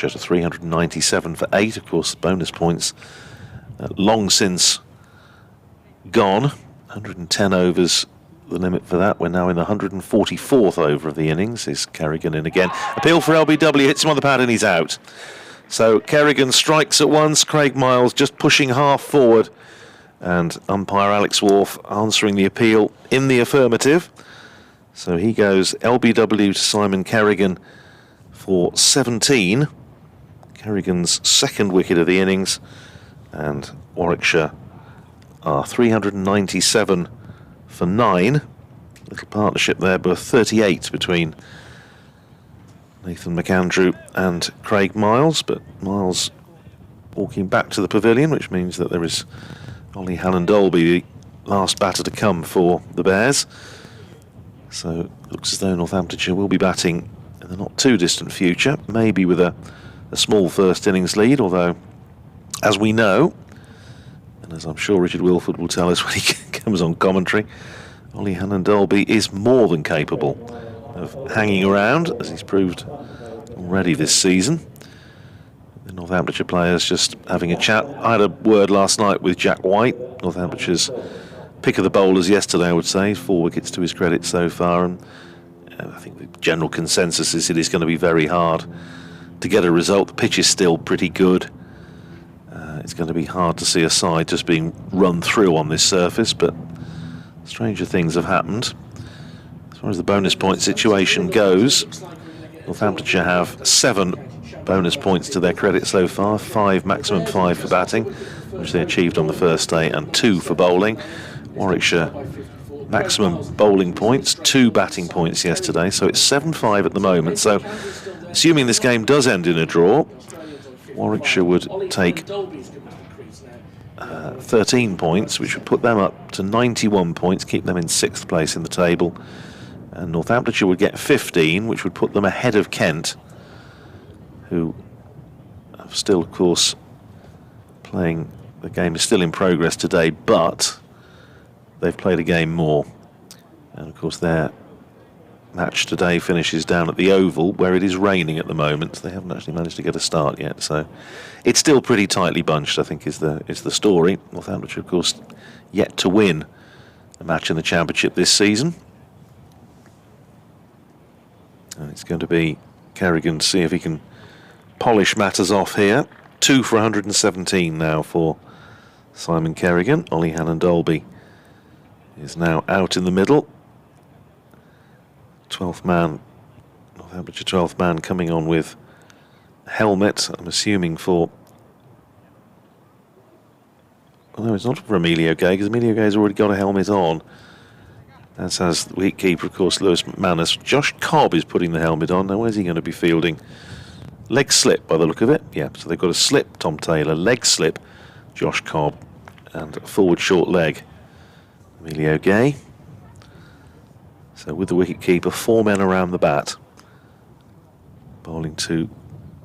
Just a 397 for 8. Of course, bonus points long since gone. 110 overs the limit for that. We're now in the 144th over of the innings. Is Kerrigan in again? Appeal for LBW, hits him on the pad and he's out. So Kerrigan strikes at once. Craig Miles just pushing half forward, and umpire Alex Wharf answering the appeal in the affirmative. So he goes LBW to Simon Kerrigan for 17. Kerrigan's second wicket of the innings, and Warwickshire are 397 for 9. Little partnership there, but 38 between Nathan McAndrew and Craig Miles, but Miles walking back to the pavilion, which means that there is Ollie Hallen-Dolby, the last batter to come for the Bears. So it looks as though Northamptonshire will be batting in the not too distant future, maybe with a small first innings lead, although, as we know, and as I'm sure Richard Wilford will tell us when he comes on commentary, Ollie Hallen-Dolby is more than capable of hanging around, as he's proved already this season. The Northamptonshire players just having a chat. I had a word last night with Jack White, Northamptonshire pick of the bowlers yesterday, I would say. 4 wickets to his credit so far, and I think the general consensus is it is going to be very hard to get a result. The pitch is still pretty good. It's going to be hard to see a side just being run through on this surface, but stranger things have happened. As far as the bonus point situation goes, Northamptonshire have 7 bonus points to their credit so far, 5, maximum 5 for batting, which they achieved on the first day, and 2 for bowling. Warwickshire maximum bowling points, 2 batting points yesterday, so it's 7-5 at the moment. So assuming this game does end in a draw, Warwickshire would take 13 points, which would put them up to 91 points, keep them in 6th place in the table. And Northamptonshire would get 15, which would put them ahead of Kent, who are still, of course, playing. The game is still in progress today, but they've played a game more. And, of course, their match today finishes down at the Oval, where it is raining at the moment. They haven't actually managed to get a start yet, so it's still pretty tightly bunched, I think, is the story. Northamptonshire, of course, yet to win a match in the Championship this season. And it's going to be Kerrigan to see if he can polish matters off here. 2 for 117 now for Simon Kerrigan. Ollie Hallen-Dolby is now out in the middle. 12th man, Northamptonshire 12th man coming on with helmet, I'm assuming for... Oh, no, it's not for Emilio Gay, because Emilio Gay's already got a helmet on. As has the wicketkeeper, of course, Lewis McManus. Josh Cobb is putting the helmet on. Now, where's he going to be fielding? Leg slip, by the look of it. Yeah, so they've got a slip, Tom Taylor. Leg slip, Josh Cobb. And forward short leg, Emilio Gay. So with the wicketkeeper, 4 men around the bat. Bowling to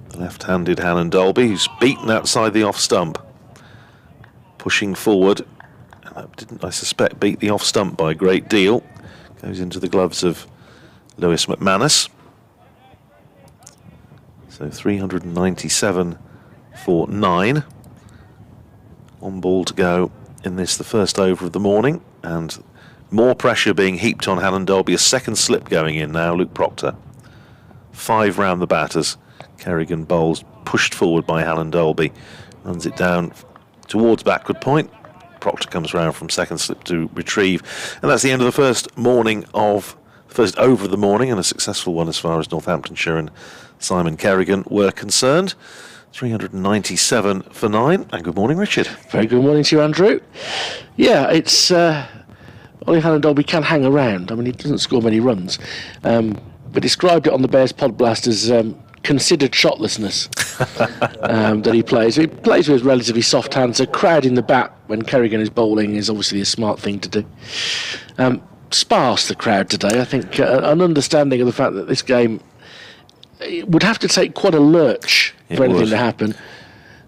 the left-handed Hallen-Dolby, who's beaten outside the off stump. Pushing forward. And that didn't, I suspect, beat the off stump by a great deal. Goes into the gloves of Lewis McManus. So 397 for 9. 1 ball to go in this, the first over of the morning, and more pressure being heaped on Hallen-Dolby. A second slip going in now, Luke Proctor. 5 round the batters. Kerrigan bowls, pushed forward by Hallen-Dolby. Runs it down towards backward point. Proctor comes round from second slip to retrieve. And that's the end of the first over of the morning, and a successful one as far as Northamptonshire and Simon Kerrigan were concerned. 397 for 9. And good morning, Richard. Very good morning to you, Andrew. Yeah, it's... Ollie Hallen-Dolby can hang around. I mean, he doesn't score many runs. But described it on the Bears pod blast as considered shotlessness that he plays. He plays with relatively soft hands. A crowd in the bat when Kerrigan is bowling is obviously a smart thing to do. Sparse, the crowd today. I think an understanding of the fact that this game would have to take quite a lurch for anything to happen.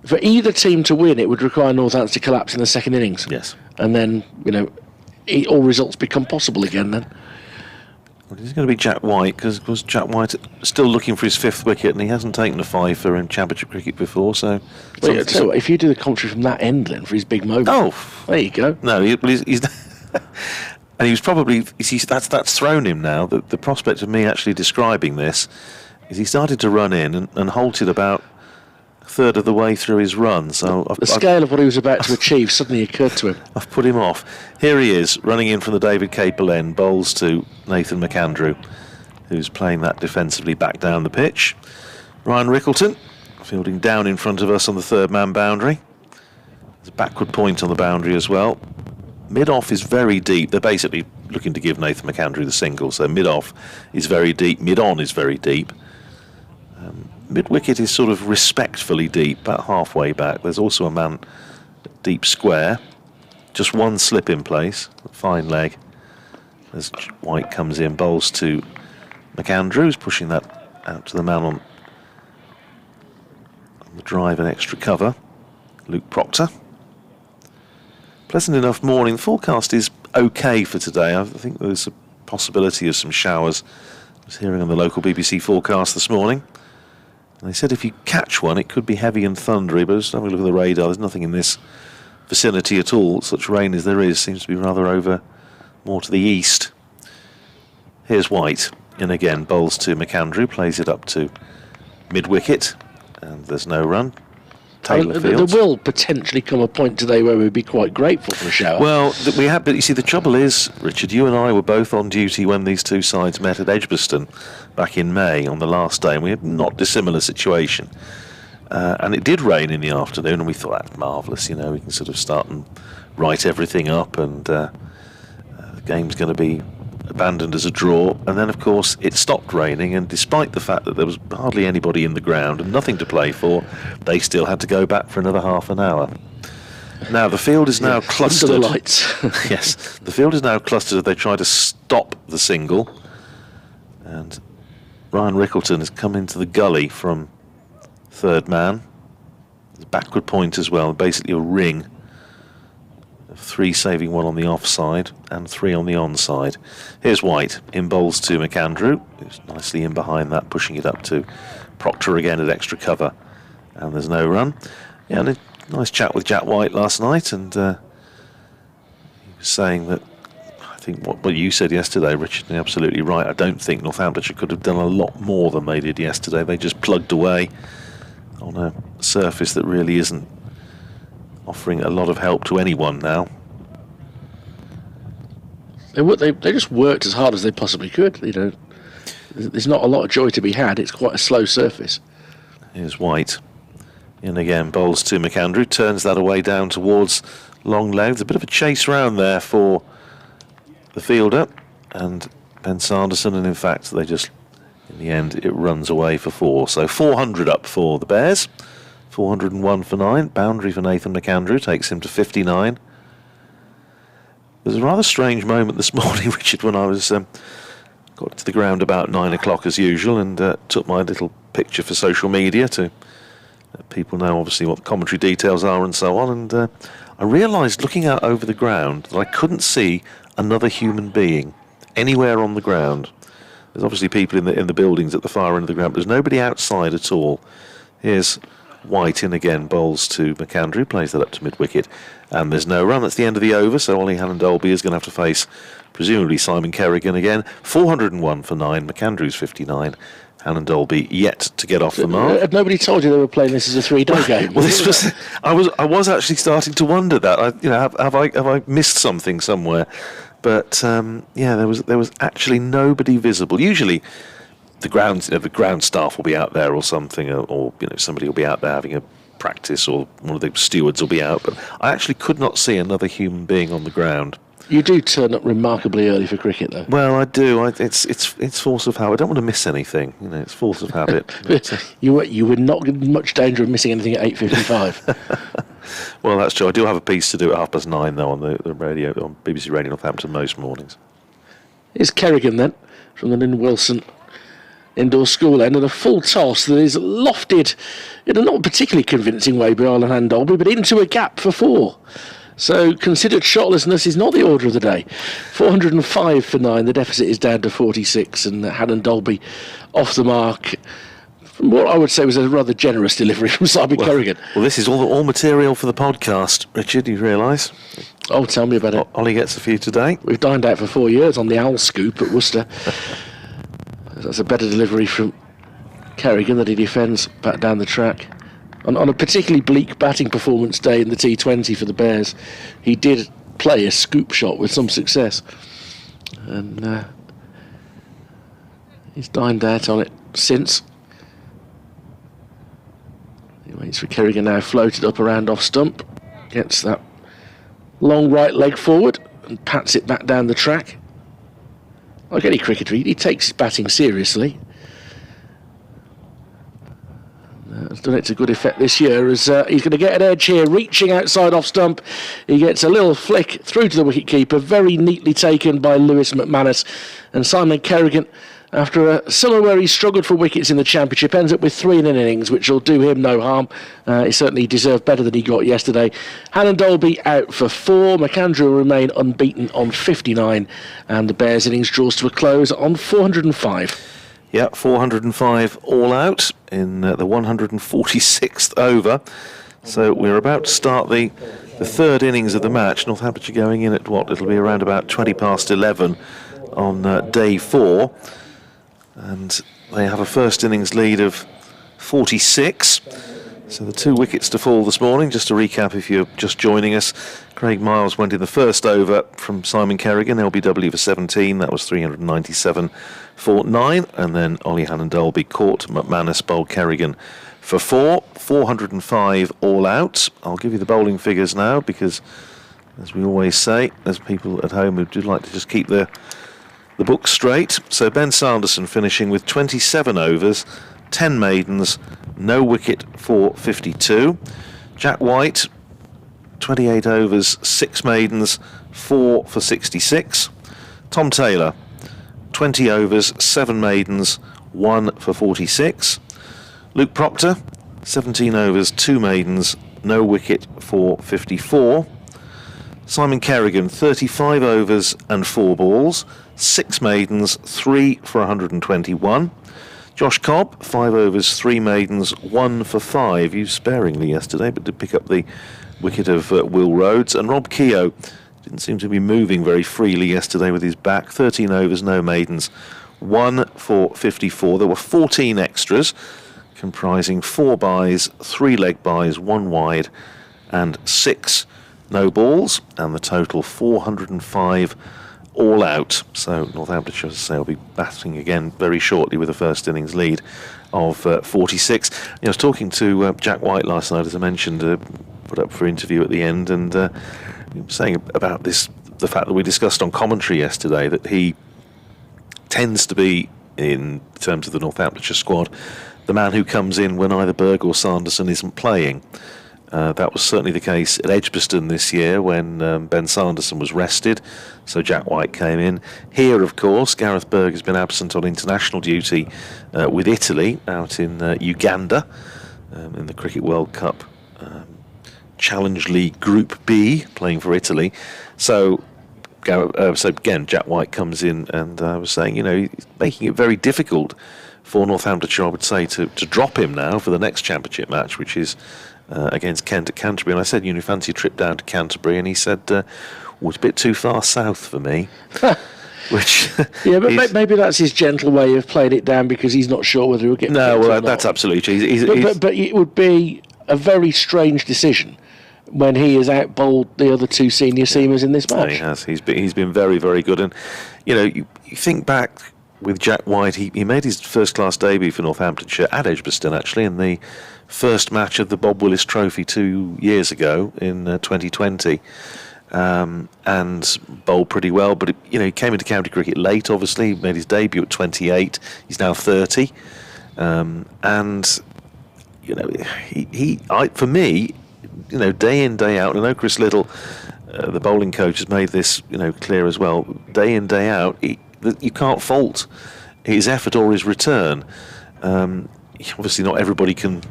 For either team to win, it would require Northampton to collapse in the second innings. Yes. And then, all results become possible again then. Well, it's going to be Jack White, because of course Jack White still looking for his 5th wicket, and he hasn't taken a fiver in Championship cricket before. So, Wait, tell you what, if you do the commentary from that end, then for his big moment, there you go. No, he's and he was probably that's thrown him now. The prospect of me actually describing this is he started to run in and halted about a third of the way through his run. So the scale of what he was about to achieve suddenly occurred to him. I've put him off. Here he is, running in from the David Capel end, bowls to Nathan McAndrew, who's playing that defensively back down the pitch. Ryan Rickleton, fielding down in front of us on the 3rd man boundary. There's a backward point on the boundary as well. Mid-off is very deep. They're basically looking to give Nathan McAndrew the single, so mid-off is very deep, mid-on is very deep. Mid-wicket is sort of respectfully deep, about halfway back. There's also a man deep square. Just one slip in place, fine leg. As White comes in, bowls to McAndrew, who's pushing that out to the man on the drive and extra cover, Luke Proctor. Pleasant enough morning. The forecast is okay for today. I think there's a possibility of some showers. I was hearing on the local BBC forecast this morning. And they said if you catch one, it could be heavy and thundery, but just having a look at the radar, there's nothing in this vicinity at all. Such rain as there is seems to be rather over more to the east. Here's White in again, bowls to McAndrew, plays it up to mid-wicket, and there's no run. Taylor Fields. There will potentially come a point today where we'd be quite grateful for a shower. Well, we have, but you see, the trouble is, Richard, you and I were both on duty when these two sides met at Edgbaston back in May on the last day, and we had not dissimilar situation. And it did rain in the afternoon, and we thought, that's marvellous, you know, we can sort of start and write everything up, and the game's going to be abandoned as a draw. And then, of course, it stopped raining, and despite the fact that there was hardly anybody in the ground and nothing to play for, they still had to go back for another half an hour. Now, the field is now clustered. Under the lights. Yes, the field is now clustered as they try to stop the single. And Ryan Rickleton has come into the gully from 3rd man. There's a backward point as well, basically a ring. 3 saving 1 on the offside and 3 on the onside. Here's White in bowls to McAndrew, who's nicely in behind that, pushing it up to Proctor again at extra cover, and there's no run. Yeah, and a nice chat with Jack White last night, and he was saying that I think what you said yesterday, Richard, you're absolutely right. I don't think Northamptonshire could have done a lot more than they did yesterday. They just plugged away on a surface that really isn't offering a lot of help to anyone now. They just worked as hard as they possibly could. You know, there's not a lot of joy to be had. It's quite a slow surface. Here's White in again, bowls to McAndrew, turns that away down towards long legs. A bit of a chase round there for the fielder and Ben Sanderson, and in fact they just, in the end, it runs away for 4. So 400 up for the Bears. 401 for 9. Boundary for Nathan McAndrew takes him to 59. There was a rather strange moment this morning, Richard, when I was got to the ground about 9 o'clock as usual, and took my little picture for social media to let people know obviously what the commentary details are and so on. And I realised looking out over the ground that I couldn't see another human being anywhere on the ground. There's obviously people in the buildings at the far end of the ground, but there's nobody outside at all. Here's White in again, bowls to McAndrew, plays that up to mid-wicket, and there's no run. That's the end of the over, so Ollie Hannon-Dolby is going to have to face, presumably, Simon Kerrigan again. 401 for 9, McAndrew's 59. Hannon-Dolby yet to get off the mark. Had nobody told you they were playing this as a 3-day game? Well, this was. I was actually starting to wonder that. Have I missed something somewhere? But yeah, there was actually nobody visible. Usually, the ground staff will be out there or something, or somebody will be out there having a practice, or one of the stewards will be out. But I actually could not see another human being on the ground. You do turn up remarkably early for cricket, though. Well, I do. It's force of habit. I don't want to miss anything. It's force of habit. You were not in much danger of missing anything at 8:55. Well, that's true. I do have a piece to do at 9:30 though on the radio, on BBC Radio Northampton most mornings. Here's Kerrigan then from the Lynn Wilson indoor school end, and a full toss that is lofted in a not particularly convincing way by Ollie Hannon-Dolby, but into a gap for 4. So considered shotlessness is not the order of the day. 405 for 9. The deficit is down to 46, and Hannon Dolby off the mark. From what I would say was a rather generous delivery from Simon Kerrigan. Well, this is all material for the podcast, Richard, you realise? Oh, tell me about it. Ollie gets a few today. We've dined out for 4 years on the Owl Scoop at Worcester. That's a better delivery from Kerrigan that he defends back down the track. On a particularly bleak batting performance day in the T20 for the Bears, he did play a scoop shot with some success. And he's dined out on it since. He waits for Kerrigan now, floated up around off stump. Gets that long right leg forward and pats it back down the track. Like any cricketer, he takes his batting seriously. Has done it to good effect this year as he's going to get an edge here, reaching outside off stump. He gets a little flick through to the wicket-keeper, very neatly taken by Lewis McManus. And Simon Kerrigan, after a summer where he struggled for wickets in the Championship, ends up with 3 in an innings, which will do him no harm. He certainly deserved better than he got yesterday. Hannon Dolby out for 4. McAndrew will remain unbeaten on 59. And the Bears' innings draws to a close on 405. Yeah, 405 all out in the 146th over. So we're about to start the third innings of the match. Northamptonshire going in at what? It'll be around about 20 past 11 on day 4. And they have a first innings lead of 46. So the 2 wickets to fall this morning. Just to recap, if you're just joining us, Craig Miles went in the first over from Simon Kerrigan, LBW for 17. That was 397 for 9. And then Ollie Hannon Dolby caught McManus, bowled Kerrigan for 4. 405 all out. I'll give you the bowling figures now because, as we always say, there's people at home who do like to just keep the book straight. So Ben Sanderson finishing with 27 overs, 10 maidens, no wicket for 52. Jack White, 28 overs, 6 maidens, 4 for 66. Tom Taylor, 20 overs, 7 maidens, 1 for 46. Luke Proctor, 17 overs, 2 maidens, no wicket for 54. Simon Kerrigan, 35 overs and 4 balls, 6 maidens, 3 for 121. Josh Cobb, 5 overs, 3 maidens, 1 for 5. Used sparingly yesterday, but did pick up the wicket of Will Rhodes. And Rob Keogh didn't seem to be moving very freely yesterday with his back. 13 overs, no maidens, 1 for 54. There were 14 extras, comprising 4 byes, 3 leg byes, 1 wide, and 6 no balls. And the total 405 all out. So Northamptonshire, as I say, will be batting again very shortly with a first innings lead of 46. I was talking to Jack White last night, as I mentioned, put up for interview at the end, and saying about the fact that we discussed on commentary yesterday, that he tends to be, in terms of the Northamptonshire squad, the man who comes in when either Berg or Sanderson isn't playing. That was certainly the case at Edgbaston this year when Ben Sanderson was rested, so Jack White came in. Here, of course, Gareth Berg has been absent on international duty with Italy out in Uganda in the Cricket World Cup Challenge League Group B, playing for Italy. So again, Jack White comes in, and I was saying, he's making it very difficult for Northamptonshire, I would say, to drop him now for the next championship match, which is against Kent at Canterbury. And I said, fancy a trip down to Canterbury? And he said, it's a bit too far south for me. Which yeah, but maybe that's his gentle way of playing it down because he's not sure whether he'll get. No, well, that's absolutely true. But it would be a very strange decision when he has outbowled the other 2 senior seamers in this match. He has. He's been very, very good. And you think back with Jack White, he made his first-class debut for Northamptonshire at Edgbaston, actually, in the first match of the Bob Willis Trophy 2 years ago in 2020, and bowled pretty well. But he came into county cricket late. Obviously, made his debut at 28. He's now 30, and for me, day in, day out. I know Chris Little, the bowling coach, has made this clear as well. Day in, day out, you can't fault his effort or his return. Obviously, not everybody can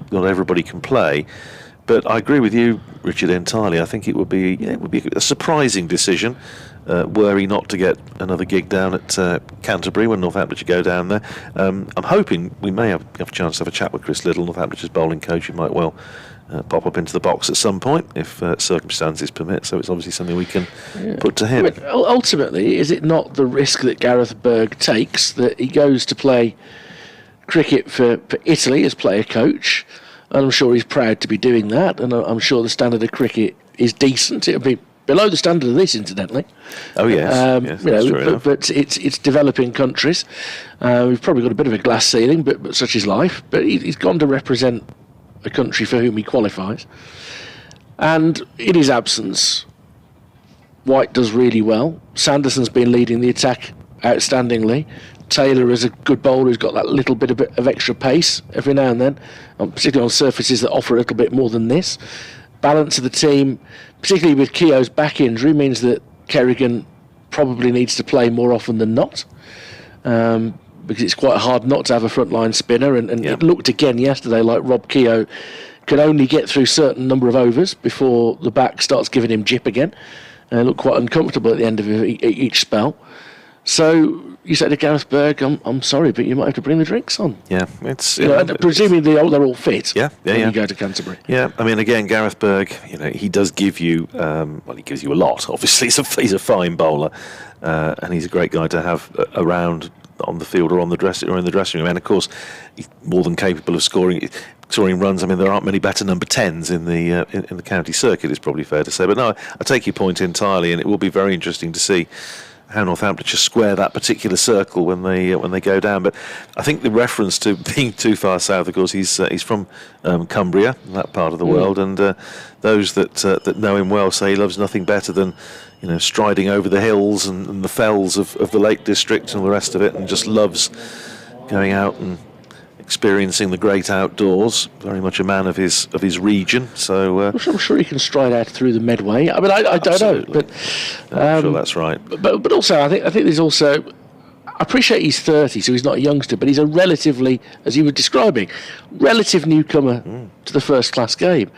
play, But I agree with you, Richard, entirely. I think it would be a surprising decision were he not to get another gig down at Canterbury when Northamptonshire go down there. I'm hoping we may have a chance to have a chat with Chris Little, Northamptonshire's bowling coach, who might well pop up into the box at some point if circumstances permit. So it's obviously something we can put to him. I mean, ultimately, is it not the risk that Gareth Berg takes that he goes to play cricket for Italy as player coach? And I'm sure he's proud to be doing that, and I'm sure the standard of cricket is decent. It'll be below the standard of this, incidentally. Oh yes, yes, that's true enough. But it's developing countries. We've probably got a bit of a glass ceiling, but such is life. But he's gone to represent a country for whom he qualifies, and in his absence, White does really well. Sanderson's been leading the attack outstandingly. Taylor is a good bowler who's got that little bit of extra pace every now and then, particularly on surfaces that offer a little bit more than this. Balance of the team, particularly with Keogh's back injury, means that Kerrigan probably needs to play more often than not, because it's quite hard not to have a frontline spinner. And It looked again yesterday like Rob Keogh can only get through a certain number of overs before the back starts giving him jip again. And looked quite uncomfortable at the end of each spell. So you said to Gareth Berg, I'm sorry, but you might have to bring the drinks on. Yeah, it's presuming they're all fit. Yeah. You go to Canterbury. Yeah, I mean, again, Gareth Berg, he does give you, he gives you a lot. Obviously, he's a fine bowler, and he's a great guy to have around on the field or in the dressing room. And of course, he's more than capable of scoring runs. I mean, there aren't many better number 10s in the county circuit, it's probably fair to say. But no, I take your point entirely, and it will be very interesting to see how Northamptonshire square that particular circle when they go down. But I think the reference to being too far south, of course, he's from Cumbria, that part of the world, and those that know him well say he loves nothing better than striding over the hills and the fells of the Lake District and all the rest of it, and just loves going out and experiencing the great outdoors. Very much a man of his region. So I'm sure he can stride out through the Medway. I mean, I don't know, but I'm sure that's right. But also, I think there's also. I appreciate he's 30, so he's not a youngster, but he's a relatively, as you were describing, relative newcomer to the first-class game.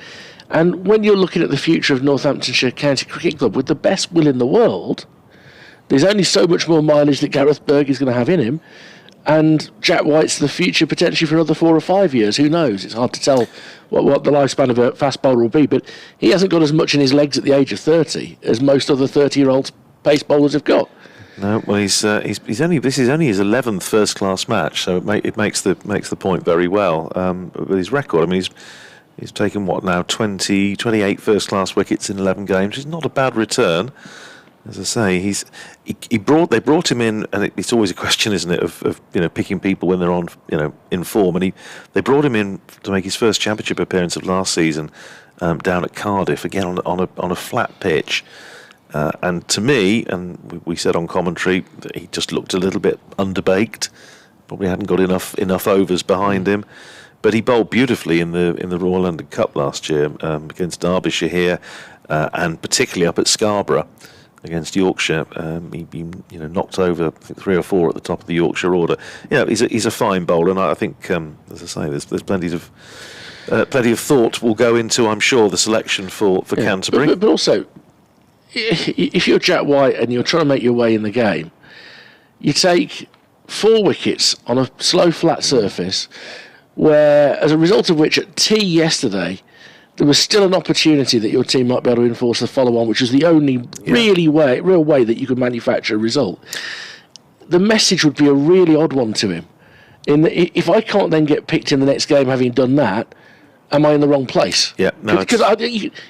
And when you're looking at the future of Northamptonshire County Cricket Club, with the best will in the world, there's only so much more mileage that Gareth Berg is going to have in him. And Jack White's the future potentially for another 4 or 5 years. Who knows? It's hard to tell what the lifespan of a fast bowler will be. But he hasn't got as much in his legs at the age of 30 as most other 30-year-old pace bowlers have got. No, well, this is only his 11th first-class match, so it makes the point very well. But his record, I mean, he's taken 28 first-class wickets in 11 games. It's not a bad return. As I say, they brought him in, and it's always a question, isn't it, of picking people when they're on in form. And they brought him in to make his first championship appearance of last season down at Cardiff, again on a flat pitch. And to me, and we said on commentary that he just looked a little bit underbaked. Probably hadn't got enough overs behind him. But he bowled beautifully in the Royal London Cup last year against Derbyshire here, and particularly up at Scarborough against Yorkshire. He knocked over, I think, 3 or 4 at the top of the Yorkshire order. He's a fine bowler, and I think, as I say, there's plenty of thought will go into, I'm sure, the selection for Canterbury. But also, if you're Jack White and you're trying to make your way in the game, you take 4 wickets on a slow, flat surface, where, as a result of which, at tea yesterday, there was still an opportunity that your team might be able to enforce the follow-on, which was the only real way that you could manufacture a result. The message would be a really odd one to him. If I can't then get picked in the next game having done that, am I in the wrong place? Yeah, no, because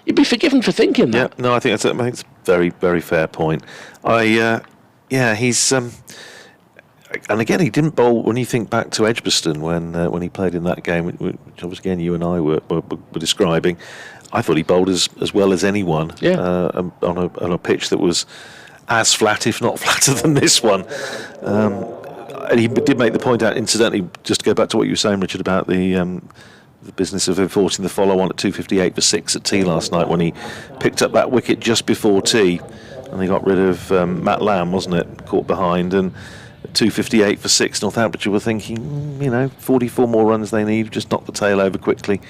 you'd be forgiven for thinking that. Yeah, no, I think it's a very, very fair point. He's. And again, he didn't bowl. When you think back to Edgbaston, when he played in that game, which obviously again you and I were describing, I thought he bowled as well as anyone on a pitch that was as flat, if not flatter than this one. And he did make the point out, incidentally, just to go back to what you were saying, Richard, about the business of enforcing the follow-on at 2:58 for 6 at tea last night, when he picked up that wicket just before tea, and they got rid of Matt Lamb, wasn't it, caught behind, and 2:58 for 6, Northamptonshire were thinking, 44 more runs they need, just knock the tail over quickly.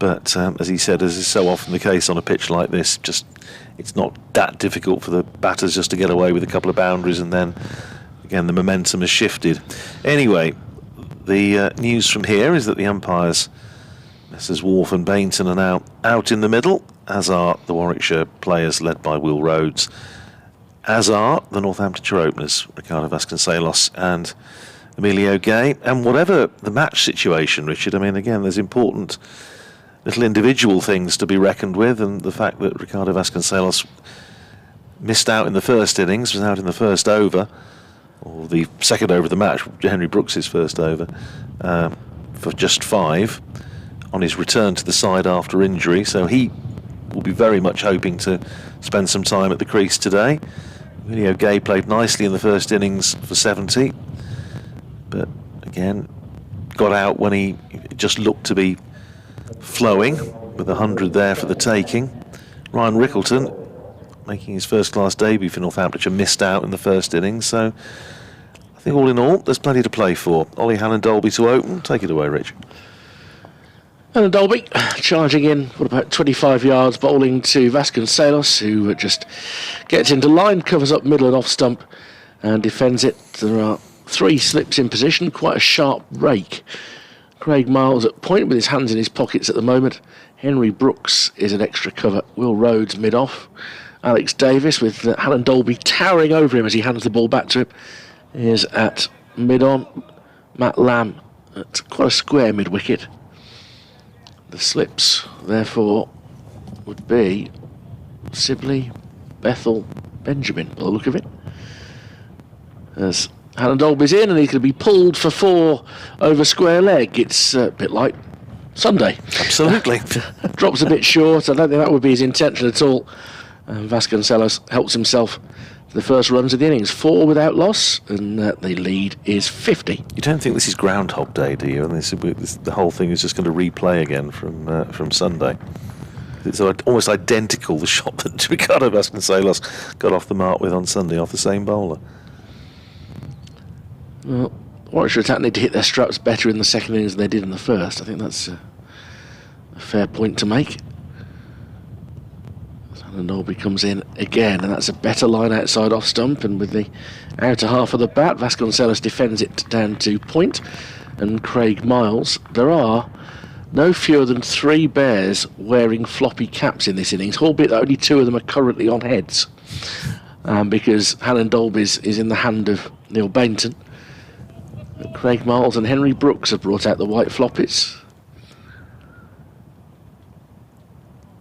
But as he said, as is so often the case on a pitch like this, it's not that difficult for the batters just to get away with a couple of boundaries, and then again the momentum has shifted. Anyway, the news from here is that the umpires, Messrs Wharf and Bainton, are now out in the middle, as are the Warwickshire players led by Will Rhodes, as are the Northamptonshire openers, Ricardo Vasconcelos and Emilio Gay. And whatever the match situation, Richard, I mean, again, there's important little individual things to be reckoned with, and the fact that Ricardo Vasconcelos missed out in the first innings, was out in the first over, or the second over of the match, Henry Brooks' first over, for just 5 on his return to the side after injury, so he will be very much hoping to spend some time at the crease today. Emilio Gay played nicely in the first innings for 70, but again got out when he just looked to be flowing, with 100 there for the taking. Ryan Rickleton, making his first class debut for Northamptonshire, missed out in the first innings, so I think all in all there's plenty to play for. Ollie Hannon-Dolby to open. Take it away, Rich. Hannon-Dolby charging in for about 25 yards, bowling to Vasconcelos, who just gets into line, covers up middle and off stump and defends it. There are 3 slips in position, quite a sharp rake. Craig Miles at point with his hands in his pockets at the moment. Henry Brooks is an extra cover. Will Rhodes mid-off. Alex Davis with Hannon-Dolby towering over him as he hands the ball back to him is at mid-on. Matt Lamb at quite a square mid-wicket. The slips, therefore, would be Sibley, Bethel, Benjamin, by the look of it. As Hannon-Dolby's in, and he's going to be pulled for 4 over square leg. It's a bit like Sunday. Absolutely. Drops a bit short. I don't think that would be his intention at all. Vasconcelos helps himself to the first runs of the innings. 4 without loss, and the lead is 50. You don't think this is Groundhog Day, do you? And the whole thing is just going to replay again from Sunday. It's almost identical, the shot that Ricardo Vasconcelos got off the mark with on Sunday off the same bowler. Well, Warwickshire attack need to hit their straps better in the second innings than they did in the first. I think that's a fair point to make. Hannon-Dolby comes in again, and that's a better line outside off stump, and with the outer half of the bat, Vasconcelos defends it down to point. And Craig Miles, there are no fewer than 3 bears wearing floppy caps in this innings, albeit that only 2 of them are currently on heads, because Hannon-Dolby's is in the hand of Neil Bainton. Craig Miles and Henry Brooks have brought out the white floppies.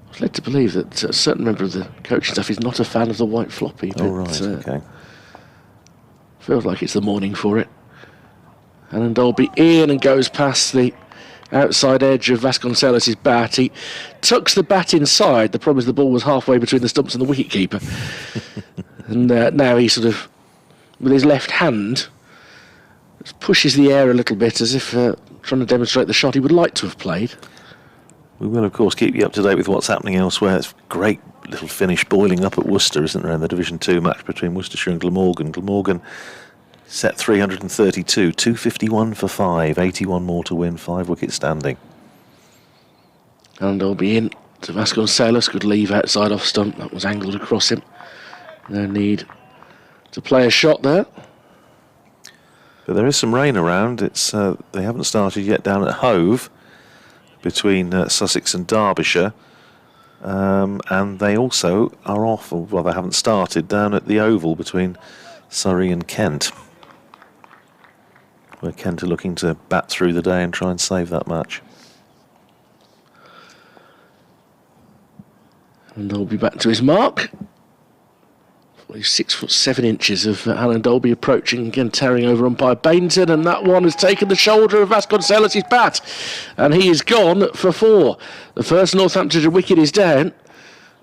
I was led to believe that a certain member of the coaching staff is not a fan of the white floppy. Oh, right, okay. Feels like it's the morning for it. Hannon-Dolby in and goes past the outside edge of Vasconcelos' bat. He tucks the bat inside. The problem is the ball was halfway between the stumps and the wicketkeeper. And now he sort of, with his left hand, just pushes the air a little bit as if trying to demonstrate the shot he would like to have played. We will, of course, keep you up to date with what's happening elsewhere. It's a great little finish boiling up at Worcester, isn't there, in the Division 2 match between Worcestershire and Glamorgan. Glamorgan set 332, 251 for 5, 81 more to win, 5 wickets standing. Hannon-Dolby in to Vasconcelos, good leave outside off stump, that was angled across him. No need to play a shot there. But there is some rain around. It's they haven't started yet down at Hove between Sussex and Derbyshire, and they also are off, or well, they haven't started down at the Oval between Surrey and Kent, where Kent are looking to bat through the day and try and save that match. And they'll be back to his mark. 6 foot 7 inches of Hannon-Dolby approaching, again tearing over umpire Bainton, and that one has taken the shoulder of Vasconcelos' bat, and he is gone for 4. The first Northamptonshire wicket is down,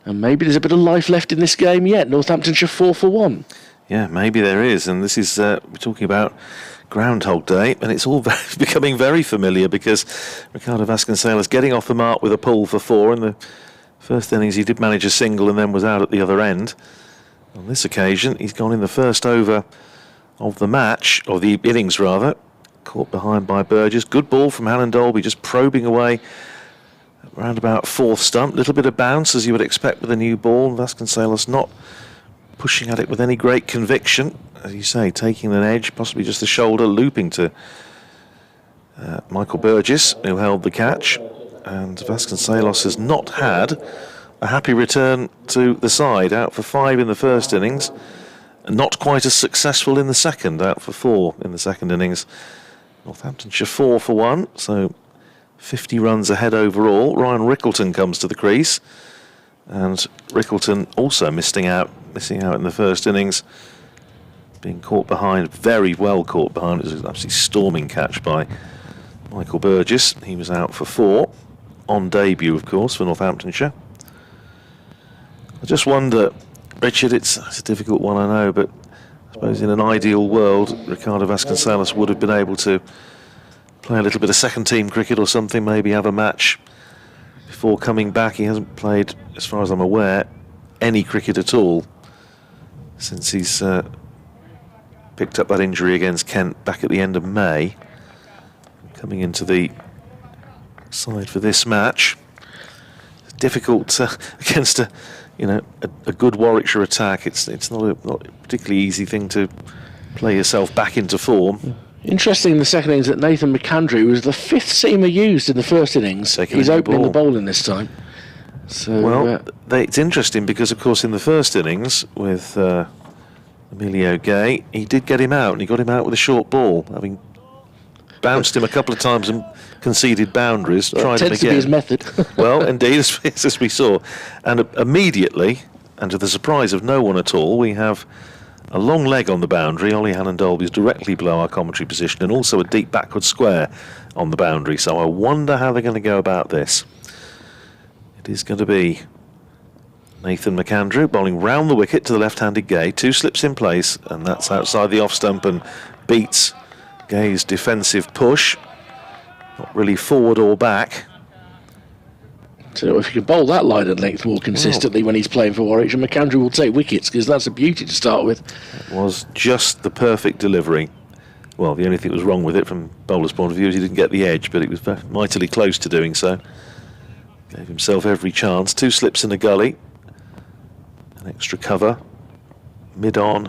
and maybe there's a bit of life left in this game yet. Northamptonshire 4 for 1. Yeah, maybe there is, and this is we're talking about Groundhog Day, and it's all becoming very familiar, because Ricardo Vasconcelos getting off the mark with a pull for 4. In the first innings he did manage a single and then was out at the other end. On this occasion, he's gone in the first over of the match, or the innings rather, caught behind by Burgess. Good ball from Hannon-Dolby, just probing away Around about fourth stump, little bit of bounce as you would expect with a new ball. Vasconcelos not pushing at it with any great conviction, as you say, taking an edge, possibly just the shoulder, looping to Michael Burgess, who held the catch. And Vasconcelos has not had a happy return to the side, out for 5 in the first innings, and not quite as successful in the second, out for 4 in the second innings. Northamptonshire 4 for 1, so 50 runs ahead overall. Ryan Rickleton comes to the crease, and Rickleton also missing out in the first innings, being caught behind, very well caught behind. It was an absolutely storming catch by Michael Burgess. He was out for 4 on debut, of course, for Northamptonshire. I just wonder, Richard, it's a difficult one, I know, but I suppose in an ideal world, Ricardo Vasconcelos would have been able to play a little bit of second team cricket or something, maybe have a match before coming back. He hasn't played, as far as I'm aware, any cricket at all since he's picked up that injury against Kent back at the end of May. Coming into the side for this match. It's difficult against a good Warwickshire attack. It's not a particularly easy thing to play yourself back into form. Interesting in the second innings that Nathan McAndrew was the 5th seamer used in the first innings. He's opening the bowling this time. So, well, it's interesting because, of course, in the first innings with Emilio Gay, he did get him out, and he got him out with a short ball, having bounced him a couple of times and conceded boundaries. Tried him again. Tends to be his method. Well, indeed, as we saw. And immediately, and to the surprise of no one at all, we have a long leg on the boundary. Ollie Hannon-Dolby is directly below our commentary position, and also a deep backward square on the boundary. So I wonder how they're going to go about this. It is going to be Nathan McAndrew bowling round the wicket to the left-handed Gay. 2 slips in place, and that's outside the off stump and beats Gay's defensive push. Not really forward or back. So if you can bowl that line and length more consistently when he's playing for Warwickshire, McAndrew will take wickets, because that's a beauty to start with. It was just the perfect delivery. Well, the only thing that was wrong with it from bowler's point of view is he didn't get the edge, but it was mightily close to doing so. Gave himself every chance. 2 slips in a gully. An extra cover. Mid-on.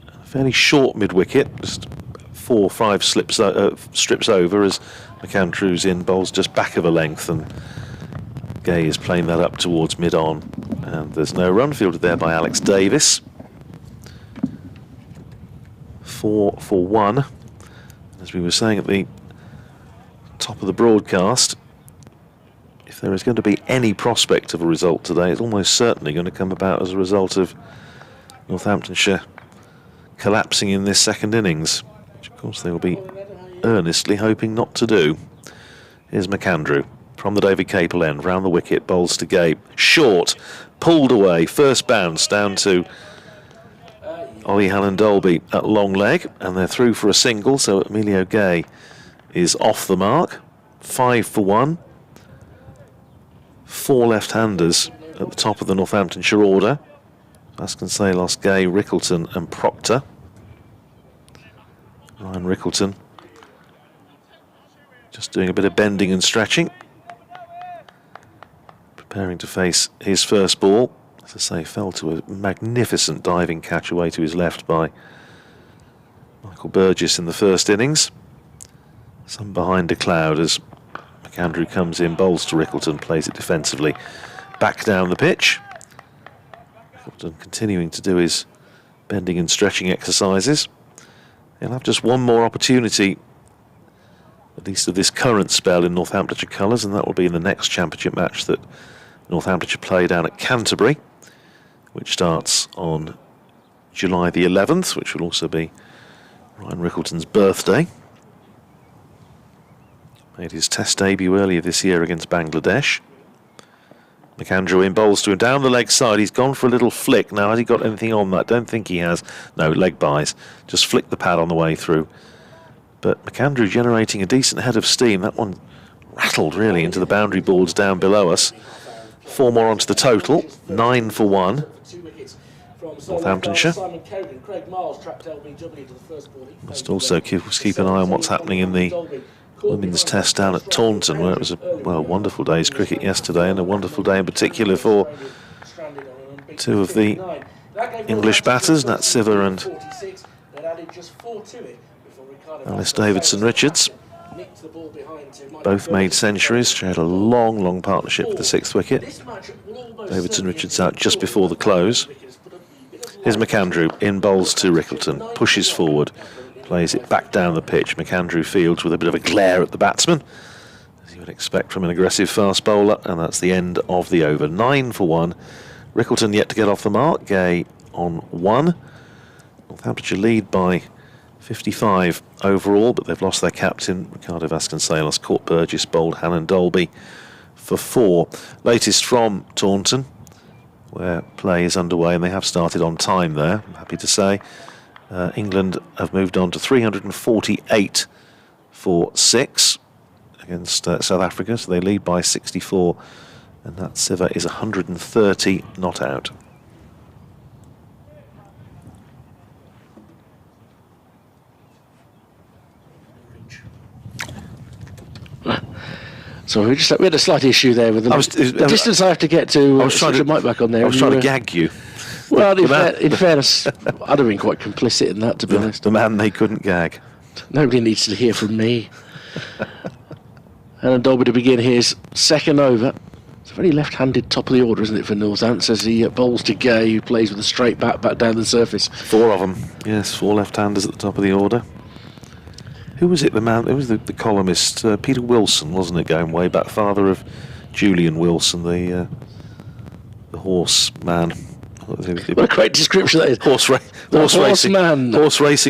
A fairly short mid-wicket. Just 4 or 5 strips over as McAndrew's in, bowls just back of a length, and Gay is playing that up towards mid-on. And there's no run, fielded there by Alex Davis. 4 for 1. As we were saying at the top of the broadcast, if there is going to be any prospect of a result today, it's almost certainly going to come about as a result of Northamptonshire collapsing in this second innings, which of course they will be earnestly hoping not to do. Here's McAndrew from the David Capel end, round the wicket, bowls to Gay. Short, pulled away, first bounce down to Ollie Hannon-Dolby at long leg, and they're through for a single, so Emilio Gay is off the mark. 5 for 1. 4 left-handers at the top of the Northamptonshire order. Vasconcelos, Gay, Rickleton and Proctor. Ryan Rickleton just doing a bit of bending and stretching, preparing to face his first ball. As I say, fell to a magnificent diving catch away to his left by Michael Burgess in the first innings. Some behind a cloud as McAndrew comes in, bowls to Rickleton, plays it defensively back down the pitch. Rickleton continuing to do his bending and stretching exercises. He'll have just one more opportunity, at least of this current spell, in Northamptonshire colours, and that will be in the next championship match that Northamptonshire play down at Canterbury, which starts on July the 11th, which will also be Ryan Rickleton's birthday. Made his test debut earlier this year against Bangladesh. McAndrew in, bowls to him down the leg side. He's gone for a little flick. Now, has he got anything on that? Don't think he has. No, leg buys. Just flicked the pad on the way through. But McAndrew generating a decent head of steam. That one rattled really into the boundary boards down below us. 4 more onto the total. 9 for 1. Northamptonshire must also keep an eye on what's happening in the women's test down at Taunton, where it was a wonderful day's cricket yesterday, and a wonderful day in particular for two of the English batters, Nat Siver and Alice Davidson-Richards. Both made centuries, shared a long partnership for the 6th wicket. Davidson-Richards out just before the close. Here's McAndrew, in bowls to Rickleton, pushes forward, plays it back down the pitch. McAndrew fields with a bit of a glare at the batsman, as you would expect from an aggressive fast bowler, and that's the end of the over. 9 for 1. Rickleton yet to get off the mark. Gay on 1. Northamptonshire lead by 55 overall, but they've lost their captain, Ricardo Vasconcelos. Court Burgess bowled Hannon Dolby for 4. Latest from Taunton, where play is underway, and they have started on time there, I'm happy to say. England have moved on to 348 for 6 against South Africa, so they lead by 64, and that Siver is 130 not out. So we had a slight issue there with the distance I have to get to. I was trying to mic back on there. I was trying to gag you. Well, in fairness, I'd have been quite complicit in that, to be honest. The man they couldn't gag. Nobody needs to hear from me. And Dolby to begin his second over. It's a very left-handed top of the order, isn't it, for Northampton, as he bowls to Gay, who plays with a straight bat back down the surface. 4 of them, yes, 4 left-handers at the top of the order. Who was it, the man? It was the columnist, Peter Wilson, wasn't it, going way back? Father of Julian Wilson, the horse man. What a great description that is. Horse racing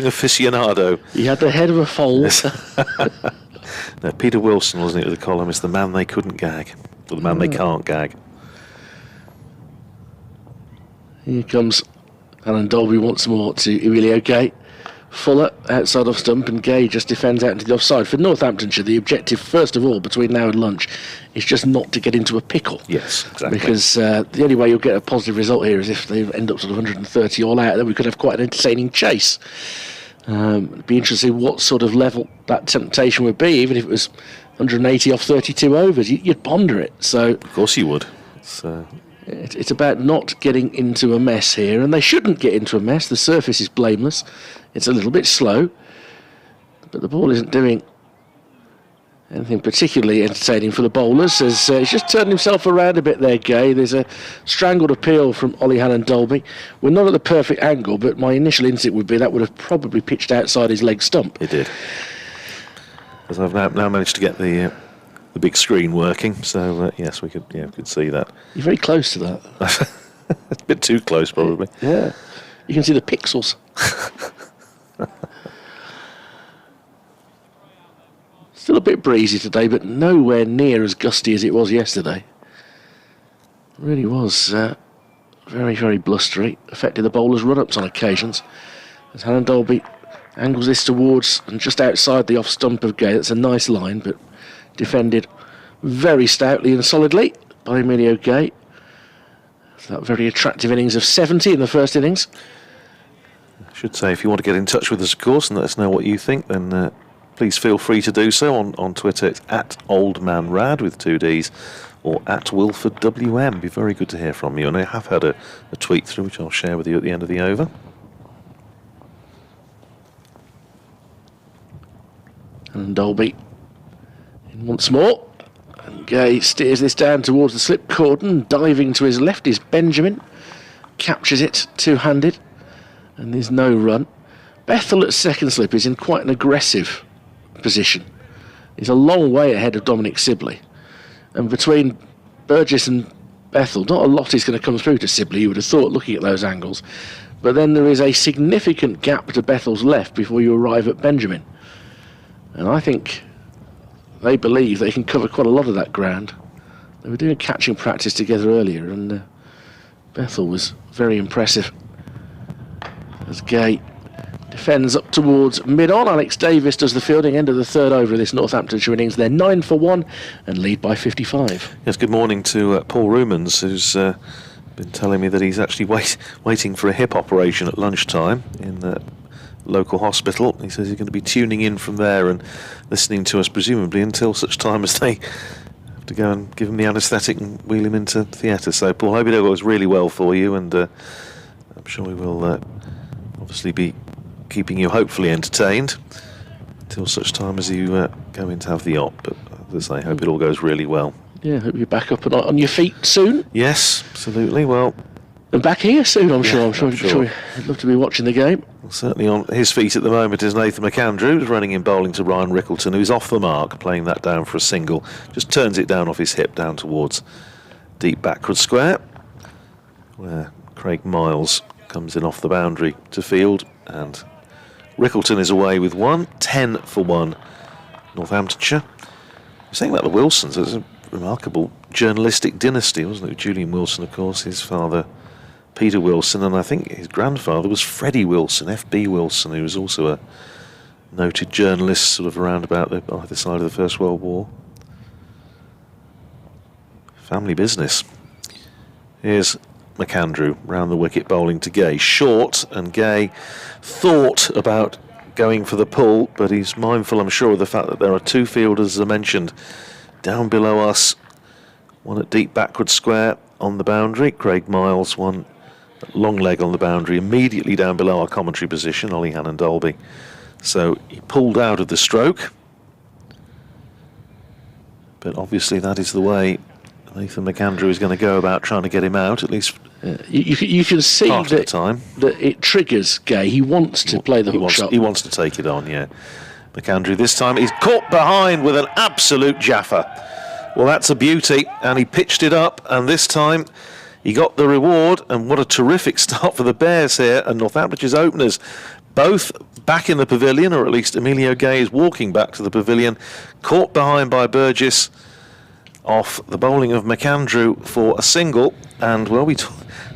aficionado. He had the head of a foal. Yes. No, Peter Wilson, wasn't it, the columnist, the man they couldn't gag, or the man they can't gag. Here comes Alan Dolby once more to Emilio Gay. Fuller outside off stump, and Gay just defends out into the offside. For Northamptonshire, the objective, first of all, between now and lunch, is just not to get into a pickle. Yes, exactly. Because the only way you'll get a positive result here is if they end up sort of 130 all out, then we could have quite an entertaining chase. It'd be interesting what sort of level that temptation would be, even if it was 180 off 32 overs. You'd ponder it. So, of course you would. It's about not getting into a mess here, and they shouldn't get into a mess. The surface is blameless. It's a little bit slow, but the ball isn't doing anything particularly entertaining for the bowlers, as he's just turned himself around a bit there, Gay. There's a strangled appeal from Ollie Hannon Dolby. We're not at the perfect angle, but my initial instinct would be that would have probably pitched outside his leg stump. It did. As I've now managed to get the big screen working, so yes, we could see that. You're very close to that. It's a bit too close, probably. Yeah, you can see the pixels. Still a bit breezy today, but nowhere near as gusty as it was yesterday. It really was very, very blustery. Affected the bowlers' run-ups on occasions. As Hannon Dolby angles this towards and just outside the off-stump of Gay. That's a nice line, but defended very stoutly and solidly by Emilio Gay. That very attractive innings of 70 in the first innings. I should say, if you want to get in touch with us, of course, and let us know what you think, then please feel free to do so on Twitter. It's at oldmanrad with 2 Ds, or at WilfordWM. It'd be very good to hear from you. And I have had a tweet through, which I'll share with you at the end of the over. And Dolby in once more. And Gay steers this down towards the slip cordon. Diving to his left is Benjamin. Captures it two-handed. And there's no run. Bethel at second slip is in quite an aggressive position. He's a long way ahead of Dominic Sibley. And between Burgess and Bethel, not a lot is going to come through to Sibley, you would have thought, looking at those angles. But then there is a significant gap to Bethel's left before you arrive at Benjamin. And I think they believe they can cover quite a lot of that ground. They were doing catching practice together earlier, and Bethel was very impressive. As Gay defends up towards mid-on, Alex Davis does the fielding. End of the third over of this Northamptonshire innings. They're 9 for 1 and lead by 55. Yes, good morning to Paul Rumans, who's been telling me that he's actually waiting for a hip operation at lunchtime in local hospital. He says he's going to be tuning in from there and listening to us, presumably until such time as they have to go and give him the anaesthetic and wheel him into theatre. So, Paul, hope it all goes really well for you, and I'm sure we will obviously be keeping you hopefully entertained until such time as you go in to have the op. But as I say, hope it all goes really well. Yeah, hope you're back up and on your feet soon. Yes, absolutely. Well, and back here soon, I'm sure. I'm sure sure. I'd love to be watching the game. Well, certainly on his feet at the moment is Nathan McAndrew, who's running in bowling to Ryan Rickleton, who's off the mark, playing that down for a single. Just turns it down off his hip down towards deep backward square, where Craig Miles comes in off the boundary to field, and Rickleton is away with 1, 10 for 1, Northamptonshire. You're saying about the Wilsons, it's a remarkable journalistic dynasty, wasn't it? Julian Wilson, of course, his father Peter Wilson, and I think his grandfather was Freddie Wilson, F.B. Wilson, who was also a noted journalist sort of around about either side of the First World War. Family business. Here's McAndrew round the wicket bowling to Gay. Short, and Gay thought about going for the pull, but he's mindful, I'm sure, of the fact that there are two fielders, as I mentioned, down below us. One at deep backward square on the boundary, Craig Miles, one long leg on the boundary immediately down below our commentary position, Ollie Hannon Dolby. So he pulled out of the stroke, but obviously that is the way Nathan McAndrew is going to go about trying to get him out, at least you can see that it triggers Gay. He wants to play the hook shot. He wants to take it on, yeah. McAndrew this time, he's caught behind with an absolute jaffer. Well, that's a beauty, and he pitched it up, and this time he got the reward, and what a terrific start for the Bears here, and Northamptonshire's openers both back in the pavilion, or at least Emilio Gay is walking back to the pavilion, caught behind by Burgess off the bowling of McAndrew for a single. And well, we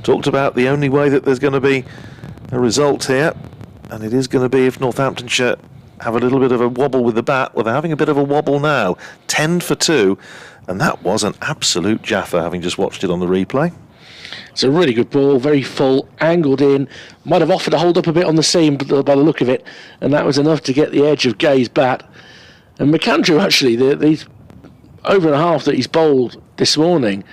talked about the only way that there's going to be a result here, and it is going to be if Northamptonshire have a little bit of a wobble with the bat. Well, they're having a bit of a wobble now. 10 for 2, and that was an absolute jaffer, having just watched it on the replay. It's a really good ball, very full, angled in. Might have offered to hold up a bit on the seam by the look of it, and that was enough to get the edge of Gay's bat. And McAndrew, actually, these over and a half that he's bowled this morning,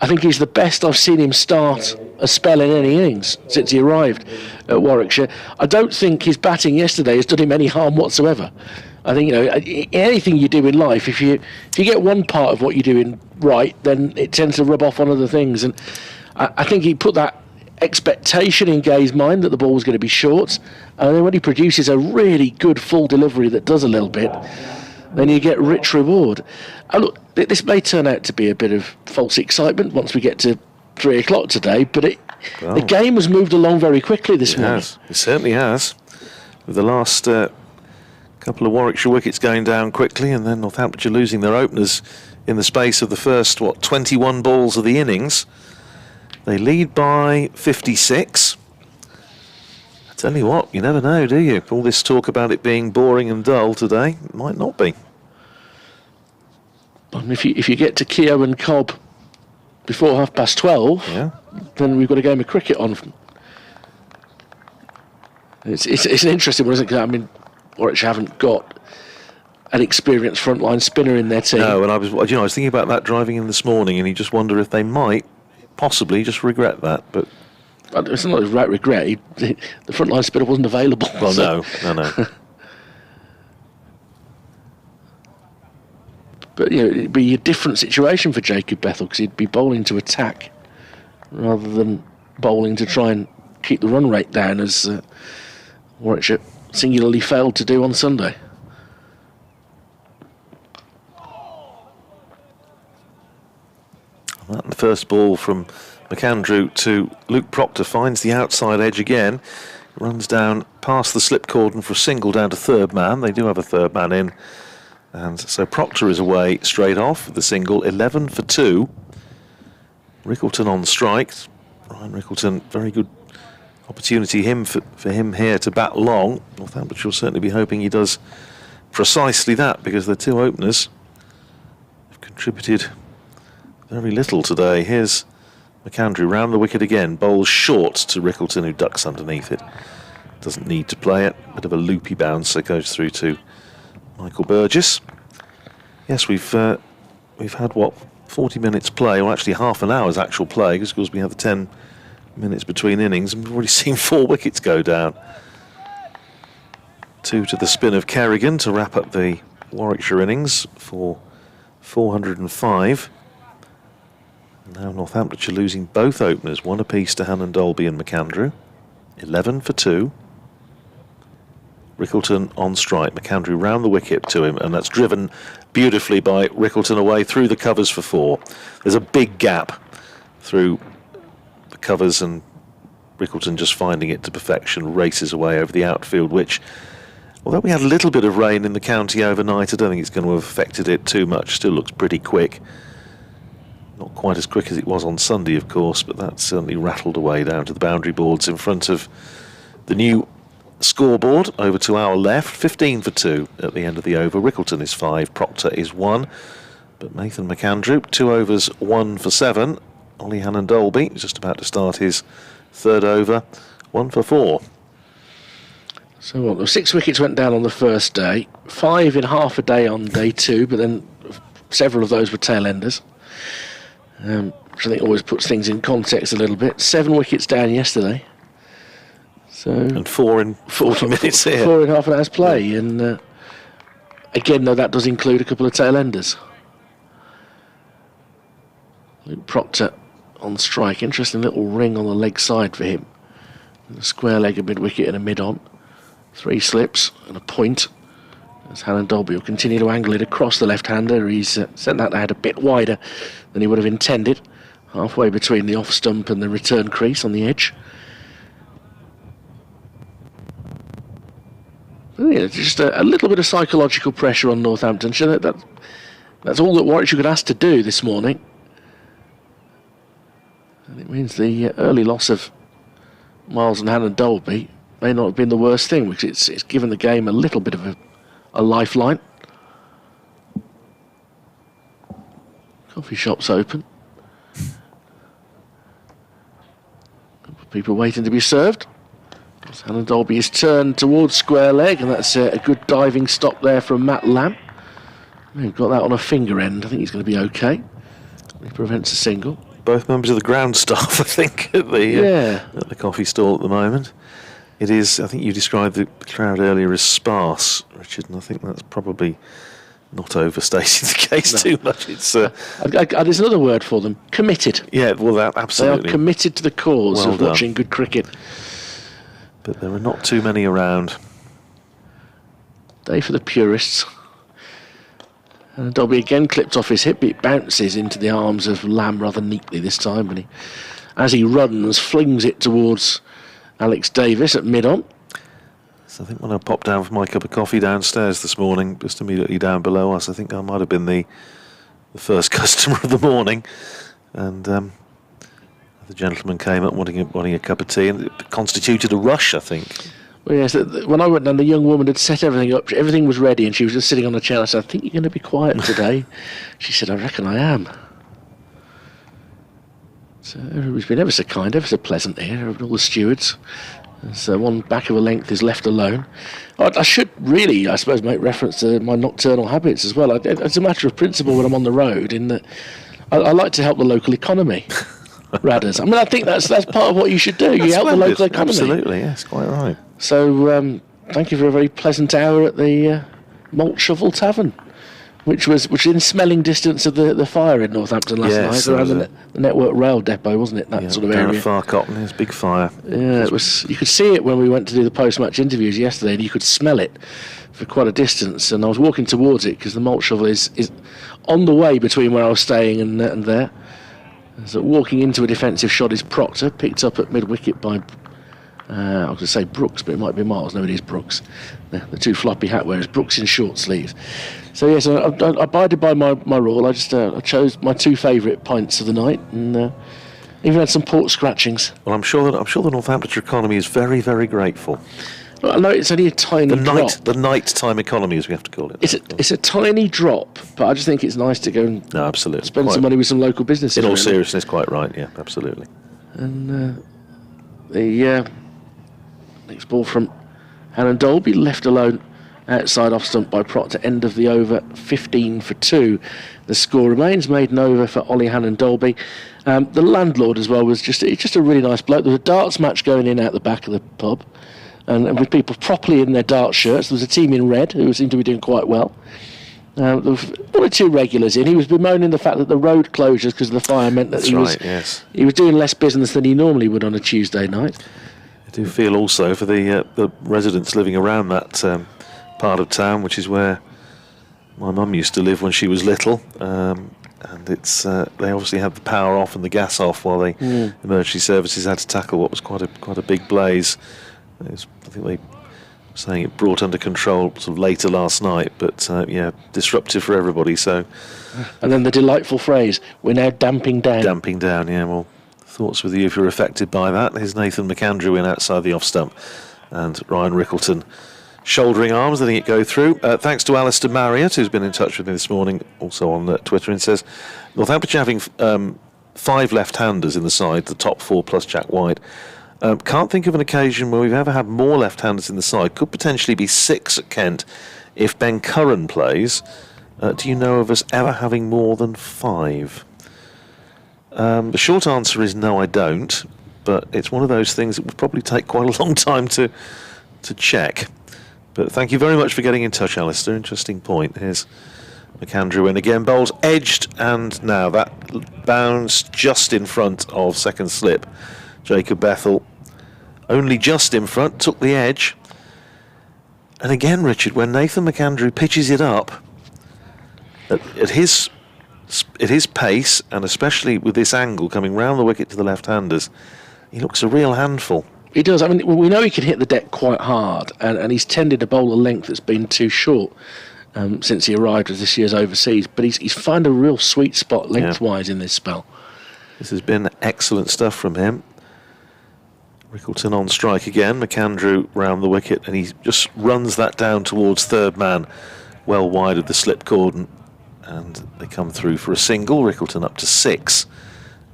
I think he's the best I've seen him start a spell in any innings since he arrived at Warwickshire. I don't think his batting yesterday has done him any harm whatsoever. I think, anything you do in life, if you get one part of what you're doing right, then it tends to rub off on other things. And I think he put that expectation in Gay's mind that the ball was going to be short, and then when he produces a really good full delivery that does a little bit, then you get rich reward. And look, this may turn out to be a bit of false excitement once we get to 3 o'clock today, but the game has moved along very quickly this morning. It certainly has. With the last couple of Warwickshire wickets going down quickly, and then Northamptonshire losing their openers in the space of the first, 21 balls of the innings. They lead by 56. I tell you what, you never know, do you? All this talk about it being boring and dull today, it might not be. And if you get to Keogh and Cobb before 12:30, yeah, then we've got a game of cricket on. It's an interesting one, isn't it? I mean, Warwickshire haven't got an experienced frontline spinner in their team. No, and I was thinking about that driving in this morning, and you just wonder if they might possibly just regret that, but. It's not a right regret. The frontline spinner wasn't available. Well, so. No. But it'd be a different situation for Jacob Bethel, because he'd be bowling to attack rather than bowling to try and keep the run rate down, as Warwickshire singularly failed to do on Sunday. The first ball from McAndrew to Luke Proctor finds the outside edge again, runs down past the slip cordon for a single down to third man. They do have a third man in, and so Proctor is away straight off with the single. 11 for 2. Rickleton on strike. Ryan Rickleton, very good opportunity for him here to bat long. Northamptonshire will certainly be hoping he does precisely that, because the two openers have contributed very little today. Here's McAndrew round the wicket again, bowls short to Rickleton, who ducks underneath it. doesn't need to play it. Bit of a loopy bounce that goes through to Michael Burgess. Yes, we've had, what, 40 minutes play, or actually half an hour's actual play, because of course we have the 10 minutes between innings, and we've already seen 4 wickets go down. 2 to the spin of Kerrigan to wrap up the Warwickshire innings for 405. Now Northamptonshire losing both openers, 1 apiece to Hannon Dolby and McAndrew. 11 for 2. Rickleton on strike. McAndrew round the wicket to him, and that's driven beautifully by Rickleton away through the covers for 4. There's a big gap through the covers, and Rickleton just finding it to perfection, races away over the outfield, which, although we had a little bit of rain in the county overnight, I don't think it's going to have affected it too much. Still looks pretty quick. Not quite as quick as it was on Sunday, of course, but that certainly rattled away down to the boundary boards in front of the new scoreboard. Over to our left, 15 for 2 at the end of the over. Rickleton is 5, Proctor is 1, but Nathan McAndrew, 2 overs, 1 for 7. Ollie Hannon Dolby is just about to start his 3rd over, 1 for 4. So what, 6 wickets went down on the first day, 5 in half a day on day 2, but then several of those were tail-enders, which I think always puts things in context a little bit. 7 wickets down yesterday. So and 4 in 40 minutes here. 4 in half an hour's play, and again, though, that does include a couple of tail-enders. Luke Proctor on strike. Interesting little ring on the leg side for him. A square leg, a mid-wicket and a mid-on. 3 slips and a point. As Hannon Dolby will continue to angle it across the left-hander. He's sent that out a bit wider than he would have intended. Halfway between the off stump and the return crease on the edge. Yeah, just a little bit of psychological pressure on Northamptonshire. That's all that Warwickshire could ask to do this morning. And it means the early loss of Miles and Hannon Dolby may not have been the worst thing, because it's given the game a little bit of a lifeline. Coffee shop's open. People waiting to be served. Hannon Dolby is turned towards square leg, and that's a good diving stop there from Matt Lamb. We've got that on a finger end. I think he's going to be okay. He prevents a single. Both members of the ground staff, I think, at the coffee stall at the moment. It is, I think you described the crowd earlier as sparse, Richard, and I think that's probably not overstating the case too much. It's there's another word for them: committed. Yeah, well, that absolutely. They are committed to the cause of watching good cricket. But there are not too many around. Day for the purists. And Dolby again clipped off his hip. It bounces into the arms of Lamb rather neatly this time, and as he runs, flings it towards Alex Davis at mid-on. So I think when I popped down for my cup of coffee downstairs this morning, just immediately down below us, I think I might have been the first customer of the morning, and the gentleman came up wanting a cup of tea, and it constituted a rush, I think. Well, yes, when I went down, the young woman had set everything up. Everything was ready, and she was just sitting on a chair. I said, "I think you're going to be quiet today." She said, "I reckon I am." So everybody's been ever so kind, ever so pleasant here, all the stewards. So one back of a length is left alone. I should really, I suppose, make reference to my nocturnal habits as well. It's a matter of principle when I'm on the road, in that I like to help the local economy. Radders. I mean, I think that's part of what you should do. You help the local economy. Absolutely, yes, quite right. So thank you for a very pleasant hour at the Malt Shovel Tavern, which was in smelling distance of the fire in Northampton last night, around the Network Rail Depot, wasn't it? That sort of area. Far Cotton, there's big fire. Yeah, it was. You could see it when we went to do the post-match interviews yesterday, and you could smell it for quite a distance. And I was walking towards it because the Malt Shovel is on the way between where I was staying and there. So walking into a defensive shot is Proctor, picked up at mid-wicket by, I was going to say Brooks, but it might be Miles. No, it is Brooks. The two floppy hat wearers, Brooks in short sleeves. So yes, I abided by my rule. I chose my 2 favourite pints of the night, and even had some port scratchings. Well, I'm sure the Northamptonshire economy is very, very grateful. Well, I know it's only a tiny drop. The night-time economy, as we have to call it. It's a tiny drop, but I just think it's nice to go and absolutely. Spend some money with some local businesses. In all seriousness, quite right, yeah, absolutely. And the Next ball from Alan Dolby, left alone outside off stump by Proctor. End of the over, 15 for 2. The score remains maiden over for Ollie Hannon Dolby. The landlord as well was just a really nice bloke. There was a darts match going in out the back of the pub, and with people properly in their darts shirts. There was a team in red who seemed to be doing quite well. There were 1 or 2 regulars in. He was bemoaning the fact that the road closures because of the fire meant that he was doing less business than he normally would on a Tuesday night. I do feel also for the residents living around that part of town, which is where my mum used to live when she was little, and it's they obviously had the power off and the gas off while the emergency services had to tackle what was quite a big blaze. I think they saying it brought under control sort of later last night, but disruptive for everybody. So, and then the delightful phrase, "We're now damping down." Damping down, yeah. Well, thoughts with you if you're affected by that. Here's Nathan McAndrew in outside the off stump, and Ryan Rickleton shouldering arms, letting it go through. Thanks to Alistair Marriott, who's been in touch with me this morning, also on Twitter, and says Northamptonshire having 5 left-handers in the side, the top 4 plus Jack White. Can't think of an occasion where we've ever had more left-handers in the side. Could potentially be 6 at Kent if Ben Curran plays. Do you know of us ever having more than 5? The short answer is no, I don't. But it's one of those things that would probably take quite a long time to check. But thank you very much for getting in touch, Alistair. Interesting point. Here's McAndrew in again. Bowls edged, and now that bounced just in front of second slip. Jacob Bethel, only just in front, took the edge. And again, Richard, when Nathan McAndrew pitches it up at his pace, and especially with this angle coming round the wicket to the left-handers, he looks a real handful. He does. I mean, we know he can hit the deck quite hard, and he's tended to bowl a length that's been too short since he arrived as this year's overseas. But he's found a real sweet spot lengthwise in this spell. This has been excellent stuff from him. Rickleton on strike again. McAndrew round the wicket, and he just runs that down towards third man, well wide of the slip cordon, and they come through for a single. Rickleton up to 6,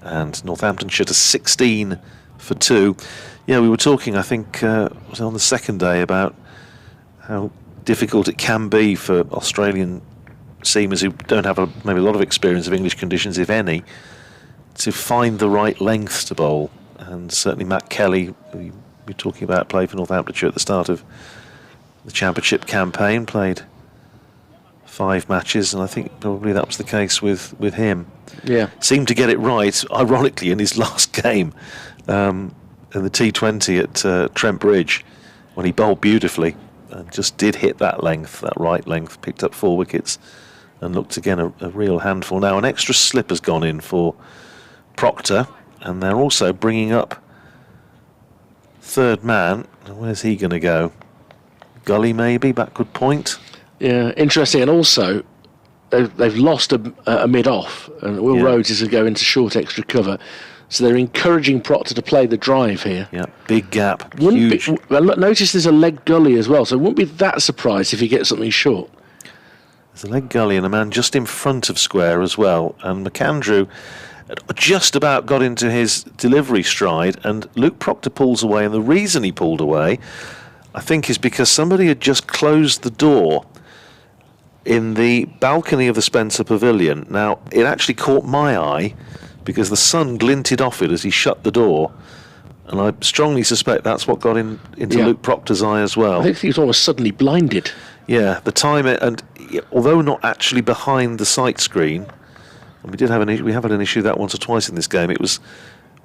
and Northamptonshire to 16 for 2. Yeah, we were talking, I think, was on the second day about how difficult it can be for Australian seamers who don't have maybe a lot of experience of English conditions, if any, to find the right length to bowl. And certainly Matt Kelly, we were talking about, played for Northamptonshire at the start of the championship campaign, played 5 matches, and I think probably that was the case with him. Yeah, seemed to get it right, ironically, in his last game in the T20 at Trent Bridge, when he bowled beautifully and just did hit that length, that right length, picked up 4 wickets and looked again a real handful. Now an extra slip has gone in for Proctor, and they're also bringing up third man. Where's he going to go? Gully maybe, backward point. Yeah, interesting. And also, they've lost a mid-off, and Will Rhodes is going to go into short extra cover. So they're encouraging Proctor to play the drive here. Yeah, big gap, huge. Well, notice there's a leg gully as well, so I wouldn't be that surprised if he gets something short. There's a leg gully and a man just in front of square as well. And McAndrew just about got into his delivery stride, and Luke Proctor pulls away, and the reason he pulled away, I think, is because somebody had just closed the door in the balcony of the Spencer Pavilion. Now, it actually caught my eye because the sun glinted off it as he shut the door, and I strongly suspect that's what got into Luke Proctor's eye as well. I think he was almost suddenly blinded. Yeah, the time, and although not actually behind the sight screen, and we have had an issue that once or twice in this game, it was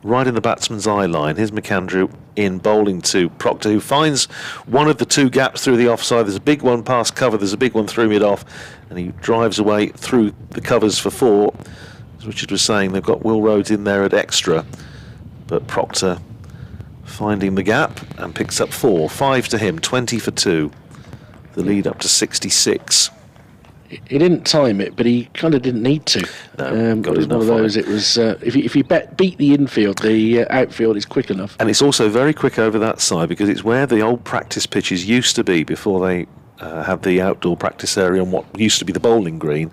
right in the batsman's eye line. Here's McAndrew in bowling to Proctor, who finds one of the 2 gaps through the offside. There's a big one past cover, there's a big one through mid-off, and he drives away through the covers for 4. As Richard was saying, they've got Will Rhodes in there at extra, but Proctor finding the gap and picks up 4. 5 to him, 20 for 2. The lead up to 66. He didn't time it, but he kind of didn't need to. No, it was one of those. It was if you beat the infield, the outfield is quick enough. And it's also very quick over that side because it's where the old practice pitches used to be before they had the outdoor practice area on what used to be the bowling green.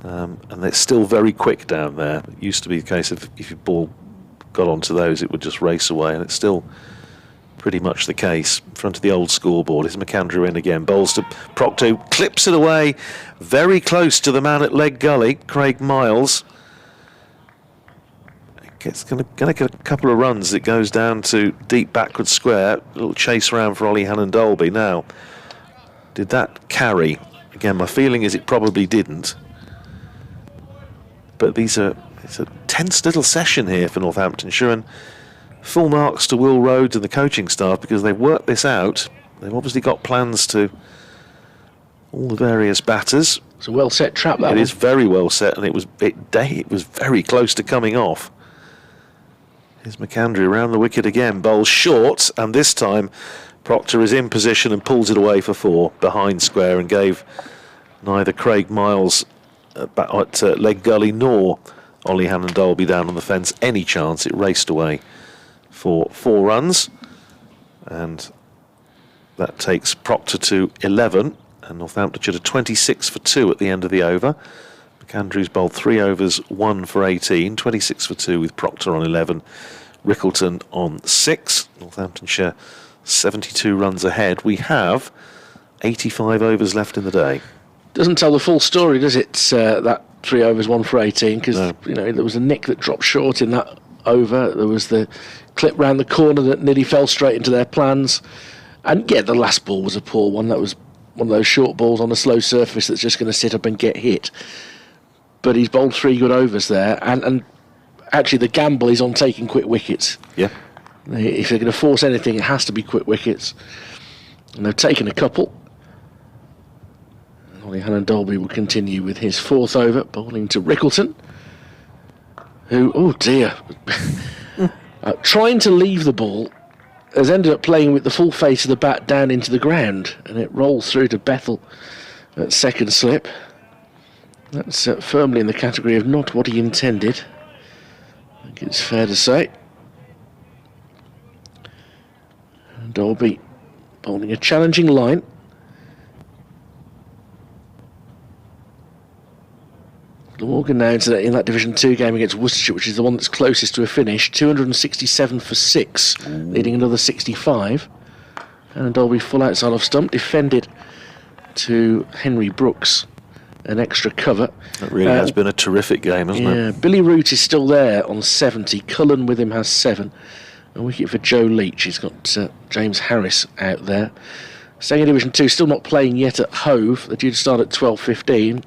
And it's still very quick down there. It used to be the case of if your ball got onto those, it would just race away, and it's still pretty much the case. In front of the old scoreboard is McAndrew in again. Bowls to Proctor, clips it away, very close to the man at Leg Gully, Craig Miles. It's going to get a couple of runs. It goes down to deep backward square. A little chase round for Ollie Hannon-Dolby. Now, did that carry? Again, my feeling is it probably didn't. But it's a tense little session here for Northamptonshire, and full marks to Will Rhodes and the coaching staff because they've worked this out. They've obviously got plans to all the various batters. It's a well set trap, that It one. is very well set, and it was very close to coming off. Here's McAndrew around the wicket again, bowls short, and this time Proctor is in position and pulls it away for 4 behind square, and gave neither Craig Miles at Leg Gully nor Ollie Hannon-Dolby down on the fence any chance. It raced away for 4 runs, and that takes Proctor to 11, and Northamptonshire to 26 for 2 at the end of the over. McAndrew's bowled 3 overs, 1 for 18, 26 for 2 with Proctor on 11, Rickleton on 6. Northamptonshire 72 runs ahead. We have 85 overs left in the day. Doesn't tell the full story, does it? That 3 overs, 1 for 18, because there was a nick that dropped short in that over. There was the clip round the corner that nearly fell straight into their plans, and yeah, the last ball was a poor one. That was one of those short balls on a slow surface that's just going to sit up and get hit. But he's bowled 3 good overs there, and actually the gamble is on taking quick wickets. Yeah. If they're going to force anything, it has to be quick wickets. And they've taken a couple. Ollie Hannon-Dolby will continue with his 4th over, bowling to Rickleton, who, oh dear, trying to leave the ball, has ended up playing with the full face of the bat down into the ground, and it rolls through to Bethel at second slip. That's firmly in the category of not what he intended, I think it's fair to say. Dolby bowling a challenging line. Morgan now in that Division 2 game against Worcestershire, which is the one that's closest to a finish, 267 for 6, leading another 65. And Dolby full outside off stump, defended to Henry Brooks, an extra cover. That really has been a terrific game, hasn't it? Yeah, Billy Root is still there on 70. Cullen with him has 7. A wicket for Joe Leach. He's got James Harris out there. Staying in Division 2, still not playing yet at Hove. They're due to start at 12:15,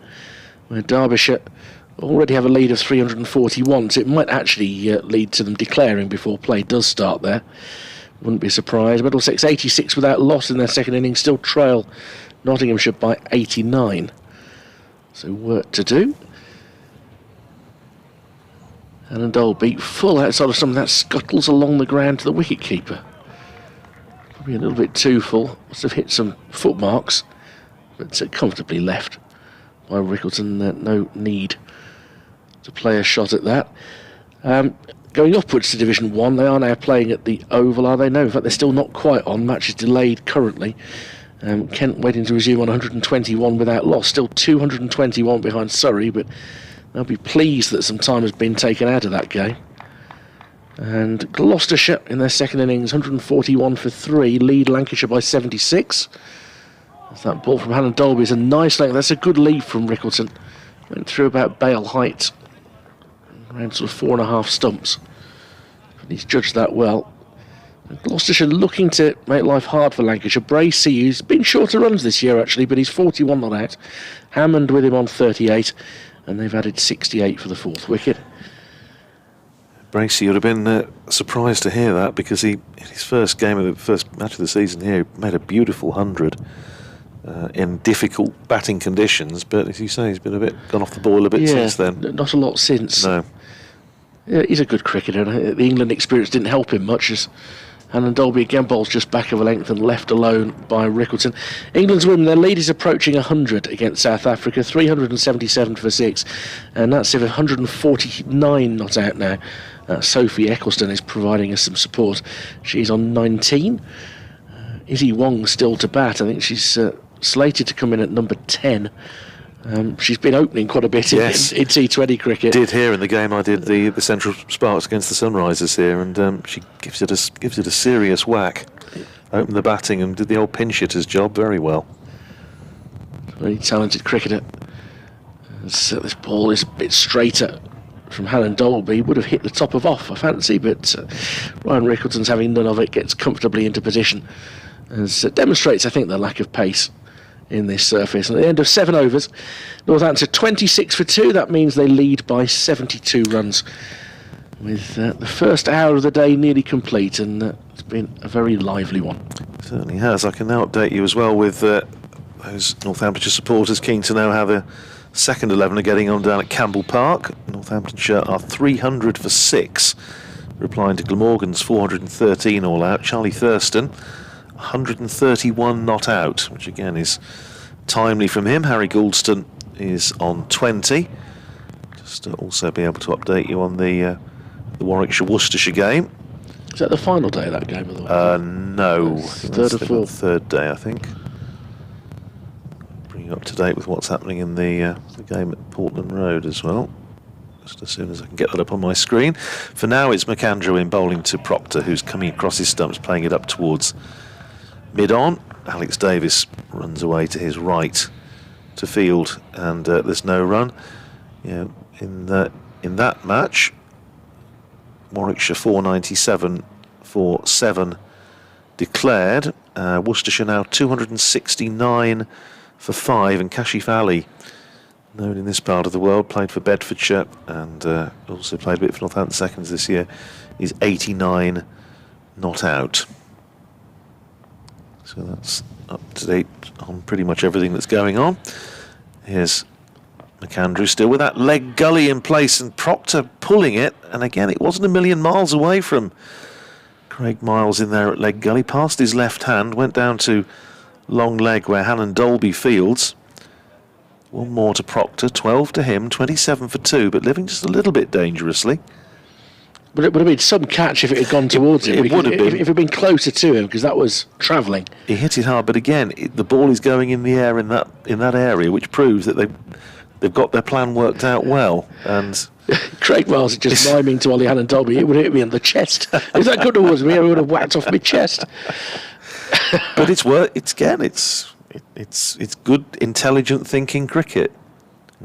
where Derbyshire already have a lead of 341, so it might actually lead to them declaring before play does start there. Wouldn't be surprised. Middlesex 86 without loss in their second innings, still trail Nottinghamshire by 89. So work to do. And Dolby full outside of some of that, scuttles along the ground to the wicket-keeper. Probably a little bit too full. Must have hit some footmarks, but comfortably left by Rickleton. No need to play a shot at that. Going upwards to Division 1, they are now playing at the Oval, are they? No, in fact, they're still not quite on. Match is delayed currently. Kent waiting to resume on 121 without loss. Still 221 behind Surrey, but they'll be pleased that some time has been taken out of that game. And Gloucestershire in their second innings, 141 for 3, lead Lancashire by 76. That ball from Hannon-Dolby is a nice length. That's a good lead from Rickleton. Went through about bail height, around sort of 4.5 stumps. And he's judged that well. Gloucestershire looking to make life hard for Lancashire. Bracey, who's been shorter runs this year actually, but he's 41 not out. Hammond with him on 38, and they've added 68 for the 4th wicket. Bracey would have been surprised to hear that, because he, in his first game of the first match of the season here, made a beautiful 100 in difficult batting conditions. But as you say, he's been a bit gone off the boil a bit since then. Not a lot since. No. Yeah, he's a good cricketer. The England experience didn't help him much, as Hannon-Dolby again bowls just back of a length and left alone by Rickleton. England's women, their lead is approaching 100 against South Africa, 377 for 6, and that's if 149 not out now. Sophie Eccleston is providing us some support. She's on 19. Izzy Wong still to bat. I think she's slated to come in at number 10. She's been opening quite a bit in T20 cricket. Did here in the game I did the Central Sparks against the Sunrisers here, and she gives it a serious whack. Opened the batting and did the old pinch hitter's job very well. Very talented cricketer. So this ball is a bit straighter from Helen Dolby. Would have hit the top of off, I fancy, but Ryan Rickleton's having none of it, gets comfortably into position. As it demonstrates, I think, the lack of pace in this surface. And at the end of 7 overs, Northamptonshire 26 for 2. That means they lead by 72 runs. With the first hour of the day nearly complete, and it's been a very lively one. It certainly has. I can now update you as well with those Northamptonshire supporters keen to know how the second 11 are getting on down at Campbell Park. Northamptonshire are 300 for 6, replying to Glamorgan's 413 all out. Charlie Thurston 131 not out, which again is timely from him. Harry Gouldston is on 20. Just to also be able to update you on the Warwickshire-Worcestershire game. Is that the final day of that game, by the way? No. Third or fourth? Third day, I think. Bring you up to date with what's happening in the game at Portland Road as well. Just as soon as I can get that up on my screen. For now, it's McAndrew in bowling to Proctor, who's coming across his stumps, playing it up towards mid-on. Alex Davis runs away to his right to field, and there's no run. In that match, Warwickshire 497 for 7 declared. Worcestershire now 269 for 5, and Kashif Ali, known in this part of the world, played for Bedfordshire and also played a bit for Northampton Seconds this year, is 89 not out. So that's up to date on pretty much everything that's going on. Here's McAndrew still with that leg gully in place, and Proctor pulling it, and again it wasn't a million miles away from Craig Miles in there at leg gully, past his left hand, went down to long leg where Helen Dolby fields. One more to Proctor, 12 to him, 27 for 2, but living just a little bit dangerously. But it would have been some catch if it had gone towards him. It would have been. If it had been closer to him, because that was travelling. He hit it hard, but again, the ball is going in the air in that area, which proves that they've got their plan worked out well. And Craig Miles is just miming to Ollie Helen Dolby. It would hit me on the chest. If that good was me, I would have whacked off my chest. But it's good, intelligent thinking cricket.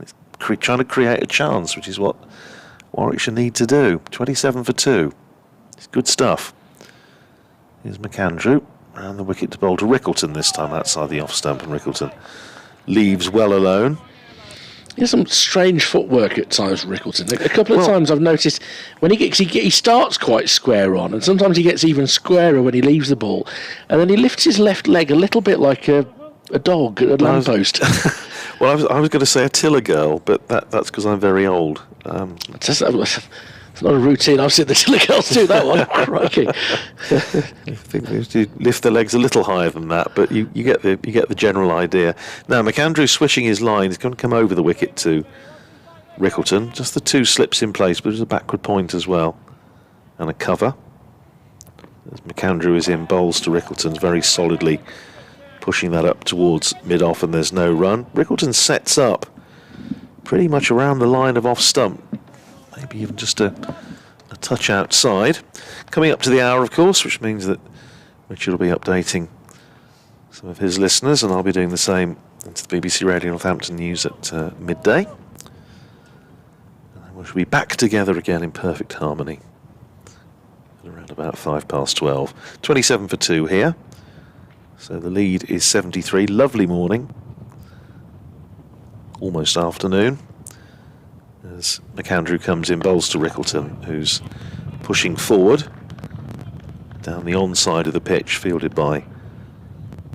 It's trying to create a chance, which is what Warwickshire need to do. 27 for 2. It's good stuff. Here's McAndrew and the wicket to bowl to Rickleton this time outside the off stump, and Rickleton leaves well alone. He has some strange footwork at times, Rickleton. A couple of times I've noticed when he starts quite square on, and sometimes he gets even squarer when he leaves the ball, and then he lifts his left leg a little bit like a dog at a lamppost. Well, I was going to say a tiller girl, but that's because I'm very old. It's not a routine. I've seen the tiller girls do that one. Crikey. I think they do lift their legs a little higher than that, but you get the general idea. Now McAndrew switching his line. He's going to come over the wicket to Rickleton. Just the 2 slips in place, but there's a backward point as well, and a cover. As McAndrew is in, bowls to Rickleton's very solidly, pushing that up towards mid-off, and there's no run. Rickleton sets up pretty much around the line of off-stump, maybe even just a touch outside. Coming up to the hour, of course, which means that Richard will be updating some of his listeners, and I'll be doing the same into the BBC Radio Northampton News at midday. And we shall be back together again in perfect harmony at around about 12:05. 27 for 2 here. So the lead is 73. Lovely morning. Almost afternoon. As McAndrew comes in, bowls to Rickleton, who's pushing forward down the on-side of the pitch, fielded by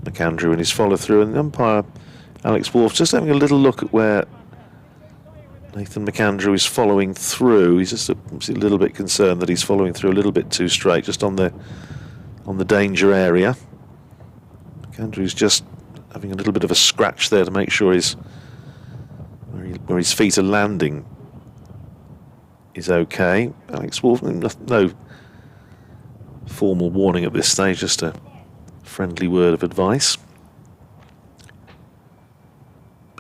McAndrew and his follow-through. And the umpire, Alex Wolf, just having a little look at where Nathan McAndrew is following through. He's just a little bit concerned that he's following through a little bit too straight, just on the danger area. McAndrew's just having a little bit of a scratch there to make sure where his feet are landing is okay. Alex Wolf, no formal warning at this stage, just a friendly word of advice.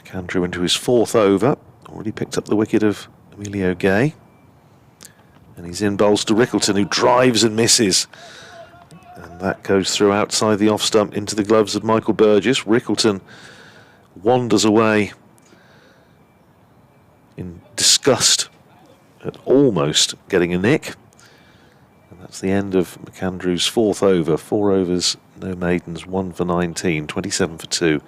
McAndrew into his 4th over. Already picked up the wicket of Emilio Gay. And he's in bowls to Rickleton, who drives and misses. And that goes through outside the off stump into the gloves of Michael Burgess. Rickleton wanders away in disgust at almost getting a nick. And that's the end of McAndrew's 4th over. 4 overs, no maidens, 1 for 19, 27 for 2.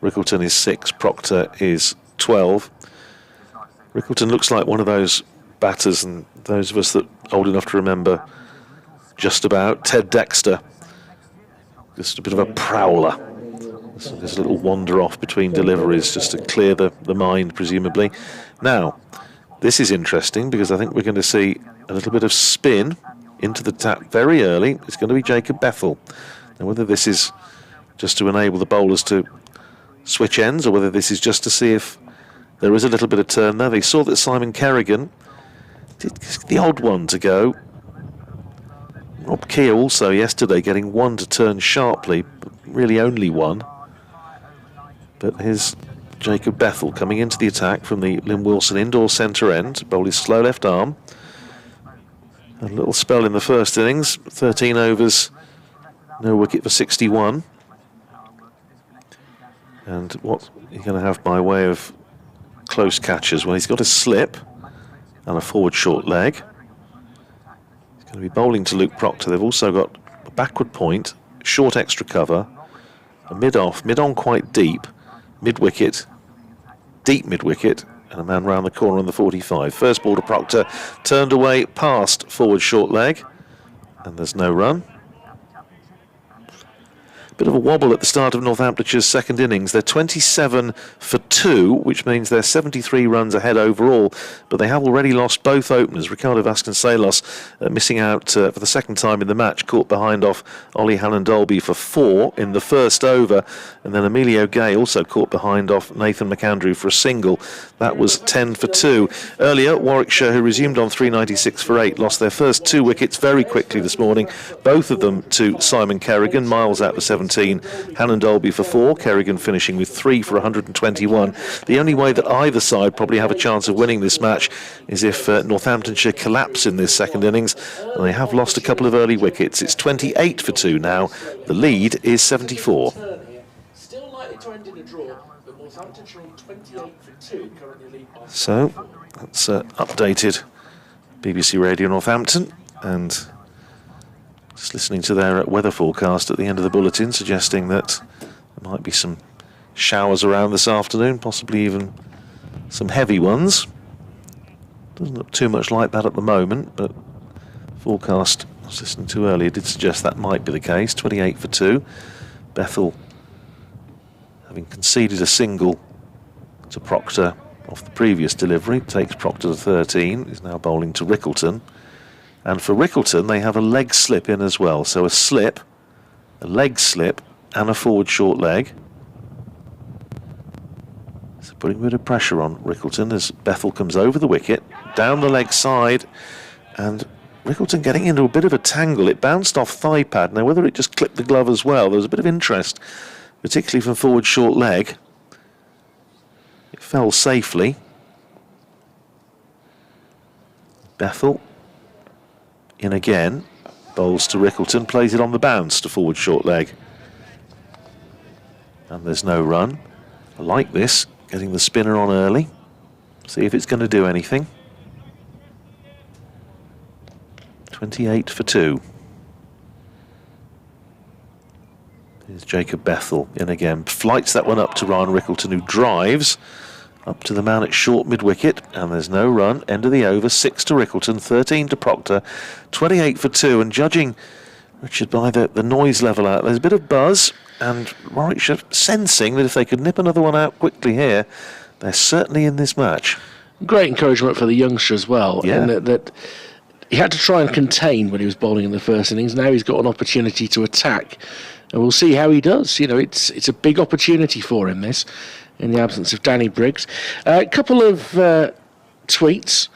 Rickleton is 6, Proctor is 12. Rickleton looks like one of those batters, and those of us that are old enough to remember just about Ted Dexter. Just a bit of a prowler. There's a little wander off between deliveries just to clear the mind, presumably. Now, this is interesting because I think we're going to see a little bit of spin into the tap very early. It's going to be Jacob Bethell. Now, whether this is just to enable the bowlers to switch ends or whether this is just to see if there is a little bit of turn there. They saw that Simon Kerrigan did the odd one to go. Rob Keogh also yesterday getting 1 to turn sharply, but really only 1. But here's Jacob Bethell coming into the attack from the Lynn Wilson indoor centre end. Bowl his slow left arm. A little spell in the first innings. 13 overs, no wicket for 61. And what you're going to have by way of close catches? Well, he's got a slip and a forward short leg. He's going to be bowling to Luke Proctor. They've also got a backward point, short extra cover, a mid-off, mid-on quite deep, mid-wicket, deep mid-wicket, and a man round the corner on the 45. First ball to Proctor, turned away past forward short leg, and there's no run. Bit of a wobble at the start of Northamptonshire's second innings. They're 27 for 2, which means they're 73 runs ahead overall, but they have already lost both openers. Ricardo Vasconcelos missing out for the second time in the match, caught behind off Ollie Halland-Dolby for 4 in the first over, and then Emilio Gay also caught behind off Nathan McAndrew for a single. That was 10 for 2. Earlier, Warwickshire, who resumed on 396 for 8, lost their first 2 wickets very quickly this morning, both of them to Simon Kerrigan, miles out for 17. Halland-Dolby for 4, Kerrigan finishing with 3 for 121. The only way that either side probably have a chance of winning this match is if Northamptonshire collapse in this second innings, and they have lost a couple of early wickets. It's 28 for 2 now. The lead is 74. Still likely to end in a draw, but Northamptonshire on 28 for 2 currently lead by. So that's updated BBC Radio Northampton, and just listening to their weather forecast at the end of the bulletin, suggesting that there might be some showers around this afternoon, possibly even some heavy ones. Doesn't look too much like that at the moment, but forecast I was listening to earlier did suggest that might be the case. 28 for 2. Bethell, having conceded a single to Proctor off the previous delivery, takes Proctor to 13, is now bowling to Rickleton. And for Rickleton, they have a leg slip in as well. So a slip, a leg slip, and a forward short leg. So putting a bit of pressure on Rickleton as Bethell comes over the wicket, down the leg side, and Rickleton getting into a bit of a tangle. It bounced off thigh pad. Now, whether it just clipped the glove as well, there was a bit of interest, particularly from forward short leg. It fell safely. Bethell in again, bowls to Rickleton, plays it on the bounce to forward short leg. And there's no run. I like this, getting the spinner on early. See if it's going to do anything. 28 for 2. Here's Jacob Bethell in again. Flights that one up to Ryan Rickleton, who drives up to the man at short mid-wicket, and there's no run. End of the over, 6 to Rickleton, 13 to Proctor, 28 for 2, and judging, Richard, by the noise level out, there's a bit of buzz, and Warwickshire sensing that if they could nip another one out quickly here, they're certainly in this match. Great encouragement for the youngster as well, yeah. And that he had to try and contain when he was bowling in the first innings. Now he's got an opportunity to attack, and we'll see how he does. You know, it's a big opportunity for him, this, in the absence of Danny Briggs. A couple of tweets.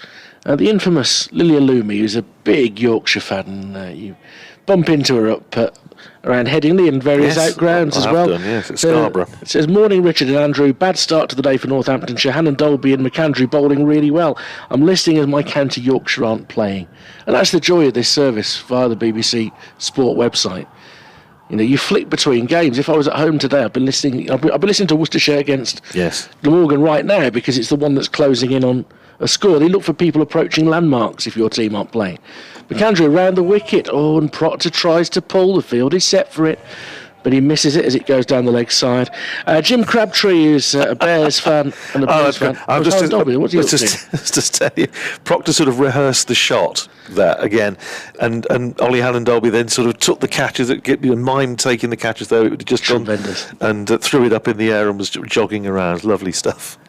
The infamous Lilia Loomy, who's a big Yorkshire fan, and you bump into her up at around Headingley and various outgrounds as well. Done, yes, at Scarborough. It says, morning Richard and Andrew, bad start to the day for Northamptonshire. Hannon Dolby and McAndrew bowling really well. I'm listening as my county Yorkshire aren't playing. And that's the joy of this service via the BBC Sport website. You know, you flick between games. If I was at home today, I've been listening to Worcestershire against Glamorgan right now because it's the one that's closing in on a score. They look for people approaching landmarks if your team aren't playing. McAndrew around the wicket. Oh, and Proctor tries to pull. The field is set for it, but he misses it as it goes down the leg side. Jim Crabtree, who's a Bears fan and a Bears fan. Just tell you, Proctor sort of rehearsed the shot there again, and Ollie Hannon Dolby then sort of took the catches, mimed taking the catches though it had just gone, and threw it up in the air and was jogging around. Lovely stuff.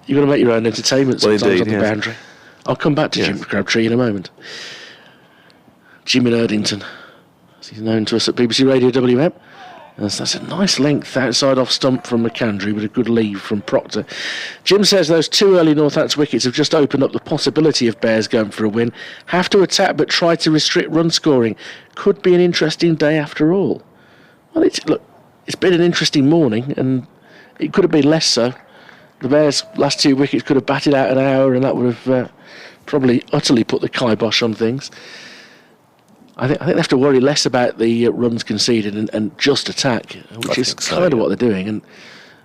You've got to make your own entertainment sometimes on the boundary. I'll come back to Jim Crabtree in a moment. Jimmy Erdington, as he's known to us at BBC Radio WM. That's a nice length outside off stump from McAndrew, but a good leave from Proctor. Jim says those two early Northampton wickets have just opened up the possibility of Bears going for a win. Have to attack but try to restrict run scoring. Could be an interesting day after all. Well, it's been an interesting morning, and it could have been less so. The Bears' last two wickets could have batted out an hour, and that would have probably utterly put the kibosh on things. I think they have to worry less about the runs conceded and just attack, which is kind of what they're doing. And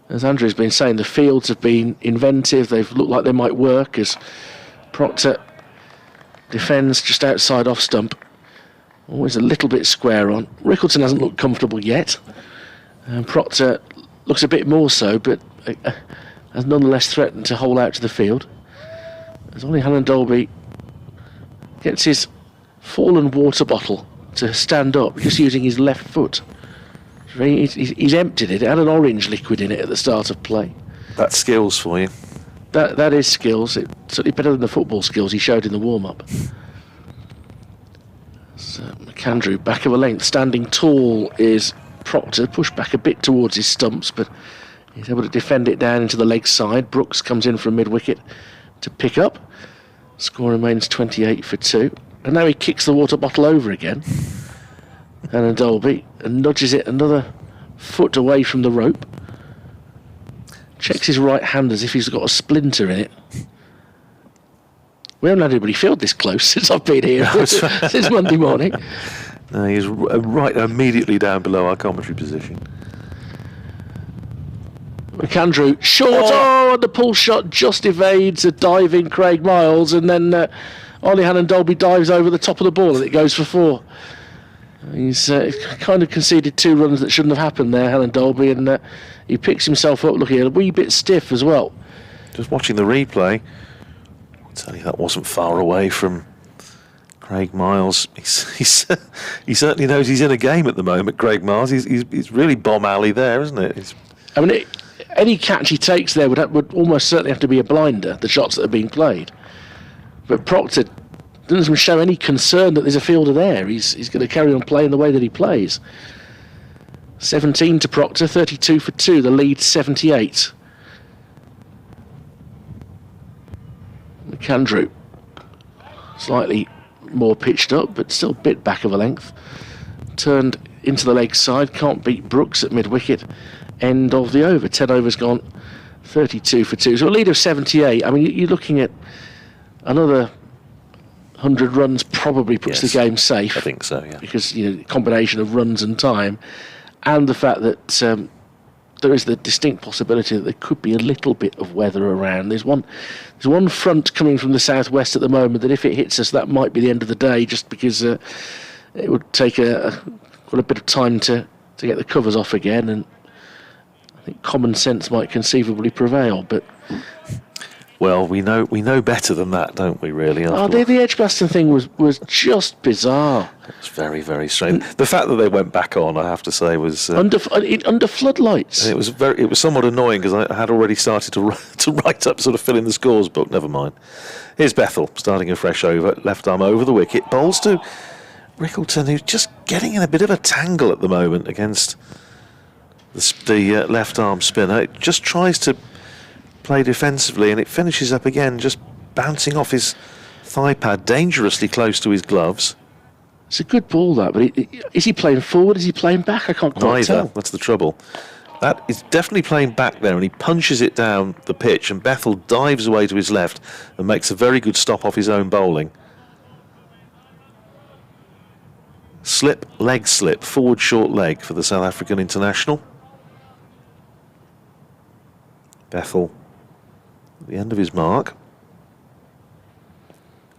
as Andrew's been saying, the fields have been inventive. They've looked like they might work as Proctor defends just outside off stump. Always a little bit square on. Rickleton hasn't looked comfortable yet. And Proctor looks a bit more so, but has nonetheless threatened to hole out to the field. As Ollie Hannon Dolby gets his fallen water bottle to stand up, just using his left foot. He's emptied it. It had an orange liquid in it at the start of play. That's skills for you. That is skills. It's certainly better than the football skills he showed in the warm-up. So McAndrew, back of a length, standing tall is Proctor, pushed back a bit towards his stumps, but he's able to defend it down into the leg side. Brooks comes in from mid-wicket to pick up. Score remains 28 for 2. And now he kicks the water bottle over again. And Dolby and nudges it another foot away from the rope. Checks his right hand as if he's got a splinter in it. We haven't had anybody field this close since I've been here, since Monday morning. No, he's right immediately down below our commentary position. McAndrew, short, and the pull shot just evades a diving Craig Miles, and then Ollie Hannon Dolby dives over the top of the ball and it goes for 4. He's kind of conceded 2 runs that shouldn't have happened there, Hannon Dolby, and he picks himself up looking a wee bit stiff as well. Just watching the replay, I'll tell you that wasn't far away from Craig Miles. He certainly knows he's in a game at the moment, Craig Miles. He's really bomb alley there, isn't it? Any catch he takes there would almost certainly have to be a blinder, the shots that are being played. But Proctor doesn't show any concern that there's a fielder there. He's going to carry on playing the way that he plays. 17 to Proctor, 32 for 2, the lead 78. McAndrew, slightly more pitched up, but still a bit back of a length. Turned into the leg side, can't beat Brooks at mid-wicket. End of the over, 10 overs gone, 32 for 2. So a lead of 78. I mean, you're looking at another 100 runs probably puts the game safe. I think so, yeah. Because, combination of runs and time, and the fact that there is the distinct possibility that there could be a little bit of weather around. There's one front coming from the southwest at the moment that if it hits us, that might be the end of the day, just because it would take quite a bit of time to get the covers off again, and I think common sense might conceivably prevail, but... Well, we know better than that, don't we, really? The Edgbaston thing was just bizarre. It's very, very strange. The fact that they went back on, I have to say, was... under floodlights. It was somewhat annoying, because I had already started to write up, sort of fill in the scores book, never mind. Here's Bethel, starting a fresh over, left arm over the wicket, bowls to Rickleton, who's just getting in a bit of a tangle at the moment against the left arm spinner. It just tries to play defensively, and it finishes up again, just bouncing off his thigh pad dangerously close to his gloves. It's a good ball, that, but is he playing forward? Is he playing back? I can't quite tell. That's the trouble. That is definitely playing back there, and he punches it down the pitch, and Bethel dives away to his left and makes a very good stop off his own bowling. Slip, leg slip, forward short leg for the South African international. Bethel at the end of his mark.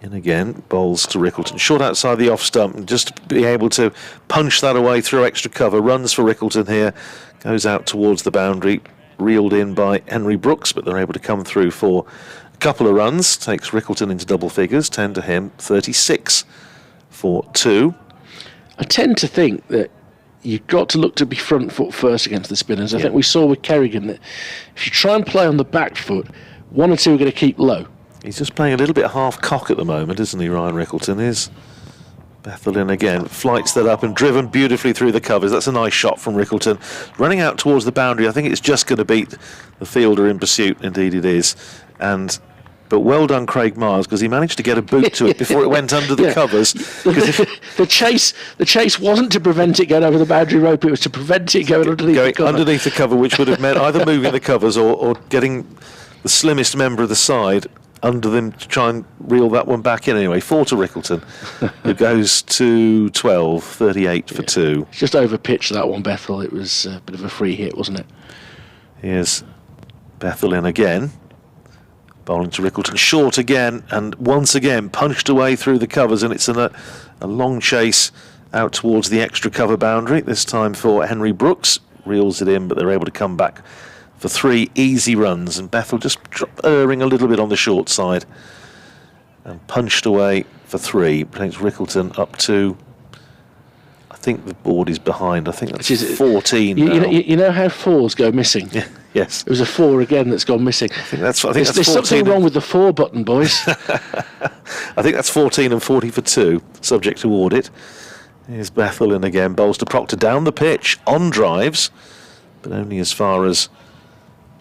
In again, bowls to Rickleton. Short outside the off stump, and just to be able to punch that away through extra cover. Runs for Rickleton here. Goes out towards the boundary. Reeled in by Henry Brooks, but they're able to come through for a couple of runs. Takes Rickleton into double figures. 10 to him, 36 for 2. I tend to think that you've got to look to be front foot first against the spinners. I think we saw with Kerrigan that if you try and play on the back foot, one or two are going to keep low. He's just playing a little bit half cock at the moment, isn't he, Ryan Rickleton is? Bethel in again, flights that up and driven beautifully through the covers. That's a nice shot from Rickleton. Running out towards the boundary, I think it's just going to beat the fielder in pursuit. Indeed it is. But well done, Craig Miles, because he managed to get a boot to it before it went under the covers. The chase wasn't to prevent it going over the boundary rope, it was to prevent it going underneath the cover, which would have meant either moving the covers or getting the slimmest member of the side under them to try and reel that one back in. Anyway, 4 to Rickleton, who goes to 12, 38 for 2. Just over pitch that one, Bethel. It was a bit of a free hit, wasn't it? Here's Bethel in again. Bowling to Rickleton, short again, and once again punched away through the covers, and it's a long chase out towards the extra cover boundary, this time for Henry Brooks. Reels it in, but they're able to come back for 3 easy runs, and Bethel just erring a little bit on the short side and punched away for 3. Brings Rickleton up to, I think the board is behind, I think that's 14 now. You know how 4s go missing? Yeah. Yes. It was a 4 again that's gone missing. I think that's there's something wrong with the 4 button, boys. I think that's 14 and 40 for 2, subject to audit. Here's Bethel in again, bowls to Proctor down the pitch, on drives, but only as far as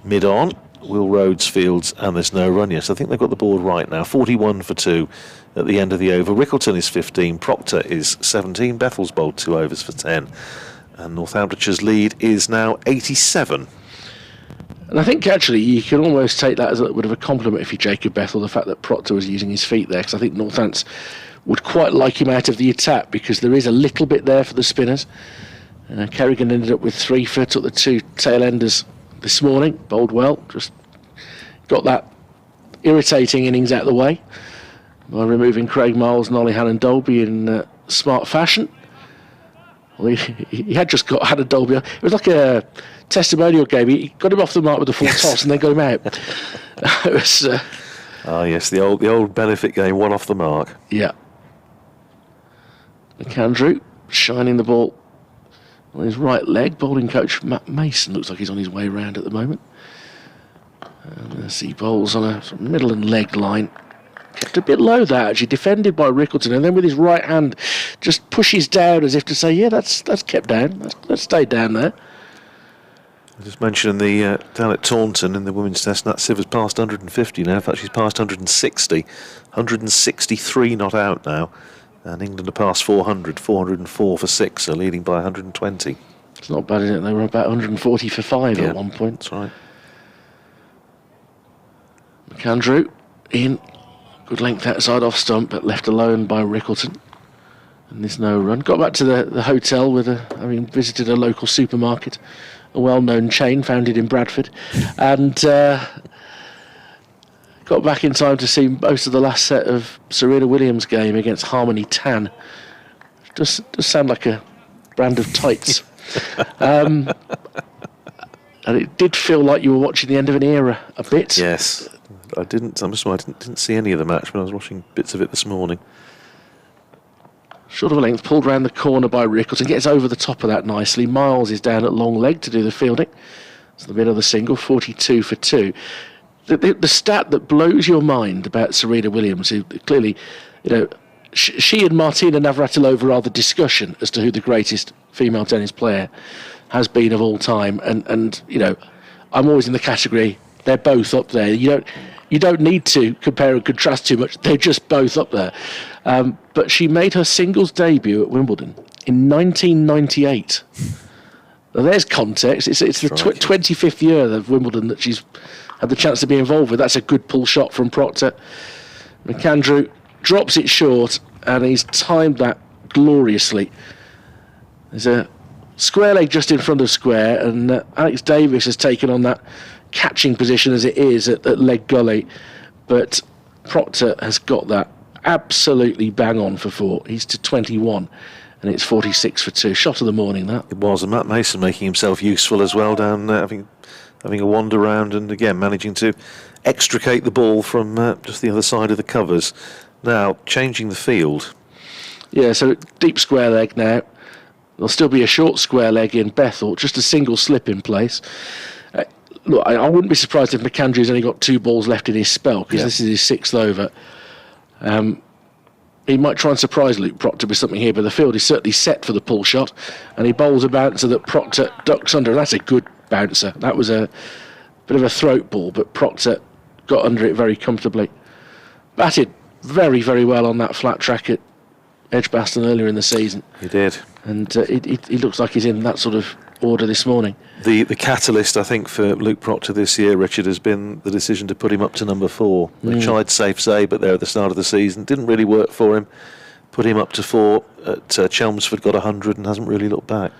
mid-on. Will Rhodes fields, and there's no run yet. So I think they've got the board right now. 41 for 2 at the end of the over. Rickleton is 15, Proctor is 17, Bethel's bowled 2 overs for 10. And Northamptonshire's lead is now 87. And I think actually you can almost take that as a little bit of a compliment if you're Jacob Bethel, the fact that Proctor was using his feet there, because I think Northants would quite like him out of the attack, because there is a little bit there for the spinners. Kerrigan ended up with 3 for, took the 2 tail enders this morning, bowled well, just got that irritating innings out of the way by removing Craig Miles and Ollie Hannon-Dolby in smart fashion. Well, he had just got Hannon-Dolby. It was like a testimonial game. He got him off the mark with a full toss and then got him out. It was, yes, the old benefit game, one off the mark. Yeah. McAndrew shining the ball on his right leg. Bowling coach Matt Mason looks like he's on his way round at the moment. And as he bowls on a sort of middle and leg line. Kept a bit low there, actually, defended by Rickleton, and then with his right hand just pushes down as if to say, yeah, that's kept down, that's stayed down there. I just mentioned the down at Taunton in the women's test, Nat Siver's past 150 now. In fact, she's past 160, 163 not out now, and England are past 400, 404 for 6, so leading by 120. It's not bad, is it? They were about 140 for 5 at one point. That's right. McAndrew in. Good length outside off stump, but left alone by Rickleton. And there's no run. Got back to the hotel with having visited a local supermarket, a well-known chain founded in Bradford, and got back in time to see most of the last set of Serena Williams' game against Harmony Tan. Does sound like a brand of tights. And it did feel like you were watching the end of an era a bit. Yes. I didn't see any of the match, but I was watching bits of it this morning. Short of a length, pulled round the corner by Rickleton, gets over the top of that nicely. Miles is down at long leg to do the fielding. It's the mid of the single, 42 for 2. The stat that blows your mind about Serena Williams, who clearly, she and Martina Navratilova are the discussion as to who the greatest female tennis player has been of all time, and I'm always in the category. They're both up there. You you don't need to compare and contrast too much. They're just both up there. But she made her singles debut at Wimbledon in 1998. Now there's context. It's the 25th year of Wimbledon that she's had the chance to be involved with. That's a good pull shot from Proctor. McAndrew drops it short, and he's timed that gloriously. There's a square leg just in front of square, and Alex Davis has taken on that catching position as it is at leg gully, but Proctor has got that absolutely bang on for 4. He's to 21, and it's 46 for 2. Shot of the morning, that. It was, and Matt Mason making himself useful as well down there, having a wander around and again managing to extricate the ball from just the other side of the covers. Now changing the field. Yeah, so deep square leg now. There'll still be a short square leg in Bethel, just a single slip in place. Look, I wouldn't be surprised if McAndrew's only got 2 balls left in his spell, because this is his 6th over. He might try and surprise Luke Proctor with something here, but the field is certainly set for the pull shot, and he bowls a bouncer that Proctor ducks under, and that's a good bouncer. That was a bit of a throat ball, but Proctor got under it very comfortably. Batted very, very well on that flat track at Edgbaston earlier in the season. He did. And he looks like he's in that sort of order this morning. The catalyst, I think, for Luke Proctor this year, Richard, has been the decision to put him up to number 4. They tried safe say, but there at the start of the season didn't really work for him. Put him up to 4 at Chelmsford, got 100 and hasn't really looked back.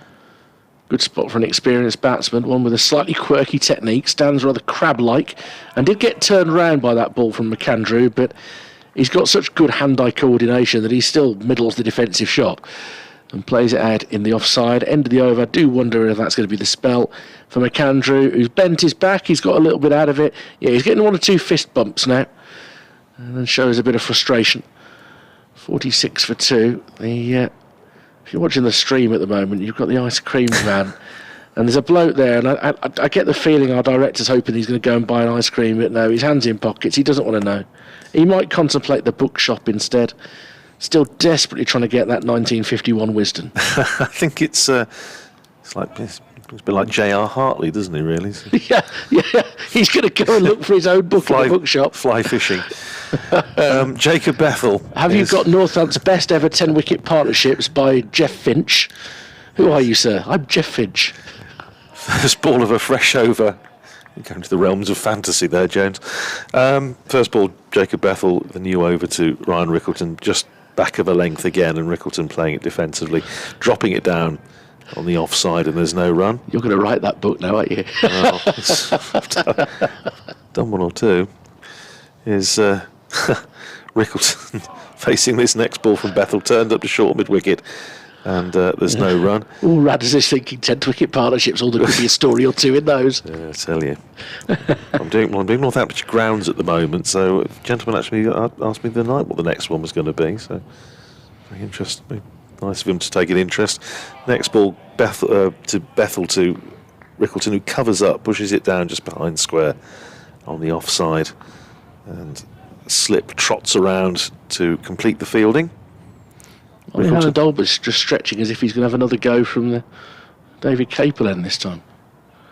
Good spot for an experienced batsman, one with a slightly quirky technique, stands rather crab-like, and did get turned round by that ball from McAndrew, but he's got such good hand-eye coordination that he still middles the defensive shot and plays it out in the offside. End of the over. I do wonder if that's going to be the spell for McAndrew, who's bent his back. He's got a little bit out of it. Yeah, he's getting 1 or 2 fist bumps now, and then shows a bit of frustration. 46 for 2. If you're watching the stream at the moment, you've got the ice cream van, and there's a bloke there, and I get the feeling our director's hoping he's going to go and buy an ice cream, but no, his hand's in pockets. He doesn't want to know. He might contemplate the bookshop instead. Still desperately trying to get that 1951 Wisdom. I think it's a bit like J.R. Hartley, doesn't he, really? yeah. He's going to go and look for his own book at the bookshop. Fly fishing. Jacob Bethel. Have you got Northampton's best ever 10-wicket partnerships by Jeff Finch? Who are you, sir? I'm Jeff Finch. First ball of a fresh over. You're going to the realms of fantasy there, James. First ball, Jacob Bethel, the new over to Ryan Rickleton, just back of a length again, and Rickleton playing it defensively, dropping it down on the offside, and there's no run. You're going to write that book now, aren't you? Well, I've done 1 or 2. Is Rickleton facing this next ball from Bethel, turned up to short mid-wicket, and there's no run. All Radders is thinking 10-wicket partnerships, or there could be a story or 2 in those. I tell you. I'm doing Northamptonshire grounds at the moment, so a gentleman actually asked me the night what the next one was going to be, so very interesting. Nice of him to take an interest. Next ball, Bethel to Rickleton, who covers up, pushes it down just behind square on the offside, and slip trots around to complete the fielding. Hannah Dolber's just stretching as if he's going to have another go from the David Capel end this time.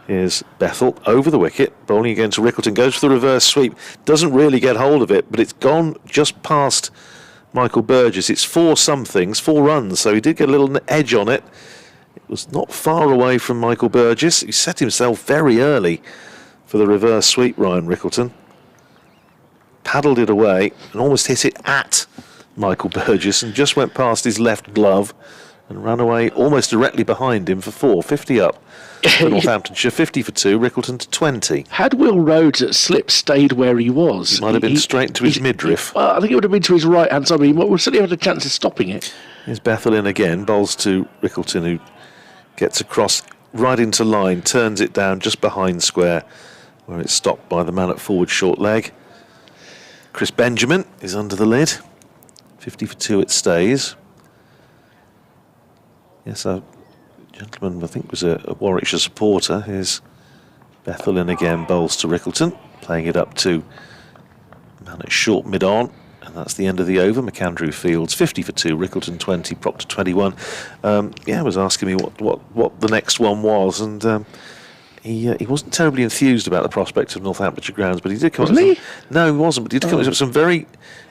Here's Bethel over the wicket, bowling again to Rickleton, goes for the reverse sweep, doesn't really get hold of it, but it's gone just past Michael Burgess. It's 4 runs, so he did get a little edge on it. It was not far away from Michael Burgess. He set himself very early for the reverse sweep, Ryan Rickleton. Paddled it away and almost hit it at Michael Burgess and just went past his left glove and ran away almost directly behind him for 4. 50 up for Northamptonshire, 50 for 2, Rickleton to 20. Had Will Rhodes at slip stayed where he was, He might have been straight to his midriff. I think it would have been to his right hand side, but he would certainly have had a chance of stopping it. Here's Bethel in again, bowls to Rickleton, who gets across right into line, turns it down just behind square, where it's stopped by the man at forward short leg. Chris Benjamin is under the lid. 50 for 2 it stays. Yes, a gentleman I think was a Warwickshire supporter. Here's Bethel in again, bowls to Rickleton, playing it up to man at short mid-on, and that's the end of the over. McAndrew fields 50 for 2, Rickleton 20, Proctor 21. Was asking me what the next one was, and He wasn't terribly enthused about the prospect of Northamptonshire grounds, but he did come Wasn't up with he? No, he wasn't, but he did come up with some very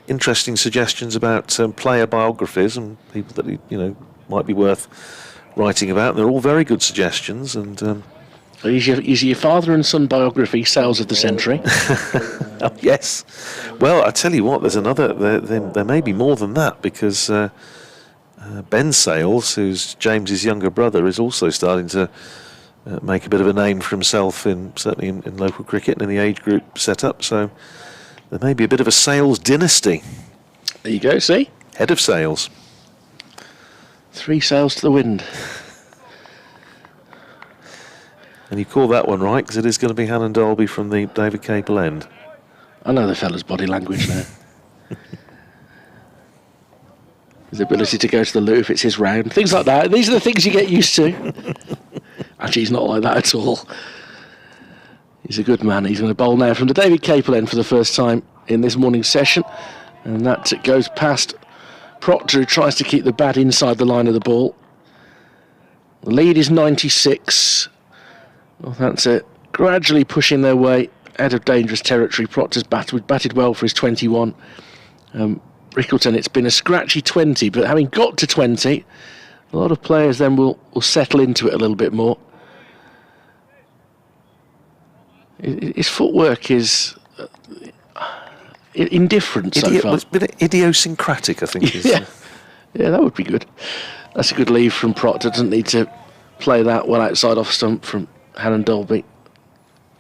interesting suggestions about player biographies and people that might be worth writing about. They're all very good suggestions, and Is your father and son biography Sales of the Century? oh, yes. Well, I tell you what, there's another. There may be more than that, because Ben Sales, who's James's younger brother, is also starting to make a bit of a name for himself certainly in local cricket and in the age group setup. So there may be a bit of a Sales dynasty. There you go, see? Head of Sales. 3 sails to the wind. And you call that one right, because it is going to be Hannon Dolby from the David Capel end. I know the fella's body language now. His ability to go to the loo if it's his round. Things like that. These are the things you get used to. Actually, he's not like that at all. He's a good man. He's going to bowl now from the David Capel end for the first time in this morning's session. And that goes past Proctor, who tries to keep the bat inside the line of the ball. The lead is 96. Northamptonshire gradually pushing their way out of dangerous territory. Proctor's batted well for his 21. Rickleton, it's been a scratchy 20, but having got to 20, a lot of players then will settle into it a little bit more. His footwork is indifferent so far. It's a bit idiosyncratic, I think. Yeah, that would be good. That's a good leave from Proctor. Doesn't need to play that well outside off stump from Hannon Dolby.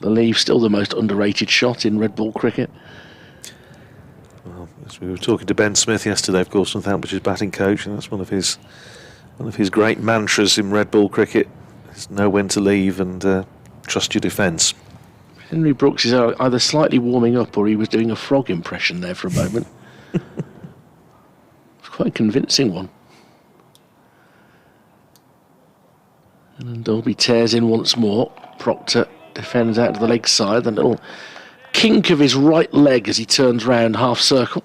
The leave still the most underrated shot in red ball cricket. Well, as we were talking to Ben Smith yesterday, of course, Northamptonshire's batting coach, and that's one of his great mantras in red ball cricket: is know when to leave and trust your defence. Henry Brooks is either slightly warming up or he was doing a frog impression there for a moment. It's quite a convincing one. And Dolby tears in once more. Proctor defends out to the leg side. The little kink of his right leg as he turns round half circle.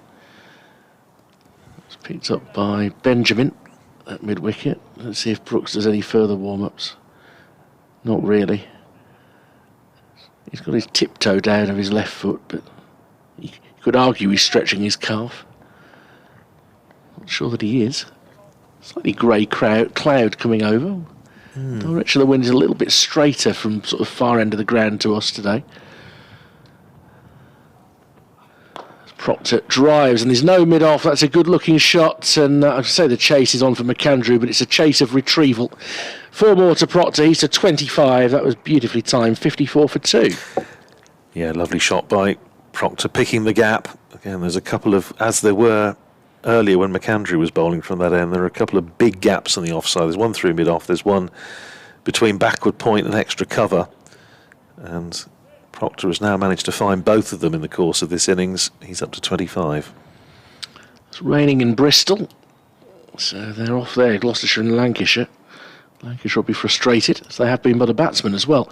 It's picked up by Benjamin at mid wicket. Let's see if Brooks does any further warm-ups. Not really. He's got his tiptoe down of his left foot, but you could argue he's stretching his calf. Not sure that he is. Slightly grey cloud coming over. Direction of the wind is a little bit straighter from sort of far end of the ground to us today. Proctor drives, and there's no mid-off. That's a good-looking shot, and I'd say the chase is on for McAndrew, but it's a chase of retrieval. 4 more to Proctor. He's to 25. That was beautifully timed. 54 for 2. Yeah, lovely shot by Proctor, picking the gap. Again, there's a couple of, as there were earlier when McAndrew was bowling from that end, there are a couple of big gaps on the offside. There's one through mid-off, there's one between backward point and extra cover. And Proctor has now managed to find both of them in the course of this innings. He's up to 25. It's raining in Bristol, so they're off there, Gloucestershire and Lancashire. Lancashire will be frustrated, as they have been by the batsmen as well.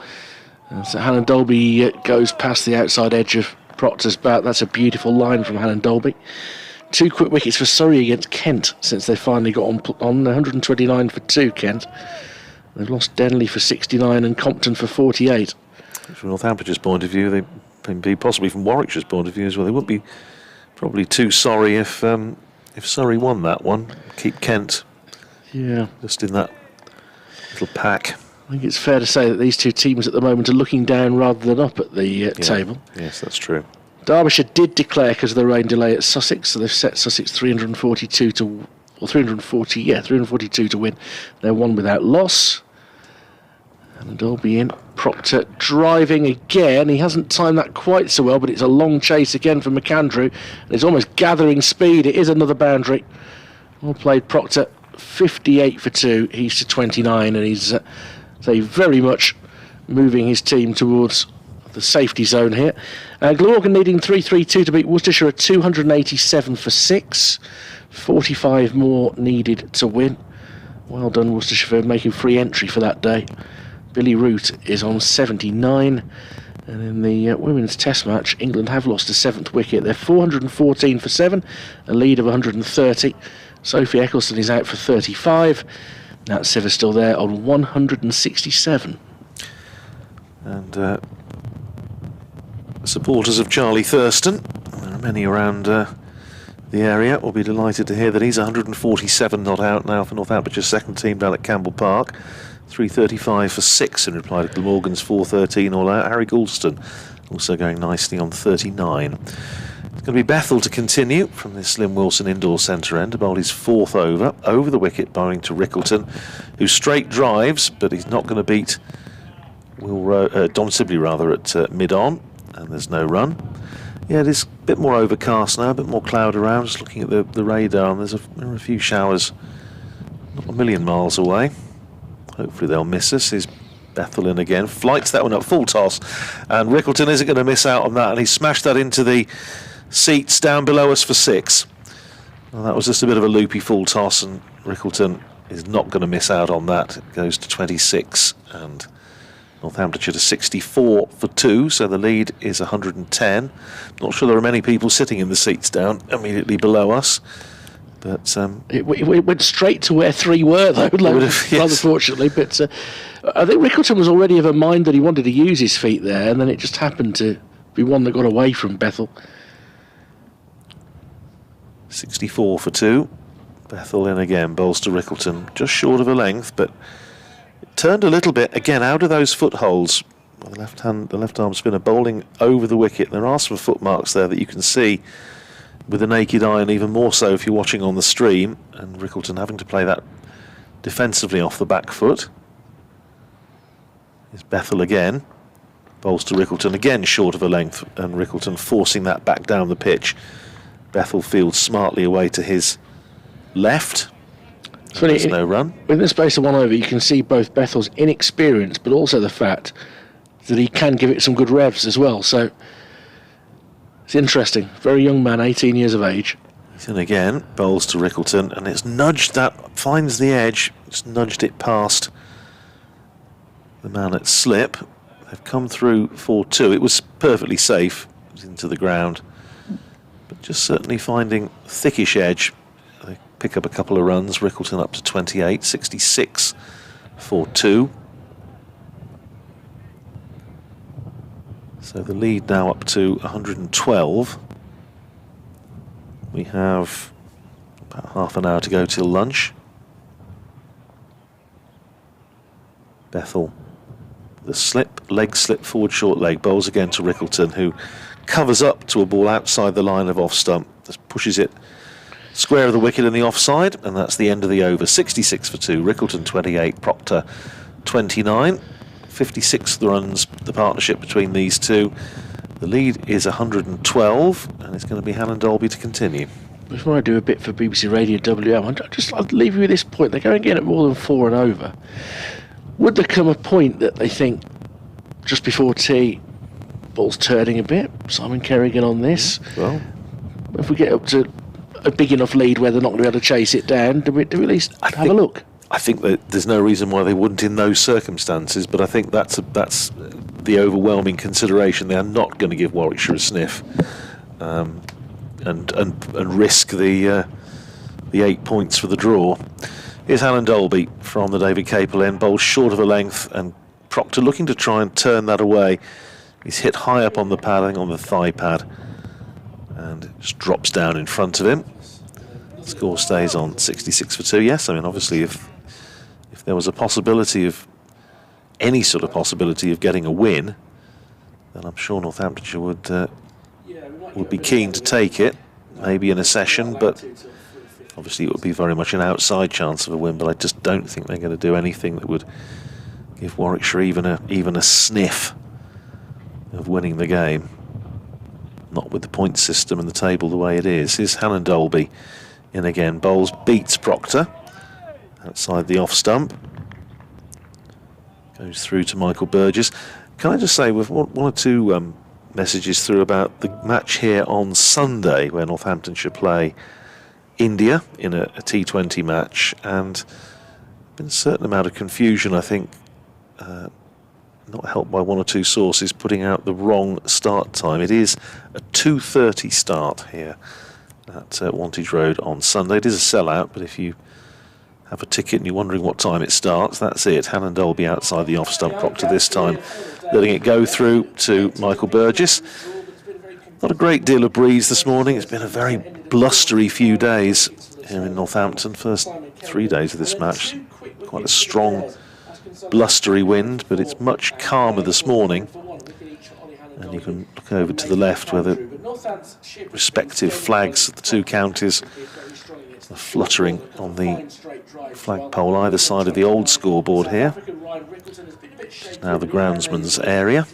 So Hannon Dolby goes past the outside edge of Proctor's bat. That's a beautiful line from Hannon Dolby. 2 quick wickets for Surrey against Kent since they finally got on 129 for 2, Kent. They've lost Denley for 69 and Compton for 48. From Northamptonshire's point of view, they can be possibly from Warwickshire's point of view as well. They wouldn't be probably too sorry if Surrey won that one. Keep Kent just in that little pack. I think it's fair to say that these two teams at the moment are looking down rather than up at the table. Yes, that's true. Derbyshire did declare because of the rain delay at Sussex, so they've set Sussex 342 to win. They're 1 without loss. And Dolby in. Proctor driving again. He hasn't timed that quite so well, but it's a long chase again from McAndrew. And it's almost gathering speed. It is another boundary. Well played, Proctor. 58 for 2. He's to 29, and he's very much moving his team towards the safety zone here. Glamorgan needing 332 to beat Worcestershire at 287 for 6. 45 more needed to win. Well done, Worcestershire, for making free entry for that day. Billy Root is on 79. And in the women's test match, England have lost a 7th wicket. They're 414 for 7, a lead of 130. Sophie Eccleston is out for 35. Nat Siver still there on 167. And supporters of Charlie Thurston, there are many around the area, will be delighted to hear that he's 147 not out now for Northamptonshire's second team down at Campbell Park. 3:35 for 6 in reply to Glamorgan's 4:13 all out. Harry Goulston also going nicely on 39. It's going to be Bethel to continue from the Slim Wilson Indoor Centre end to bowl his 4th over the wicket, bowling to Rickleton, who straight drives, but he's not going to beat Don Sibley rather at mid-on, and there's no run. Yeah, it is a bit more overcast now, a bit more cloud around. Just looking at the radar, and there are a few showers not a million miles away. Hopefully they'll miss us. Here's Bethel in again, flights that one up, full toss, and Rickleton isn't going to miss out on that, and he smashed that into the seats down below us for 6. Well, that was just a bit of a loopy full toss, and Rickleton is not going to miss out on that. It goes to 26, and Northamptonshire to 64 for 2, so the lead is 110. Not sure there are many people sitting in the seats down immediately below us, but it went straight to where 3 were, though, rather fortunately. But I think Rickleton was already of a mind that he wanted to use his feet there, and then it just happened to be one that got away from Bethel. 64 for 2. Bethel in again, bowls to Rickleton, just short of a length, but it turned a little bit again out of those footholds. The left arm spinner bowling over the wicket. There are some footmarks there that you can see with the naked eye, and even more so if you're watching on the stream. And Rickleton having to play that defensively off the back foot. Here's Bethel again, bowls to Rickleton again short of a length, and Rickleton forcing that back down the pitch. Bethel fields smartly away to his left. There's no run. In the space of 1 over, you can see both Bethel's inexperience, but also the fact that he can give it some good revs as well. So it's interesting. Very young man, 18 years of age. He's in again, bowls to Rickleton, and it's nudged that, finds the edge, it's nudged it past the man at slip. They've come through 4-2. It was perfectly safe. It was into the ground. But just certainly finding thickish edge. They pick up a couple of runs. Rickleton up to 28, 66 for 2. So the lead now up to 112. We have about half an hour to go till lunch. Bethel, the leg slip, forward short leg, bowls again to Rickleton, who covers up to a ball outside the line of off stump, just pushes it square of the wicket in the offside, and that's the end of the over. 66 for 2, Rickleton 28, Proctor 29. 56 the runs, the partnership between these two. The lead is 112, and it's going to be Hannah Dolby to continue. Before I do a bit for BBC Radio WM, I'll leave you with this point. They're going again at more than 4 and over. Would there come a point that they think, just before tea, ball's turning a bit, Simon Kerrigan on this? Well, if we get up to a big enough lead where they're not going to be able to chase it down, do we at least have a look? I think that there's no reason why they wouldn't in those circumstances, but I think that's the overwhelming consideration. They are not going to give Warwickshire a sniff and risk the 8 points for the draw. Here's Alan Dolby from the David Capel end, bowls short of a length, and Proctor looking to try and turn that away. He's hit high up on the pad, I think on the thigh pad, and it just drops down in front of him. Score stays on 66 for 2. Yes, I mean, obviously if there was a possibility of any sort of possibility of getting a win, then I'm sure Northamptonshire would be keen to take it, maybe in a session, but obviously it would be very much an outside chance of a win. But I just don't think they're going to do anything that would give Warwickshire even a sniff of winning the game. Not with the point system and the table the way it is. Here's Hannah Dolby in again, bowls, beats Proctor outside the off stump, goes through to Michael Burgess. Can I just say, with one or two messages through about the match here on Sunday where Northamptonshire play India in a T20 match, and been a certain amount of confusion, I think, not helped by one or two sources putting out the wrong start time. It is a 2:30 start here at Wantage Road on Sunday. It is a sellout, but if you have a ticket and you're wondering what time it starts, that's it. Hannah Dolby outside the off stump, Proctor this time letting it go through to Michael Burgess. Not a great deal of breeze this morning. It's been a very blustery few days here in Northampton. First 3 days of this match, quite a strong blustery wind, but it's much calmer this morning. And you can look over to the left where the respective flags of the two counties are fluttering on the flagpole either side of the old scoreboard here. It's now the groundsman's area.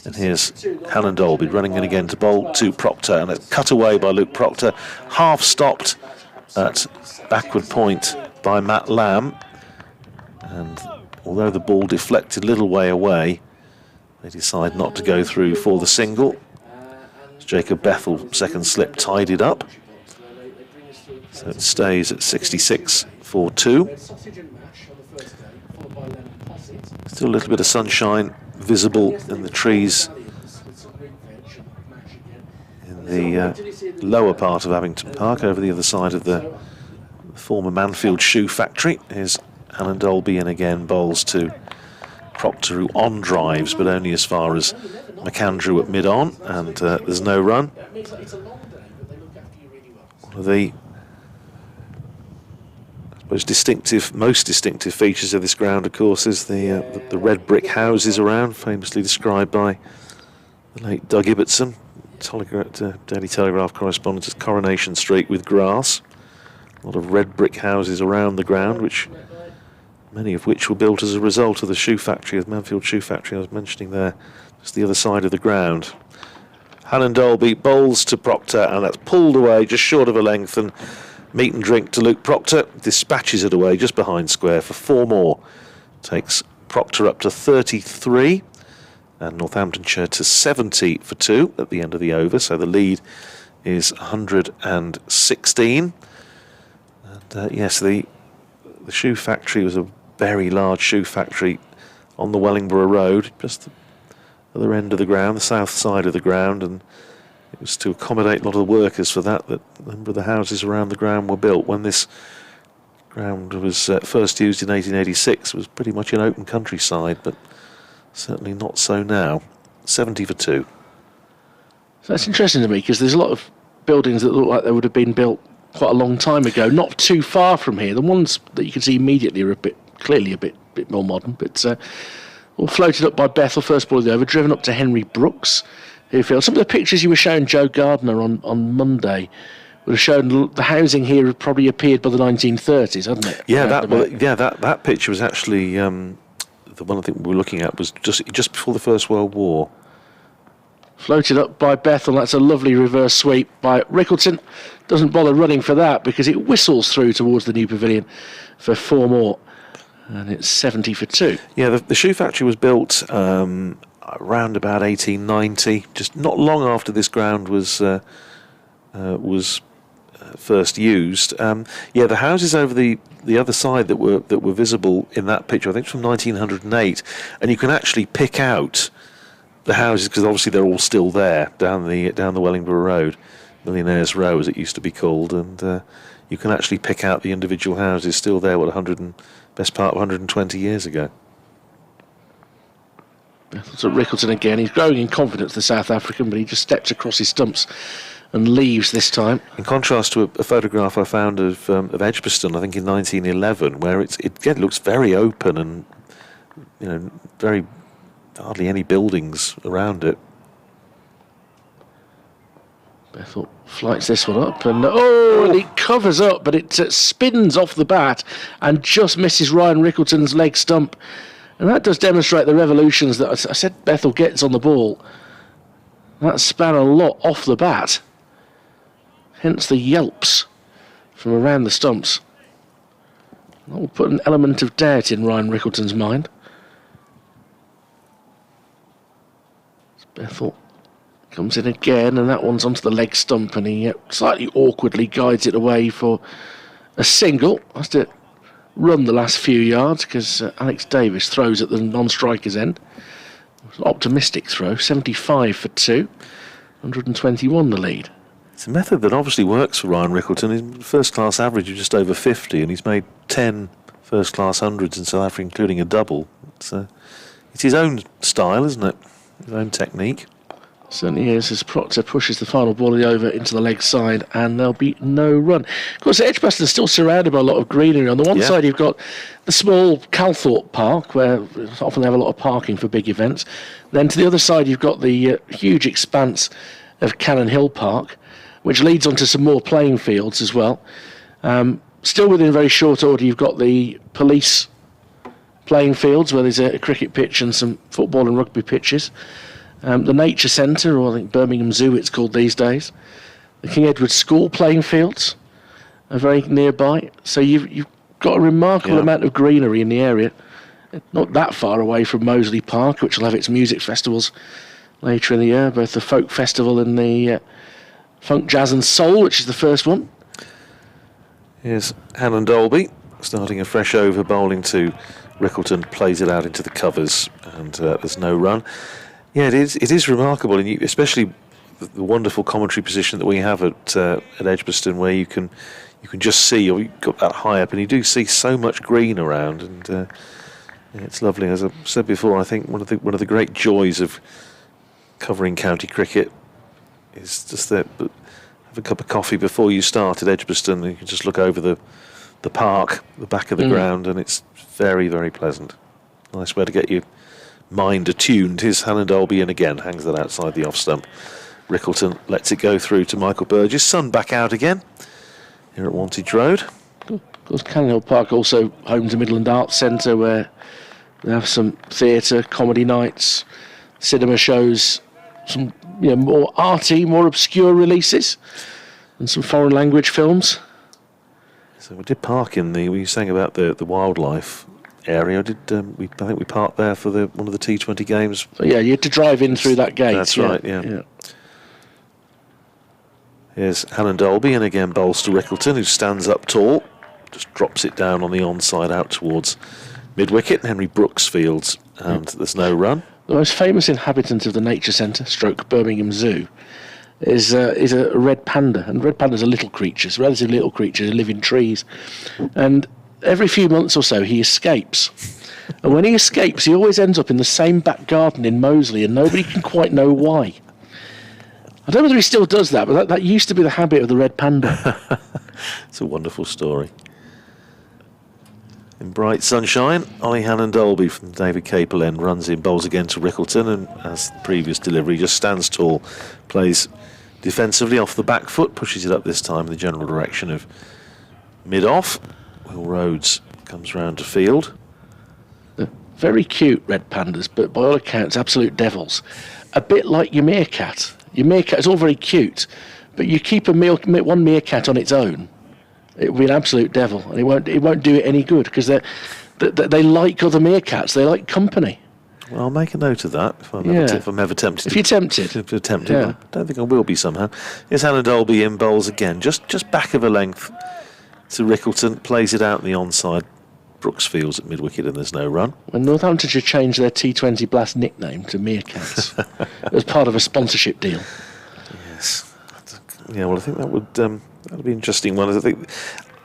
And here's Helen Dolby running in again to bowl to Proctor, and it's cut away by Luke Proctor, half stopped at backward point by Matt Lamb. And although the ball deflected a little way away, they decide not to go through for the single. Jacob Bethel, second slip, tied it up. So it stays at 66 for 2. Still a little bit of sunshine visible in the trees in the lower part of Abington Park, over the other side of the former Manfield shoe factory. Here's Alan Dolby in again, bowls to Proctor, who on drives, but only as far as McAndrew at mid-on, and there's no run. One of the, I suppose, most distinctive features of this ground, of course, is the red brick houses around, famously described by the late Doug Ibbotson, Daily Telegraph correspondent, as Coronation Street with grass. A lot of red brick houses around the ground, many of which were built as a result of the shoe factory, the Manfield shoe factory I was mentioning there, just the other side of the ground. Helen Dolby bowls to Proctor, and that's pulled away just short of a length, and meat and drink to Luke Proctor, dispatches it away just behind square for 4 more. Takes Proctor up to 33, and Northamptonshire to 70 for 2 at the end of the over, so the lead is 116. And yes, the shoe factory was a very large shoe factory on the Wellingborough Road, just the other end of the ground, the south side of the ground, and it was to accommodate a lot of the workers for that a number of the houses around the ground were built. When this ground was first used in 1886, it was pretty much an open countryside, but certainly not so now. 70 for 2. So that's interesting to me, because there's a lot of buildings that look like they would have been built quite a long time ago, not too far from here. The ones that you can see immediately are clearly a bit more modern, but all floated up by Bethel, first ball of the over, driven up to Henry Brooks, who feels. Some of the pictures you were showing Joe Gardner on Monday would have shown the housing here had probably appeared by the 1930s, hadn't it? Yeah, that picture was actually the one I think we were looking at was just before the First World War. Floated up by Bethel. That's a lovely reverse sweep by Rickleton. Doesn't bother running for that because it whistles through towards the new pavilion for 4 more. And it's 70 for 2. Yeah, the shoe factory was built around about 1890, just not long after this ground was first used. The houses over the other side that were visible in that picture, I think, from 1908, and you can actually pick out the houses because obviously they're all still there down the Wellingborough Road, Millionaires Row as it used to be called, and you can actually pick out the individual houses still there. Best part of 120 years ago. So Rickleton again. He's growing in confidence, the South African, but he just steps across his stumps and leaves this time. In contrast to a photograph I found of Edgbaston, I think in 1911, where it looks very open and very hardly any buildings around it. Bethel flights this one up, and and it covers up, but it spins off the bat and just misses Ryan Rickleton's leg stump. And that does demonstrate the revolutions that I said Bethel gets on the ball. That span a lot off the bat. Hence the yelps from around the stumps. That will put an element of doubt in Ryan Rickleton's mind. Bethel comes in again, and that one's onto the leg stump, and he slightly awkwardly guides it away for a single. Has to run the last few yards because Alex Davis throws at the non-striker's end. It's an optimistic throw, 75 for 2, 121 the lead. It's a method that obviously works for Ryan Rickleton. His first-class average is just over 50, and he's made 10 first-class hundreds in South Africa, including a double. it's his own style, isn't it? His own technique. Certainly is, as Proctor pushes the final ball of the over into the leg side, and there'll be no run. Of course, Edgbaston's still surrounded by a lot of greenery. On the one side, you've got the small Calthorpe Park, where often they have a lot of parking for big events. Then to the other side, you've got the huge expanse of Cannon Hill Park, which leads onto some more playing fields as well. Still within very short order, you've got the police playing fields, where there's a cricket pitch and some football and rugby pitches. The Nature Centre, or I think Birmingham Zoo it's called these days. The King Edward School playing fields are very nearby. So you've got a remarkable amount of greenery in the area. Not that far away from Moseley Park, which will have its music festivals later in the year, both the Folk Festival and the Funk, Jazz and Soul, which is the first one. Here's Hannon Dolby starting a fresh over, bowling to Rickleton, plays it out into the covers, and there's no run. Yeah, it is remarkable, and especially the wonderful commentary position that we have at Edgbaston, where you can just see, or you've got that high up, and you do see so much green around, and it's lovely. As I've said before, I think one of the great joys of covering county cricket is just that have a cup of coffee before you start at Edgbaston, and you can just look over the park, the back of the ground, and it's very, very pleasant. Nice way to get your mind attuned. Here's Hannon Dolby in again, hangs that outside the off stump. Rickleton lets it go through to Michael Burgess. Sun back out again here at Wantage Road. Of course, Cannon Hill Park also home to Midland Arts Centre, where they have some theatre, comedy nights, cinema shows, some more arty, more obscure releases, and some foreign language films. So we did park in we were saying about the wildlife area. I think we parked there for one of the T20 games. So you had to drive in through that gate. That's right, yeah. Here's Hannon Dolby, and again bowls to Rickleton, who stands up tall, just drops it down on the onside out towards mid-wicket. Henry Brooks fields, and there's no run. The most famous inhabitant of the Nature Centre, stroke Birmingham Zoo, is a red panda. And red pandas are little creatures, relatively little creatures, who live in trees. And every few months or so he escapes. And when he escapes, he always ends up in the same back garden in Moseley, and nobody can quite know why. I don't know whether he still does that, but that used to be the habit of the red panda. It's a wonderful story. In bright sunshine, Ollie Hannon Dolby from David Capel End runs in, bowls again to Rickleton, and as the previous delivery, just stands tall, plays defensively off the back foot, pushes it up this time in the general direction of mid-off. Will Rhodes comes round to field. They're very cute red pandas, but by all accounts, absolute devils. A bit like your meerkat. Your meerkat is all very cute, but you keep one meerkat on its own, it will be an absolute devil, and it won't do it any good, because they like other meerkats. They like company. Well, I'll make a note of that if I'm ever tempted. If you're tempted. I don't think I will be somehow. Here's Hannon Dolby in, bowls again, just back of a length to Rickleton, plays it out in the onside. Brooks fields at mid-wicket, and there's no run. When Northamptonshire changed their T20 Blast nickname to Meerkats as part of a sponsorship deal. Yes. Yeah, well, I think that'll be an interesting one.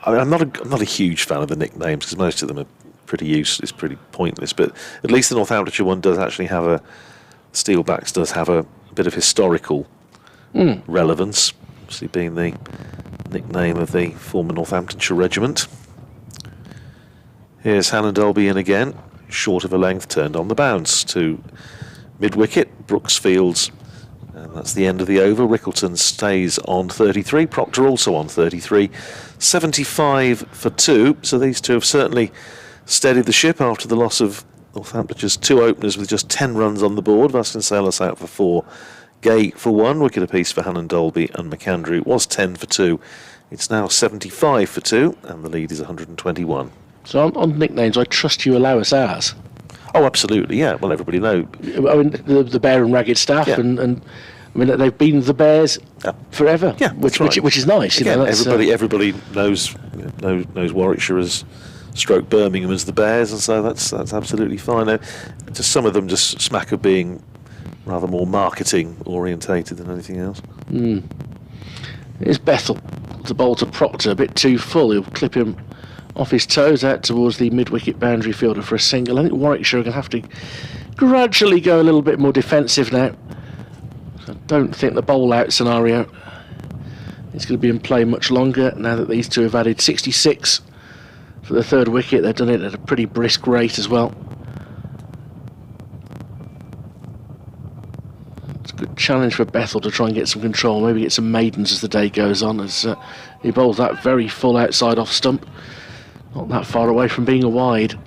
I'm not a huge fan of the nicknames, because most of them are pretty useless, pretty pointless. But at least the Northamptonshire one does actually have Steelbacks does have a bit of historical relevance, obviously being the nickname of the former Northamptonshire regiment. Here's Hannon Dolby in again, short of a length, turned on the bounce to mid-wicket. Brooks fields, and that's the end of the over. Rickleton stays on 33, Proctor also on 33, 75 for 2. So these two have certainly steadied the ship after the loss of Northamptonshire's 2 openers with just 10 runs on the board. Vasconcelos out for 4, Gay for 1, wicket apiece for Hannon Dolby, and McAndrew was 10 for 2. It's now 75 for 2, and the lead is 121. So on nicknames, I trust you allow us ours. Oh, absolutely, yeah. Well, everybody knows. I mean, the Bear and Ragged staff, and I mean, they've been the Bears forever. Yeah, which is nice. Again, everybody knows Warwickshire as stroke Birmingham as the Bears, and so that's absolutely fine. Just some of them just smack of being rather more marketing orientated than anything else. Here's Bethel to bowl to Proctor, a bit too full. He'll clip him off his toes out towards the mid-wicket boundary fielder for a single. I think Warwickshire are going to have to gradually go a little bit more defensive now. I don't think the bowl out scenario is going to be in play much longer now that these two have added 66 for the third wicket. They've done it at a pretty brisk rate as well. It's a good challenge for Bethel to try and get some control, maybe get some maidens as the day goes on, as he bowls that very full outside off stump, not that far away from being a wide.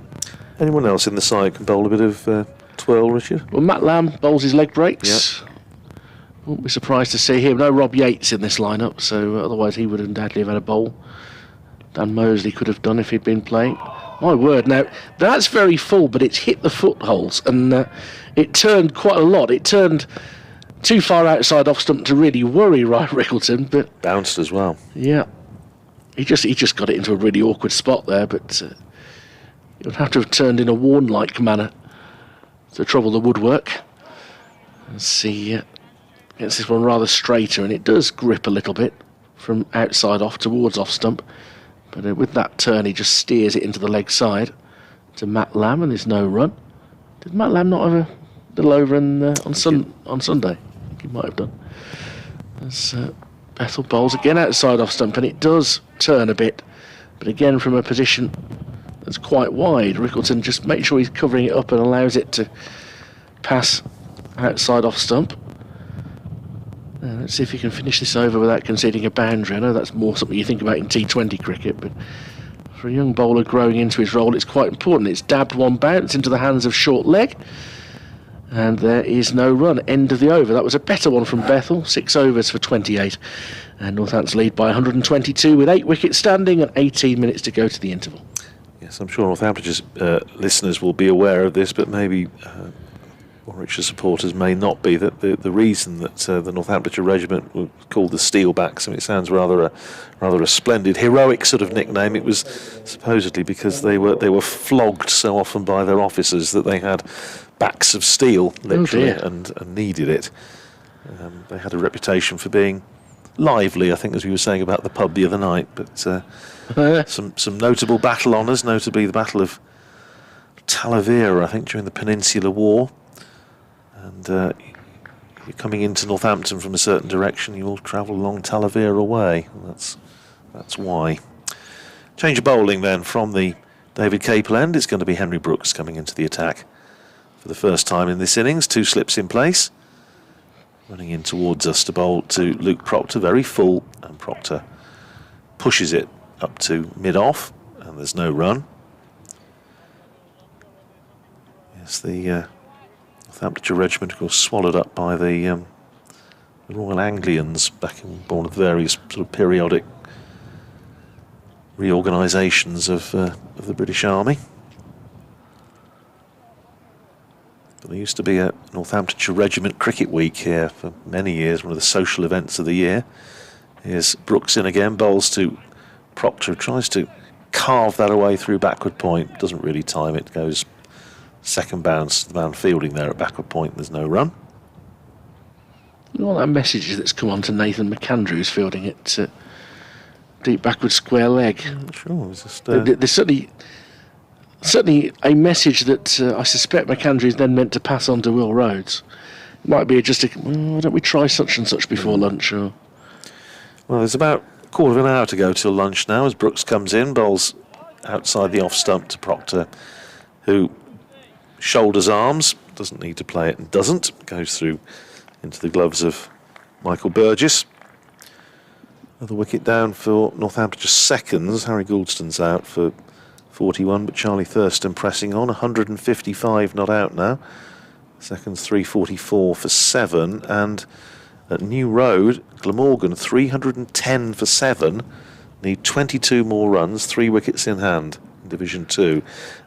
Anyone else in the side can bowl a bit of twirl, Richard? Well, Matt Lamb bowls his leg breaks. Yep. Wouldn't be surprised to see him. No Rob Yates in this lineup, so otherwise he would undoubtedly have had a bowl. Dan Mosley could have done if he'd been playing. My word, now that's very full, but it's hit the footholes, and it turned quite a lot. It turned too far outside off stump to really worry Ryan Rickleton, but bounced as well. Yeah, he just got it into a really awkward spot there, but it would have to have turned in a Warne-like manner to trouble the woodwork. Let's see. Gets this one rather straighter, and it does grip a little bit from outside off towards off stump, but with that turn he just steers it into the leg side to Matt Lamb, and there's no run. Did Matt Lamb not have a little over on Sunday? I think he might have done. As Bethel bowls again outside off stump, and it does turn a bit, but again from a position that's quite wide. Rickleton just makes sure he's covering it up and allows it to pass outside off stump. Let's see if he can finish this over without conceding a boundary. I know that's more something you think about in T20 cricket, but for a young bowler growing into his role, it's quite important. It's dabbed one bounce into the hands of short leg, and there is no run. End of the over. That was a better one from Bethel. 6 overs for 28, and Northampton lead by 122 with 8 wickets standing and 18 minutes to go to the interval. Yes, I'm sure Northamptonshire's listeners will be aware of this, but maybe Warwickshire supporters may not be. That the reason that the Northamptonshire regiment was called the Steelbacks, I mean, it sounds rather a splendid, heroic sort of nickname. It was supposedly because they were flogged so often by their officers that they had backs of steel, literally, and needed it. They had a reputation for being lively, I think, as we were saying about the pub the other night. But some notable battle honours, notably the Battle of Talavera, I think, during the Peninsular War. And you're coming into Northampton from a certain direction, you will travel along Talavera way. That's why. Change of bowling then from the David Capel end. It's going to be Henry Brooks coming into the attack for the first time in this innings. 2 slips in place. Running in towards us to bowl to Luke Proctor, very full, and Proctor pushes it up to mid-off, and there's no run. Yes, the Northamptonshire regiment, of course, swallowed up by the Royal Anglians back in one of the various sort of periodic reorganisations of the British Army. But there used to be a Northamptonshire Regiment Cricket Week here for many years, one of the social events of the year. Here's Brooks in again, bowls to Proctor, tries to carve that away through backward point, doesn't really time it, goes second bounce, the man fielding there at backward point, there's no run. All that message that's come on to Nathan McAndrews fielding it deep backward square leg. Sure, it's just, there's certainly a message that I suspect McAndrews then meant to pass on to Will Rhodes. It might be just why don't we try such and such before lunch? Or well, there's about a quarter of an hour to go till lunch now as Brooks comes in, bowls outside the off stump to Proctor, who shoulders arms, doesn't need to play it and doesn't, goes through into the gloves of Michael Burgess. Another wicket down for Northamptonshire seconds. Harry Gouldstone's out for 41, but Charlie Thurston pressing on. 155 not out now. Seconds 344 for 7, and at New Road, Glamorgan 310 for 7. Need 22 more runs, 3 wickets in hand in Division 2.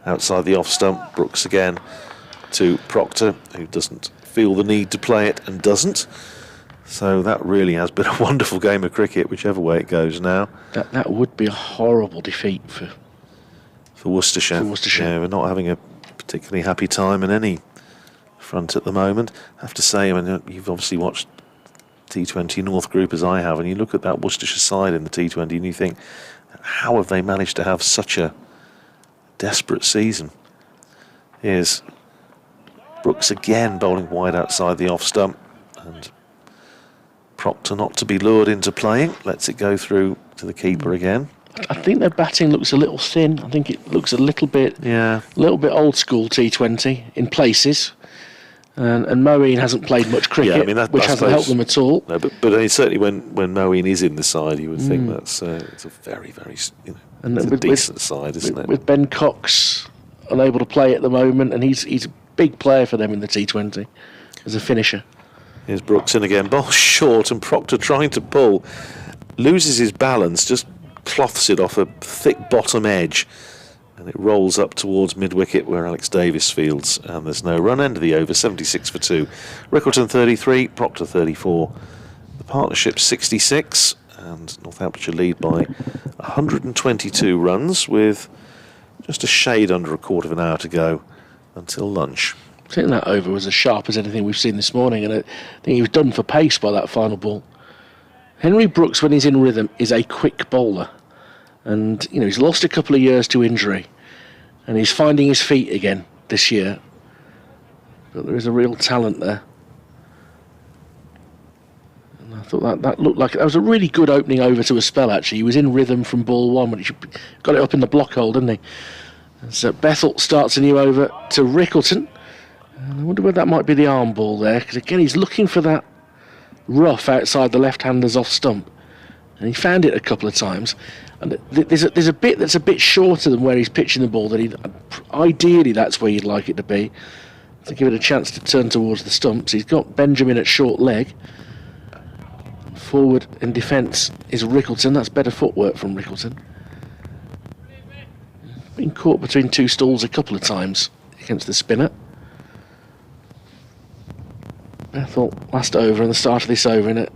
Outside the off stump, Brooks again to Proctor, who doesn't feel the need to play it and doesn't. So that really has been a wonderful game of cricket, whichever way it goes now. That would be a horrible defeat for Worcestershire. Yeah, we're not having a particularly happy time in any front at the moment. I have to say, I mean, you've obviously watched T20 North Group as I have, and you look at that Worcestershire side in the T20 and you think, how have they managed to have such a desperate season? Here's Brooks again bowling wide outside the off stump, and Proctor not to be lured into playing, lets it go through to the keeper again. I think their batting looks a little thin. I think it looks a little bit old school T20 in places. And Moeen hasn't played much cricket, which hasn't helped them at all. No, but I mean, certainly when Moeen is in the side, you would think it's a very, very decent side, isn't it? With Ben Cox unable to play at the moment, and he's a big player for them in the T20 as a finisher. Here's Brooks in again, ball short, and Proctor trying to pull, loses his balance, just cloths it off a thick bottom edge, and it rolls up towards mid-wicket where Alex Davis fields, and there's no run. End of the over, 76 for 2. Rickleton 33, Proctor 34. The partnership 66, and Northamptonshire lead by 122 runs with just a shade under a quarter of an hour to go until lunch. I think that over was as sharp as anything we've seen this morning, and I think he was done for pace by that final ball. Henry Brooks, when he's in rhythm, is a quick bowler. And, he's lost a couple of years to injury, and he's finding his feet again this year. But there is a real talent there. And I thought that looked like that was a really good opening over to a spell, actually. He was in rhythm from ball one, but he got it up in the block hole, didn't he? And so Bethel starts a new over to Rickleton. And I wonder whether that might be the arm ball there, because again, he's looking for that rough outside the left-hander's off stump. And he found it a couple of times. And there's a bit that's a bit shorter than where he's pitching the ball. Ideally, that's where you'd like it to be, to give it a chance to turn towards the stumps. He's got Benjamin at short leg. Forward in defence is Rickleton. That's better footwork from Rickleton. Been caught between two stools a couple of times against the spinner. Bethel last over and the start of this over in a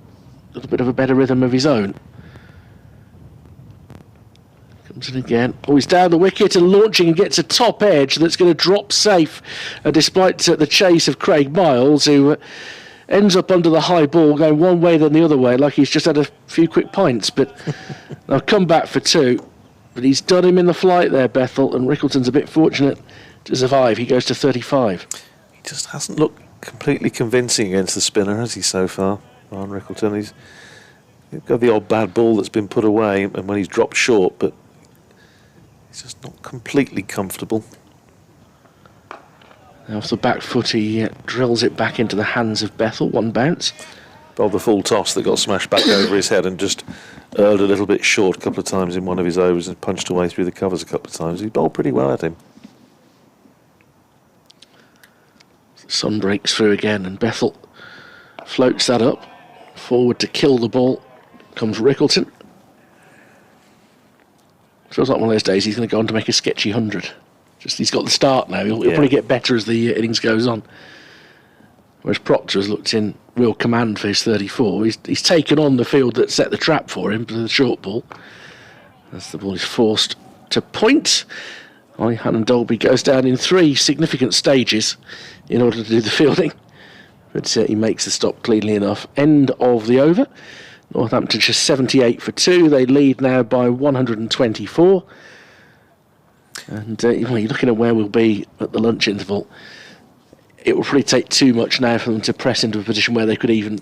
little bit of a better rhythm of his own. Comes in again. Oh, he's down the wicket and launching and gets a top edge that's going to drop safe, despite the chase of Craig Miles, who ends up under the high ball going one way then the other way, like he's just had a few quick pints. But they'll come back for 2. But he's done him in the flight there, Bethel, and Rickleton's a bit fortunate to survive. He goes to 35. He just hasn't looked completely convincing against the spinner, has he, so far, Ryan Rickleton? He's got the odd bad ball that's been put away and when he's dropped short, but he's just not completely comfortable. Now off the back foot, he drills it back into the hands of Bethel. One bounce. Bowled the full toss that got smashed back over his head and just erred a little bit short a couple of times in one of his overs and punched away through the covers a couple of times. He bowled pretty well at him. The sun breaks through again and Bethel floats that up. Forward to kill the ball comes Rickleton. Feels like one of those days he's going to go on to make a sketchy 100. Just he's got the start now. He'll probably get better as the innings goes on. Whereas Proctor has looked in real command for his 34. He's taken on the field that set the trap for him for the short ball. As the ball is forced to point. Ollie Hannon-Dolby goes down in 3 significant stages in order to do the fielding. But he makes the stop cleanly enough. End of the over. Northamptonshire 78 for 2. They lead now by 124. And you're looking at where we'll be at the lunch interval. It will probably take too much now for them to press into a position where they could even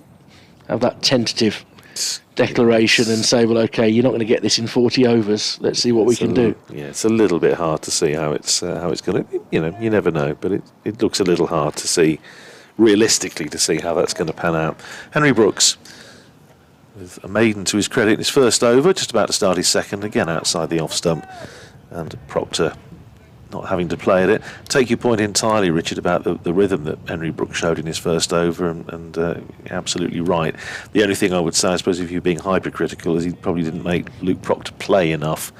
have that tentative declaration and say, well, OK, you're not going to get this in 40 overs. Let's see what we can do. Yeah, it's a little bit hard to see how it's going to... You never know, but it looks a little hard to see, realistically, to see how that's going to pan out. Henry Brooks, with a maiden to his credit in his first over, just about to start his second, again outside the off stump. And Proctor not having to play at it. Take your point entirely, Richard, about the rhythm that Henry Brooks showed in his first over, and absolutely right. The only thing I would say, I suppose, if you're being hypercritical, is he probably didn't make Luke Proctor play enough.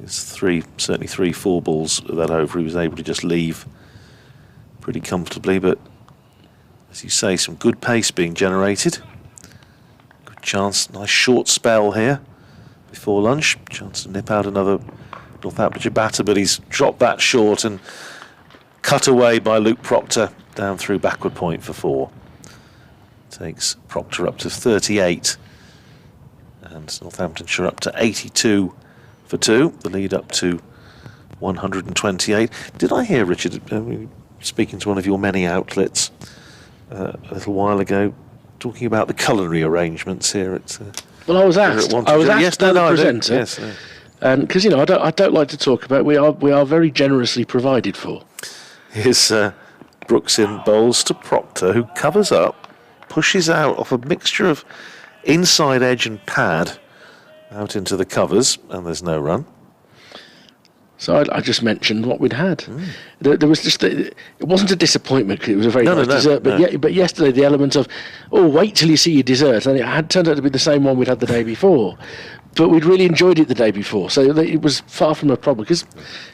It's certainly three 4 balls of that over he was able to just leave pretty comfortably, but as you say, some good pace being generated. Good chance, nice short spell here before lunch. Chance to nip out another Northamptonshire batter, but he's dropped that short and cut away by Luke Proctor down through backward point for 4. Takes Proctor up to 38 and Northamptonshire up to 82 for 2. The lead up to 128. Did I hear, Richard, speaking to one of your many outlets a little while ago, talking about the culinary arrangements here at. Well, I was asked. Yes, by the I do. presenter. Yes, and because I don't like to talk about. We are very generously provided for. Here's Brooks in bowls to Proctor, who covers up, pushes out off a mixture of inside edge and pad out into the covers, and there's no run. So I just mentioned what we'd had. There was just it wasn't a disappointment because it was a very nice dessert. But yesterday the element of wait till you see your dessert, and it had turned out to be the same one we'd had the day before. But we'd really enjoyed it the day before, so it was far from a problem because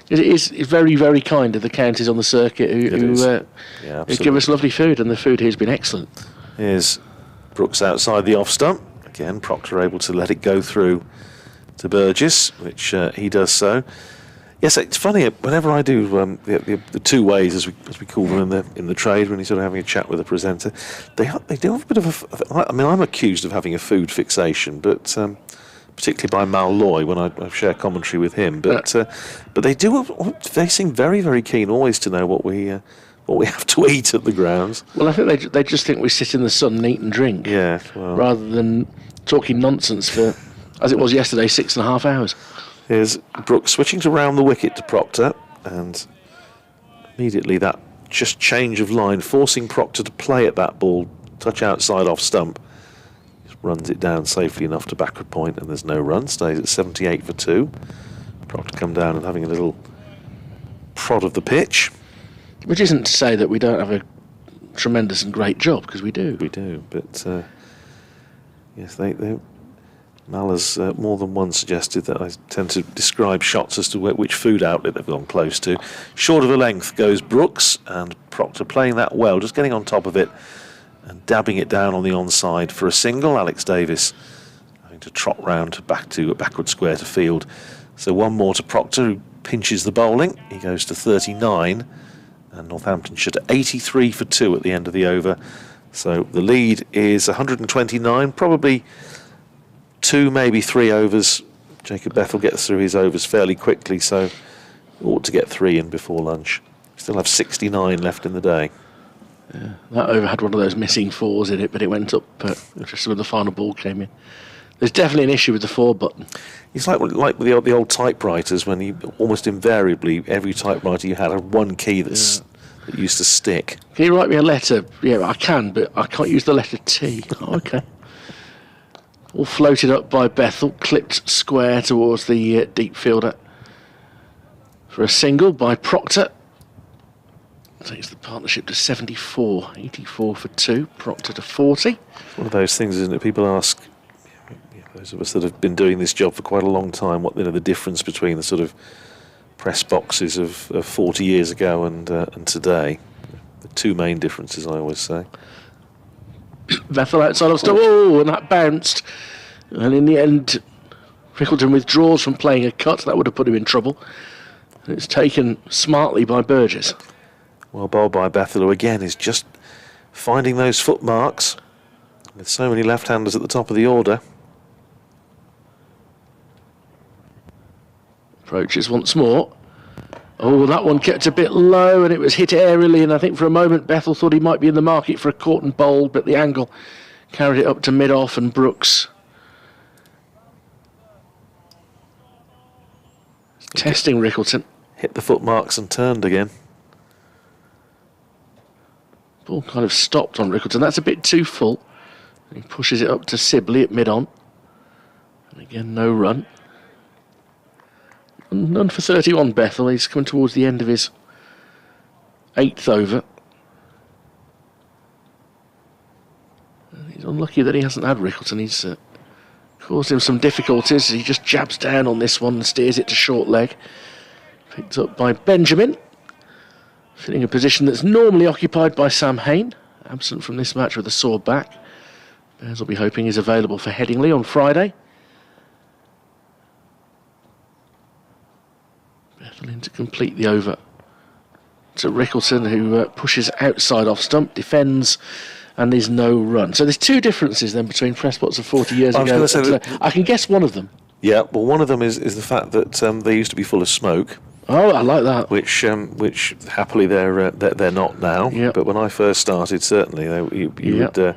it is very, very kind of the counties on the circuit who give us lovely food, and the food here's been excellent. Here's Brooks outside the off stump. Again, Proctor able to let it go through to Burgess, which he does so. Yes, it's funny. Whenever I do the two ways, as we call them in the trade, when you're sort of having a chat with a presenter, they do have a bit of a. I mean, I'm accused of having a food fixation, but particularly by Mal Loy when I share commentary with him. But they do. They seem very, very keen always to know what we have to eat at the grounds. Well, I think they just think we sit in the sun and eat and drink. Yeah. Well, rather than talking nonsense for, as it was yesterday, 6.5 hours. Here's Brooks switching to round the wicket to Proctor, and immediately that just change of line, forcing Proctor to play at that ball, touch outside off stump. Just runs it down safely enough to backward point, and there's no run. Stays at 78 for 2. Proctor come down and having a little prod of the pitch. Which isn't to say that we don't have a tremendous and great job, because we do. We do, but yes, they Mal has more than once suggested that I tend to describe shots as to which food outlet they've gone close to. Short of a length goes Brooks, and Proctor playing that well, just getting on top of it and dabbing it down on the onside for a single. Alex Davis having to trot round back to a backward square to field. So one more to Proctor, who pinches the bowling. He goes to 39, and Northamptonshire to 83 for 2 at the end of the over. So the lead is 129, probably 2, maybe 3 overs. Jacob Bethel gets through his overs fairly quickly, so ought to get 3 in before lunch. Still have 69 left in the day. Yeah, that over had one of those missing 4s in it, but it went up just when the final ball came in. There's definitely an issue with the 4 button. It's like with the old typewriters, when you almost invariably every typewriter you had one key that used to stick. Can you write me a letter? Yeah, I can, but I can't use the letter T. Oh, okay. All floated up by Bethel, clipped square towards the deep fielder. For a single by Proctor. Takes the partnership to 74, 84 for 2. Proctor to 40. It's one of those things, isn't it? People ask, those of us that have been doing this job for quite a long time, what the difference between the sort of press boxes of 40 years ago and today. The two main differences, I always say. Bethel outside of stump. Oh, and that bounced. And in the end, Rickleton withdraws from playing a cut. That would have put him in trouble. And it's taken smartly by Burgess. Well bowled by Bethel, who again is just finding those footmarks with so many left-handers at the top of the order. Approaches once more. Oh, that one kept a bit low, and it was hit aerially, and I think for a moment Bethel thought he might be in the market for a caught and bowled, but the angle carried it up to mid-off, and Brooks testing Rickleton. Hit the footmarks and turned again. Ball kind of stopped on Rickleton. That's a bit too full. He pushes it up to Sibley at mid-on. And again, no run. None for 31, Bethel. He's coming towards the end of his 8th over. He's unlucky that he hasn't had Rickleton. He's caused him some difficulties. He just jabs down on this one and steers it to short leg. Picked up by Benjamin. Filling a position that's normally occupied by Sam Hain. Absent from this match with a sore back. Bears will be hoping he's available for Headingley on Friday. Bethel in to complete the over to Rickleton, who pushes outside off stump, defends, and there's no run. So there's two differences then between press bots of 40 years ago. I can guess one of them. Yeah, well, one of them is the fact that they used to be full of smoke. Oh, I like that. which happily they're not now. Yep. But when I first started, certainly you would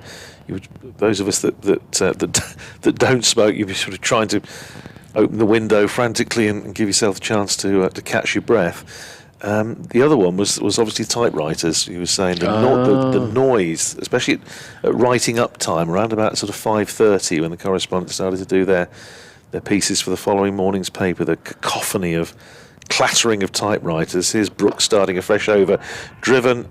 those of us that don't smoke, you'd be sort of trying to open the window frantically and give yourself a chance to catch your breath. The other one was obviously typewriters. You were saying the noise, especially at writing up time, around about sort of 5:30 when the correspondents started to do their pieces for the following morning's paper. The cacophony of clattering of typewriters. Here's Brooks starting a fresh over, driven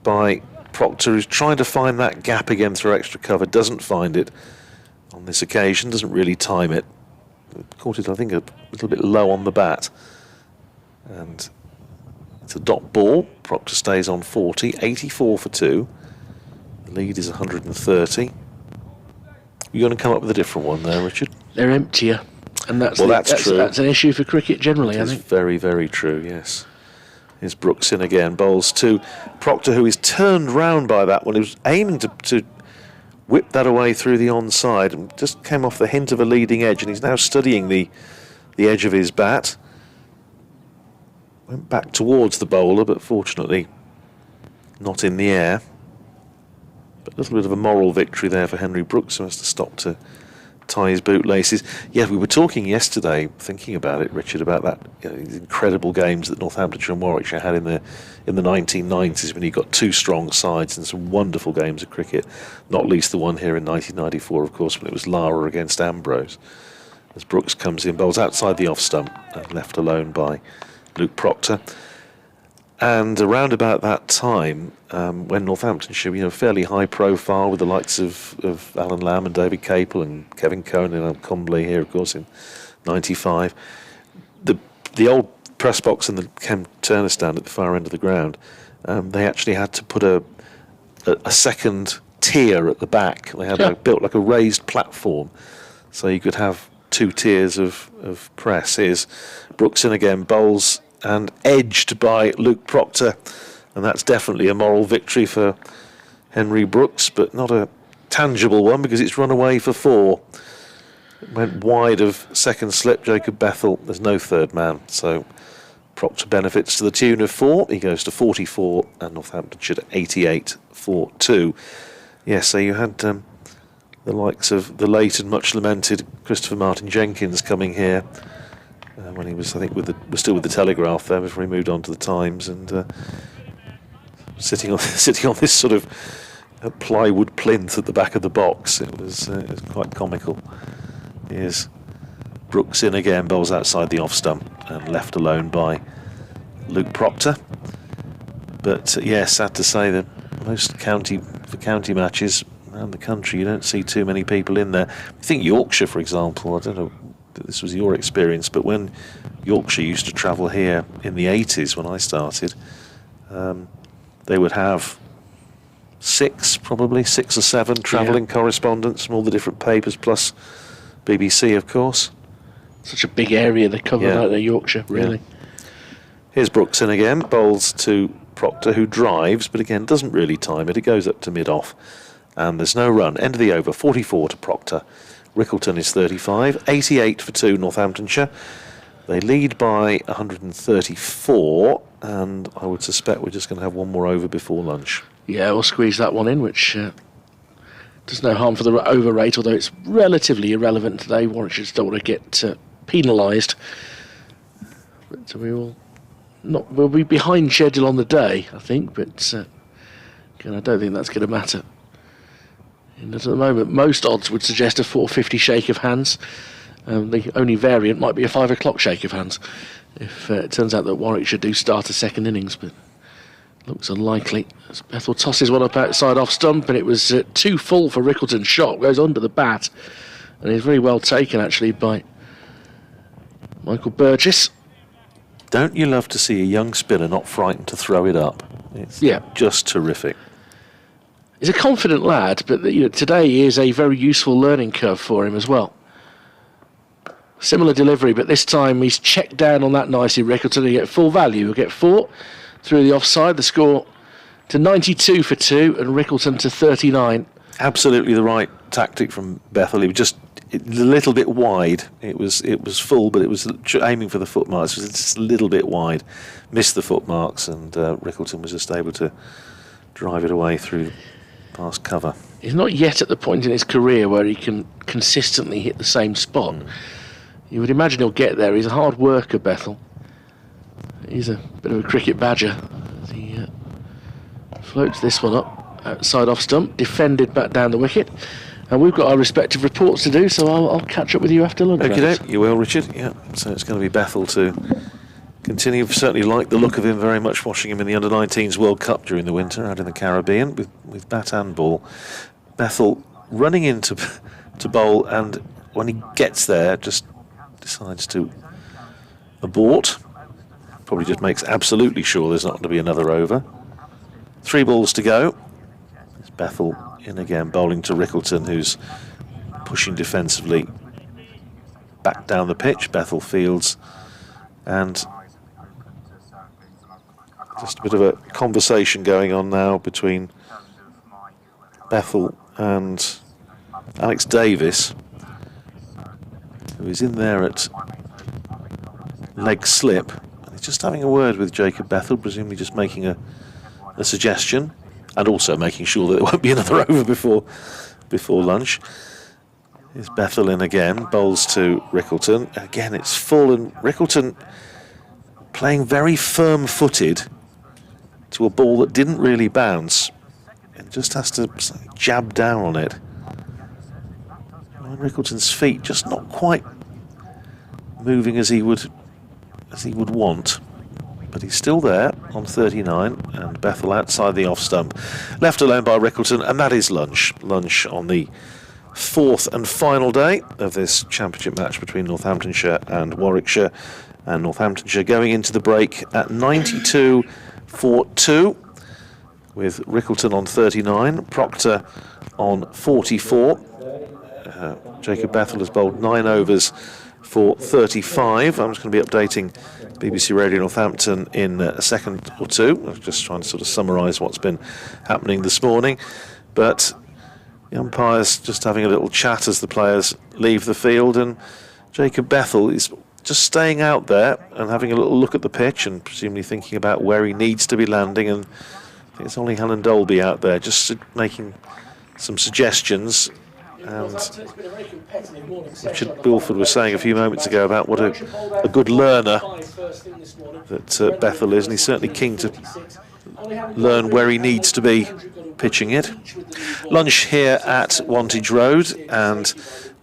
by Proctor, who's trying to find that gap again through extra cover. Doesn't find it on this occasion. Doesn't really time it. Caught it, I think, a little bit low on the bat. And it's a dot ball. Proctor stays on 40, 84 for 2. The lead is 130. You're going to come up with a different one there, Richard? They're emptier. And that's true. That's an issue for cricket generally, I It's think. very, very true, yes. Here's Brooks in again, bowls to Proctor, who is turned round by that one. He was aiming to whip that away through the onside and just came off the hint of a leading edge, and he's now studying the edge of his bat. Went back towards the bowler, but fortunately not in the air. But a little bit of a moral victory there for Henry Brooks, who has to stop to tie his bootlaces. Yeah, we were talking yesterday, thinking about it, Richard, about that these incredible games that Northamptonshire and Warwickshire had in the 1990s, when you got two strong sides and some wonderful games of cricket. Not least the one here in 1994, of course, when it was Lara against Ambrose. As Brooks comes in, bowls outside the off stump and left alone by Luke Proctor. And around about that time, when Northamptonshire, fairly high profile with the likes of Alan Lamb and David Capel and Kevin Cohen and Combley here, of course, in 95, the old press box and the Ken Turner stand at the far end of the ground, they actually had to put a second tier at the back. They had built like a raised platform, so you could have two tiers of press. Here's Brooks in again, bowls and edged by Luke Proctor, and that's definitely a moral victory for Henry Brooks, but not a tangible one because it's run away for 4. It went wide of second slip Jacob Bethel. There's no third man, so Proctor benefits to the tune of 4. He goes to 44 and Northamptonshire to 88 for 2. Yes, so you had the likes of the late and much lamented Christopher Martin Jenkins coming here when he was, I think, was still with the Telegraph there before he moved on to the Times, and sitting on this sort of plywood plinth at the back of the box. It was quite comical. Here's Brooks in again, bowls outside the off stump and left alone by Luke Proctor. But sad to say that most county matches around the country, you don't see too many people in there. I think Yorkshire, for example, I don't know if this was your experience, but when Yorkshire used to travel here in the 80s when I started, they would have 6 or 7 travelling correspondents from all the different papers, plus BBC, of course. Such a big area they cover out there, Yorkshire, really. Yeah. Here's Brooks in again, bowls to Proctor, who drives, but again doesn't really time it. It goes up to mid-off, and there's no run. End of the over, 44 to Proctor. Rickleton is 35, 88 for 2 Northamptonshire. They lead by 134, and I would suspect we're just going to have one more over before lunch. Yeah, we'll squeeze that one in, which does no harm for the over rate, although it's relatively irrelevant today. Warwickshire still want to get penalised. But we'll be behind schedule on the day, I think, but again, I don't think that's going to matter. And at the moment, most odds would suggest a 4:50 shake of hands. The only variant might be a 5 o'clock shake of hands, if it turns out that Warwickshire do start a second innings, but looks unlikely. As Bethel tosses one up outside off stump, and it was too full for Rickleton's shot. Goes under the bat, and is very well taken actually by Michael Burgess. Don't you love to see a young spinner not frightened to throw it up? It's just terrific. He's a confident lad, but today is a very useful learning curve for him as well. Similar delivery, but this time he's checked down on that nicely. Rickleton, he'll get full value. He'll get 4 through the offside. The score to 92 for 2, and Rickleton to 39. Absolutely the right tactic from Bethel. He was just a little bit wide. It was full, but it was aiming for the foot marks. It was just a little bit wide. Missed the foot marks, and Rickleton was just able to drive it away through past cover. He's not yet at the point in his career where he can consistently hit the same spot. You would imagine he'll get there. He's a hard worker, Bethel. He's a bit of a cricket badger. He floats this one up, outside off stump, defended back down the wicket. And we've got our respective reports to do, so I'll catch up with you after lunch. Okay, you will, Richard. Yeah, so it's going to be Bethel to continue. Certainly like the look of him very much, watching him in the Under-19s World Cup during the winter out in the Caribbean with bat and ball. Bethel running into to bowl, and when he gets there, just decides to abort. Probably just makes absolutely sure there's not going to be another over. 3 balls to go. It's Bethel in again, bowling to Rickleton, who's pushing defensively back down the pitch. Bethel fields, and just a bit of a conversation going on now between Bethel and Alex Davis, who is in there at leg slip. And he's just having a word with Jacob Bethel, presumably just making a suggestion, and also making sure that there won't be another over before lunch. Here's Bethel in again, bowls to Rickleton. Again, it's full, and Rickleton playing very firm-footed to a ball that didn't really bounce. It just has to jab down on it. And Rickleton's feet just not quite moving as he would want. But he's still there on 39, and Bethel outside the off stump, left alone by Rickleton, and that is lunch. Lunch on the 4th and final day of this championship match between Northamptonshire and Warwickshire, and Northamptonshire going into the break at 92 for 2, with Rickleton on 39, Proctor on 44. Jacob Bethel has bowled 9 overs for 35. I'm just going to be updating BBC Radio Northampton in a second or two. I'm just trying to sort of summarise what's been happening this morning. But the umpires just having a little chat as the players leave the field, and Jacob Bethel is just staying out there and having a little look at the pitch and presumably thinking about where he needs to be landing. And I think it's only Helen Dolby out there just making some suggestions. And Richard Bilford was saying a few moments ago about what a good learner that Bethel is, and he's certainly keen to learn where he needs to be pitching it. Lunch here at Wantage Road, and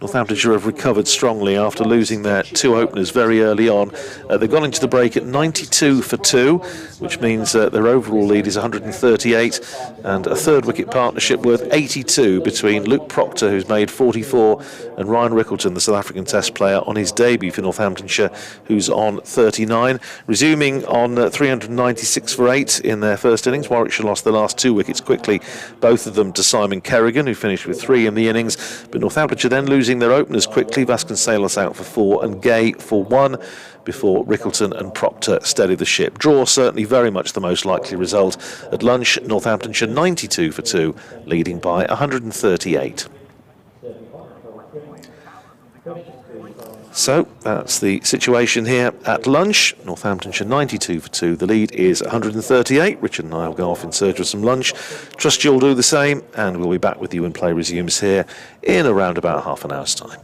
Northamptonshire have recovered strongly after losing their 2 openers very early on. They've gone into the break at 92 for 2, which means their overall lead is 138, and a 3rd wicket partnership worth 82 between Luke Proctor, who's made 44, and Ryan Rickleton, the South African Test player, on his debut for Northamptonshire, who's on 39. Resuming on 396 for 8 in their first innings, Warwickshire lost their last 2 wickets quickly, both of them to Simon Kerrigan, who finished with 3 in the innings, but Northamptonshire then losing their openers quickly, Vasconcelos out for 4 and Gay for 1, before Rickleton and Proctor steadied the ship. Draw certainly very much the most likely result. At lunch, Northamptonshire 92 for 2, leading by 138. So that's the situation here at lunch. Northamptonshire 92 for 2. The lead is 138. Richard and I will go off in search of some lunch. Trust you'll do the same, and we'll be back with you when play resumes here in around about half an hour's time.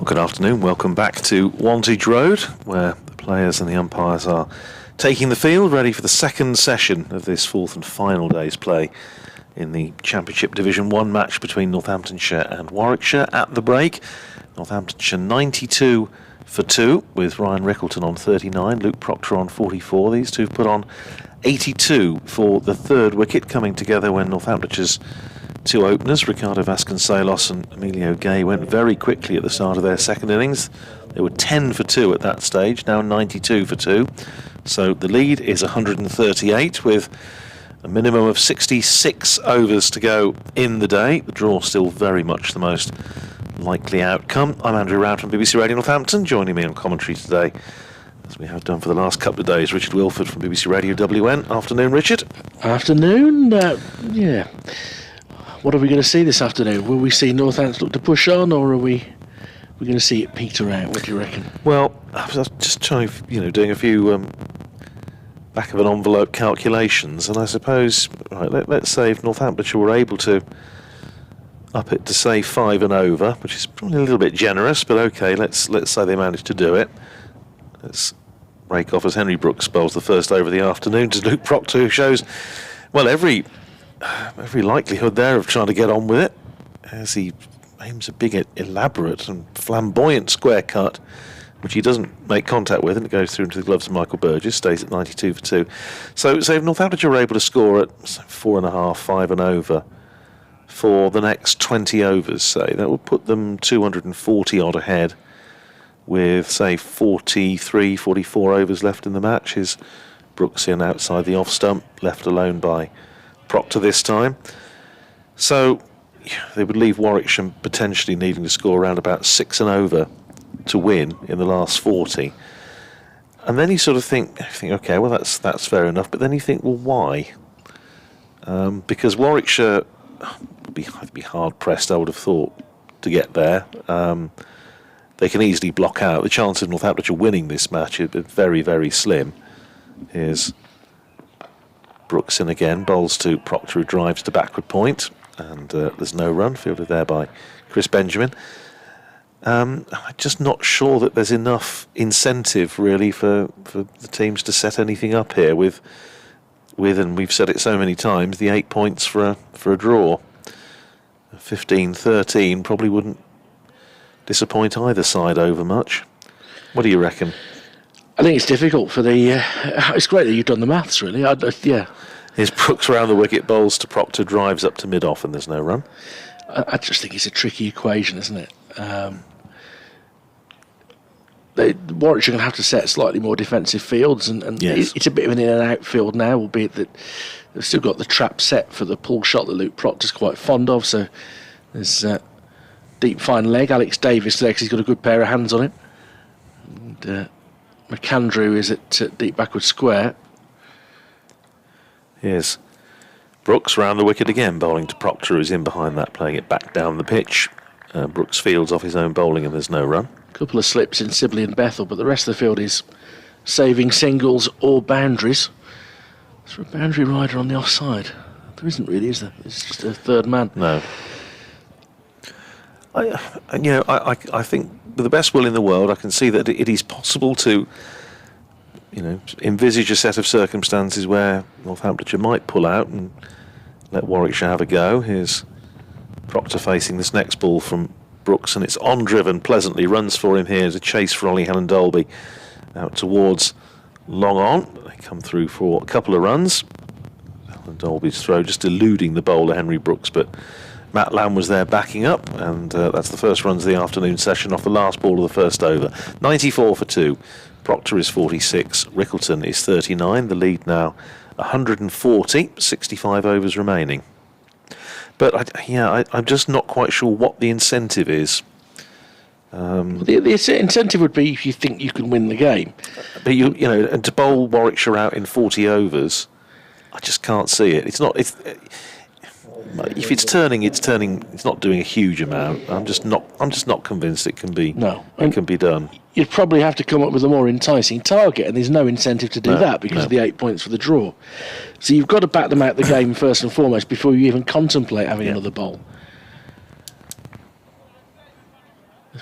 Good afternoon, welcome back to Wantage Road, where the players and the umpires are taking the field, ready for the second session of this fourth and final day's play in the Championship Division 1 match between Northamptonshire and Warwickshire. At the break, Northamptonshire 92 for 2, with Ryan Rickleton on 39, Luke Proctor on 44. These two have put on 82 for the third wicket, coming together when Northamptonshire's two openers, Ricardo Vasconcelos and Emilio Gay, went very quickly at the start of their second innings. They were 10 for 2 at that stage, now 92 for 2. So the lead is 138 with a minimum of 66 overs to go in the day. The draw still very much the most likely outcome. I'm Andrew Round from BBC Radio Northampton. Joining me on commentary today, as we have done for the last couple of days, Richard Wilford from BBC Radio WN. Afternoon, Richard. Afternoon. Yeah. What are we going to see this afternoon? Will we see Northampton look to push on, or are we going to see it peter out? What do you reckon? Well, I was just trying, doing a few back of an envelope calculations, and I suppose, right, let's say if Northamptonshire were able to up it to say 5 and over, which is probably a little bit generous, but okay, let's say they managed to do it. Let's break off as Henry Brooks bowls the first over of the afternoon to Luke Proctor, who shows, well, every likelihood there of trying to get on with it, as he aims a big, elaborate and flamboyant square cut, which he doesn't make contact with, and it goes through into the gloves of Michael Burgess, stays at 92 for 2. So if Northamptonshire were able to score at 4.5, 5 and over for the next 20 overs, say, that would put them 240 odd ahead with, say, 43, 44 overs left in the match. Is Brooks in outside the off stump, left alone by Proctor this time. So they would leave Warwickshire potentially needing to score around about 6 and over to win in the last 40. And then you sort of think, okay, well, that's fair enough. But then you think, well, why? Because Warwickshire would be hard pressed, I would have thought, to get there. They can easily block out. The chance of Northamptonshire winning this match is very, very slim. Here's Brooks in again, bowls to Proctor, who drives to backward point, and there's no run, fielded there by Chris Benjamin. I'm just not sure that there's enough incentive really for the teams to set anything up here with, and we've said it so many times, the 8 points for a draw. 15-13 probably wouldn't disappoint either side over much. What do you reckon? I think it's difficult for the... it's great that you've done the maths, really. Yeah. Here's Brooks round the wicket, bowls to Proctor, drives up to mid-off, and there's no run. I just think it's a tricky equation, isn't it? Warwickshire are going to have to set slightly more defensive fields, and yes, it's a bit of an in-and-out field now, albeit that they've still got the trap set for the pull shot that Luke Proctor's quite fond of, so there's deep fine leg. Alex Davis there, because he's got a good pair of hands on him. And McAndrew is at deep backward square. Here's Brooks round the wicket again, bowling to Proctor, who's in behind that, playing it back down the pitch. Brooks fields off his own bowling, and there's no run. A couple of slips in Sibley and Bethel, but the rest of the field is saving singles or boundaries. Is there a boundary rider on the offside? There isn't really, is there? It's just a third man. No. I think with the best will in the world, I can see that it is possible to, envisage a set of circumstances where Northamptonshire might pull out and let Warwickshire have a go. Here's Proctor facing this next ball from Brooks, and it's on driven pleasantly. Runs for him here. There's a chase for Ollie Helen-Dolby out towards long on. They come through for a couple of runs. Helen-Dolby's throw just eluding the bowler Henry Brooks, but Matt Lamb was there backing up, and that's the first runs of the afternoon session off the last ball of the first over. 94 for 2. Proctor is 46. Rickleton is 39. The lead now 140. 65 overs remaining. But I'm just not quite sure what the incentive is. The incentive would be if you think you can win the game. But and to bowl Warwickshire out in 40 overs, I just can't see it. It's not. If it's turning, it's not doing a huge amount. I'm just not convinced it can be. No, it can be done. You'd probably have to come up with a more enticing target, and there's no incentive to do that because of the 8 points for the draw. So you've got to back them out the game first and foremost before you even contemplate having another bowl.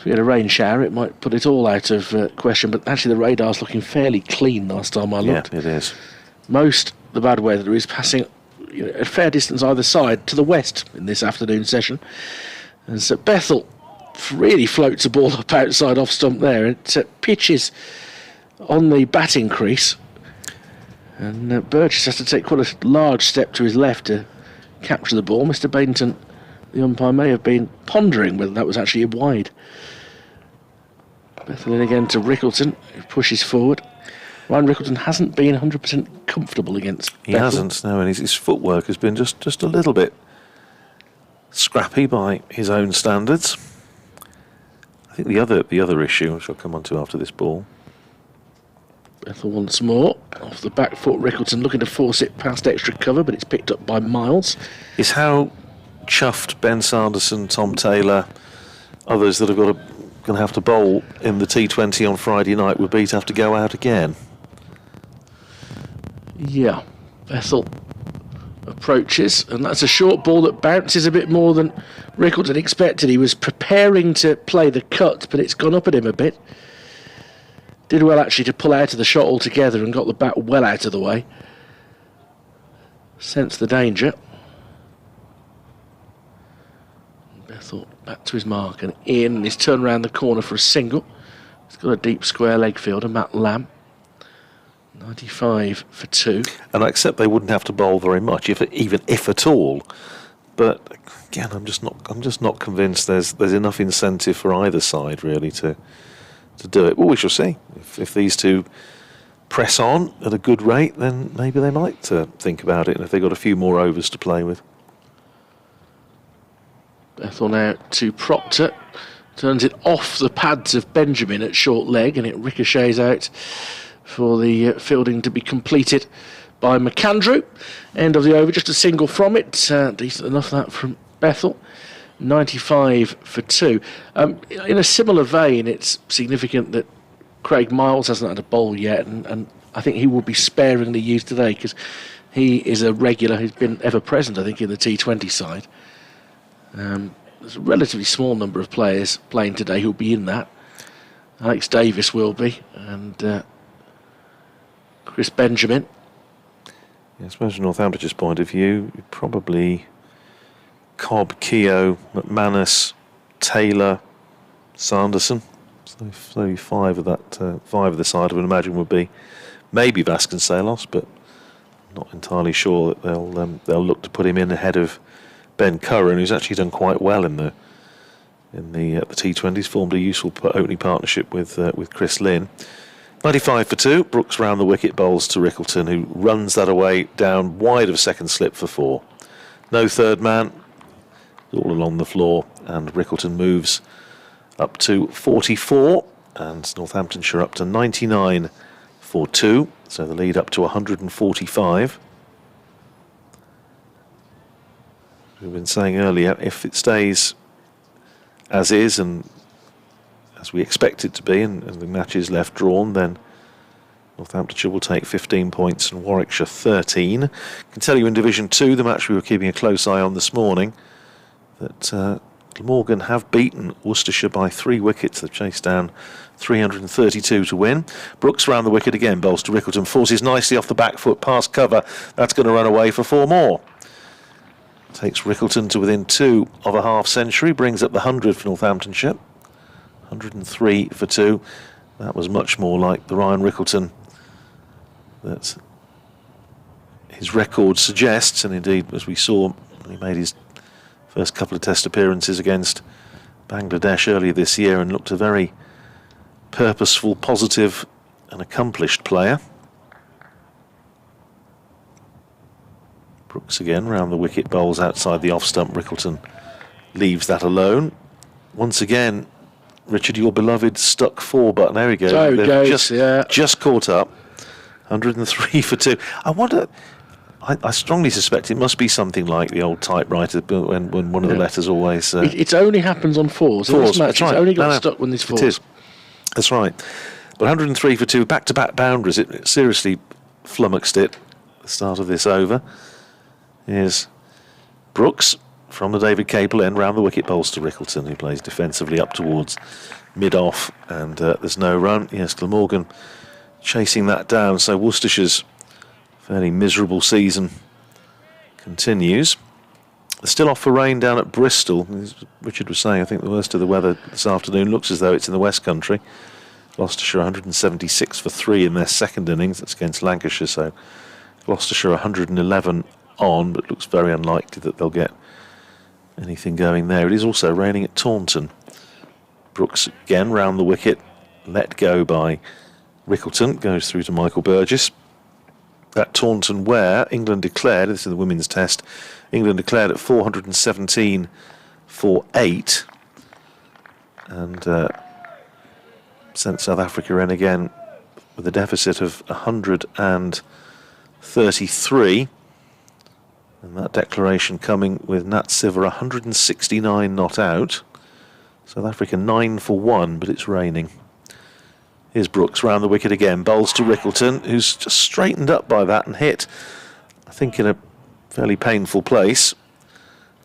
If we had a rain shower, it might put it all out of question, but actually the radar's looking fairly clean last time I looked. Yeah, it is. Most of the bad weather is passing a fair distance either side to the west in this afternoon session. And so Bethel really floats a ball up outside off stump there. It pitches on the batting crease. And Burgess has to take quite a large step to his left to capture the ball. Mr. Bainton, the umpire, may have been pondering whether that was actually wide. Bethel in again to Rickleton, who pushes forward. Ryan Rickleton hasn't been 100% comfortable against Bethel. He hasn't, no, and his footwork has been just a little bit scrappy by his own standards. I think the other issue, which I'll come on to after this ball. Bethel once more, off the back foot, Rickleton looking to force it past extra cover, but it's picked up by Miles. Is how chuffed Ben Sanderson, Tom Taylor, others that are going to have to bowl in the T20 on Friday night would be to have to go out again. Yeah, Bethel approaches, and that's a short ball that bounces a bit more than Rickleton expected. He was preparing to play the cut, but it's gone up at him a bit. Did well actually to pull out of the shot altogether and got the bat well out of the way. Sensed the danger. Bethel back to his mark and in, and he's turned round the corner for a single. He's got a deep square leg fielder, Matt Lamb. 95 for 2. And I accept they wouldn't have to bowl very much, even if at all. But again, I'm just not convinced there's enough incentive for either side really to do it. Well, we shall see. If these two press on at a good rate, then maybe they might think about it, and if they've got a few more overs to play with. Bethel now to Proctor. Turns it off the pads of Benjamin at short leg, and it ricochets out for the fielding to be completed by McAndrew. End of the over, just a single from it. Decent enough that from Bethel. 95 for 2. In a similar vein, it's significant that Craig Miles hasn't had a bowl yet, and I think he will be sparingly used today because he is a regular who's been ever present, I think, in the T20 side. There's a relatively small number of players playing today who'll be in that. Alex Davis will be, and Chris Benjamin. Yeah, I suppose from Northamptonshire's point of view, probably Cobb, Keogh, McManus, Taylor, Sanderson. So five of the side I would imagine would be maybe Vasconcelos, but not entirely sure that they'll look to put him in ahead of Ben Curran, who's actually done quite well in the T20s, formed a useful opening partnership with Chris Lynn. 95 for 2. Brooks round the wicket, bowls to Rickleton, who runs that away down wide of second slip for 4. No third man, all along the floor, and Rickleton moves up to 44, and Northamptonshire up to 99 for 2, so the lead up to 145. We've been saying earlier, if it stays as is and as we expect it to be, and the match is left drawn, then Northamptonshire will take 15 points and Warwickshire 13. I can tell you in Division 2, the match we were keeping a close eye on this morning, that Glamorgan have beaten Worcestershire by 3 wickets. They've chased down 332 to win. Brooks round the wicket again, bowls to Rickleton, forces nicely off the back foot past cover. That's going to run away for 4 more. Takes Rickleton to within 2 of a half century, brings up the 100 for Northamptonshire. 103 for 2. That was much more like the Ryan Rickleton that his record suggests, and indeed, as we saw when he made his first couple of test appearances against Bangladesh earlier this year, and looked a very purposeful, positive and accomplished player. Brooks again round the wicket, bowls outside the off stump. Rickleton leaves that alone. Once again, Richard, your beloved stuck 4 button. There we go. So it goes, just caught up. 103 for 2. I wonder, I strongly suspect it must be something like the old typewriter when one of the letters always... it only happens on 4s. In this match, right. It's only got stuck when there's 4s. It is. That's right. But 103 for 2, back-to-back boundaries. It seriously flummoxed it at the start of this over. Here's Brooks from the David Capel end, round the wicket, bowls to Rickleton, who plays defensively up towards mid-off, and there's no run. Yes, Glamorgan chasing that down, so Worcestershire's fairly miserable season continues. They're still off for rain down at Bristol. As Richard was saying, I think the worst of the weather this afternoon looks as though it's in the West Country. Gloucestershire 176 for 3 in their second innings. That's against Lancashire, so Gloucestershire 111 on, but looks very unlikely that they'll get anything going there. It is also raining at Taunton. Brooks again round the wicket, let go by Rickleton, goes through to Michael Burgess. At Taunton, where England declared, this is the women's test, England declared at 417 for 8 and sent South Africa in again with a deficit of 133. And that declaration coming with Nat Siver 169 not out. South Africa 9 for 1, but it's raining. Here's Brooks round the wicket again, bowls to Rickleton, who's just straightened up by that and hit, I think, in a fairly painful place,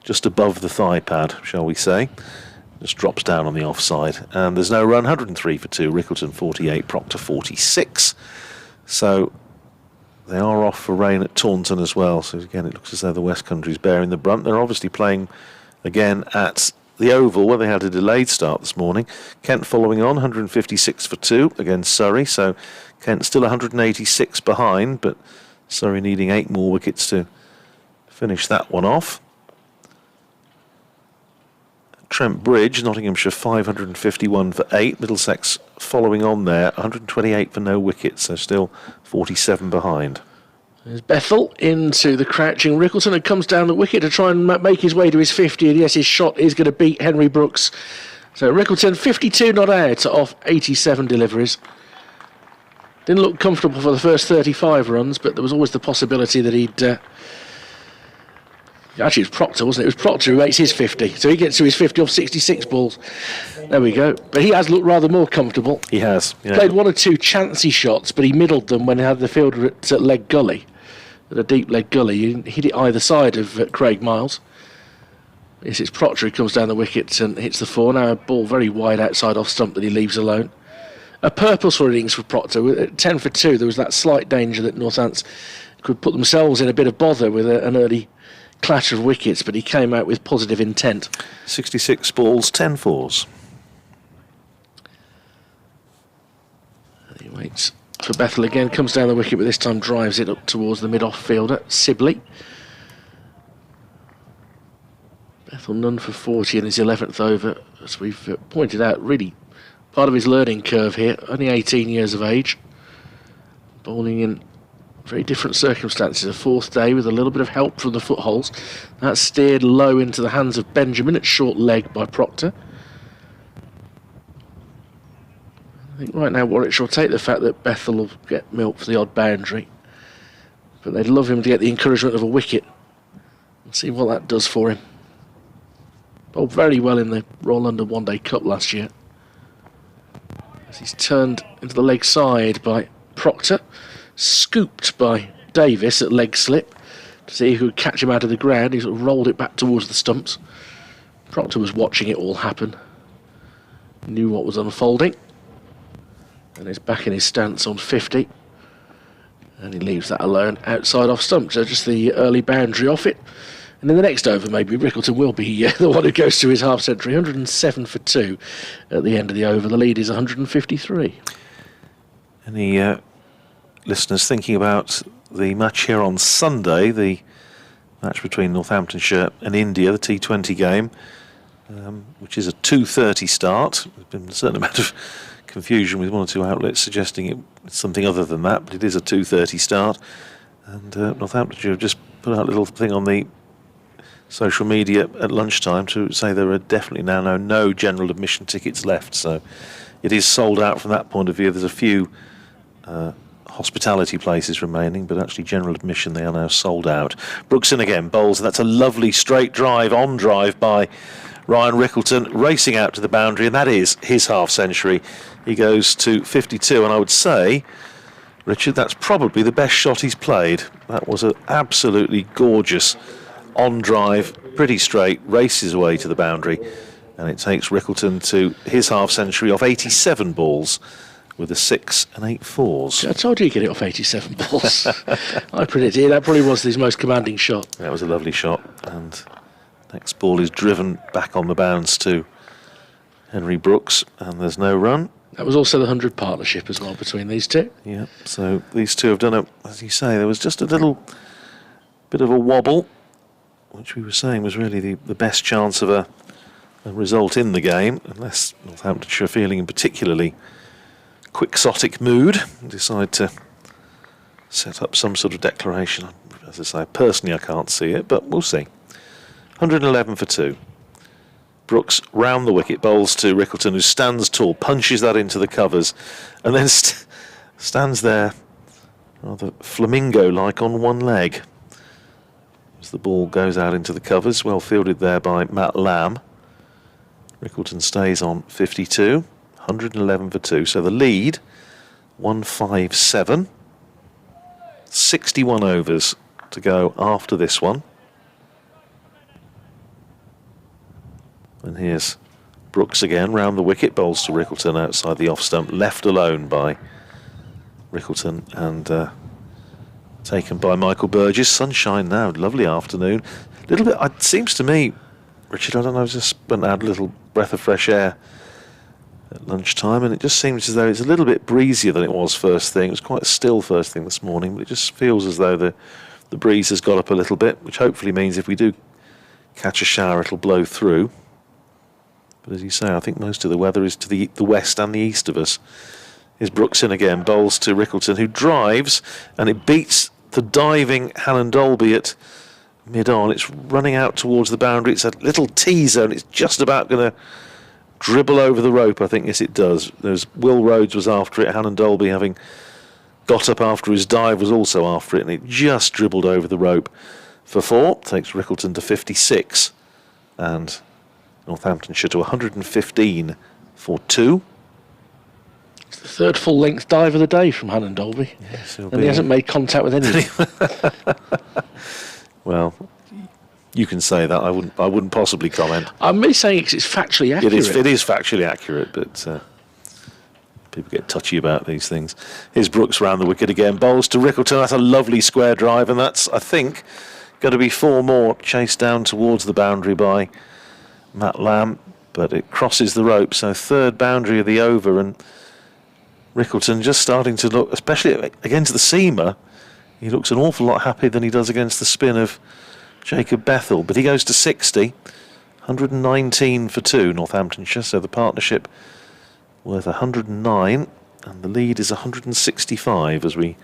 just above the thigh pad, shall we say. Just drops down on the offside, and there's no run. 103 for 2, Rickleton 48, Proctor 46. So they are off for rain at Taunton as well. So again, it looks as though the West Country's bearing the brunt. They're obviously playing again at the Oval, where they had a delayed start this morning. Kent following on, 156 for 2 against Surrey. So Kent still 186 behind, but Surrey needing 8 more wickets to finish that one off. Trent Bridge, Nottinghamshire 551 for 8. Middlesex following on there, 128 for no wickets, so still 47 behind. There's Bethel into the crouching Rickleton, and comes down the wicket to try and make his way to his 50, and yes, his shot is going to beat Henry Brooks. So Rickleton 52 not out off 87 deliveries. Didn't look comfortable for the first 35 runs, but there was always the possibility that he'd... Actually, it was Proctor, wasn't it? It was Proctor who makes his 50. So he gets to his 50 off 66 balls. There we go. But he has looked rather more comfortable. He has. Yeah. Played 1 or 2 chancy shots, but he middled them when he had the fielder at leg gully. At a deep leg gully. He hit it either side of Craig Miles. Yes, it's Proctor who comes down the wicket and hits the 4. Now a ball very wide outside off stump that he leaves alone. A purposeful innings for Proctor. At 10 for 2, there was that slight danger that Northants could put themselves in a bit of bother with an early clash of wickets, but he came out with positive intent. 66 balls, 10 fours. He waits for Bethel again, comes down the wicket, but this time drives it up towards the mid-off fielder, Sibley. Bethel none for 40 in his 11th over, as we've pointed out, really part of his learning curve here, only 18 years of age, bowling in very different circumstances. A 4th day with a little bit of help from the footholes. That's steered low into the hands of Benjamin at short leg by Proctor. I think right now Warwickshire will take the fact that Bethel will get milked for the odd boundary, but they'd love him to get the encouragement of a wicket and see what that does for him. Bowled very well in the Royal London One Day Cup last year, as he's turned into the leg side by Proctor, scooped by Davis at leg slip to see who could catch him out of the ground. He sort of rolled it back towards the stumps. Proctor was watching it all happen, knew what was unfolding, and is back in his stance on 50, and he leaves that alone outside off stump. So just the early boundary off it, and in the next over maybe Rickleton will be the one who goes to his half century. 107 for 2 at the end of the over. The lead is 153. Any listeners thinking about the match here on Sunday, the match between Northamptonshire and India, the T20 game, which is a 2:30 start. There's been a certain amount of confusion with 1 or 2 outlets suggesting it's something other than that, but it is a 2:30 start. And Northamptonshire have just put out a little thing on the social media at lunchtime to say there are definitely now no general admission tickets left, so it is sold out from that point of view. There's a few hospitality places remaining, but actually general admission, they are now sold out. Brooks in again, bowls, and that's a lovely straight drive, on drive by Ryan Rickleton, racing out to the boundary, and that is his half century. He goes to 52, and I would say, Richard, that's probably the best shot he's played. That was an absolutely gorgeous on drive, pretty straight, races away to the boundary, and it takes Rickleton to his half century off 87 balls with a 6 and 8 fours. I told you he'd get it off 87 balls. I predicted that probably was his most commanding shot. That was a lovely shot, and next ball is driven back on the bounce to Henry Brooks, and there's no run. That was also the 100 partnership as well between these two. Yeah, so these two have done it, as you say, there was just a little bit of a wobble, which we were saying was really the best chance of a result in the game, unless Northamptonshire, feeling in particularly quixotic mood, decide to set up some sort of declaration. As I say, personally I can't see it, but we'll see. 111 for 2. Brooks round the wicket, bowls to Rickleton, who stands tall, punches that into the covers, and then stands there rather flamingo-like on one leg. As the ball goes out into the covers, well fielded there by Matt Lamb. Rickleton stays on 52, 111 for 2. So the lead, 157. 61 overs to go after this one. And here's Brooks again, round the wicket, bowls to Rickleton outside the off stump, left alone by Rickleton and taken by Michael Burgess. Sunshine now, lovely afternoon. A little bit, it seems to me, Richard, I don't know, I just went out a little breath of fresh air at lunchtime, and it just seems as though it's a little bit breezier than it was first thing. It was quite still first thing this morning, but it just feels as though the breeze has got up a little bit, which hopefully means if we do catch a shower, it'll blow through. But as you say, I think most of the weather is to the west and the east of us. Here's Brooks in again, bowls to Rickleton, who drives, and it beats the diving Hannon Dolby at mid-on. It's running out towards the boundary. It's a little T-zone. It's just about going to dribble over the rope, I think. Yes, it does. There's Will Rhodes was after it. Hannon Dolby, having got up after his dive, was also after it, and it just dribbled over the rope for 4. Takes Rickleton to 56, and Northamptonshire to 115 for 2. It's the third full-length dive of the day from Hannon Dolby. Yes, and he hasn't made contact with anything. Well, you can say that. I wouldn't possibly comment. I'm merely saying it's factually accurate. It is factually accurate, but people get touchy about these things. Here's Brooks round the wicket again. Bowls to Rickleton. That's a lovely square drive, and that's, I think, going to be 4 more. Chased down towards the boundary by Matt Lamb, but it crosses the rope. So 3rd boundary of the over, and Rickleton just starting to look, especially against the seamer, he looks an awful lot happier than he does against the spin of Jacob Bethel. But he goes to 60, 119 for 2, Northamptonshire. So the partnership worth 109, and the lead is 165 as we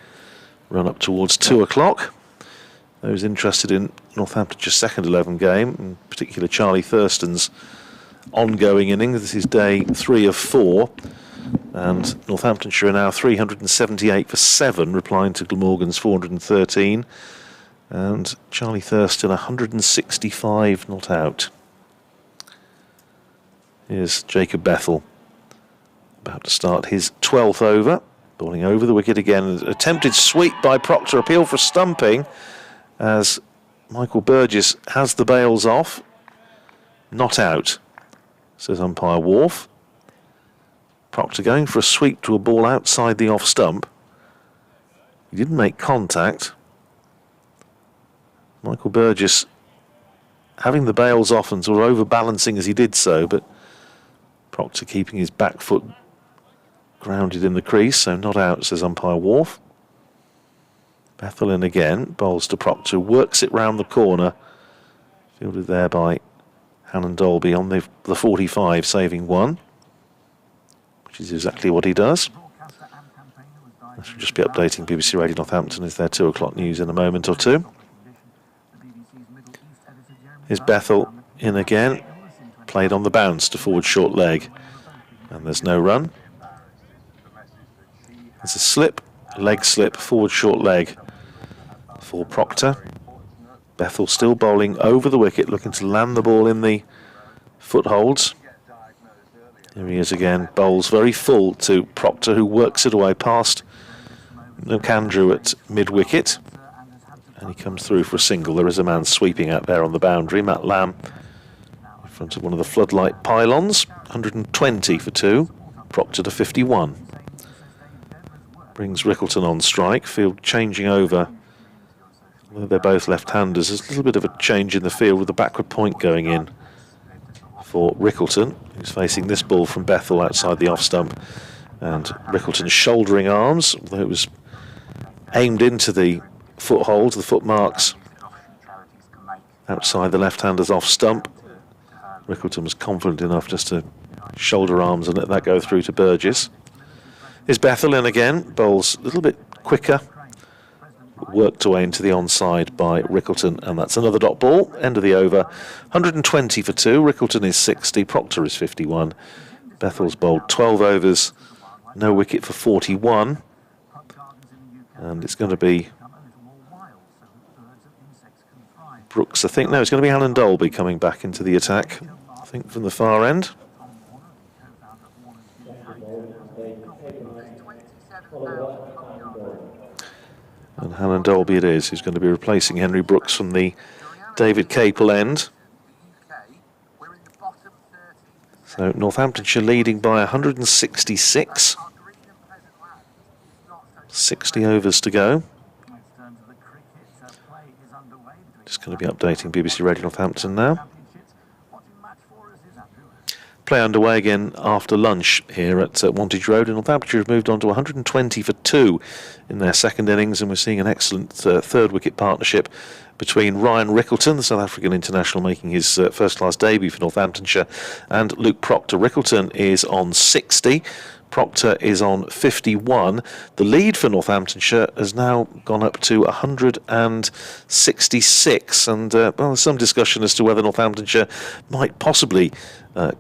run up towards 2 o'clock. Those interested in Northamptonshire's second 11 game, in particular Charlie Thurston's ongoing innings. This is day 3 of 4, and Northamptonshire are now 378 for 7, replying to Glamorgan's 413, and Charlie Thurston 165 not out. Here's Jacob Bethel, about to start his 12th over, bowling over the wicket again. An attempted sweep by Proctor, appeal for stumping, as Michael Burgess has the bails off. Not out, says umpire Wharf. Proctor going for a sweep to a ball outside the off stump. He didn't make contact. Michael Burgess having the bails off and sort of overbalancing as he did so, but Proctor keeping his back foot grounded in the crease, so not out, says umpire Wharf. Bethel in again, bowls to Proctor, works it round the corner, fielded there by Hannon Dolby on the 45, saving 1, which is exactly what he does. I should just be updating BBC Radio Northampton as their 2 o'clock news in a moment or two. Here's Bethel in again, played on the bounce to forward short leg, and there's no run. There's a slip, leg slip, forward short leg for Proctor. Bethel still bowling over the wicket, looking to land the ball in the footholds. Here he is again, bowls very full to Proctor, who works it away past McAndrew at mid-wicket. And he comes through for a single. There is a man sweeping out there on the boundary. Matt Lamb in front of one of the floodlight pylons. 120 for 2. Proctor to 51. Brings Rickleton on strike. Field changing over. Well, they're both left-handers. There's a little bit of a change in the field with the backward point going in for Rickleton, who's facing this ball from Bethel outside the off-stump. And Rickleton's shouldering arms, although it was aimed into the foothold, the footmarks outside the left-hander's off-stump. Rickleton was confident enough just to shoulder arms and let that go through to Burgess. Is Bethel in again, bowls a little bit quicker. Worked away into the onside by Rickleton, and that's another dot ball. End of the over. 120 for 2. Rickleton is 60. Proctor is 51. Bethel's bowled 12 overs. No wicket for 41. And it's going to be Brooks, I think. No, it's going to be Alan Dolby coming back into the attack, I think, from the far end. And Alan Dolby it is, who's going to be replacing Henry Brooks from the David Capel end. So Northamptonshire leading by 166. 60 overs to go. Just going to be updating BBC Radio Northampton now. Play underway again after lunch here at Wantage Road, and Northamptonshire have moved on to 120 for 2 in their second innings, and we're seeing an excellent third wicket partnership between Ryan Rickleton, the South African international making his first-class debut for Northamptonshire, and Luke Proctor. Rickleton is on 60. Proctor is on 51. The lead for Northamptonshire has now gone up to 166, and well, there's some discussion as to whether Northamptonshire might possibly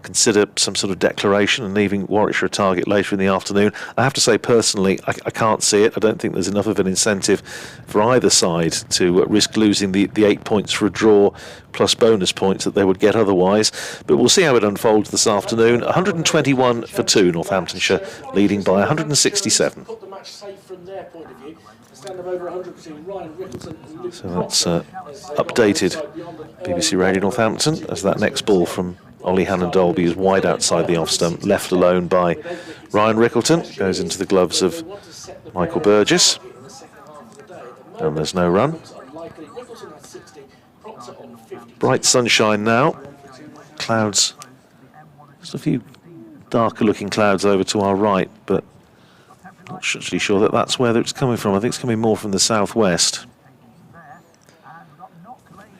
consider some sort of declaration and leaving Warwickshire a target later in the afternoon. I have to say, personally, I can't see it. I don't think there's enough of an incentive for either side to risk losing the 8 points for a draw plus bonus points that they would get otherwise. But we'll see how it unfolds this afternoon. 121 for 2, Northamptonshire leading by 167. So that's updated BBC Radio Northampton as that next ball from Ollie Hannon-Dolby is wide outside the off-stump, left alone by Ryan Rickleton. Goes into the gloves of Michael Burgess. And there's no run. Bright sunshine now. Clouds, just a few darker looking clouds over to our right, but not actually sure that that's where it's coming from. I think it's coming more from the southwest.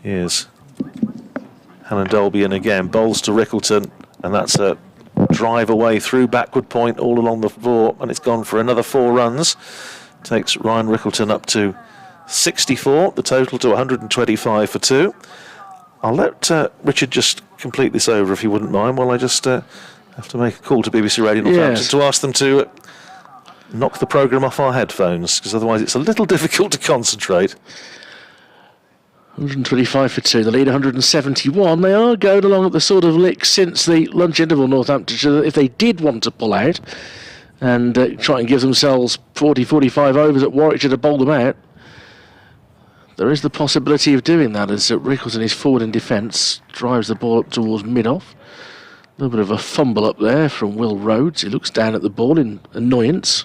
Here's Hannon Dolby in again, bowls to Rickleton, and that's a drive away through backward point all along the floor, and it's gone for another 4 runs. Takes Ryan Rickleton up to 64, the total to 125 for 2. I'll let Richard just complete this over if he wouldn't mind, while I just have to make a call to BBC Radio Northampton to ask them to knock the programme off our headphones, because otherwise it's a little difficult to concentrate. 125 for 2, the lead 171. They are going along at the sort of lick since the lunch interval, Northamptonshire. If they did want to pull out and try and give themselves 40-45 overs at Warwickshire to bowl them out, there is the possibility of doing that, as Rickleton is forward in defence, drives the ball up towards mid-off. A little bit of a fumble up there from Will Rhodes. He looks down at the ball in annoyance,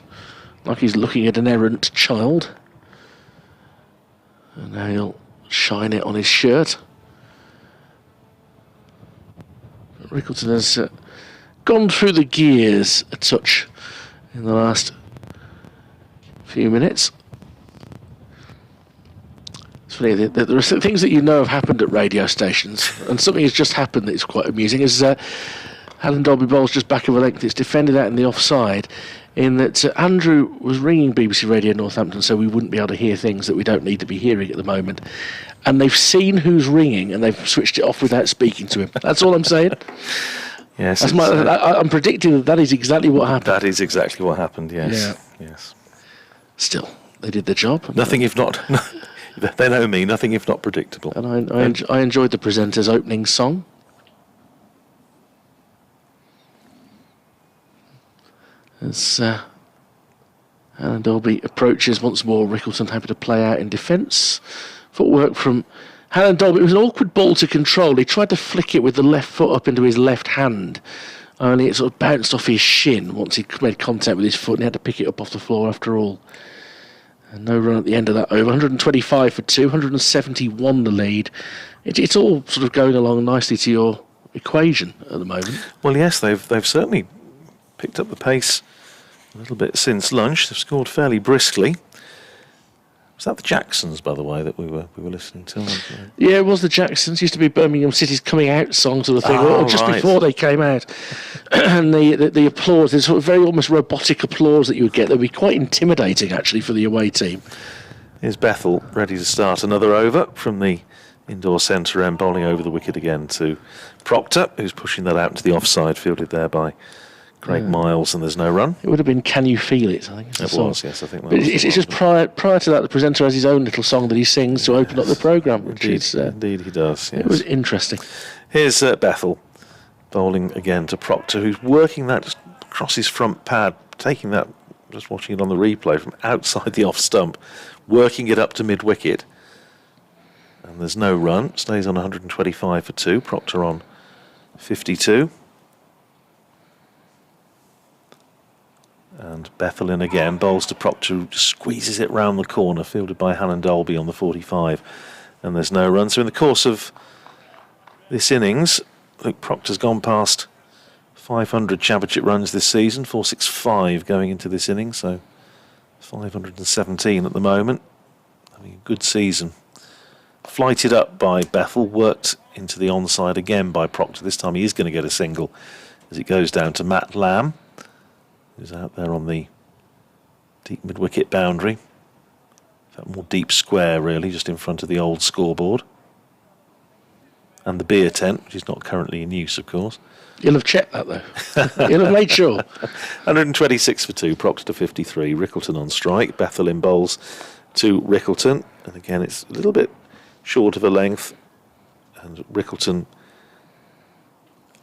like he's looking at an errant child. And now he'll shine it on his shirt. Rickleton has gone through the gears a touch in the last few minutes. It's funny, there are things that you know have happened at radio stations, and something has just happened that is quite amusing. Is Alan Dolby bowls just back of a length. It's defended out in the offside, in that Andrew was ringing BBC Radio Northampton so we wouldn't be able to hear things that we don't need to be hearing at the moment. And they've seen who's ringing and they've switched it off without speaking to him. That's all I'm saying. Yes, I'm predicting that is exactly what happened. That is exactly what happened, yes. Yeah. Yes. Still, they did their job. Nothing if not... They know me, nothing if not predictable. And I enjoyed the presenter's opening song. As Alan Dolby approaches once more, Rickleton happy to play out in defence. Footwork from Hannah Dolby. It was an awkward ball to control. He tried to flick it with the left foot up into his left hand, only it sort of bounced off his shin once he made contact with his foot, and he had to pick it up off the floor after all. And no run at the end of that over. 125 for 2, 171 the lead. It's all sort of going along nicely to your equation at the moment. Well, yes, they've certainly picked up the pace a little bit since lunch. They've scored fairly briskly. Was that the Jacksons, by the way, that we were listening to? Yeah, it was the Jacksons. Used to be Birmingham City's coming out song sort of thing, Oh, or just right. before they came out. And the applause, there's sort of very almost robotic applause that you would get. That would be quite intimidating, actually, for the away team. Here's Bethel ready to start another over from the indoor centre end, bowling over the wicket again to Proctor, who's pushing that out into the offside, fielded there by Craig Miles, and there's no run. It would have been "Can You Feel It?" I think it's the It song. was, yes, I think that But was it's the just one. prior to that, the presenter has his own little song that he sings to open up the programme, which Indeed, is indeed he does, yes. it was interesting. Here's Bethel bowling again to Proctor, who's working that just across his front pad, taking that, just watching it on the replay, from outside the off stump, working it up to mid-wicket. And there's no run, stays on 125 for 2, Proctor on 52. And Bethel in again, bowls to Proctor, who just squeezes it round the corner, fielded by Hannon Dolby on the 45. And there's no run. So in the course of this innings, Luke Proctor's gone past 500 championship runs this season, 465 going into this innings, so 517 at the moment. I mean, good season. Flighted up by Bethel, worked into the onside again by Proctor. This time he is going to get a single as it goes down to Matt Lamb, who's out there on the deep mid-wicket boundary. That more deep square, really, just in front of the old scoreboard. And the beer tent, which is not currently in use, of course. You'll have checked that, though. You'll have made sure. 126 for 2, Proctor to 53, Rickleton on strike. Bethel in bowls to Rickleton. And again, it's a little bit short of a length. And Rickleton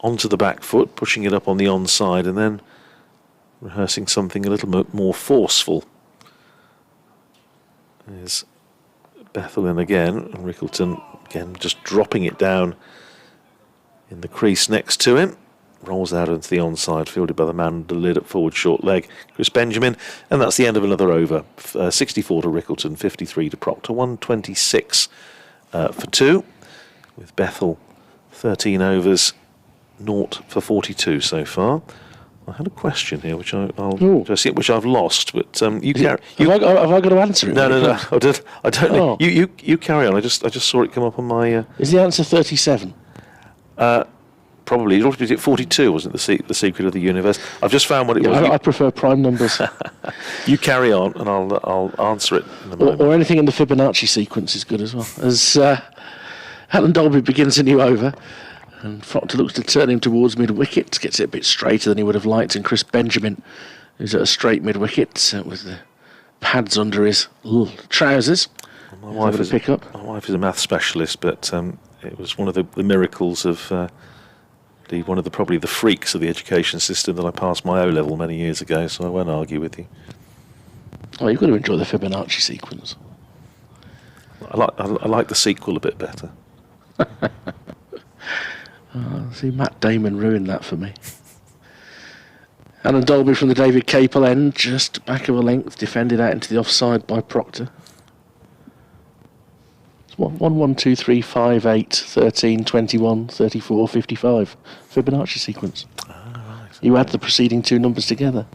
onto the back foot, pushing it up on the onside, and then rehearsing something a little bit more forceful. There's Bethel in again, and Rickleton again just dropping it down in the crease next to him. Rolls out into the onside, fielded by the man with the lid at forward short leg, Chris Benjamin, and that's the end of another over. 64 to Rickleton, 53 to Proctor, 126 for 2, with Bethel 13 overs, 0 for 42 so far. I had a question here, which I've lost, but you carry. Have I got to answer it? No. I don't know. Oh. You carry on. I just saw it come up on my. Is the answer 37? Probably. Was it 42? Wasn't it the secret of the universe? I've just found what it was. I prefer prime numbers. You carry on, and I'll answer it in a moment. or anything in the Fibonacci sequence is good as well. As Helen Dolby begins a new over, and Proctor looks to turn him towards mid-wicket, gets it a bit straighter than he would have liked, and Chris Benjamin, who's at a straight mid-wicket with the pads under his trousers. My wife is pick up. My wife is a math specialist, but it was one of the miracles of one of the probably the freaks of the education system that I passed my O level many years ago. So I won't argue with you. Oh, you've got to enjoy the Fibonacci sequence. I like the sequel a bit better. See, Matt Damon ruined that for me. Alan Dolby from the David Capel end, just back of a length, defended out into the offside by Proctor. It's 1, 1, 2, 3, 5, 8, 13, 21, 34, 55. Fibonacci sequence. Right. You add the preceding two numbers together.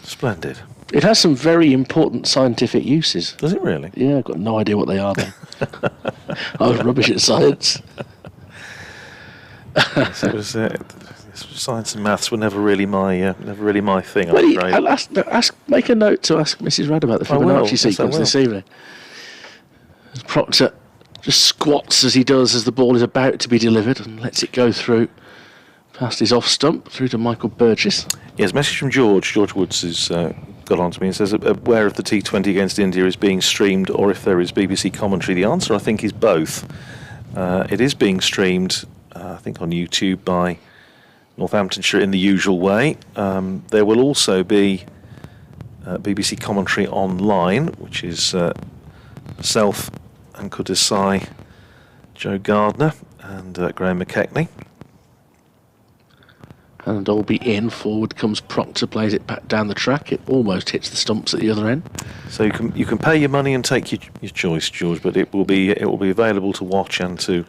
Splendid. It has some very important scientific uses. Does it really? Yeah, I've got no idea what they are though. I was rubbish at science. Yes, it was. Science and maths were never really my thing. I'm Well, afraid. make a note to ask Mrs. Rudd about the I will, Fibonacci yes, I sequence will. this evening. Proctor just squats as he does as the ball is about to be delivered and lets it go through past his off stump through to Michael Burgess. Yes, message from George Woods has got on to me and says, aware if the T20 against India is being streamed or if there is BBC commentary. The answer, I think, is both. It is being streamed, I think, on YouTube by Northamptonshire in the usual way. There will also be BBC commentary online, which is and could decide Joe Gardner and Graham McKechnie. And Dolby in, forward comes Proctor, plays it back down the track. It almost hits the stumps at the other end. So you can pay your money and take your choice, George, but it will be available to watch and to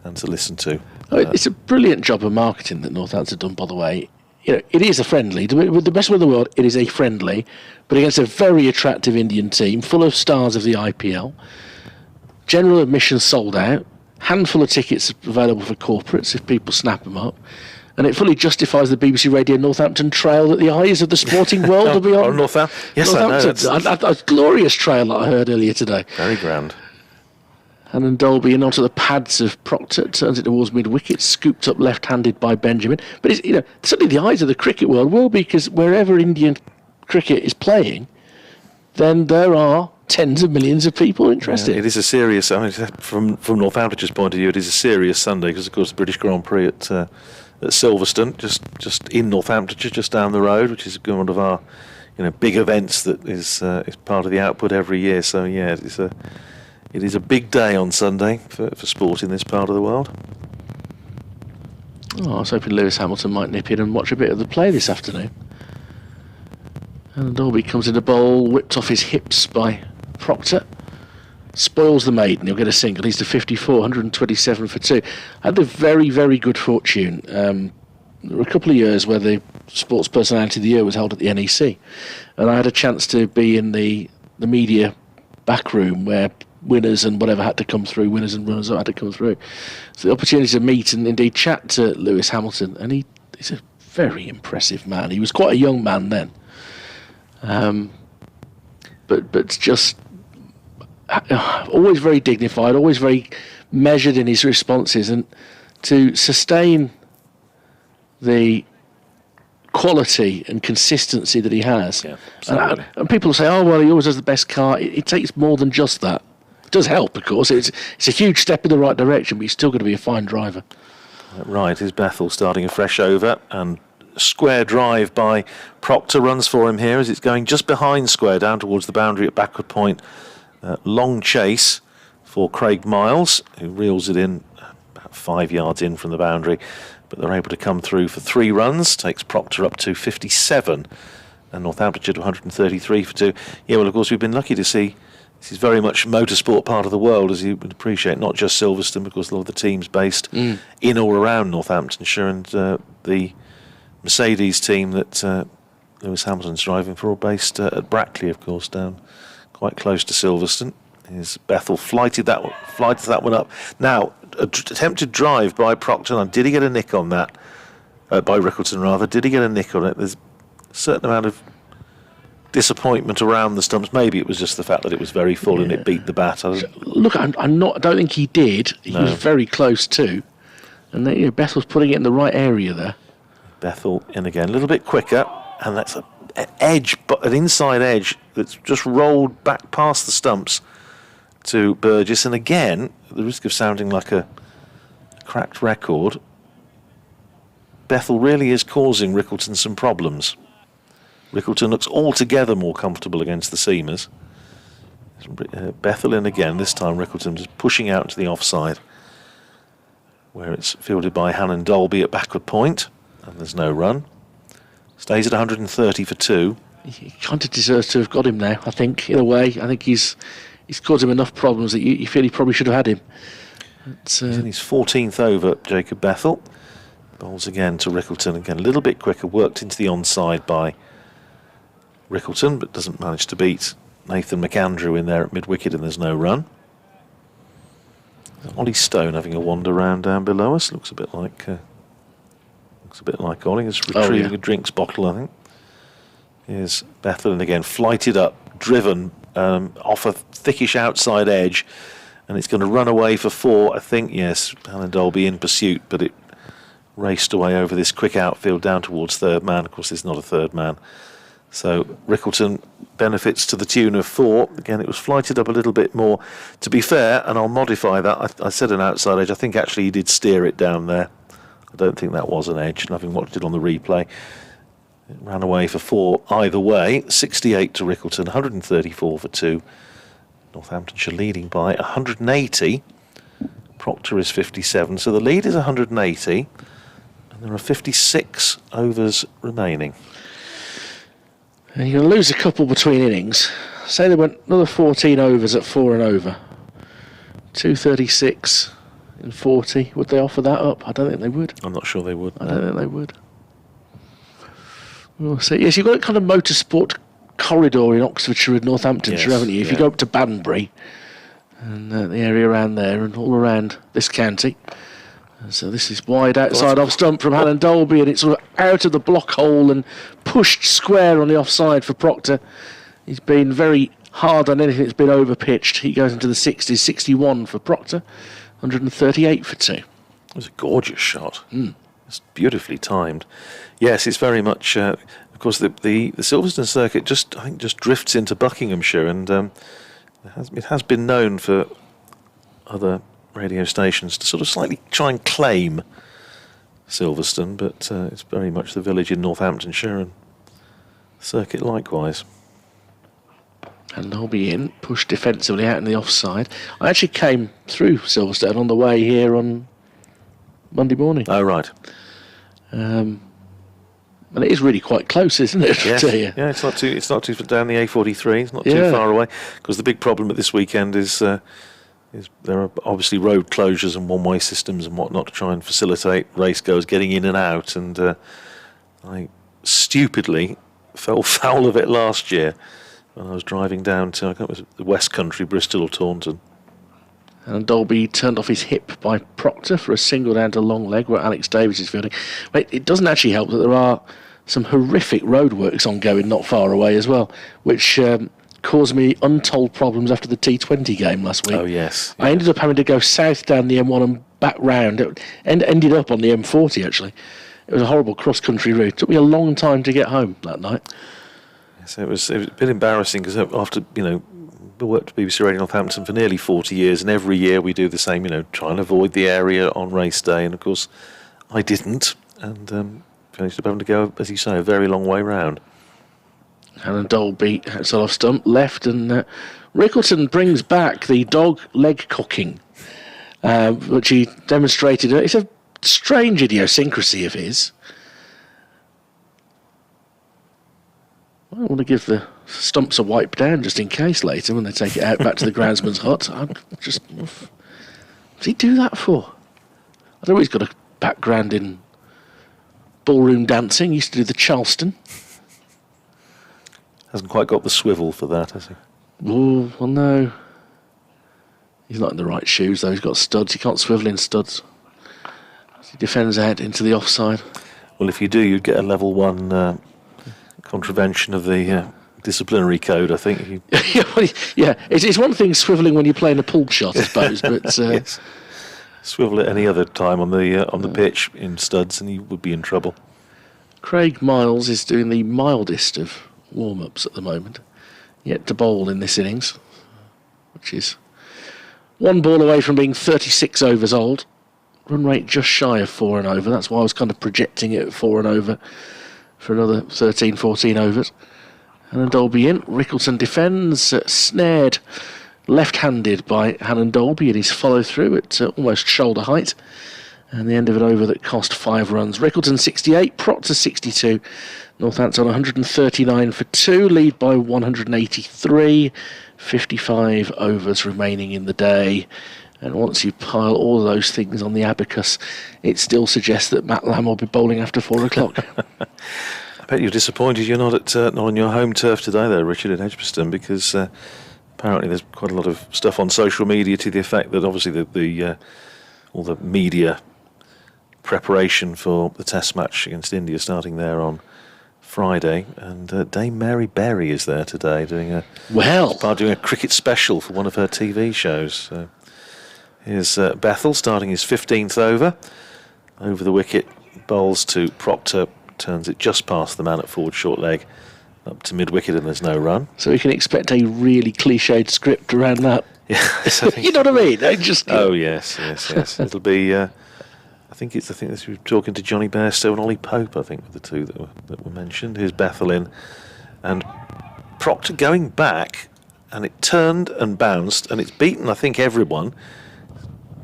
listen to. It's a brilliant job of marketing that Northampton have done, by the way. It is a friendly. With the best one in the world, it is a friendly, but against a very attractive Indian team, full of stars of the IPL. General admission sold out. Handful of tickets available for corporates if people snap them up. And it fully justifies the BBC Radio Northampton trail that the eyes of the sporting world will be on. Northampton. Yes, Northampton. I know. A glorious trail that I heard earlier today. Very grand. And then Dolby in onto the pads of Proctor, turns it towards mid-wicket, scooped up left-handed by Benjamin. But it's, certainly the eyes of the cricket world will be, because wherever Indian cricket is playing, then there are tens of millions of people interested. Yeah, it is a serious, from Northamptonshire's point of view, it is a serious Sunday, because of course the British Grand Prix at Silverstone, just in Northamptonshire, just down the road, which is one of our big events that is part of the output every year. So yeah, it is a big day on Sunday for sport in this part of the world. I was hoping Lewis Hamilton might nip in and watch a bit of the play this afternoon. And Dolby comes in the bowl, whipped off his hips by Proctor. Spoils the maiden, he'll get a single. He's to 54, 127 for 2. Had the very, very good fortune. There were a couple of years where the Sports Personality of the Year was held at the NEC. And I had a chance to be in the media back room where winners and whatever had to come through, winners and runners had to come through. So the opportunity to meet and indeed chat to Lewis Hamilton, and he's a very impressive man. He was quite a young man then. But just always very dignified, always very measured in his responses, and to sustain the quality and consistency that he has. Yeah, and people say, oh well, he always has the best car. It takes more than just that. It does help, of course. It's a huge step in the right direction, but he's still going to be a fine driver. Right, is Bethel starting a fresh over, and square drive by Proctor runs for him here as it's going just behind square down towards the boundary at backward point. Long chase for Craig Miles, who reels it in about 5 yards in from the boundary, but they're able to come through for 3 runs, takes Proctor up to 57 and Northamptonshire to 133 for 2. Yeah, well, of course, we've been lucky to see. This is very much motorsport part of the world, as you would appreciate, not just Silverstone, because a lot of the teams based in or around Northamptonshire, and the Mercedes team that Lewis Hamilton's driving for, all based at Brackley, of course, down quite close to Silverstone. Is Bethel flighted that one up. Now, attempted drive by Proctor. Did he get a nick on that? By Rickleton, rather. Did he get a nick on it? There's a certain amount of disappointment around the stumps. Maybe it was just the fact that it was very full and it beat the bat. Look, I don't think he did. He was very close too. And then, Bethel's putting it in the right area there. Bethel in again, a little bit quicker, and that's an inside edge that's just rolled back past the stumps to Burgess. And again, at the risk of sounding like a cracked record, Bethel really is causing Rickleton some problems. Rickleton looks altogether more comfortable against the seamers. Bethel in again, this time Rickleton just pushing out to the offside, where it's fielded by Hannon Dolby at backward point, and there's no run. Stays at 130 for 2. He kind of deserves to have got him now, I think, in a way. I think he's caused him enough problems that you feel he probably should have had him. He's in his 14th over, Jacob Bethel. Bowls again to Rickleton, again a little bit quicker, worked into the onside by Rickleton, but doesn't manage to beat Nathan McAndrew in there at mid-wicket, and there's no run. Ollie Stone having a wander round down below us. Looks a bit like Ollie. He's retrieving a drinks bottle, I think. Here's Bethel, and again flighted up, driven off a thickish outside edge, and it's going to run away for 4. I think, yes, Hannon Dolby in pursuit, but it raced away over this quick outfield down towards third man. Of course, there's not a third man. So Rickleton benefits to the tune of 4. Again, it was flighted up a little bit more. To be fair, and I'll modify that, I said an outside edge. I think actually he did steer it down there. I don't think that was an edge, having watched it on the replay. It ran away for 4 either way. 68 to Rickleton, 134 for 2. Northamptonshire leading by 180. Proctor is 57, so the lead is 180, and there are 56 overs remaining. And you're going to lose a couple between innings. Say they went another 14 overs at 4 and over. 236 in 40. Would they offer that up? I don't think they would. I'm not sure they would. I don't think they would. We'll see. Yes, you've got a kind of motorsport corridor in Oxfordshire and Northamptonshire, Yes, haven't you? If you go up to Banbury and the area around there and all around this county. And so this is wide outside off stump from Alan Dolby, and it's sort of out of the block hole and pushed square on the offside for Proctor. He's been very hard on anything that's been over pitched. He goes into the 60s, 61 for Proctor, 138 for 2. It was a gorgeous shot. It's beautifully timed. Yes, it's very much. Of course, the Silverstone circuit I think just drifts into Buckinghamshire, and it has been known for other radio stations to sort of slightly try and claim Silverstone, but it's very much the village in Northamptonshire, and circuit likewise. And Dolby in, pushed defensively out in the offside. I actually came through Silverstone on the way here on Monday morning. Oh, right. And it is really quite close, isn't it? Yes. To you? Yeah, it's not too down the A43. It's not too far away. Because the big problem at this weekend is there are obviously road closures and one-way systems and whatnot to try and facilitate racegoers getting in and out. And I stupidly fell foul of it last year when I was driving down to, I think it was the West Country, Bristol or Taunton. And Dolby turned off his hip by Proctor for a single down to long leg where Alex Davis is fielding. But it doesn't actually help that there are some horrific roadworks ongoing not far away as well, which caused me untold problems after the T20 game last week. Oh, yes. I ended up having to go south down the M1 and back round. It ended up on the M40, actually. It was a horrible cross-country route. It took me a long time to get home that night. So it was a bit embarrassing because after, we worked at BBC Radio Northampton for nearly 40 years, and every year we do the same, try and avoid the area on race day. And of course, I didn't, and finished up having to go, as you say, a very long way round. Alan Dolby outside off stump left, and Rickleton brings back the dog leg cocking, which he demonstrated. It's a strange idiosyncrasy of his. I want to give the stumps a wipe down just in case later when they take it out back to the groundsman's hut. What's he do that for? I know he's got a background in ballroom dancing. He used to do the Charleston. Hasn't quite got the swivel for that, has he? Oh, well, no. He's not in the right shoes, though. He's got studs. He can't swivel in studs. He defends out into the offside. Well, if you do, you'd get a level 1 contravention of the disciplinary code, I think. Yeah, it's one thing swivelling when you're playing a pull shot, I suppose, but yes. Swivel at any other time on the pitch in studs, and you would be in trouble. Craig Miles is doing the mildest of warm-ups at the moment, yet to bowl in this innings, which is one ball away from being 36 overs old. Run rate just shy of 4 and over. That's why I was kind of projecting it at 4 and over for another 13, 14 overs. And Dolby in. Rickleton defends, snared left-handed by Hannon Dolby in his follow-through at almost shoulder height. And the end of an over that cost 5 runs. Rickleton 68, Proctor 62. Northampton 139 for 2, lead by 183. 55 overs remaining in the day. And once you pile all of those things on the abacus, it still suggests that Matt Lamb will be bowling after 4 o'clock. I bet you're disappointed you're not on your home turf today, though, Richard, at Edgbaston, because apparently there's quite a lot of stuff on social media to the effect that obviously all the media preparation for the Test match against India starting there on Friday, and Dame Mary Berry is there today doing a cricket special for one of her TV shows. So here's Bethel starting his 15th over the wicket, bowls to Proctor, turns it just past the man at forward short leg, up to mid-wicket, and there's no run. So we can expect a really cliched script around that. Yes, you know what I mean? Oh yes. It'll be. I think we were talking to Johnny Bairstow and Ollie Pope. I think were the two that were mentioned. Here's Bethel in, and Proctor going back and it turned and bounced, and it's beaten, I think, everyone.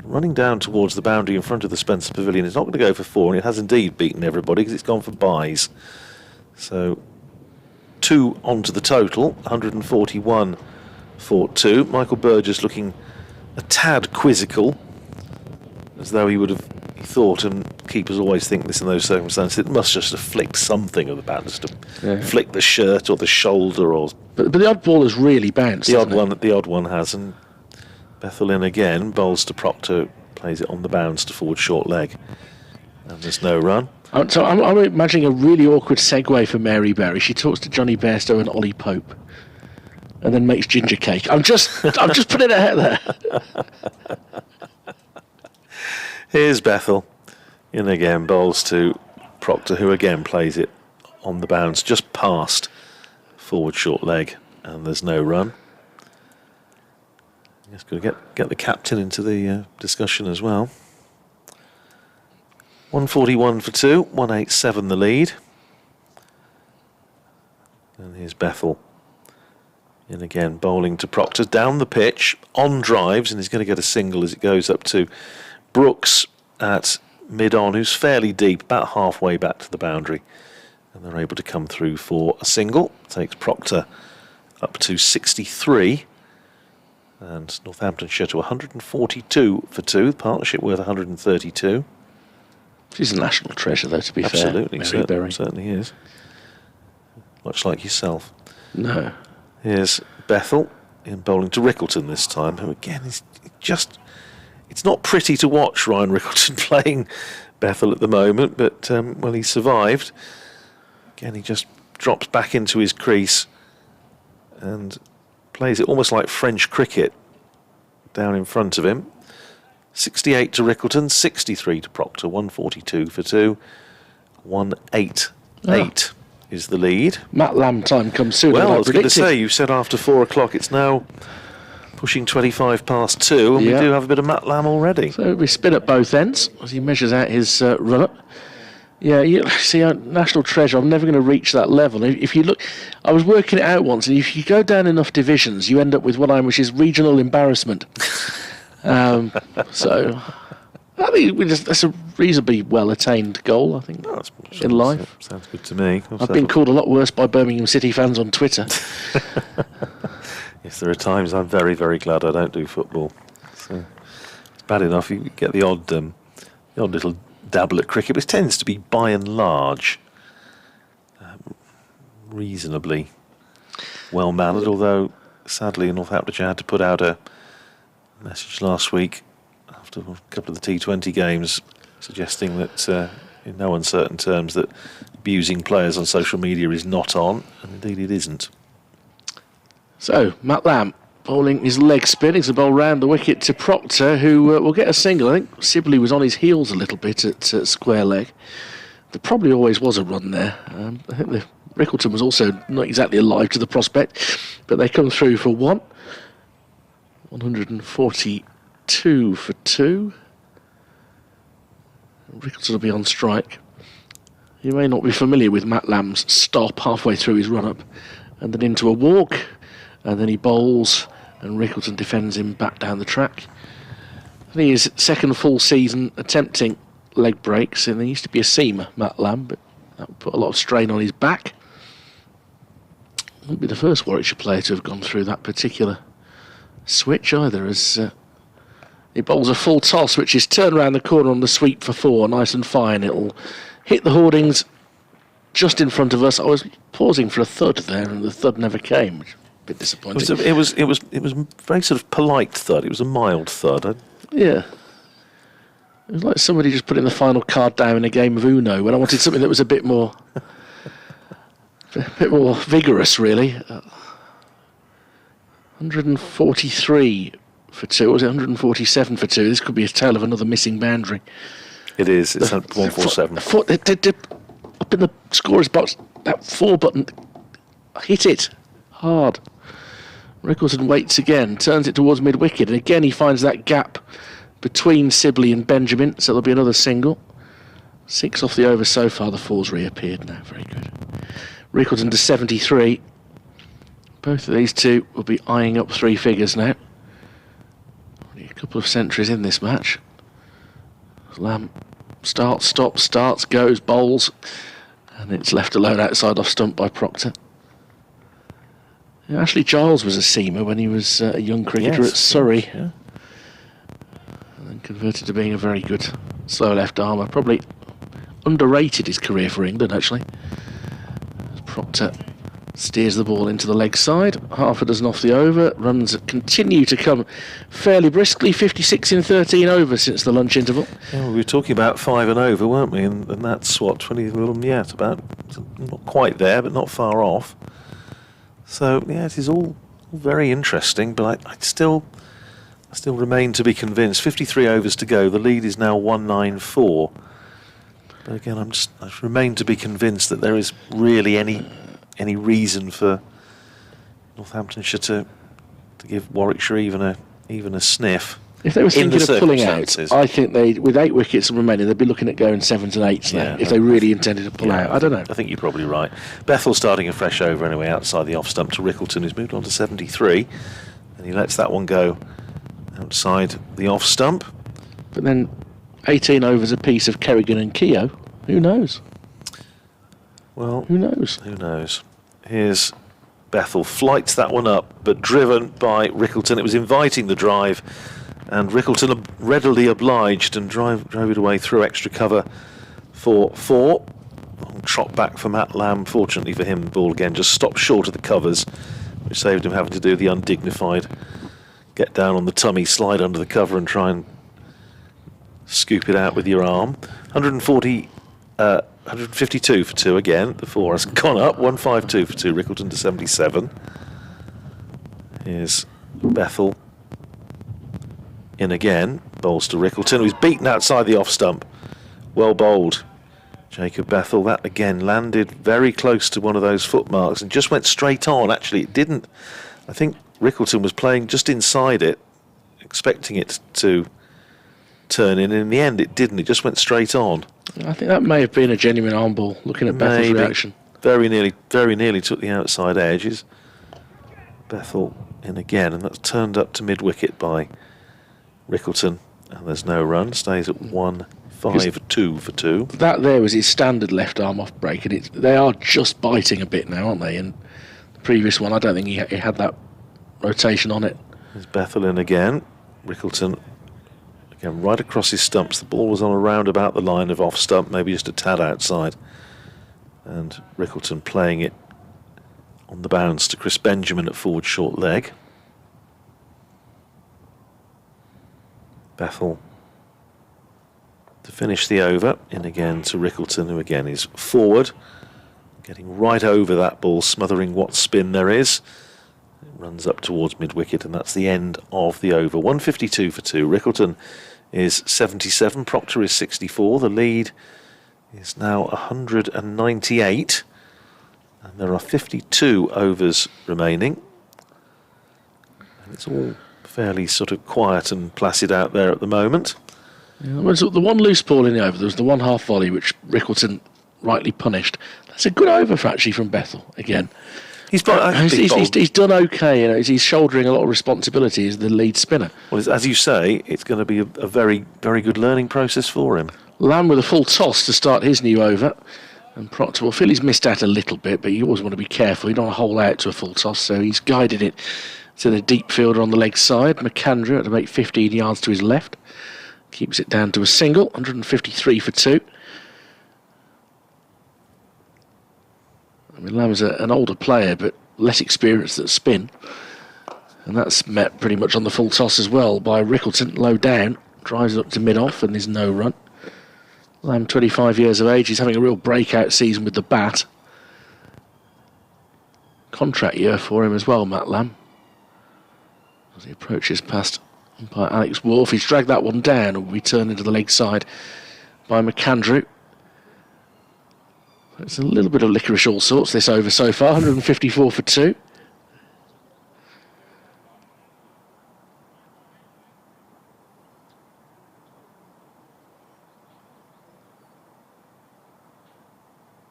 Running down towards the boundary in front of the Spencer Pavilion. It's not going to go for 4, and it has indeed beaten everybody because it's gone for buys. So 2 onto the total, 141 for 2. Michael Burgess looking a tad quizzical, as though he thought, and keepers always think this in those circumstances, it must just have flicked something of the bat, just have flicked the shirt or the shoulder, or. But the odd ball has really bounced. The odd one has, and Bethel in again, bowls to Proctor, plays it on the bounce to forward short leg, and there's no run. So I'm imagining a really awkward segue for Mary Berry. She talks to Johnny Bairstow and Ollie Pope, and then makes ginger cake. I'm just putting it out there. Here's Bethel in again, bowls to Proctor, who again plays it on the bounce, just past forward short leg, and there's no run. Just got to get the captain into the discussion as well. 141 for 2, 187 the lead. And here's Bethel in again, bowling to Proctor down the pitch on drives, and he's going to get a single as it goes up to Brooks at mid-on, who's fairly deep, about halfway back to the boundary, and they're able to come through for a single. Takes Proctor up to 63, and Northamptonshire to 142 for 2. The partnership worth 132. She's a national treasure, though, to be fair. Absolutely, certainly is. Much like yourself. No. Here's Bethel in bowling to Rickleton this time, who again is just. It's not pretty to watch Ryan Rickleton playing Bethel at the moment, but well, he survived. Again, he just drops back into his crease and plays it almost like French cricket down in front of him. 68 to Rickleton, 63 to Proctor, 142 for 2, 188 is the lead. Matt Lamb time comes soon. Well, I was going to say, you said after 4 o'clock, it's now pushing 25 past 2, and we do have a bit of Matt Lamb already. So we spin at both ends as he measures out his run-up. Yeah, you see, national treasure, I'm never going to reach that level. If you look, I was working it out once, and if you go down enough divisions, you end up with which is regional embarrassment. So I think that's a reasonably well-attained goal, I think, in life. Sounds good to me. I've been called a lot worse by Birmingham City fans on Twitter. Yes, there are times I'm very, very glad I don't do football. So it's bad enough you get the odd little dabble at cricket, but it tends to be by and large reasonably well mannered. Although sadly, Northamptonshire had to put out a message last week after a couple of the T20 games, suggesting that in no uncertain terms that abusing players on social media is not on, and indeed it isn't. So, Matt Lamb bowling his leg spin. It's a bowl round the wicket to Proctor, who will get a single. I think Sibley was on his heels a little bit at square leg. There probably always was a run there. I think Rickleton was also not exactly alive to the prospect, but they come through for 1. 142 for 2. Rickleton will be on strike. You may not be familiar with Matt Lamb's stop halfway through his run-up, and then into a walk. And then he bowls, and Rickleton defends him back down the track. I think his second full season attempting leg breaks, and he used to be a seamer, Matt Lamb, but that put a lot of strain on his back. Wouldn't be the first Warwickshire player to have gone through that particular switch either, as he bowls a full toss, which is turned round the corner on the sweep for 4, nice and fine. It'll hit the hoardings just in front of us. I was pausing for a thud there, and the thud never came, which bit disappointing. It was very sort of polite thud. It was a mild thud. Yeah. It was like somebody just putting the final card down in a game of Uno when I wanted something that was a bit more vigorous, really. 143 for 2. Or was it 147 for 2? This could be a tale of another missing boundary. It is. It's 147. Up in the scorer's box, that 4 button hit it hard. Rickleton waits again, turns it towards mid-wicket, and again he finds that gap between Sibley and Benjamin, so there'll be another single. 6 off the over so far, the 4's reappeared now, very good. Rickleton to 73. Both of these two will be eyeing up 3 figures now. Only a couple of centuries in this match. Lamb starts, stops, starts, goes, bowls, and it's left alone outside off stump by Proctor. Yeah, Ashley Giles was a seamer when he was a young cricketer at Surrey. Yeah. And then converted to being a very good slow left armer. Probably underrated his career for England, actually. Proctor steers the ball into the leg side, half a dozen off the over. Runs continue to come fairly briskly, 56 in 13 overs since the lunch interval. Yeah, we were talking about 5 and over, weren't we? And that's what, 20, yeah, it's about, not quite there, but not far off. So, yeah, it is all very interesting, but I still remain to be convinced. 53 overs to go, the lead is now 194. But again, I remain to be convinced that there is really any reason for Northamptonshire to give Warwickshire even a sniff. If they were thinking of pulling out, I think with 8 wickets remaining, they'd be looking at going 7s and 8s now, if they really intended to pull out. I don't know. I think you're probably right. Bethel starting a fresh over anyway outside the off stump to Rickleton, who's moved on to 73, and he lets that one go outside the off stump. But then 18 overs apiece of Kerrigan and Keogh. Who knows? Well, who knows? Who knows? Here's Bethel, flights that one up, but driven by Rickleton. It was inviting the drive, and Rickleton readily obliged and drove it away through extra cover for 4. Long trot back for Matt Lamb. Fortunately for him, the ball again just stopped short of the covers, which saved him having to do the undignified get down on the tummy, slide under the cover and try and scoop it out with your arm. 152 for 2 again. The 4 has gone up. 152 for 2. Rickleton to 77. Here's Bethel in again. Bowls to Rickleton, who's beaten outside the off stump. Well bowled, Jacob Bethel. That again landed very close to one of those footmarks and just went straight on. Actually, it didn't. I think Rickleton was playing just inside it, expecting it to turn in. In the end, it didn't. It just went straight on. I think that may have been a genuine arm ball, looking at Bethel's reaction. Very nearly took the outside edges. Bethel in again, and that's turned up to mid-wicket by Rickleton, and there's no run. Stays at 152 for 2. That there was his standard left arm off break, and they are just biting a bit now, aren't they? And the previous one, I don't think he had that rotation on it. There's Bethel in again. Rickleton again right across his stumps. The ball was on around about the line of off stump, maybe just a tad outside. And Rickleton playing it on the bounce to Chris Benjamin at forward short leg. Bethel to finish the over, in again to Rickleton, who again is forward, getting right over that ball, smothering what spin there is. It runs up towards mid-wicket, and that's the end of the over. 152 for 2. Rickleton is 77, Proctor is 64. The lead is now 198, and there are 52 overs remaining. And it's all fairly sort of quiet and placid out there at the moment. Yeah, the one loose ball in the over, there was the one half volley which Rickleton rightly punished. That's a good over actually from Bethel again. He's done okay. You know, he's shouldering a lot of responsibility as the lead spinner. Well, as you say, it's going to be a very, very good learning process for him. Lamb with a full toss to start his new over, and Proctor will feel he's missed out a little bit, but you always want to be careful. You don't want to hole out to a full toss, so he's guided it to the deep fielder on the leg side. McAndrew at about 15 yards to his left. Keeps it down to a single, 153 for 2. I mean, Lamb's an older player, but less experienced at spin. And that's met pretty much on the full toss as well by Rickleton, low down. Drives it up to mid-off and there's no run. Lamb, 25 years of age, he's having a real breakout season with the bat. Contract year for him as well, Matt Lamb. As he approaches past by Alex Wolf, he's dragged that one down and will be turned into the leg side by McAndrew. It's a little bit of licorice all sorts this over so far, 154 for 2.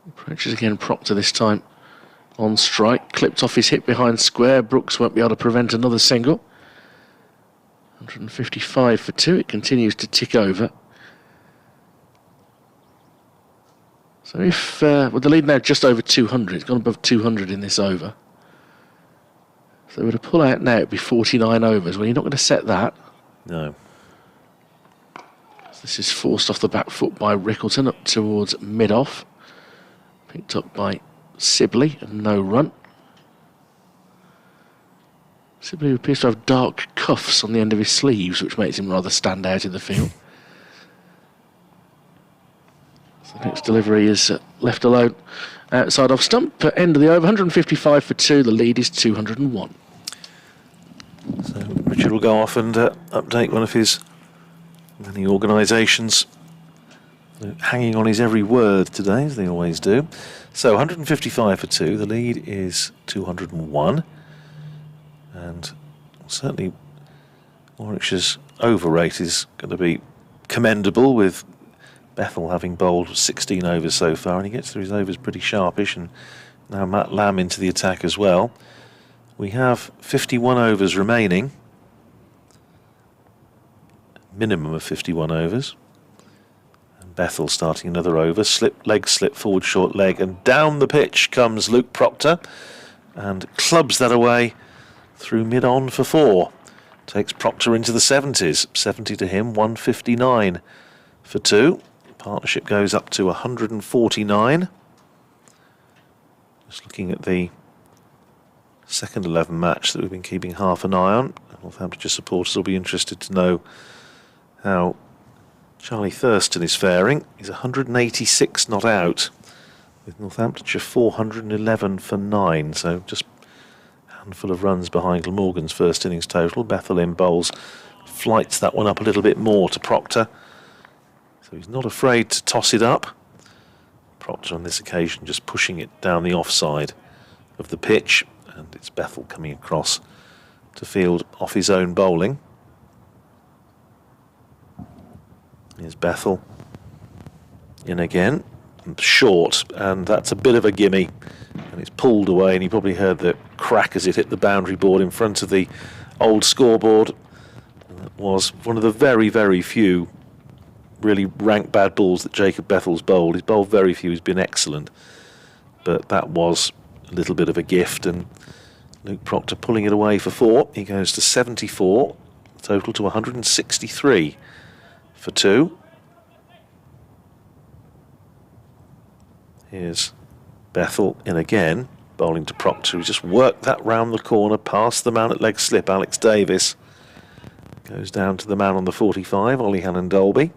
Approaches again, Proctor this time on strike, clipped off his hit behind square. Brooks won't be able to prevent another single. 155 for 2, it continues to tick over. So if, with the lead now just over 200, it's gone above 200 in this over. If they were to pull out now, it'd be 49 overs. Well, you're not going to set that. No. This is forced off the back foot by Rickleton up towards mid-off. Picked up by Sibley and no run. Sibley appears to have dark cuffs on the end of his sleeves, which makes him rather stand out in the field. So the next delivery is left alone outside off stump. End of the over, 155 for 2. The lead is 201. So Richard will go off and update one of his many organisations, hanging on his every word today, as they always do. So 155 for 2. The lead is 201. And certainly Warwickshire's over rate is going to be commendable, with Bethel having bowled 16 overs so far, and he gets through his overs pretty sharpish, and now Matt Lamb into the attack as well. We have 51 overs remaining, minimum of 51 overs. And Bethel starting another over, leg slip, forward short leg, and down the pitch comes Luke Proctor and clubs that away through mid-on for 4. Takes Proctor into the 70s. 70 to him, 159 for 2. Partnership goes up to 149. Just looking at the second 11 match that we've been keeping half an eye on. Northamptonshire supporters will be interested to know how Charlie Thurston is faring. He's 186 not out, with Northamptonshire 411 for 9. So just handful of runs behind Glamorgan's first innings total. Bethel in bowls flights that one up a little bit more to Proctor, so he's not afraid to toss it up. Proctor on this occasion just pushing it down the offside of the pitch, and it's Bethel coming across to field off his own bowling. Here's Bethel in again, short, and that's a bit of a gimme, and it's pulled away, and you probably heard the crack as it hit the boundary board in front of the old scoreboard. And that was one of the very, very few really rank bad balls that Jacob Bethel's bowled. He's bowled very few, he's been excellent, but that was a little bit of a gift, and Luke Proctor pulling it away for 4. He goes to 74, total to 163 for 2. Here's Bethel in again, bowling to Proctor, who just worked that round the corner past the man at leg slip, Alex Davis. Goes down to the man on the 45, Ollie Hannon-Dolby.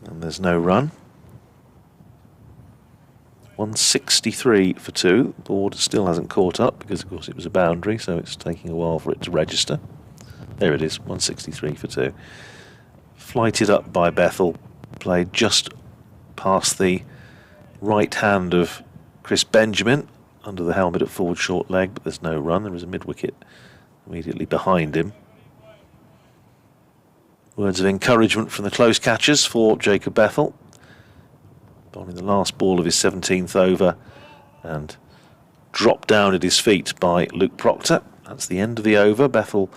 And there's no run. 163 for 2. The board still hasn't caught up because, of course, it was a boundary, so it's taking a while for it to register. There it is, 163 for 2. Flighted up by Bethel, played just past the right hand of Chris Benjamin under the helmet at forward short leg, but there's no run. There is a mid-wicket immediately behind him. Words of encouragement from the close catchers for Jacob Bethel, bowling the last ball of his 17th over, and dropped down at his feet by Luke Proctor. That's the end of the over. Bethel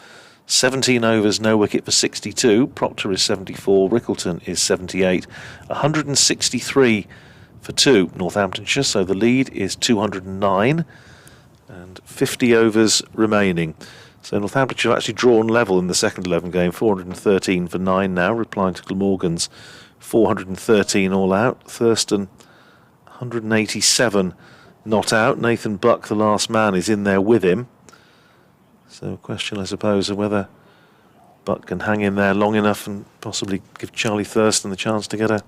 17 overs, no wicket for 62. Proctor is 74. Rickleton is 78. 163 for 2, Northamptonshire. So the lead is 209 and 50 overs remaining. So Northamptonshire have actually drawn level in the second 11 game. 413 for 9 now, replying to Glamorgan's 413 all out. Thurston 187 not out. Nathan Buck, the last man, is in there with him. So a question, I suppose, of whether Buck can hang in there long enough and possibly give Charlie Thurston the chance to get a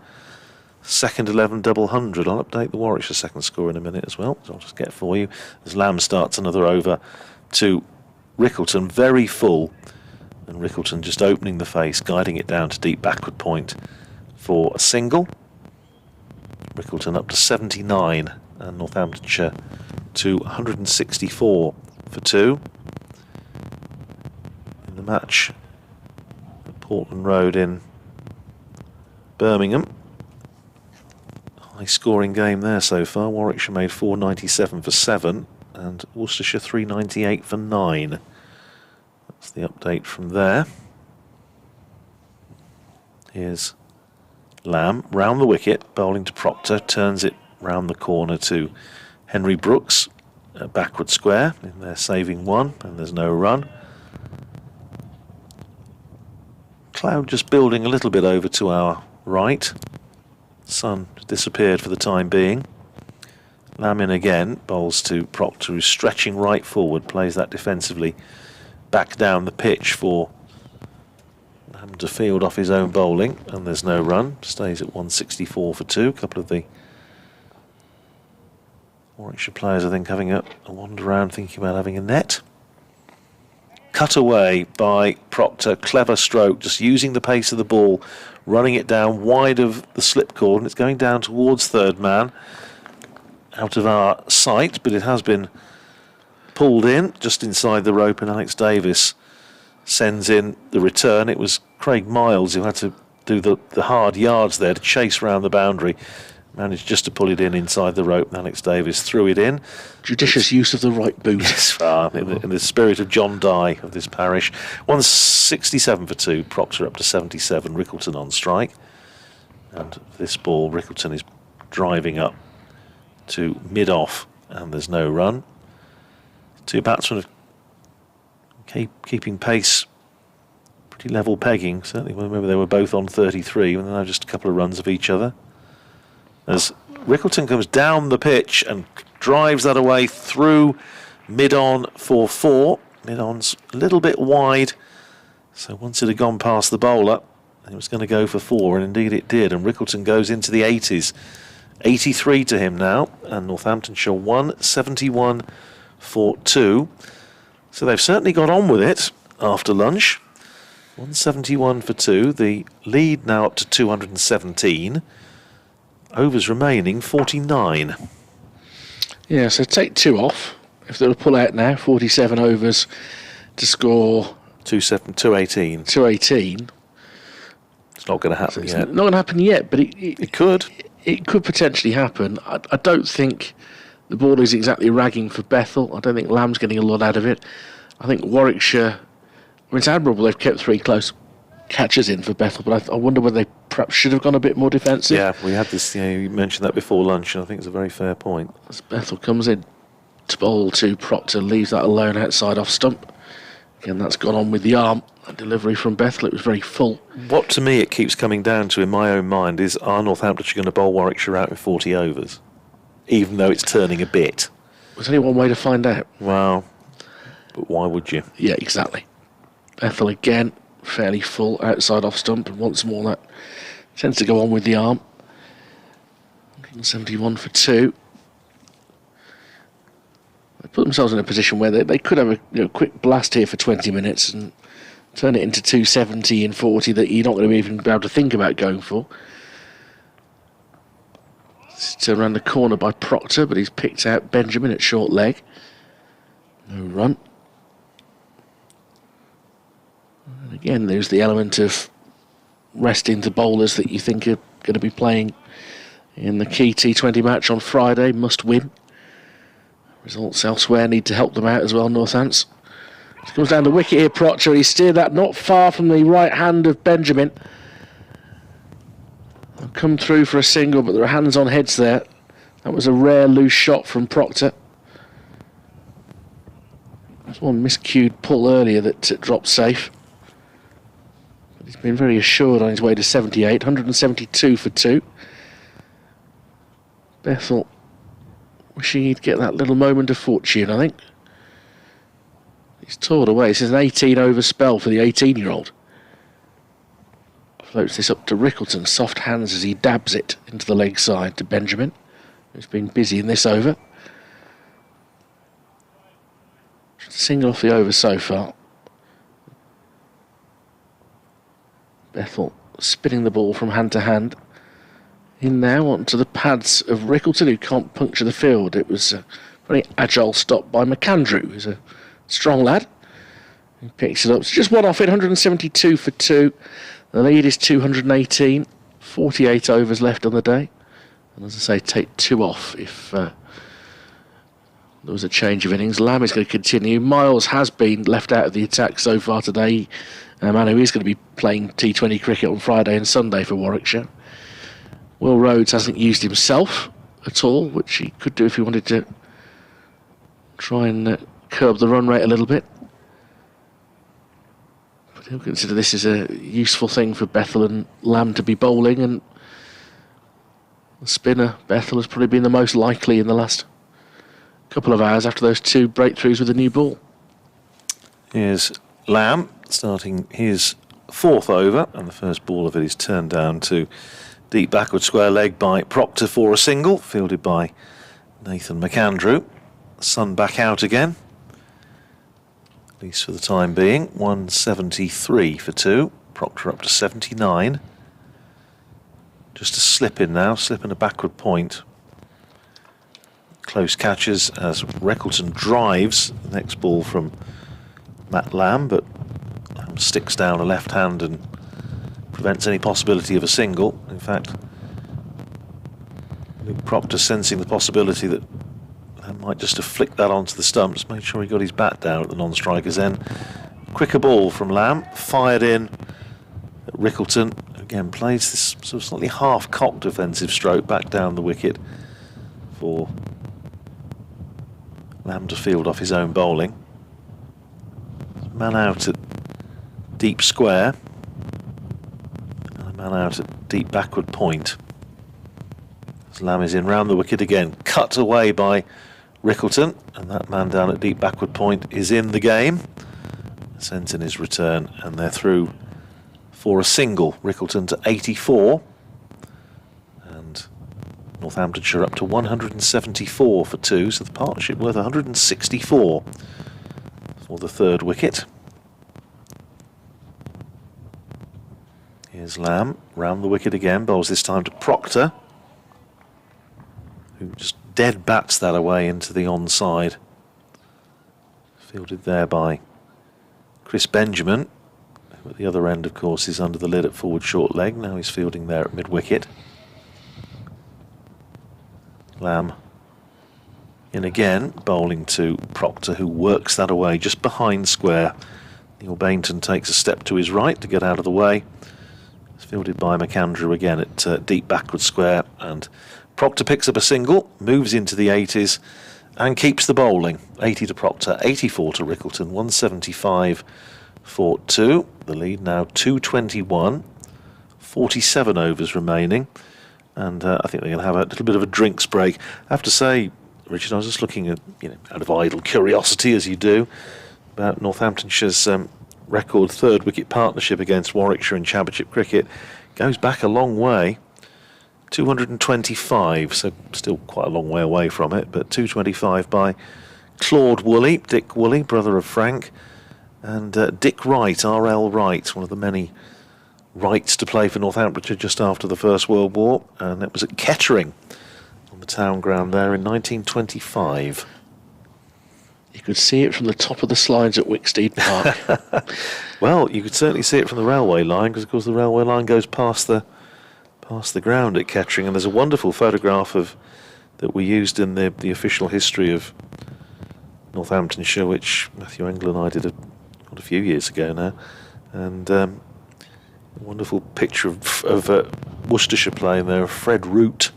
second 11 double 100. I'll update the Warwickshire second score in a minute as well, so I'll just get for you as Lamb starts another over to Rickleton, very full, and Rickleton just opening the face, guiding it down to deep backward point for a single. Rickleton up to 79 and Northamptonshire to 164 for 2. In the match at Portland Road in Birmingham, High scoring game there so far. Warwickshire made 497 for 7 and Worcestershire 398 for 9. That's the update from there. Here's Lamb round the wicket, bowling to Proctor, turns it round the corner to Henry Brooks, a backward square, and they're saving one, and there's no run. Cloud just building a little bit over to our right. Sun disappeared for the time being. Lamb in again, bowls to Proctor, who's stretching right forward, plays that defensively back down the pitch for Lamb to field off his own bowling, and there's no run. Stays at 164 for 2. A couple of the Warwickshire players, I think, having a wander around, thinking about having a net. Cut away by Proctor, clever stroke, just using the pace of the ball, running it down wide of the slip cord, and it's going down towards third man, out of our sight, but it has been pulled in just inside the rope, and Alex Davis sends in the return. It was Craig Miles who had to do the hard yards there to chase round the boundary. Managed just to pull it in inside the rope, and Alex Davis threw it in. Judicious use of the right boot. Yes, in the spirit of John Dye of this parish. 167 for 2, Proctor up to 77, Rickleton on strike. And this ball, Rickleton is driving up to mid-off, and there's no run. Two batsmen are keeping pace, pretty level pegging. Certainly, remember they were both on 33, and now just a couple of runs of each other. As Rickleton comes down the pitch and drives that away through mid-on for 4. Mid-on's a little bit wide, so once it had gone past the bowler, it was going to go for 4, and indeed it did, and Rickleton goes into the 80s. 83 to him now, and Northamptonshire 171 for 2. So they've certainly got on with it after lunch. 171 for 2, the lead now up to 217. Overs remaining 49. Yeah, so take 2 off. If they were to pull out now, 47 overs to score 218. 218. It's not going to happen yet. Not going to happen yet, but it could. It could potentially happen. I don't think the ball is exactly ragging for Bethel. I don't think Lamb's getting a lot out of it. I think Warwickshire, I mean, it's admirable they've kept 3 close catches in for Bethel, but I wonder whether they perhaps should have gone a bit more defensive. Yeah, we had this, you mentioned that before lunch, and I think it's a very fair point. As Bethel comes in to bowl to Proctor, leaves that alone outside off stump. Again, that's gone on with the arm. That delivery from Bethel, it was very full. What to me it keeps coming down to in my own mind is, are Northamptonshire going to bowl Warwickshire out in 40 overs? Even though it's turning a bit. There's only one way to find out. Well, but why would you? Yeah, exactly. Bethel again, fairly full outside off stump, and once more that tends to go on with the arm. 171 for 2. They put themselves in a position where they could have a quick blast here for 20 minutes and turn it into 270 and 40 that you're not going to even be able to think about going for. It's turned around the corner by Proctor, but he's picked out Benjamin at short leg. No run. And again, there's the element of resting the bowlers that you think are going to be playing in the key T20 match on Friday. Must win. Results elsewhere need to help them out as well, Northants. He comes down the wicket here, Proctor. He steered that not far from the right hand of Benjamin. They'll come through for a single, but there are hands on heads there. That was a rare loose shot from Proctor. There's one miscued pull earlier that dropped safe. But he's been very assured on his way to 78. 172 for 2. Bethel wishing he'd get that little moment of fortune, I think. He's toured away. This is an 18-over spell for the 18-year-old. Floats this up to Rickleton. Soft hands as he dabs it into the leg side to Benjamin, who's been busy in this over. Just a single off the over so far. Bethel spinning the ball from hand to hand. In now onto the pads of Rickleton, who can't puncture the field. It was a very agile stop by McAndrew, who's a strong lad. He picks it up. So just one off it, 172 for 2. The lead is 218. 48 overs left on the day. And as I say, take 2 off if there was a change of innings. Lamb is going to continue. Miles has been left out of the attack so far today. Manu is going to be playing T20 cricket on Friday and Sunday for Warwickshire. Will Rhodes hasn't used himself at all, which he could do if he wanted to try and curb the run rate a little bit. But he'll consider this as a useful thing for Bethel and Lamb to be bowling, and the spinner, Bethel, has probably been the most likely in the last couple of hours after those 2 breakthroughs with a new ball. Here's Lamb starting his 4th over, and the first ball of it is turned down to deep backward square leg by Proctor for a single, fielded by Nathan McAndrew. Sun back out again, at least for the time being. 173 for 2. Proctor up to 79. Just a slip in now, slip and a backward point. Close catches as Reckleton drives the next ball from Matt Lamb, but Lamb sticks down a left hand and prevents any possibility of a single. In fact, Luke Proctor, sensing the possibility that Lamb might just have flicked that onto the stumps, made sure he got his bat down at the non-striker's end. Quicker ball from Lamb, fired in at Rickleton. Again, plays this sort of slightly half-cocked defensive stroke back down the wicket for Lamb to field off his own bowling. Man out at deep square, and a man out at deep backward point. As Lamb is in round the wicket again, cut away by Rickleton, and that man down at deep backward point is in the game. Sent in his return, and they're through for a single. Rickleton to 84, and Northamptonshire up to 174 for 2, so the partnership worth 164 for the 3rd wicket. Here's Lamb, round the wicket again, bowls this time to Proctor, who just dead bats that away into the onside. Fielded there by Chris Benjamin, who at the other end, of course, is under the lid at forward short leg. Now he's fielding there at mid-wicket. Lamb in again, bowling to Proctor, who works that away just behind square. Neil Bainton takes a step to his right to get out of the way. It's fielded by McAndrew again at deep backward square, and Proctor picks up a single, moves into the 80s and keeps the bowling. 80 to Proctor, 84 to Rickleton, 175 for 2. The lead now 221, 47 overs remaining, and I think they're going to have a little bit of a drinks break. I have to say, Richard, I was just looking at, out of idle curiosity, as you do, about Northamptonshire's record 3rd wicket partnership against Warwickshire in Championship cricket. Goes back a long way. 225, so still quite a long way away from it, but 225 by Claude Woolley, Dick Woolley, brother of Frank, and Dick Wright, R.L. Wright, one of the many Wrights to play for Northamptonshire just after the First World War, and it was at Kettering on the town ground there in 1925. You could see it from the top of the slides at Wicksteed Park. Well, you could certainly see it from the railway line, because of course the railway line goes past the ground at Kettering, and there's a wonderful photograph that we used in the official history of Northamptonshire, which Matthew Engel and I did a few years ago now, and a wonderful picture of Worcestershire playing there, Fred Root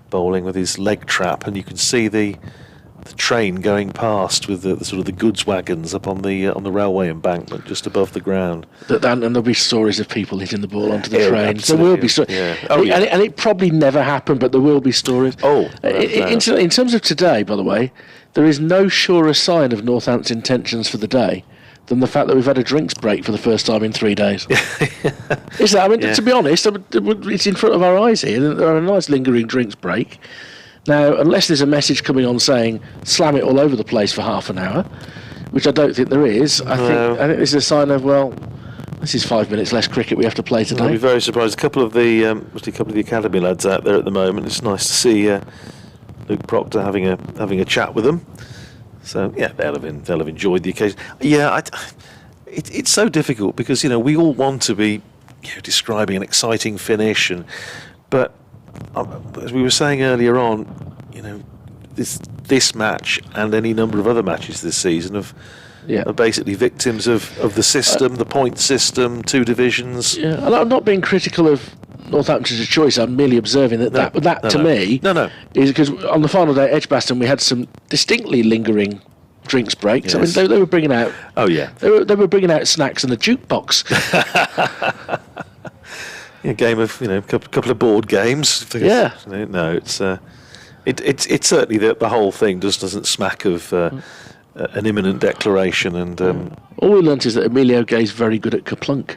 bowling with his leg trap, and you can see the train going past with the sort of the goods wagons up on the railway embankment just above the ground. And there'll be stories of people hitting the ball onto the train. Absolutely. There will be stories. Yeah. Oh, yeah. And it probably never happened, but there will be stories. In terms of today, by the way, there is no surer sign of Northampton's intentions for the day than the fact that we've had a drinks break for the first time in 3 days. Is that? I mean, to be honest, it's in front of our eyes here. There are a nice lingering drinks break. Now, unless there's a message coming on saying slam it all over the place for half an hour, which I don't think there is, I think this is a sign of, well, this is 5 minutes less cricket we have to play today. I'll be very surprised. A couple of the academy lads out there at the moment. It's nice to see Luke Proctor having a chat with them. So yeah, they'll have enjoyed the occasion. Yeah, it's so difficult because we all want to be describing an exciting finish, but as we were saying earlier on, this match and any number of other matches this season are basically victims of the system, the point system, 2 divisions. Yeah, and I'm not being critical of Northamptonshire choice. I'm merely observing that to me is because on the final day at Edgbaston we had some distinctly lingering drinks breaks. Yes. I mean, they were bringing out. Oh yeah, they were bringing out snacks in the jukebox. A game of couple of board games. Yeah. No, it's certainly the whole thing just doesn't smack of an imminent declaration. And all we learnt is that Emilio Gay's very good at Kaplunk.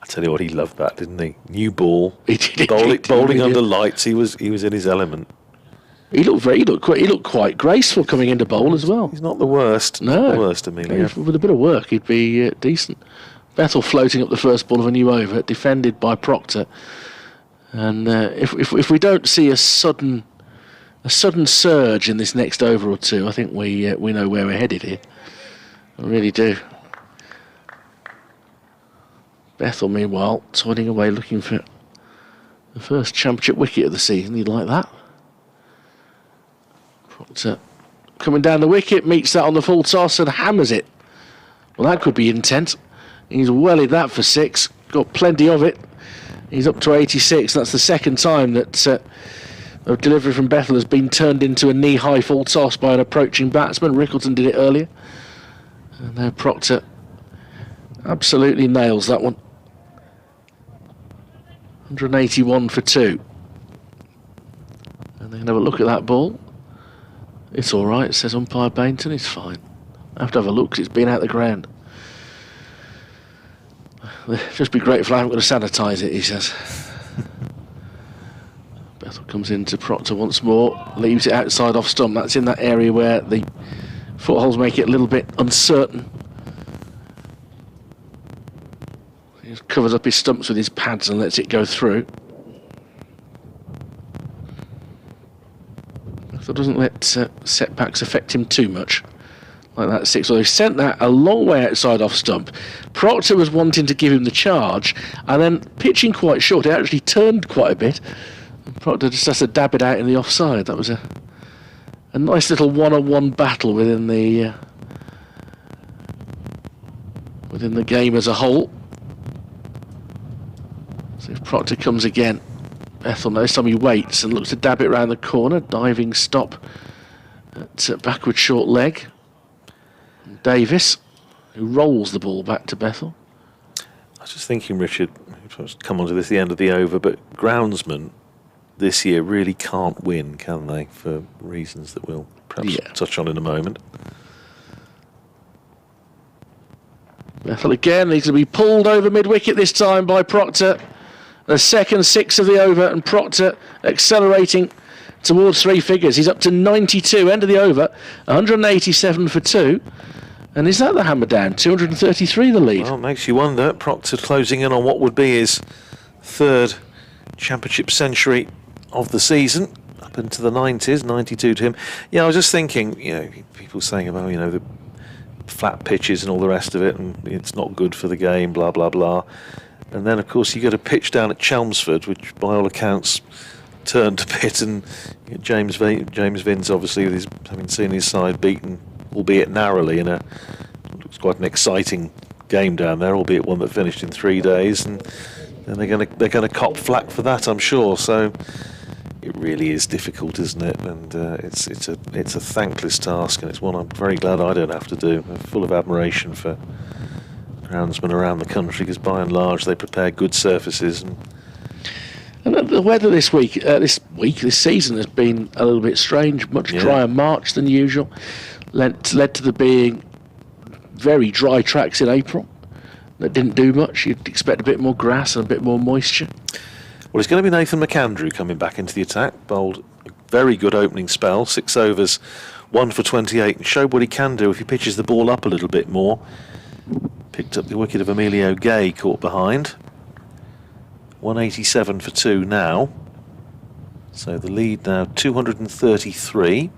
I tell you what, he loved that, didn't he? New ball, he did, bowling under lights. He was in his element. He looked quite graceful coming into bowl as well. He's not the worst. No, not the worst, Emilio. With a bit of work, he'd be decent. Bethel floating up the first ball of a new over, defended by Proctor. And if we don't see a sudden surge in this next over or two, I think we know where we're headed here. I really do. Bethel, meanwhile, toiling away, looking for the first championship wicket of the season. You'd like that. Proctor coming down the wicket, meets that on the full toss and hammers it. Well, that could be intense. He's wellied that for 6. Got plenty of it. He's up to 86. That's the second time that a delivery from Bethel has been turned into a knee-high full toss by an approaching batsman. Rickleton did it earlier. And now Proctor absolutely nails that one. 181 for 2. And they can have a look at that ball. It's all right, says umpire Bainton. It's fine. I have to have a look because it's been out the ground. Just be grateful I haven't got to sanitise it, he says. Bethel comes into Proctor once more, leaves it outside off stump. That's in that area where the footholes make it a little bit uncertain. He just covers up his stumps with his pads and lets it go through. Bethel doesn't let setbacks affect him too much. Like that 6. So they sent that a long way outside off stump. Proctor was wanting to give him the charge, and then pitching quite short, it actually turned quite a bit. And Proctor just has to dab it out in the offside. That was a nice little one-on-one battle within the game as a whole. So if Proctor comes again, Bethel this time he waits and looks to dab it round the corner. Diving stop at backward short leg. Davis, who rolls the ball back to Bethel. I was just thinking, Richard, we'll come on to this at the end of the over, but groundsmen this year really can't win, can they, for reasons that we'll perhaps touch on in a moment. Bethel again needs to be pulled over mid-wicket this time by Proctor. The second 6 of the over, and Proctor accelerating towards 3 figures. He's up to 92, end of the over, 187 for 2. And is that the hammer down? 233 the lead. Well, it makes you wonder. Proctor closing in on what would be his 3rd championship century of the season, up into the 90s, 92 to him. Yeah, I was just thinking, people saying about, the flat pitches and all the rest of it, and it's not good for the game, blah, blah, blah. And then, of course, you got a pitch down at Chelmsford, which by all accounts turned to pit, and James Vince, obviously, with having seen his side beaten, albeit narrowly, in it was quite an exciting game down there, albeit one that finished in 3 days, and they're going to cop flack for that, I'm sure. So it really is difficult, isn't it? And it's a thankless task, and it's one I'm very glad I don't have to do. I'm full of admiration for groundsmen around the country, because by and large they prepare good surfaces. And the weather this season has been a little bit strange, much drier March than usual. Led to there being very dry tracks in April that didn't do much. You'd expect a bit more grass and a bit more moisture. Well, it's going to be Nathan McAndrew coming back into the attack. Bowled a very good opening spell, 6 overs, 1 for 28, and showed what he can do if he pitches the ball up a little bit more. Picked up the wicket of Emilio Gay, caught behind. 187 for 2 now. So the lead now 233.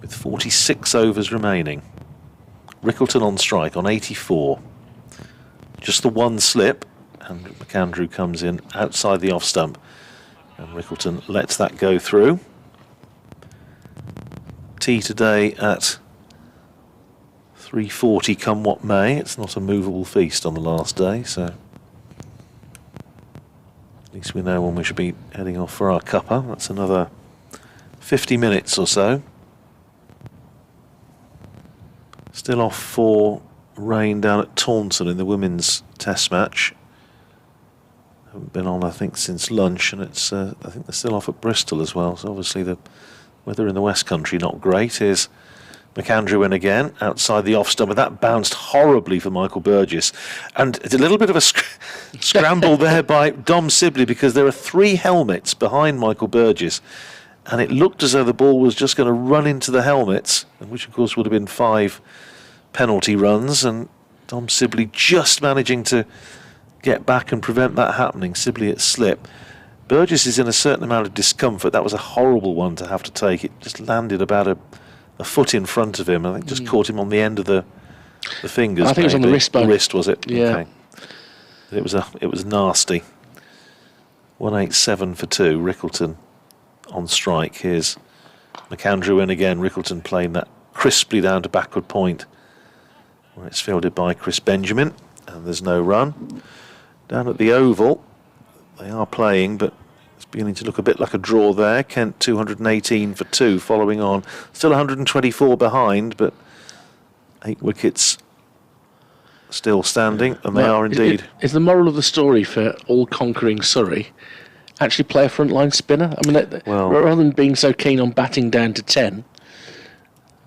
With 46 overs remaining. Rickleton on strike on 84. Just the one slip, and McAndrew comes in outside the off stump, and Rickleton lets that go through. Tee today at 340 come what may. It's not a movable feast on the last day, so at least we know when we should be heading off for our cuppa. That's another 50 minutes or so. Still off for rain down at Taunton in the women's test match. Haven't been on, I think, since lunch, and it's I think they're still off at Bristol as well, so obviously the weather in the West Country not great. Here's McAndrew in again, outside the off stump, but that bounced horribly for Michael Burgess. And it's a little bit of a scramble there by Dom Sibley, because there are 3 helmets behind Michael Burgess, and it looked as though the ball was just going to run into the helmets, which of course would have been 5 penalty runs, and Dom Sibley just managing to get back and prevent that happening. Sibley at slip. Burgess is in a certain amount of discomfort. That was a horrible one to have to take. It just landed about a foot in front of him. I think just caught him on the end of the fingers. I think it was on the wrist bone. The wrist, was it? Yeah. Okay. It was nasty. 187 for 2. Rickleton on strike. Here's McAndrew in again. Rickleton playing that crisply down to backward point, where it's fielded by Chris Benjamin, and there's no run. Down at the Oval, they are playing, but it's beginning to look a bit like a draw there. Kent 218 for 2, following on. Still 124 behind, but 8 wickets still standing, and they are indeed. Is the moral of the story for all-conquering Surrey actually play a frontline spinner? I mean, rather than being so keen on batting down to 10,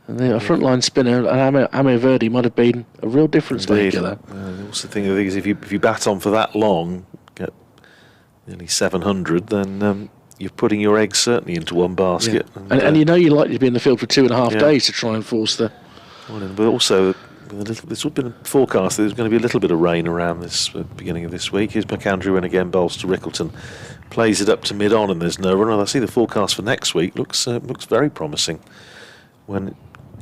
a frontline spinner, Amir Verdi, might have been a real difference maker there. Also, the thing is, if you bat on for that long, get nearly 700, then you're putting your eggs certainly into one basket. Yeah. And you know you're likely to be in the field for 2.5 days to try and force the... But also, this would have been forecast. There's going to be a little bit of rain around this beginning of this week. Here's McAndrew, and again bowls to Rickleton, plays it up to mid-on, and there's no run. And I see the forecast for next week looks very promising.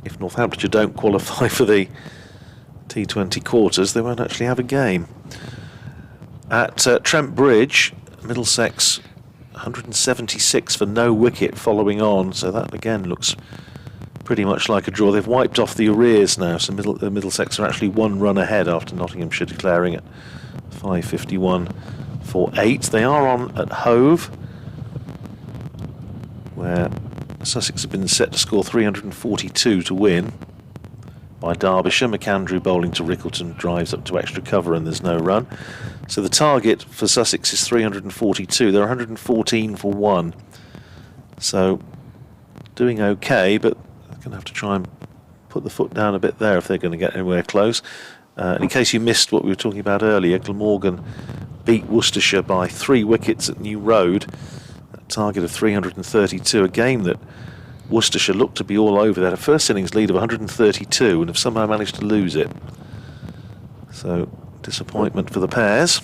If Northamptonshire don't qualify for the T20 quarters, they won't actually have a game. At Trent Bridge, Middlesex 176 for no wicket following on, so that again looks pretty much like a draw. They've wiped off the arrears now, so Middlesex are actually 1 run ahead after Nottinghamshire declaring at 5:51 for 8. They are on at Hove, where Sussex have been set to score 342 to win by Derbyshire. McAndrew bowling to Rickleton drives up to extra cover, and there's no run. So the target for Sussex is 342. They're 114 for 1. So doing okay, but they're going to have to try and put the foot down a bit there if they're going to get anywhere close. In case you missed what we were talking about earlier, Glamorgan beat Worcestershire by 3 wickets at New Road. Target of 332, a game that Worcestershire looked to be all over. They had a first innings lead of 132 and have somehow managed to lose it. So disappointment for the pairs.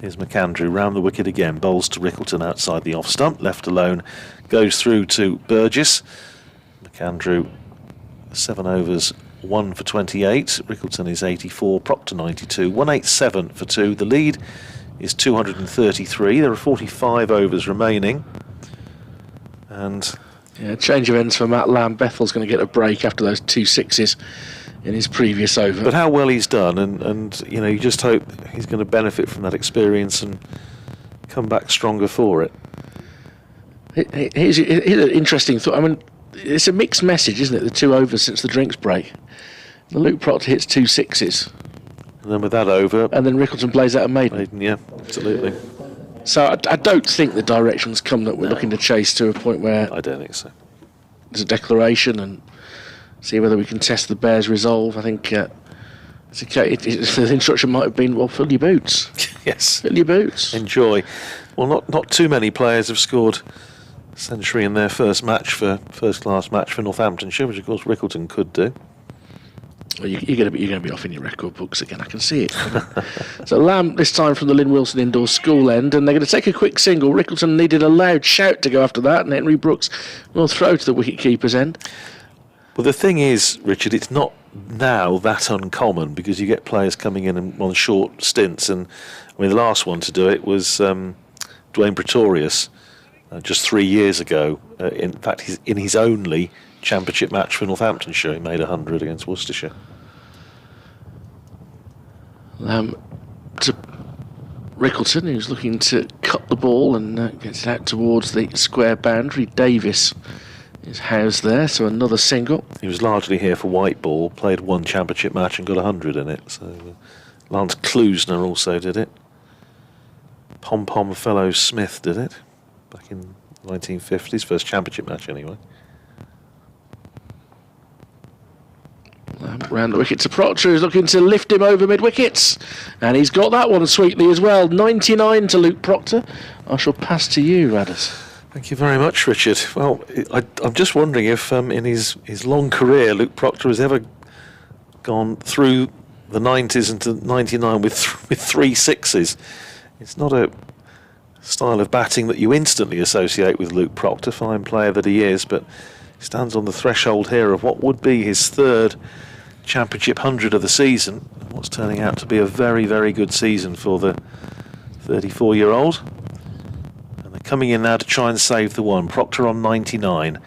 Here's McAndrew round the wicket again, bowls to Rickleton outside the off stump, left alone, goes through to Burgess. McAndrew 7 overs, 1 for 28. Rickleton is 84, Proctor 92, 187 for 2. The lead is 233. There are 45 overs remaining, and change of ends for Matt Lamb. Bethel's going to get a break after those 2 sixes in his previous over. But how well he's done, and you just hope he's going to benefit from that experience and come back stronger for it. Here's an interesting thought. I mean, it's a mixed message, isn't it? The 2 overs since the drinks break. The Luke Proctor hits 2 sixes. And then with that over... And then Rickleton plays out a maiden. Yeah, absolutely. So I don't think the direction's come that we're looking to chase to a point where... I don't think so. There's a declaration and see whether we can test the Bears' resolve. I think the instruction might have been, well, fill your boots. Yes. Fill your boots. Enjoy. Well, not too many players have scored a century in their first class match for Northamptonshire, which of course Rickleton could do. Well, you're going to be off in your record books again. I can see it. So Lamb this time from the Lynn Wilson Indoor School end, and they're going to take a quick single. Rickleton needed a loud shout to go after that, and Henry Brooks will throw to the wicket-keeper's end. Well, the thing is, Richard, it's not now that uncommon, because you get players coming in on short stints, and I mean the last one to do it was Dwayne Pretorius just 3 years ago. In fact, he's in his only championship match for Northamptonshire. He made 100 against Worcestershire. To Rickleton, who's looking to cut the ball and gets it out towards the square boundary. Davis is housed there, so another single. He was largely here for white ball, played one championship match and got 100 in it. So Lance Klusner also did it. Pom-Pom Fellow Smith did it back in 1950s, first championship match anyway. Round the wicket to Proctor, who's looking to lift him over mid-wickets. And he's got that one sweetly as well. 99 to Luke Proctor. I shall pass to you, Radders. Thank you very much, Richard. Well, I'm just wondering if in his long career, Luke Proctor has ever gone through the 90s into 99 with 3 sixes. It's not a style of batting that you instantly associate with Luke Proctor, fine player that he is, but he stands on the threshold here of what would be his third championship 100 of the season, what's turning out to be a very, very good season for the 34-year-old. And they're coming in now to try and save the one. Proctor on 99,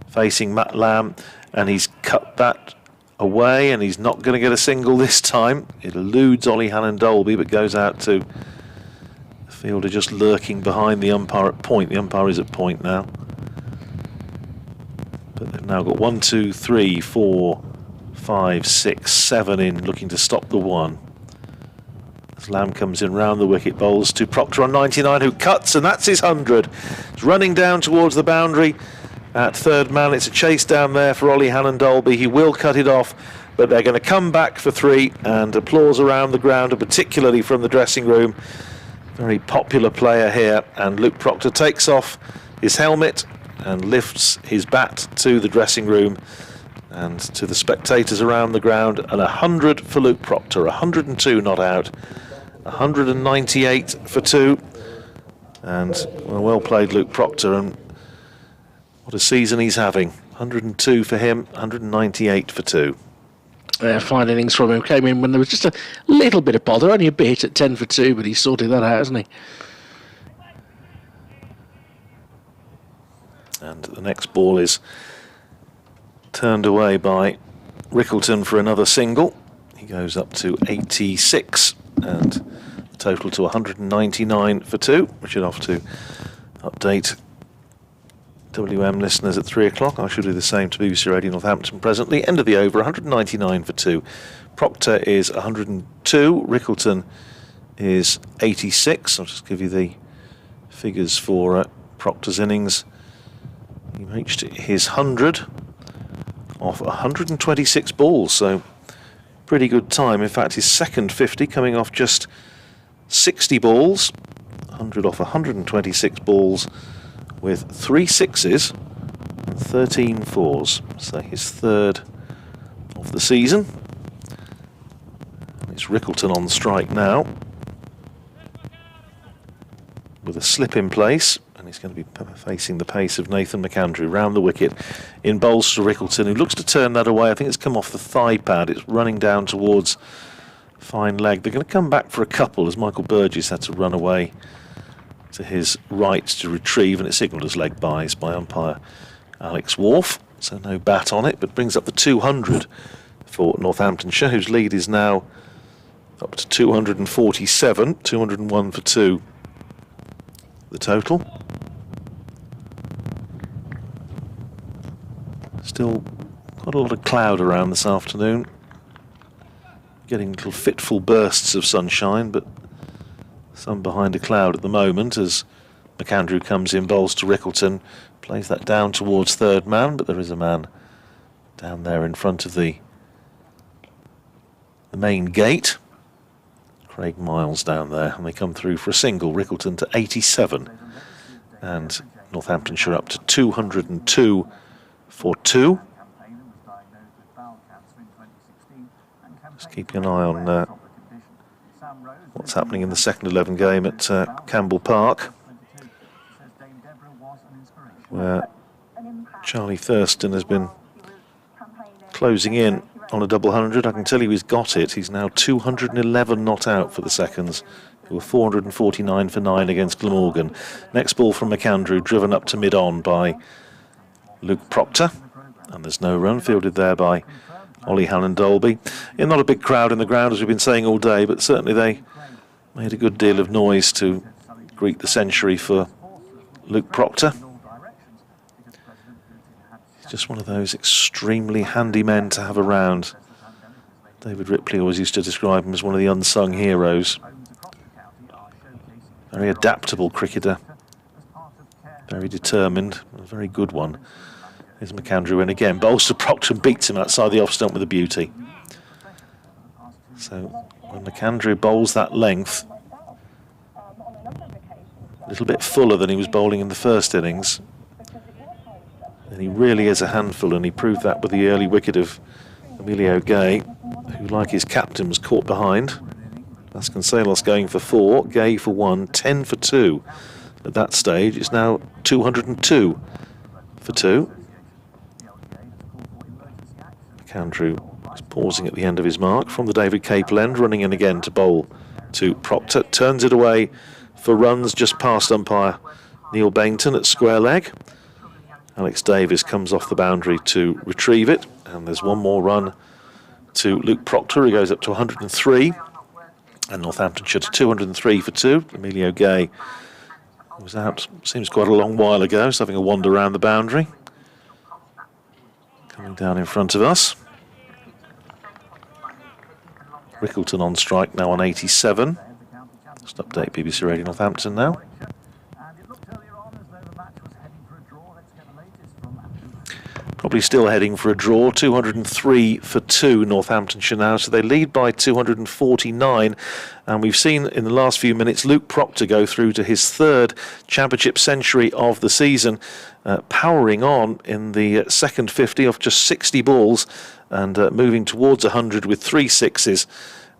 facing Matt Lamb, and he's cut that away, and he's not going to get a single this time. It eludes Ollie Hannon-Dolby, but goes out to the fielder just lurking behind the umpire at point. The umpire is at point now. But they've now got 1, 2, 3, 4, 5, 6, 7 in, looking to stop the one. As Lamb comes in round the wicket, bowls to Proctor on 99, who cuts, and that's his 100. He's running down towards the boundary at third man. It's a chase down there for Ollie Hannon-Dolby. He will cut it off, but they're going to come back for 3, and applause around the ground, and particularly from the dressing room. Very popular player here, and Luke Proctor takes off his helmet and lifts his bat to the dressing room and to the spectators around the ground. And 100 for Luke Proctor, 102 not out, 198 for 2. And well played, Luke Proctor, and what a season he's having. 102 for him, 198 for 2. Fine innings from him. Came in when there was just a little bit of bother, only a bit at 10 for 2, but he sorted that out, hasn't he? And the next ball is turned away by Rickleton for another single. He goes up to 86, and the total to 199 for 2. We should have to update WM listeners at 3 o'clock. I should do the same to BBC Radio Northampton presently. End of the over, 199 for 2. Proctor is 102. Rickleton is 86. I'll just give you the figures for Proctor's innings. He reached his 100 off 126 balls, so pretty good time. In fact, his second 50 coming off just 60 balls, 100 off 126 balls with 3 sixes and 13 fours. So his third of the season. It's Rickleton on strike now with a slip in place. And he's going to be facing the pace of Nathan McAndrew round the wicket. In bowls to Rickleton, who looks to turn that away. I think it's come off the thigh pad. It's running down towards fine leg. They're going to come back for a couple as Michael Burgess had to run away to his right to retrieve, and it's signalled as leg byes by umpire Alex Wharf. So no bat on it, but brings up the 200 for Northamptonshire, whose lead is now up to 247, 201 for 2. The total. Still got a lot of cloud around this afternoon. Getting little fitful bursts of sunshine, but some behind a cloud at the moment as McAndrew comes in, bowls to Rickleton, plays that down towards third man, but there is a man down there in front of the main gate. Craig Miles down there, and they come through for a single. Rickleton to 87, and Northamptonshire up to 202 for 2. Just keeping an eye on what's happening in the second 11 game at Campbell Park, where Charlie Thurston has been closing in on a double 100. I can tell you he's got it. He's now 211 not out for the seconds, who were 449 for 9 against Glamorgan. Next ball from McAndrew, driven up to mid-on by Luke Proctor. And there's no run, fielded there by Ollie Hallen-Dolby. Yeah, not a big crowd in the ground, as we've been saying all day, but certainly they made a good deal of noise to greet the century for Luke Proctor. He's just one of those extremely handy men to have around. David Ripley always used to describe him as one of the unsung heroes. Very adaptable cricketer. Very determined, a very good one. Here's McAndrew in again. Bowls to Proctor, beats him outside the off stump with a beauty. So when McAndrew bowls that length, a little bit fuller than he was bowling in the first innings, and he really is a handful, and he proved that with the early wicket of Emilio Gay, who, like his captain, was caught behind. Vasconcelos going for 4, Gay for 1, 10 for 2. At that stage, it's now 202 for 2. McAndrew is pausing at the end of his mark from the David Capel end, running in again to bowl to Proctor. Turns it away for runs just past umpire Neil Bainton at square leg. Alex Davis comes off the boundary to retrieve it, and there's one more run to Luke Proctor, who goes up to 103, and Northamptonshire to 203 for 2. Emilio Gay was out, seems quite a long while ago, just having a wander around the boundary. Coming down in front of us. Rickleton on strike now on 87. Just update BBC Radio Northampton now. Probably still heading for a draw. 203 for 2 Northamptonshire now, so they lead by 249, and we've seen in the last few minutes Luke Proctor go through to his 3rd championship century of the season, powering on in the second 50 off just 60 balls, and moving towards 100 with 3 sixes,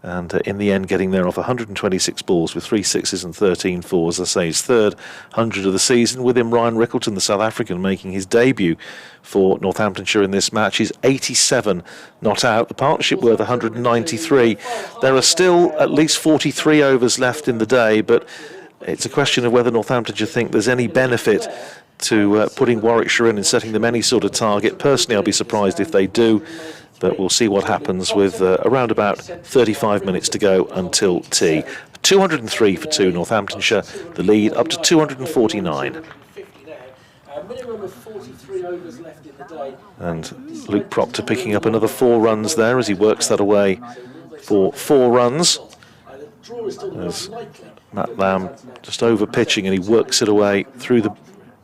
and in the end getting there off 126 balls with 3 sixes and 13 fours. As I say, his 3rd 100 of the season. With him, Ryan Rickleton, the South African, making his debut for Northamptonshire in this match. He's 87 not out. The partnership worth 193. There are still at least 43 overs left in the day, but it's a question of whether Northamptonshire think there's any benefit to putting Warwickshire in and setting them any sort of target. Personally, I'll be surprised if they do, but we'll see what happens with around about 35 minutes to go until tea. 203 for 2 Northamptonshire, the lead up to 249. And Luke Proctor picking up another 4 runs there as he works that away for 4 runs. There's Matt Lamb just over pitching, and he works it away through the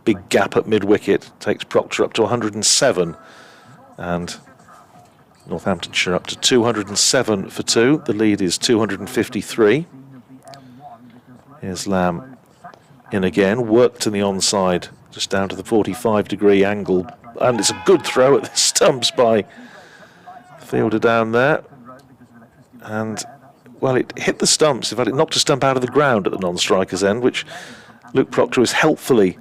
big gap at mid-wicket, takes Proctor up to 107, and Northamptonshire up to 207 for 2. The lead is 253. Here's Lamb in again, worked in the onside, just down to the 45-degree angle, and it's a good throw at the stumps by the fielder down there, and well, it hit the stumps. In fact, it knocked a stump out of the ground at the non-striker's end, which Luke Proctor is helpfully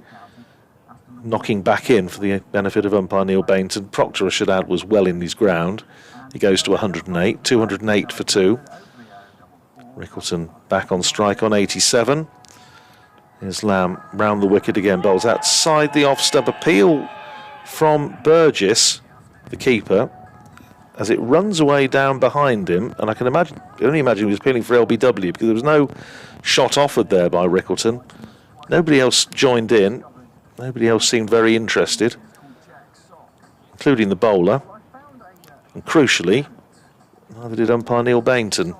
knocking back in for the benefit of umpire Neil Bainton. Proctor, I should add, was well in his ground. He goes to 108, 208 for 2. Rickleton back on strike on 87. Here's Lamb round the wicket again, bowls outside the off-stump. Appeal from Burgess, the keeper, as it runs away down behind him, and I can only imagine he was appealing for LBW, because there was no shot offered there by Rickleton. Nobody else joined in. Nobody else seemed very interested, including the bowler. And crucially, neither did umpire Neil Bainton.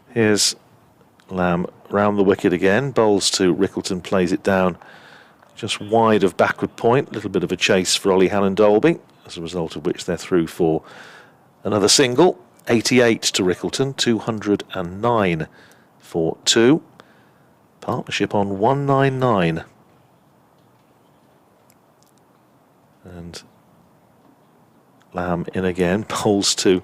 Here's Lamb round the wicket again, bowls to Rickleton, plays it down just wide of backward point. A little bit of a chase for Ollie Hallen-Dolby, as a result of which they're through for another single. 88 to Rickleton, 209 for 2. Partnership on 199. And Lamb in again, bowls to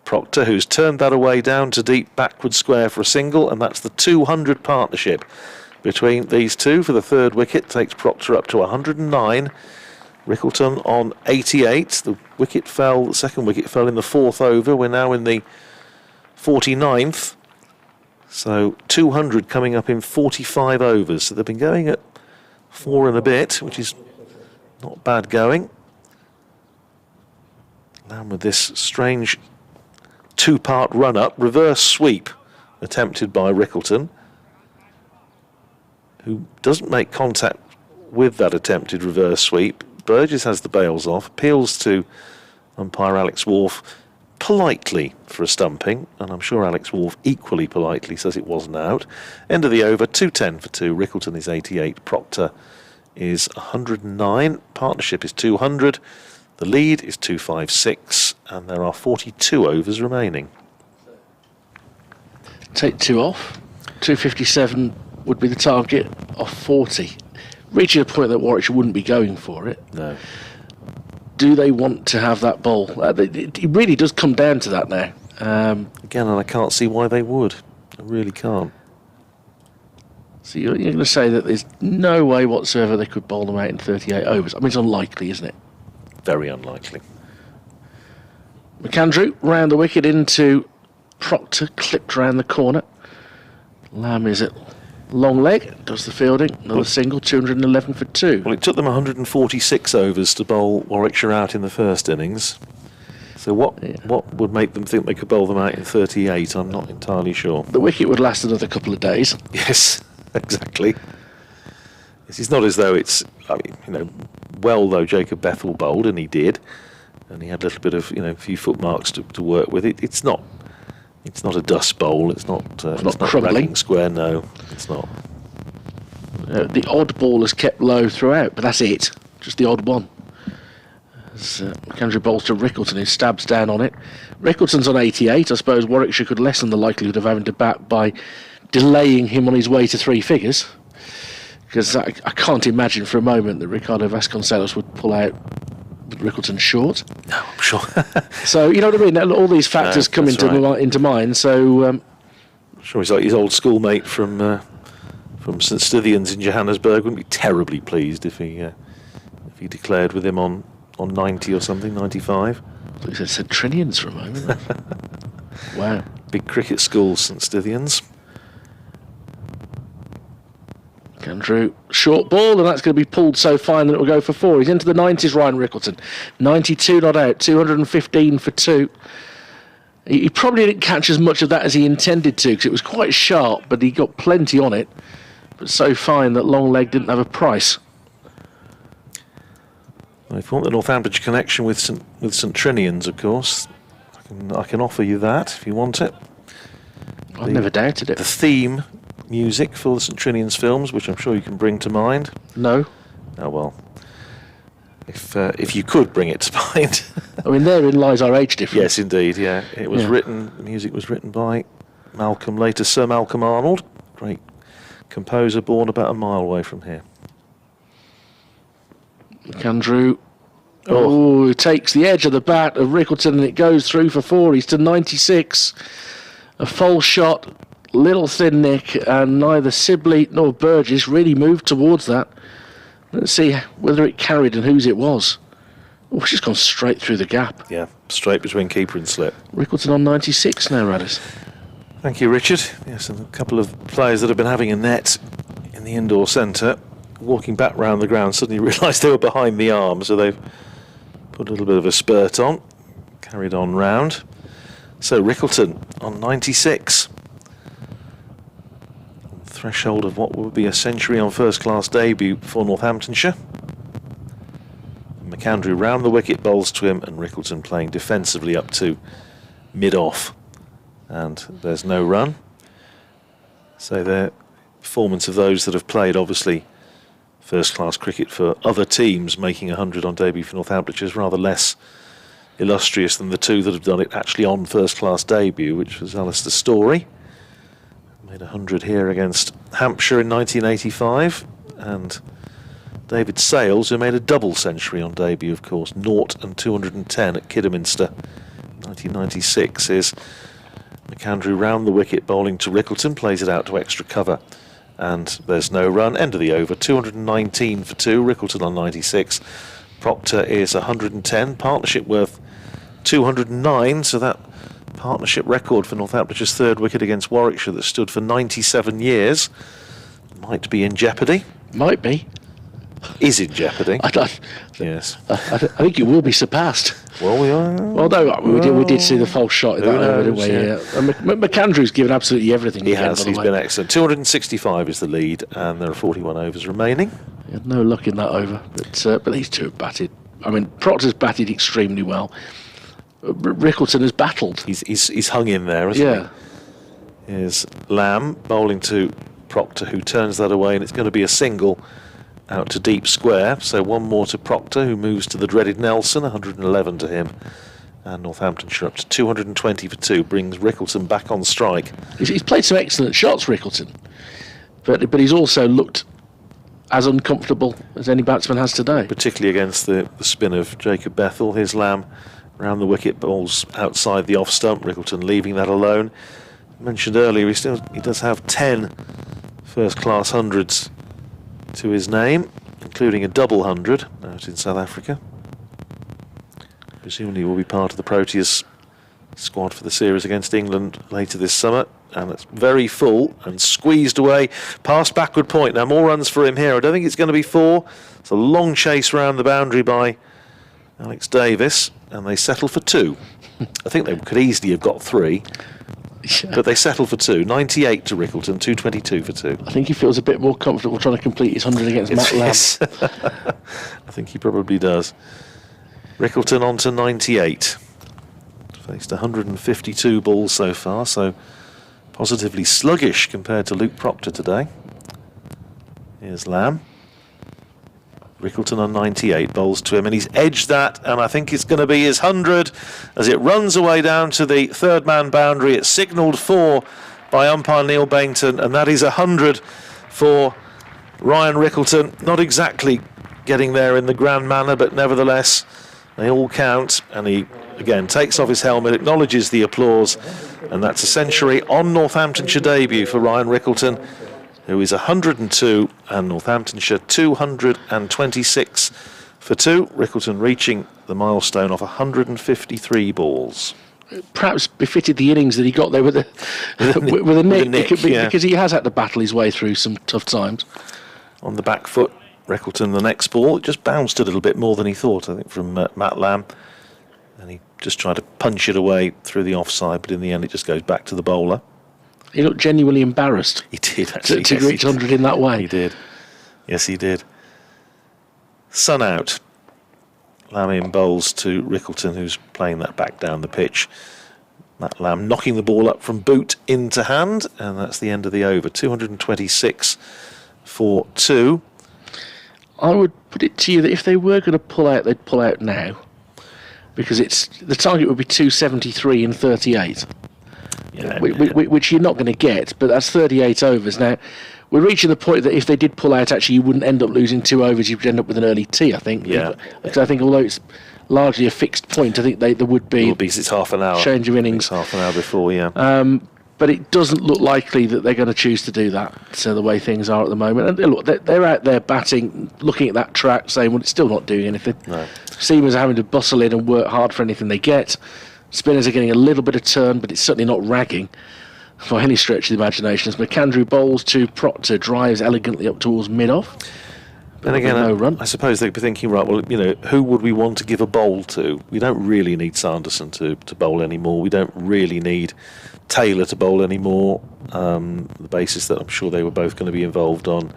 Proctor, who's turned that away down to deep backward square for a single, and that's the 200 partnership between these two for the 3rd wicket. Takes Proctor up to 109, Rickleton on 88. The second wicket fell in the 4th over. We're now in the 49th. So 200 coming up in 45 overs. So they've been going at 4 and a bit, which is not bad going. And with this strange 2-part run-up, reverse sweep attempted by Rickleton, who doesn't make contact with that attempted reverse sweep. Burgess has the bails off, appeals to umpire Alex Wharf politely for a stumping, and I'm sure Alex Wharf equally politely says it wasn't out. End of the over, 210 for 2. Rickleton is 88, Proctor is 109, partnership is 200, the lead is 256, and there are 42 overs remaining. Take 2 off, 257 would be the target off 40. Reaching a point that Warwickshire wouldn't be going for it. No. Do they want to have that bowl? It really does come down to that now. Again, and I can't see why they would. I really can't. So you're going to say that there's no way whatsoever they could bowl them out in 38 overs. I mean, it's unlikely, isn't it? Very unlikely. McAndrew round the wicket into Proctor, clipped round the corner. Lamb is at long leg, does the fielding, another single, 211 for 2. Well, it took them 146 overs to bowl Warwickshire out in the first innings. So what would make them think they could bowl them out in 38? I'm not entirely sure. The wicket would last another couple of days. Yes, exactly. It's not as though it's, well though Jacob Bethel bowled, and he did, and he had a little bit of, a few footmarks to work with. It's not a dust bowl. It's not crumbling. ragging square. No, it's not. The odd ball is kept low throughout, but that's it. Just the odd one. As McAndrew bowls to Rickleton, who stabs down on it. Rickleton's on 88. I suppose Warwickshire could lessen the likelihood of having to bat by delaying him on his way to 3 figures. Because I can't imagine for a moment that Ricardo Vasconcelos would pull out Rickleton short. No, I'm sure. So, you know what I mean? All these factors come into mind. So, I'm sure he's like his old schoolmate from St Stithians in Johannesburg. Wouldn't be terribly pleased if he declared with him on 90 or something, 95. I thought you said Trinians for a moment. Wow. Big cricket school, St Stithians. Andrew, short ball, and that's going to be pulled so fine that it will go for 4. He's into the 90s, Ryan Rickleton. 92 not out, 215 for 2. He probably didn't catch as much of that as he intended to, because it was quite sharp, but he got plenty on it. But so fine that long leg didn't have a price. I thought the Northamptonshire connection with St Trinians, of course. I can offer you that if you want it. I've never doubted it. The theme music for the St Trinians films, which I'm sure you can bring to mind. No. Oh well, if you could bring it to mind. I mean, therein lies our age difference. Yes, indeed. Yeah, it was written. The music was written by later Sir Malcolm Arnold, great composer, born about a mile away from here. McAndrew. Oh, takes the edge of the bat of Rickleton, and it goes through for 4. He's to 96. A false shot. Little thin nick, and neither Sibley nor Burgess really moved towards that. Let's see whether it carried and whose it was. Oh, she's gone straight through the gap. Yeah, straight between keeper and slip. Rickleton on 96 now, Radders. Thank you, Richard. Yes, and a couple of players that have been having a net in the indoor centre, walking back round the ground, suddenly realised they were behind the arm, so they've put a little bit of a spurt on, carried on round. So Rickleton on 96. Threshold of what would be a century on first-class debut for Northamptonshire. McAndrew round the wicket, bowls to him, and Rickleton playing defensively up to mid-off. And there's no run. So the performance of those that have played, obviously, first-class cricket for other teams, making 100 on debut for Northamptonshire is rather less illustrious than the 2 that have done it actually on first-class debut, which was Alistair Storey. Made 100 here against Hampshire in 1985, and David Sales, who made a double century on debut, of course, 0 and 210 at Kidderminster 1996. Is McAndrew round the wicket, bowling to Rickleton, plays it out to extra cover, and there's no run. End of the over, 219 for 2. Rickleton on 96. Proctor is 110. Partnership worth 209. So that partnership record for Northamptonshire's third wicket against Warwickshire that stood for 97 years might be in jeopardy. Might be. Is in jeopardy. Yes. I think it will be surpassed. Well, we are. Well, no, we did see the false shot in that over, didn't we? Yeah. McAndrew's given absolutely everything. He has. He's been excellent. 265 is the lead, and there are 41 overs remaining. He had no luck in that over, but these two have batted. I mean, Proctor's batted extremely well. Rickleton has battled. He's hung in there, hasn't he? Here's Lamb bowling to Proctor, who turns that away, and it's going to be a single out to deep square. So one more to Proctor, who moves to the dreaded Nelson, 111 to him. And Northamptonshire up to 220 for 2, brings Rickleton back on strike. He's played some excellent shots, Rickleton, but he's also looked as uncomfortable as any batsman has today. Particularly against the spin of Jacob Bethel. Here's Lamb round the wicket, balls outside the off stump. Rickleton leaving that alone. I mentioned earlier, he does have 10 first-class hundreds to his name, including a double hundred out in South Africa. Presumably will be part of the Proteas squad for the series against England later this summer. And it's very full and squeezed away past backward point. Now more runs for him here. I don't think it's going to be 4. It's a long chase round the boundary by Alex Davis, and they settle for 2. I think they could easily have got 3. But they settle for 2. 98 to Rickleton, 222 for 2. I think he feels a bit more comfortable trying to complete his 100 against Matt Lamb. Yes. I think he probably does. Rickleton on to 98. Faced 152 balls so far, so positively sluggish compared to Luke Proctor today. Here's Lamb. Rickleton on 98, bowls to him, and he's edged that, and I think it's going to be his 100 as it runs away down to the third man boundary. It's signalled 4 by umpire Neil Bainton, and that is 100 for Ryan Rickleton. Not exactly getting there in the grand manner, but nevertheless they all count, and he again takes off his helmet, acknowledges the applause, and that's a century on Northamptonshire debut for Ryan Rickleton, who is 102, and Northamptonshire 226 for 2. Rickleton reaching the milestone of 153 balls. Perhaps befitted the innings that he got there with a nick, because he has had to battle his way through some tough times. On the back foot, Rickleton, the next ball, it just bounced a little bit more than he thought, I think, from Matt Lamb. And he just tried to punch it away through the offside, but in the end it just goes back to the bowler. He looked genuinely embarrassed. He did, actually. To reach 100 in that way. He did. Yes, he did. Sun out. Lamb in bowls to Rickleton, who's playing that back down the pitch. Matt Lamb knocking the ball up from boot into hand, and that's the end of the over. 226 for 2. I would put it to you that if they were going to pull out, they'd pull out now, because the target would be 273 in 38. Yeah, which you're not going to get, but that's 38 overs. Now, we're reaching the point that if they did pull out, actually, you wouldn't end up losing 2 overs. You'd end up with an early tee, I think. Yeah. Because I think, although it's largely a fixed point, I think there would be... Because it's half an hour. Change of innings. It's half an hour before, yeah. But it doesn't look likely that they're going to choose to do that, so the way things are at the moment. And look, they're out there batting, looking at that track, saying, well, it's still not doing anything. No. Seamers are having to bustle in and work hard for anything they get. Spinners are getting a little bit of turn, but it's certainly not ragging by any stretch of the imagination. As McAndrew bowls to Proctor, drives elegantly up towards mid-off. And again, no run. I suppose they'd be thinking, right, well, who would we want to give a bowl to? We don't really need Sanderson to bowl anymore. We don't really need Taylor to bowl anymore. The basis that I'm sure they were both going to be involved on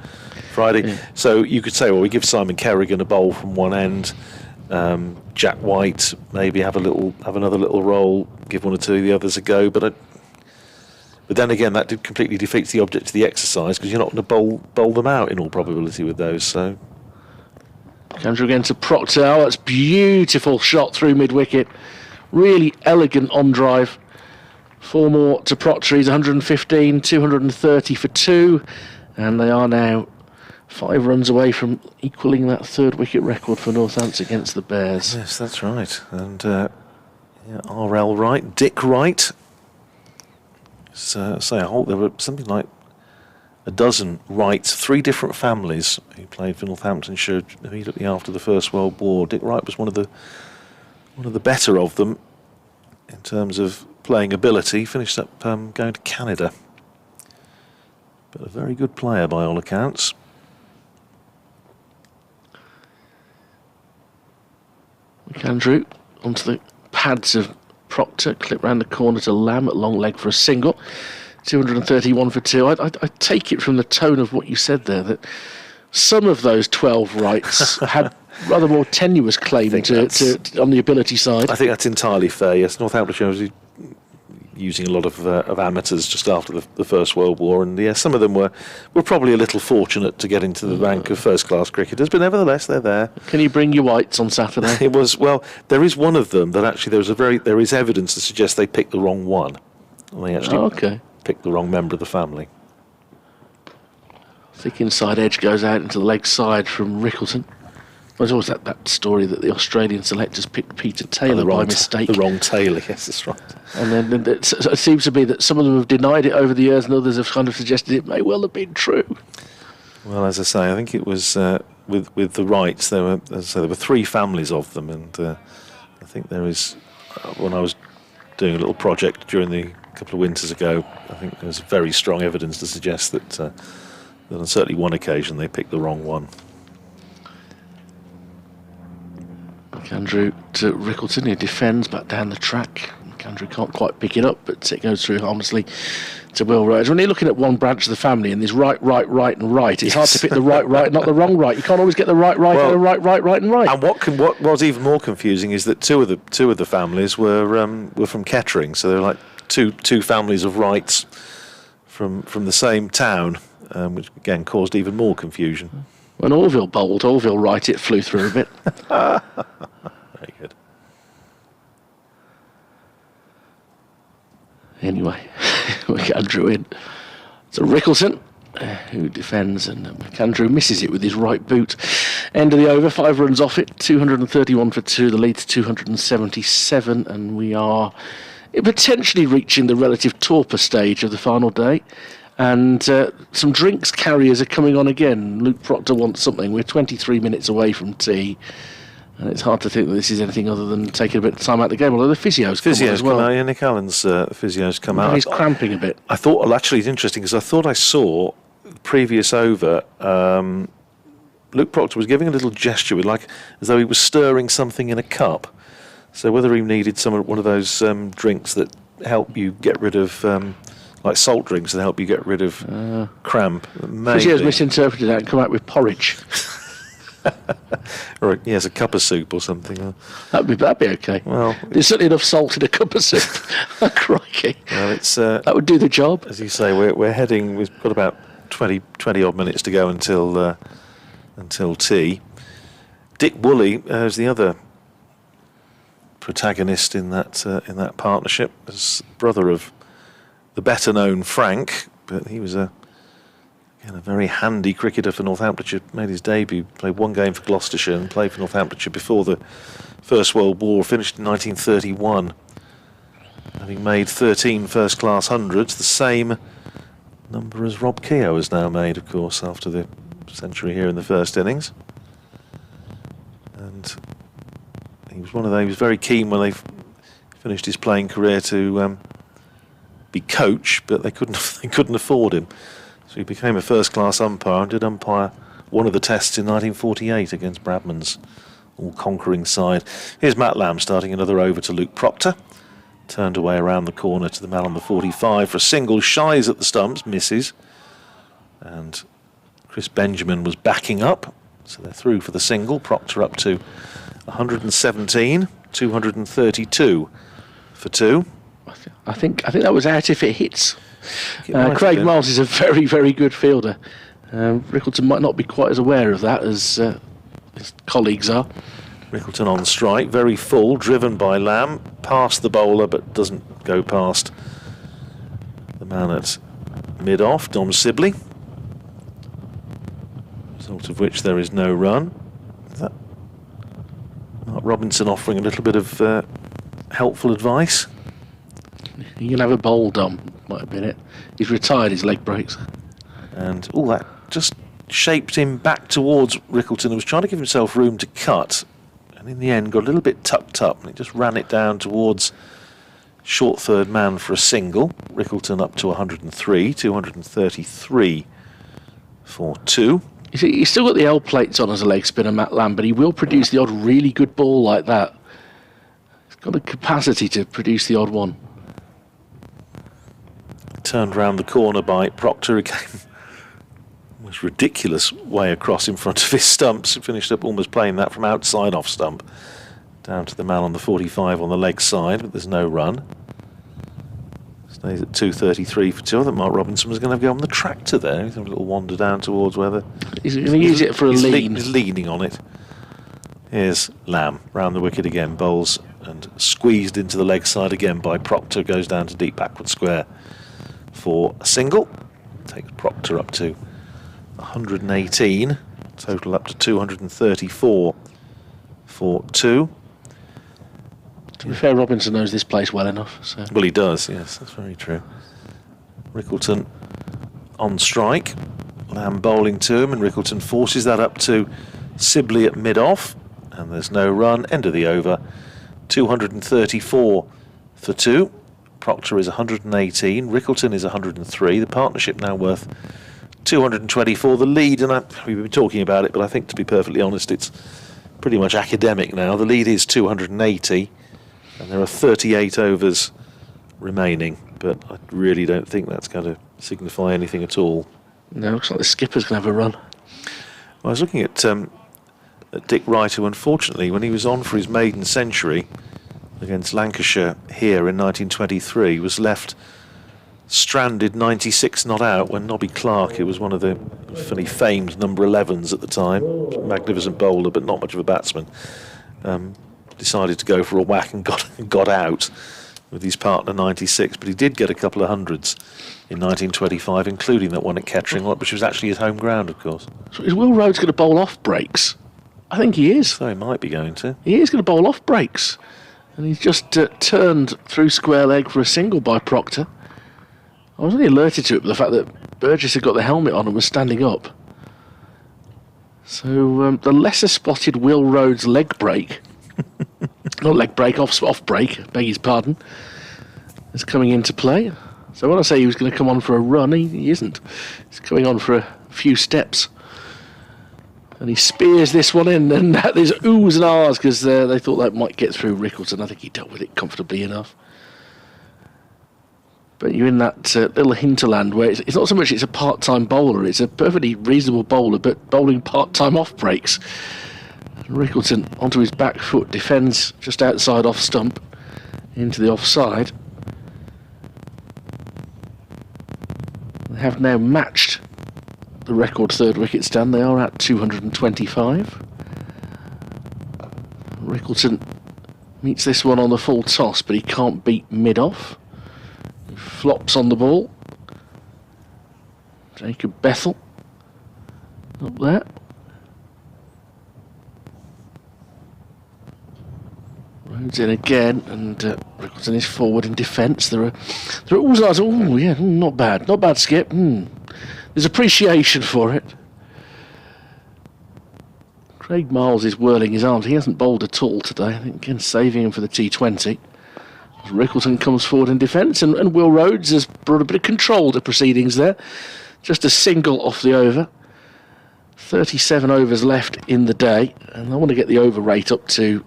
Friday. Yeah. So you could say, well, we give Simon Kerrigan a bowl from one end. Jack White maybe have another little role, give one or two of the others a go, but then again that completely defeats the object of the exercise, because you're not going to bowl them out in all probability with those. So comes again to Proctor. Oh, that's beautiful shot through mid wicket, really elegant on drive. 4 more to Proctor. He's 115, 230 for 2, and they are now 5 runs away from equalling that third wicket record for Northants against the Bears. Yes, that's right. And R.L. Wright, Dick Wright. There were something like a dozen Wrights, 3 different families who played for Northamptonshire immediately after the First World War. Dick Wright was one of the better of them in terms of playing ability. Finished up going to Canada, but a very good player by all accounts. McAndrew onto the pads of Proctor, clip round the corner to Lamb at long leg for a single. 231 for 2. I take it from the tone of what you said there that some of those 12 Wrights had rather more tenuous claim to on the ability side. I think that's entirely fair. Yes, Northamptonshire was using a lot of amateurs just after the First World War, and yes, some of them were probably a little fortunate to get into the rank of first-class cricketers, but nevertheless they're there. Can you bring your Whites on Saturday? It was, well, there is one of them that actually there is evidence to suggest they picked the wrong one. And they actually picked the wrong member of the family. Thick inside edge goes out into the leg side from Rickleton. There's always that story that the Australian selectors picked Peter Taylor by mistake. The wrong Taylor, yes, that's right. And then it seems to be that some of them have denied it over the years and others have kind of suggested it may well have been true. Well, as I say, I think it was with the Wrights, there were 3 families of them, and I think there is, when I was doing a little project during the couple of winters ago, I think there was very strong evidence to suggest that on certainly one occasion they picked the wrong one. McAndrew to Rickleton, who defends back down the track. McAndrew can't quite pick it up, but it goes through harmlessly to Will Rose. When you're looking at one branch of the family and there's right, and right, it's hard to pick the right, not the wrong right. You can't always get the right, and the right, and right. And what was even more confusing is that two of the families were from Kettering, so they're like two families of Wrights from the same town, which again caused even more confusion. When Orville bowled, Orville right, it flew through a bit. Very good. Anyway, McAndrew in. So Rickleton, who defends, and McAndrew misses it with his right boot. End of the over, 5 runs off it, 231 for 2, the lead to 277, and we are potentially reaching the relative torpor stage of the final day. And some drinks carriers are coming on again. Luke Proctor wants something. We're 23 minutes away from tea. And it's hard to think that this is anything other than taking a bit of time out of the game, although the physio's come on as well. Come out, yeah, Nick Allen's physio's come out. He's cramping a bit. I thought, well, actually, it's interesting because I thought I saw the previous over, Luke Proctor was giving a little gesture with as though he was stirring something in a cup. So whether he needed one of those drinks that help you get rid of... like salt drinks that help you get rid of cramp. Physio's misinterpreted that and come out with porridge. Or yes, a cup of soup or something. That'd be okay. Well, there's certainly enough salt in a cup of soup. Crikey. Well, it's that would do the job. As you say, we're heading. We've got about 20 odd minutes to go until tea. Dick Woolley is the other protagonist in that partnership, as brother of the better known Frank, but he was a very handy cricketer for Northamptonshire. Made his debut, played 1 game for Gloucestershire and played for Northamptonshire before the First World War. Finished in 1931, having made 13 first-class hundreds, the same number as Rob Keogh has now made, of course, after the century here in the first innings. And he was one of those. He was very keen when they finished his playing career to be coach, but they couldn't afford him, so he became a first-class umpire and did umpire one of the tests in 1948 against Bradman's all-conquering side. Here's Matt Lamb starting another over to Luke Proctor, turned away around the corner to the man on the 45 for a single, shies at the stumps, misses, and Chris Benjamin was backing up, so they're through for the single. Proctor up to 117, 232 for 2. I think that was out if it hits. Craig Miles is a very, very good fielder. Rickleton might not be quite as aware of that as his colleagues are. Rickleton on strike, very full, driven by Lamb, past the bowler but doesn't go past the man at mid-off, Dom Sibley. Result of which there is no run. Is that Mark Robinson offering a little bit of helpful advice? You can have a bowl, Dom. Might have been it. He's retired his leg breaks. And all that just shaped him back towards Rickleton, who was trying to give himself room to cut, and in the end got a little bit tucked up, and it just ran it down towards short third man for a single. Rickleton up to 103, 233 for 2. You see, he's still got the L plates on as a leg spinner, Matt Lamb, but he will produce the odd really good ball like that. He's got the capacity to produce the odd one. Turned round the corner by Proctor again. Was ridiculous way across in front of his stumps. He finished up almost playing that from outside off stump down to the man on the 45 on the leg side, but there's no run. Stays at 233 for 2. I think Mark Robinson was going to go on the tractor there. He's a little wander down towards whether he's going to use it for a lean. He's leaning on it. Here's Lamb round the wicket again, bowls and squeezed into the leg side again by Proctor. Goes down to deep backward square for a single. Takes Proctor up to 118, total up to 234 for 2. To be fair, Robinson knows this place well enough. So. Well, he does, yes, that's very true. Rickleton on strike, Lamb bowling to him, and Rickleton forces that up to Sibley at mid-off, and there's no run. End of the over, 234 for 2. Proctor is 118, Rickleton is 103. The partnership now worth 224. The lead, and we've been talking about it, but I think, to be perfectly honest, it's pretty much academic now. The lead is 280, and there are 38 overs remaining, but I really don't think that's going to signify anything at all. No, looks like the skipper's going to have a run. Well, I was looking at Dick Wright, who unfortunately, when he was on for his maiden century against Lancashire here in 1923, was left stranded 96 not out when Nobby Clark, who was one of the fairly famed number 11s at the time, magnificent bowler but not much of a batsman, decided to go for a whack and got out with his partner 96, but he did get a couple of hundreds in 1925, including that one at Kettering, which was actually his home ground, of course. So is Will Rhodes going to bowl off breaks? I think he is. So he might be going to. He is going to bowl off breaks. And he's just turned through square leg for a single by Proctor. I was only alerted to it by the fact that Burgess had got the helmet on and was standing up. So the lesser spotted Will Rhodes leg break, not leg break, off break, beg his pardon, is coming into play. So when I say he was going to come on for a run, he isn't. He's coming on for a few steps. And he spears this one in, and there's oohs and ahs because they thought that might get through Rickleton. I think he dealt with it comfortably enough. But you're in that little hinterland where it's not so much it's a part-time bowler, it's a perfectly reasonable bowler, but bowling part-time off breaks. Rickleton onto his back foot, defends just outside off stump, into the offside. They have now matched the record third wicket stand. They are at 225. Rickleton meets this one on the full toss, but he can't beat mid-off. He flops on the ball. Jacob Bethel up there. Rhodes in again, and Rickleton is forward in defence. There are all sorts. Oh yeah, not bad, Skip. There's appreciation for it. Craig Miles is whirling his arms. He hasn't bowled at all today. I think again saving him for the T20. Rickleton comes forward in defence, and Will Rhodes has brought a bit of control to proceedings there. Just a single off the over. 37 overs left in the day, and I want to get the over rate up to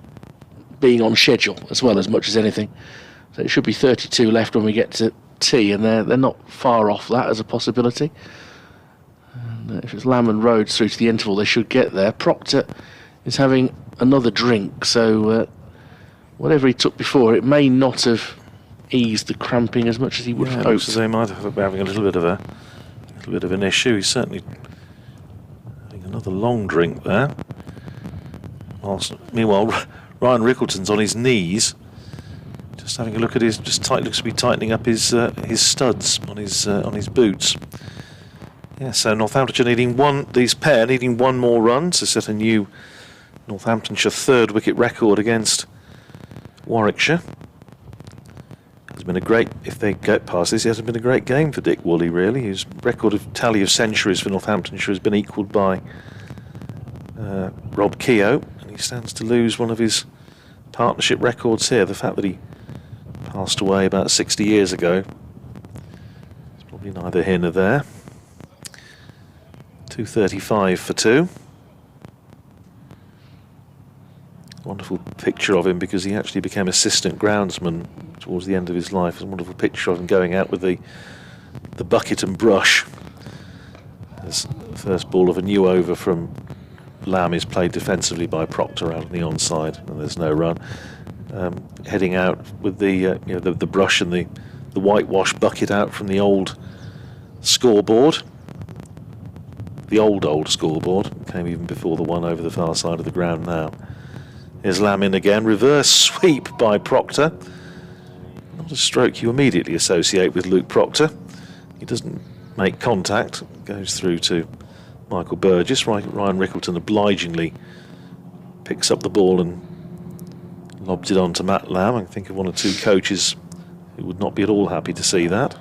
being on schedule as well, as much as anything. So it should be 32 left when we get to tea, and they're not far off that as a possibility. And if it's Lamb and Rhodes through to the interval, they should get there. Proctor is having another drink, so whatever he took before, it may not have eased the cramping as much as he would have hoped. So they might have been having a little bit of an issue. He's certainly having another long drink there. Meanwhile, Ryan Rickleton's on his knees, just having a look at his. Looks to be tightening up his studs on his boots. Yeah, so Northamptonshire needing one more run to set a new Northamptonshire third wicket record against Warwickshire. It's been a great, if they get past this, it hasn't been a great game for Dick Woolley, really. His record of tally of centuries for Northamptonshire has been equalled by Rob Keogh, and he stands to lose one of his partnership records here. The fact that he passed away about 60 years ago, it's probably neither here nor there. 2:35 for 2. Wonderful picture of him because he actually became assistant groundsman towards the end of his life. There's a wonderful picture of him going out with the bucket and brush. As the first ball of a new over from Lamb is played defensively by Proctor out on the onside, and there's no run. Heading out with the brush and the whitewash bucket out from the old scoreboard. The old scoreboard came even before the one over the far side of the ground now. Here's Lamb in again, reverse sweep by Proctor. Not a stroke you immediately associate with Luke Proctor. He doesn't make contact, goes through to Michael Burgess. Ryan Rickleton obligingly picks up the ball and lobs it on to Matt Lamb. I think of one or two coaches who would not be at all happy to see that.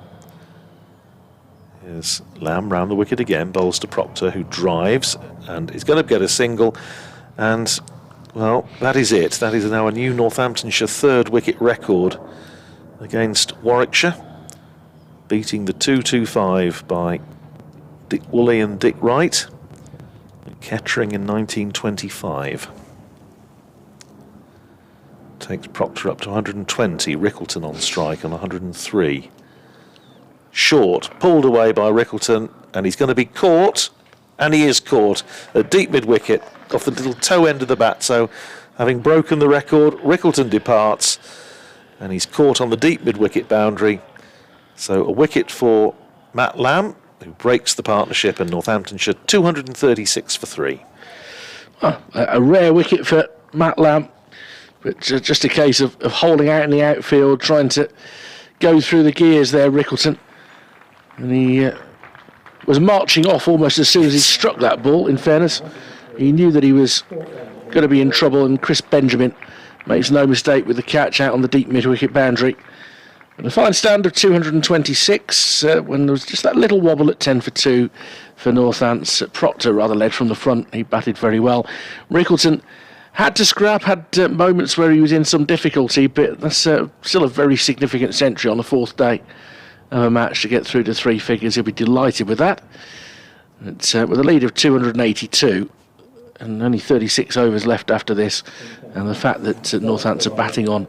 Here's Lamb round the wicket again, bowls to Proctor, who drives and is going to get a single, and well, that is it. That is now a new Northamptonshire third wicket record against Warwickshire, beating the 225 by Dick Woolley and Dick Wright at Kettering in 1925. Takes Proctor up to 120, Rickleton on strike on 103. Short, pulled away by Rickleton, and he's going to be caught, and he is caught at deep mid-wicket off the little toe end of the bat. So having broken the record, Rickleton departs, and he's caught on the deep mid-wicket boundary. So a wicket for Matt Lamb, who breaks the partnership, and Northamptonshire 236 for 3. A rare wicket for Matt Lamb, but just a case of holding out in the outfield, trying to go through the gears there, Rickleton. And he was marching off almost as soon as he struck that ball, in fairness. He knew that he was going to be in trouble, and Chris Benjamin makes no mistake with the catch out on the deep mid-wicket boundary. And a fine stand of 226 when there was just that little wobble at 10 for 2 for Northants. Proctor rather led from the front. He batted very well. Rickleton had to scrap, had moments where he was in some difficulty, but that's still a very significant century on the fourth day of a match to get through to 3 figures. He'll be delighted with that. It's, with a lead of 282 and only 36 overs left after this, and the fact that Northants are batting on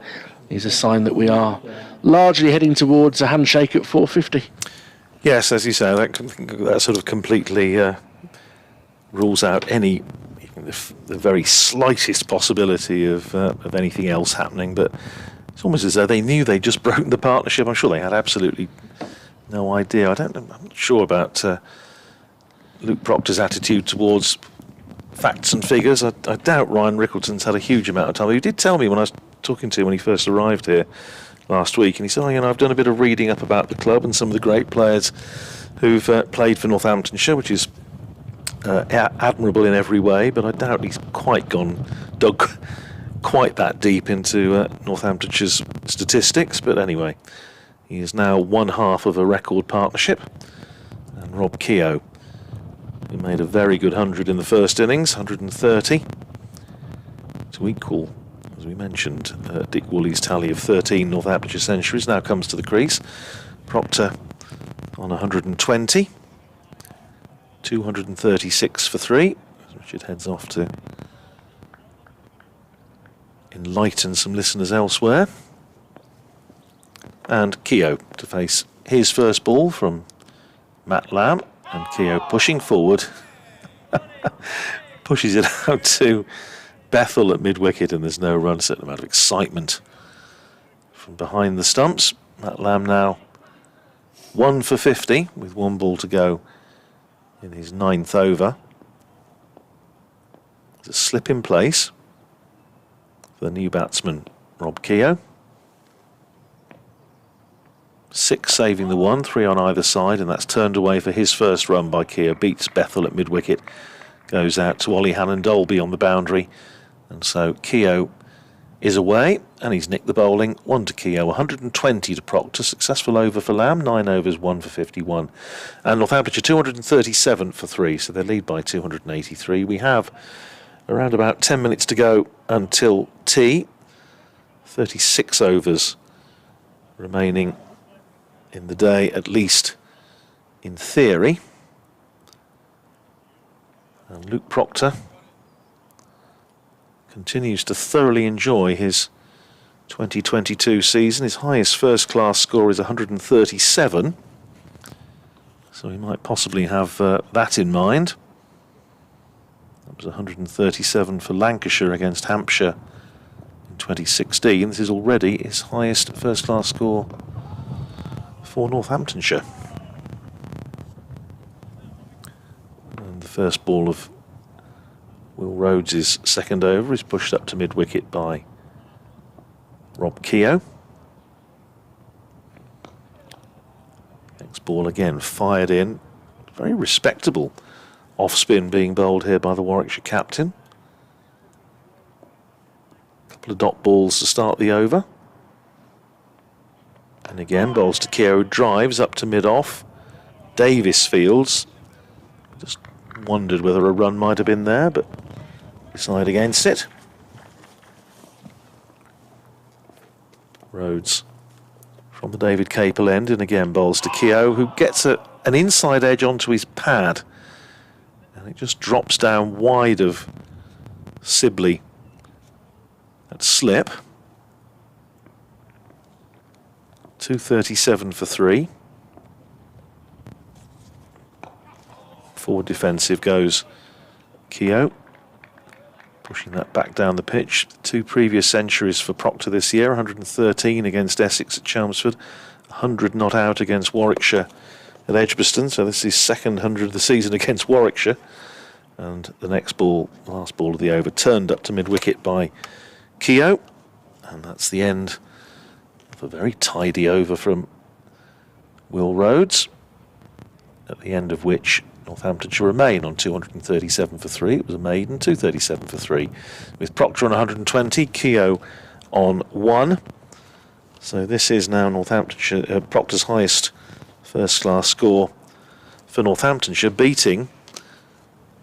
is a sign that we are largely heading towards a handshake at 450. Yes, as you say, that sort of completely rules out any, even the very slightest possibility of anything else happening. But it's almost as though they knew they'd just broken the partnership. I'm sure they had absolutely no idea. I'm not sure about Luke Proctor's attitude towards facts and figures. I doubt Ryan Rickleton's had a huge amount of time. He did tell me when I was talking to him when he first arrived here last week, and he said, I've done a bit of reading up about the club and some of the great players who've played for Northamptonshire, which is admirable in every way, but I doubt he's dug quite that deep into Northamptonshire's statistics. But anyway, he is now one half of a record partnership, and Rob Keogh, who made a very good 100 in the first innings, 130, to equal, as we mentioned, Dick Woolley's tally of 13 Northamptonshire centuries, now comes to the crease. Proctor on 120, 236 for 3. Richard heads off to enlighten some listeners elsewhere. And Keogh to face his first ball from Matt Lamb, and Keogh pushing forward, pushes it out to Bethel at mid-wicket, and there's no run. Certain amount of excitement from behind the stumps. Matt Lamb now 1 for 50 with 1 ball to go in his 9th over. There's a slip in place for the new batsman Rob Keogh. 6 saving the 1, 3 on either side, and that's turned away for his first run by Keogh. Beats Bethel at mid-wicket, goes out to Ollie Hannon-Dolby on the boundary, and so Keogh is away, and he's nicked the bowling. 1 to Keogh, 120 to Proctor. Successful over for Lamb, 9 overs, 1 for 51. And Northamptonshire 237 for 3, so they lead by 283. We have around about 10 minutes to go until tea. 36 overs remaining in the day, at least in theory. And Luke Proctor continues to thoroughly enjoy his 2022 season. His highest first-class score is 137, so he might possibly have that in mind. That was 137 for Lancashire against Hampshire in 2016. This is already his highest first-class score for Northamptonshire. And the first ball of Will Rhodes' second over is pushed up to mid-wicket by Rob Keogh. Next ball again fired in. Very respectable off-spin being bowled here by the Warwickshire captain. A couple of dot balls to start the over. And again bowls to Keogh, drives up to mid-off. Davis fields. Just wondered whether a run might have been there, but decide against it. Rhodes from the David Capel end, and again bowls to Keogh, who gets an inside edge onto his pad, and it just drops down wide of Sibley at slip. 237 for 3. Forward defensive goes Keogh, pushing that back down the pitch. 2 previous centuries for Proctor this year, 113 against Essex at Chelmsford, 100 not out against Warwickshire at Edgbaston, so this is his second 100 of the season against Warwickshire. And the next ball, the last ball of the over, turned up to mid-wicket by Keogh, and that's the end of a very tidy over from Will Rhodes, at the end of which Northamptonshire remain on 237 for 3. It was a maiden, 237 for 3. With Proctor on 120, Keogh on 1. So this is now Northamptonshire, Proctor's highest first-class score for Northamptonshire, beating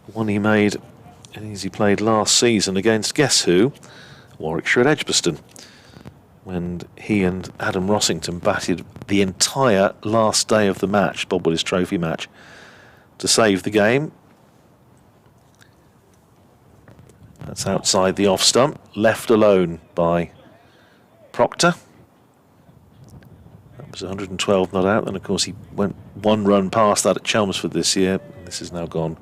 the one he made as he played last season against, guess who? Warwickshire at Edgbaston, when he and Adam Rossington batted the entire last day of the match, Bob Willis Trophy match, to save the game. That's outside the off stump, left alone by Proctor. That was 112 not out, and of course he went 1 run past that at Chelmsford this year. This has now gone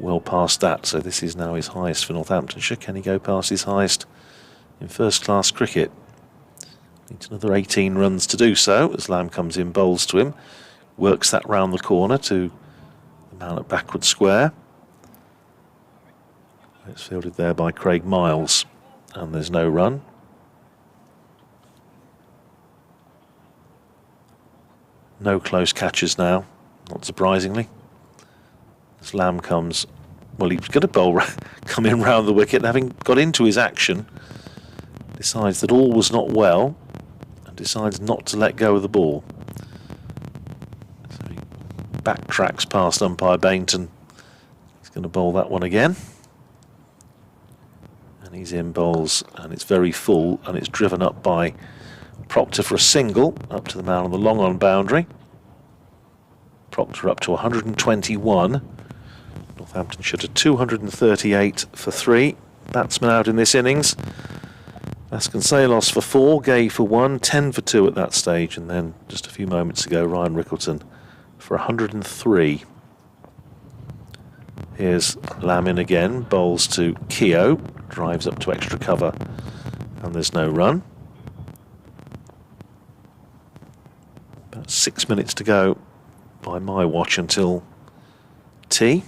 well past that, so this is now his highest for Northamptonshire. Can he go past his highest in first-class cricket? Needs another 18 runs to do so, as Lamb comes in, bowls to him, works that round the corner to the man at backward square. It's fielded there by Craig Miles, and there's no run. No close catches now, not surprisingly. As Lamb comes, well, he's going to bowl, come in round the wicket, and having got into his action, decides that all was not well, and decides not to let go of the ball. So he backtracks past umpire Bainton. He's going to bowl that one again. And he's in bowls, and it's very full, and it's driven up by Proctor for a single, up to the man on the long on boundary. Proctor up to 121. Northamptonshire to 238 for 3. Batsman out in this innings. Vasconcelos for 4, Gay for 1, 10 for 2 at that stage, and then just a few moments ago Ryan Rickleton for 103. Here's Lamb in again, bowls to Keogh, drives up to extra cover, and there's no run. About 6 minutes to go by my watch until tea.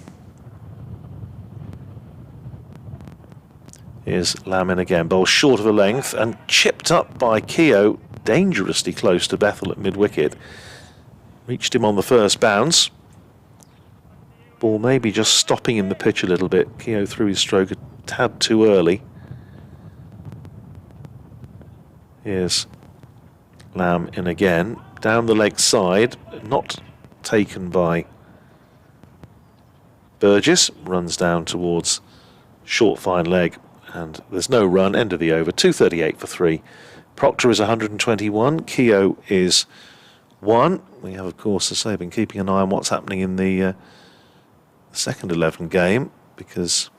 Here's Lamb in again, bowls short of a length and chipped up by Keogh, dangerously close to Bethel at mid-wicket. Reached him on the first bounce. Ball maybe just stopping in the pitch a little bit. Keogh threw his stroke a tad too early. Here's Lamb in again. Down the leg side, not taken by Burgess. Runs down towards short fine leg, and there's no run. End of the over. 238 for 3. Proctor is 121. Keogh is 1. We have, of course, as I say, been keeping an eye on what's happening in the second 11 game, because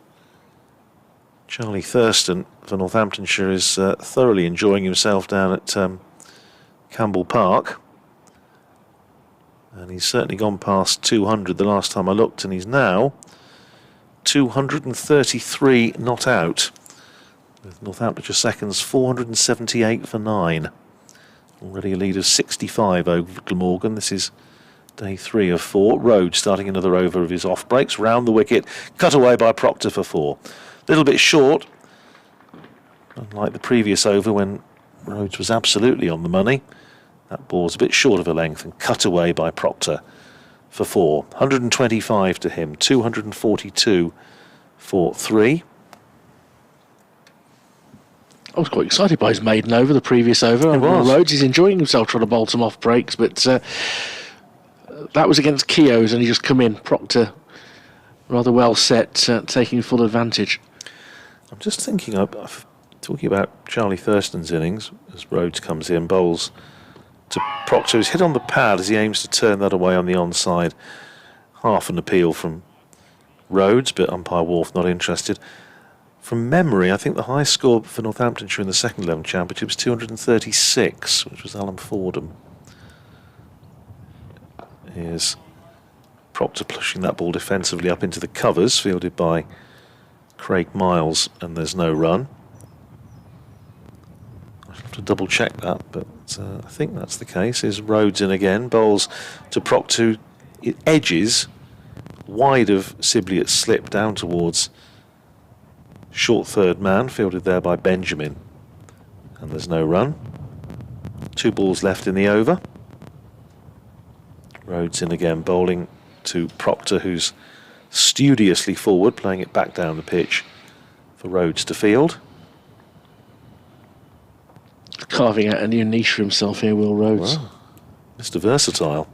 Charlie Thurston for Northamptonshire is thoroughly enjoying himself down at Campbell Park. And he's certainly gone past 200 the last time I looked, and he's now 233 not out. With Northamptonshire seconds 478 for 9. Already a lead of 65 over Glamorgan. This is day 3 of 4. Rhodes starting another over of his off breaks. Round the wicket, cut away by Proctor for 4. Little bit short, unlike the previous over when Rhodes was absolutely on the money. That ball's a bit short of a length and cut away by Proctor for 4. 125 to him, 242 for 3. I was quite excited by his maiden over, the previous over. It was. Rhodes is enjoying himself trying to bowl some off breaks, but that was against Keogh's and he just come in. Proctor rather well set, taking full advantage. I'm just thinking, talking about Charlie Thurston's innings, as Rhodes comes in, bowls to Proctor, who's hit on the pad as he aims to turn that away on the onside. Half an appeal from Rhodes, but umpire Wolf not interested. From memory, I think the highest score for Northamptonshire in the second 11 championship was 236, which was Alan Fordham. Here's Proctor pushing that ball defensively up into the covers, fielded by Craig Miles, and there's no run. I'll have to double check that, but I think that's the case. Here's Rhodes in again, bowls to Proctor, it edges wide of Sibley at slip down towards short third man, fielded there by Benjamin, and there's no run. 2 balls left in the over. Rhodes in again, bowling to Proctor, who's studiously forward, playing it back down the pitch for Rhodes to field. Carving out a new niche for himself here, Will Rhodes. Wow. Mr. Versatile.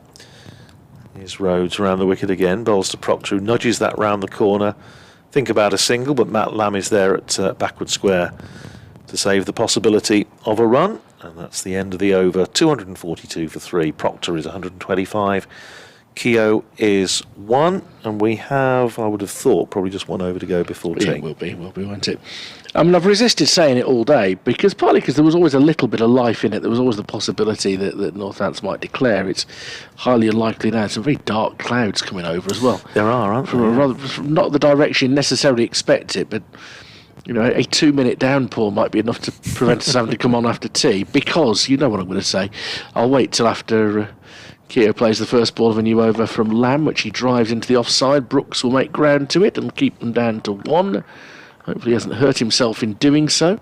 Here's Rhodes around the wicket again, bowls to Proctor, who nudges that round the corner. Think about a single, but Matt Lamb is there at backward square to save the possibility of a run, and that's the end of the over. 242 for 3. Proctor is 125. Keogh is 1, and we have, I would have thought, probably just 1 over to go before tea. Yeah, will be, won't it? I mean, I've resisted saying it all day, partly because there was always a little bit of life in it. There was always the possibility that Northants might declare. It's highly unlikely now. Some very dark clouds coming over as well. There are, aren't there? From not the direction you necessarily expect it, but you know, a 2-minute downpour might be enough to prevent us having to come on after tea, because, you know what I'm going to say, I'll wait till after Keogh plays the first ball of a new over from Lamb, which he drives into the offside. Brooks will make ground to it and keep them down to 1. Hopefully he hasn't hurt himself in doing so.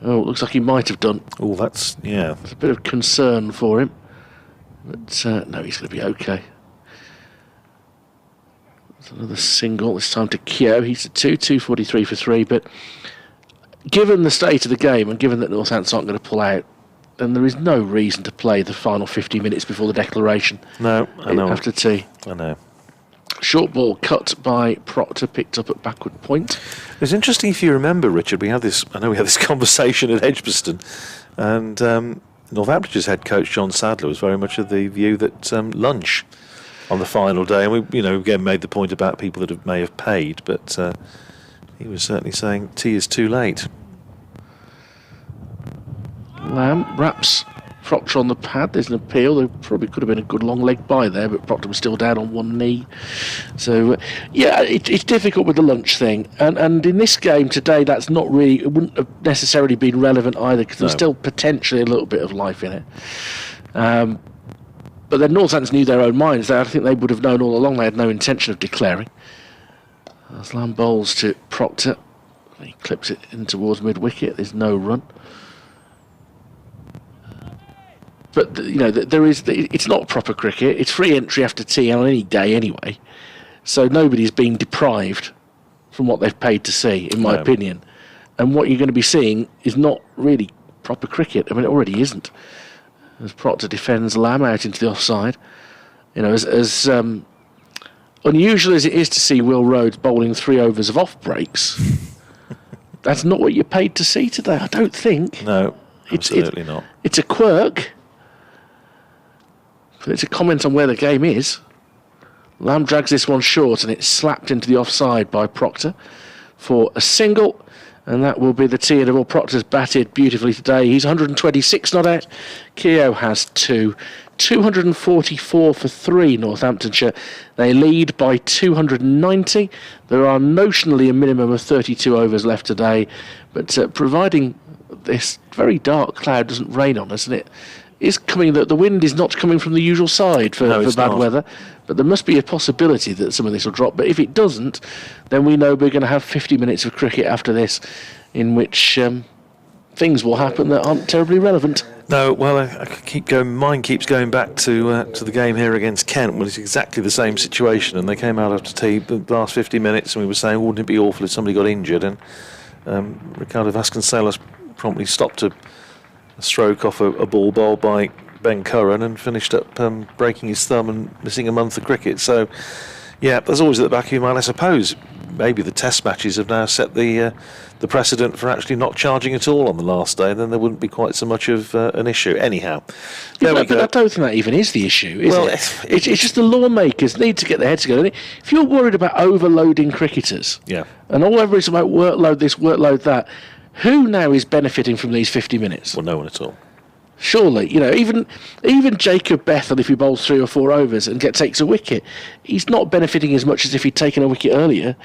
Oh, it looks like he might have done. Oh, that's, yeah. It's a bit of concern for him. But no, he's going to be okay. It's another single, this time to Keogh. He's at 243 for 3. But given the state of the game and given that Northants aren't going to pull out, then there is no reason to play the final 50 minutes before the declaration. No, I know. After tea. I know. Short ball cut by Proctor, picked up at backward point. It's interesting, if you remember, Richard, I know we had this conversation at Edgbaston, and Northamptonshire's head coach John Sadler was very much of the view that lunch on the final day, and we, again made the point about people that may have paid, but he was certainly saying tea is too late. Lamb wraps Proctor on the pad. There's an appeal. There probably could have been a good long leg by there, but Proctor was still down on one knee. So, it's difficult with the lunch thing. And in this game today, that's not really, it wouldn't have necessarily been relevant either, because there's still potentially a little bit of life in it. But then Northants knew their own minds. I think they would have known all along they had no intention of declaring. As Lamb bowls to Proctor, he clips it in towards mid-wicket. There's no run. But, it's not proper cricket. It's free entry after tea on any day anyway. So nobody's being deprived from what they've paid to see, in my opinion. And what you're going to be seeing is not really proper cricket. I mean, it already isn't. As Proctor defends Lamb out into the offside. As unusual as it is to see Will Rhodes bowling 3 overs of off breaks, that's not what you're paid to see today, I don't think. No, absolutely not. It's a quirk, but it's a comment on where the game is. Lamb drags this one short and it's slapped into the offside by Proctor for a single, and that will be the tea interval. Proctor's batted beautifully today. He's 126 not out. Keogh has 2. 244 for 3, Northamptonshire. They lead by 290. There are notionally a minimum of 32 overs left today, but providing this very dark cloud doesn't rain on us, and it is coming, that the wind is not coming from the usual side for bad weather, but there must be a possibility that some of this will drop. But if it doesn't, then we know we're going to have 50 minutes of cricket after this, in which things will happen that aren't terribly relevant. No, well, I keep going. Mine keeps going back to the game here against Kent. Well, it's exactly the same situation, and they came out after tea the last 50 minutes, and we were saying, wouldn't it be awful if somebody got injured? And Ricardo Vasconcelos promptly stopped a stroke off a ball bowled by Ben Curran and finished up breaking his thumb and missing a month of cricket. So, yeah, there's always at the back of your mind, I suppose. Maybe the test matches have now set the precedent for actually not charging at all on the last day, and then there wouldn't be quite so much of an issue. Anyhow, there we go. But I don't think that even is the issue, is it? It's just the lawmakers need to get their heads together. If you're worried about overloading cricketers, and all ever is about workload this, workload that, who now is benefiting from these 50 minutes? Well, no one at all. Surely, even Jacob Bethel, if he bowls 3 or 4 overs and takes a wicket, he's not benefiting as much as if he'd taken a wicket earlier.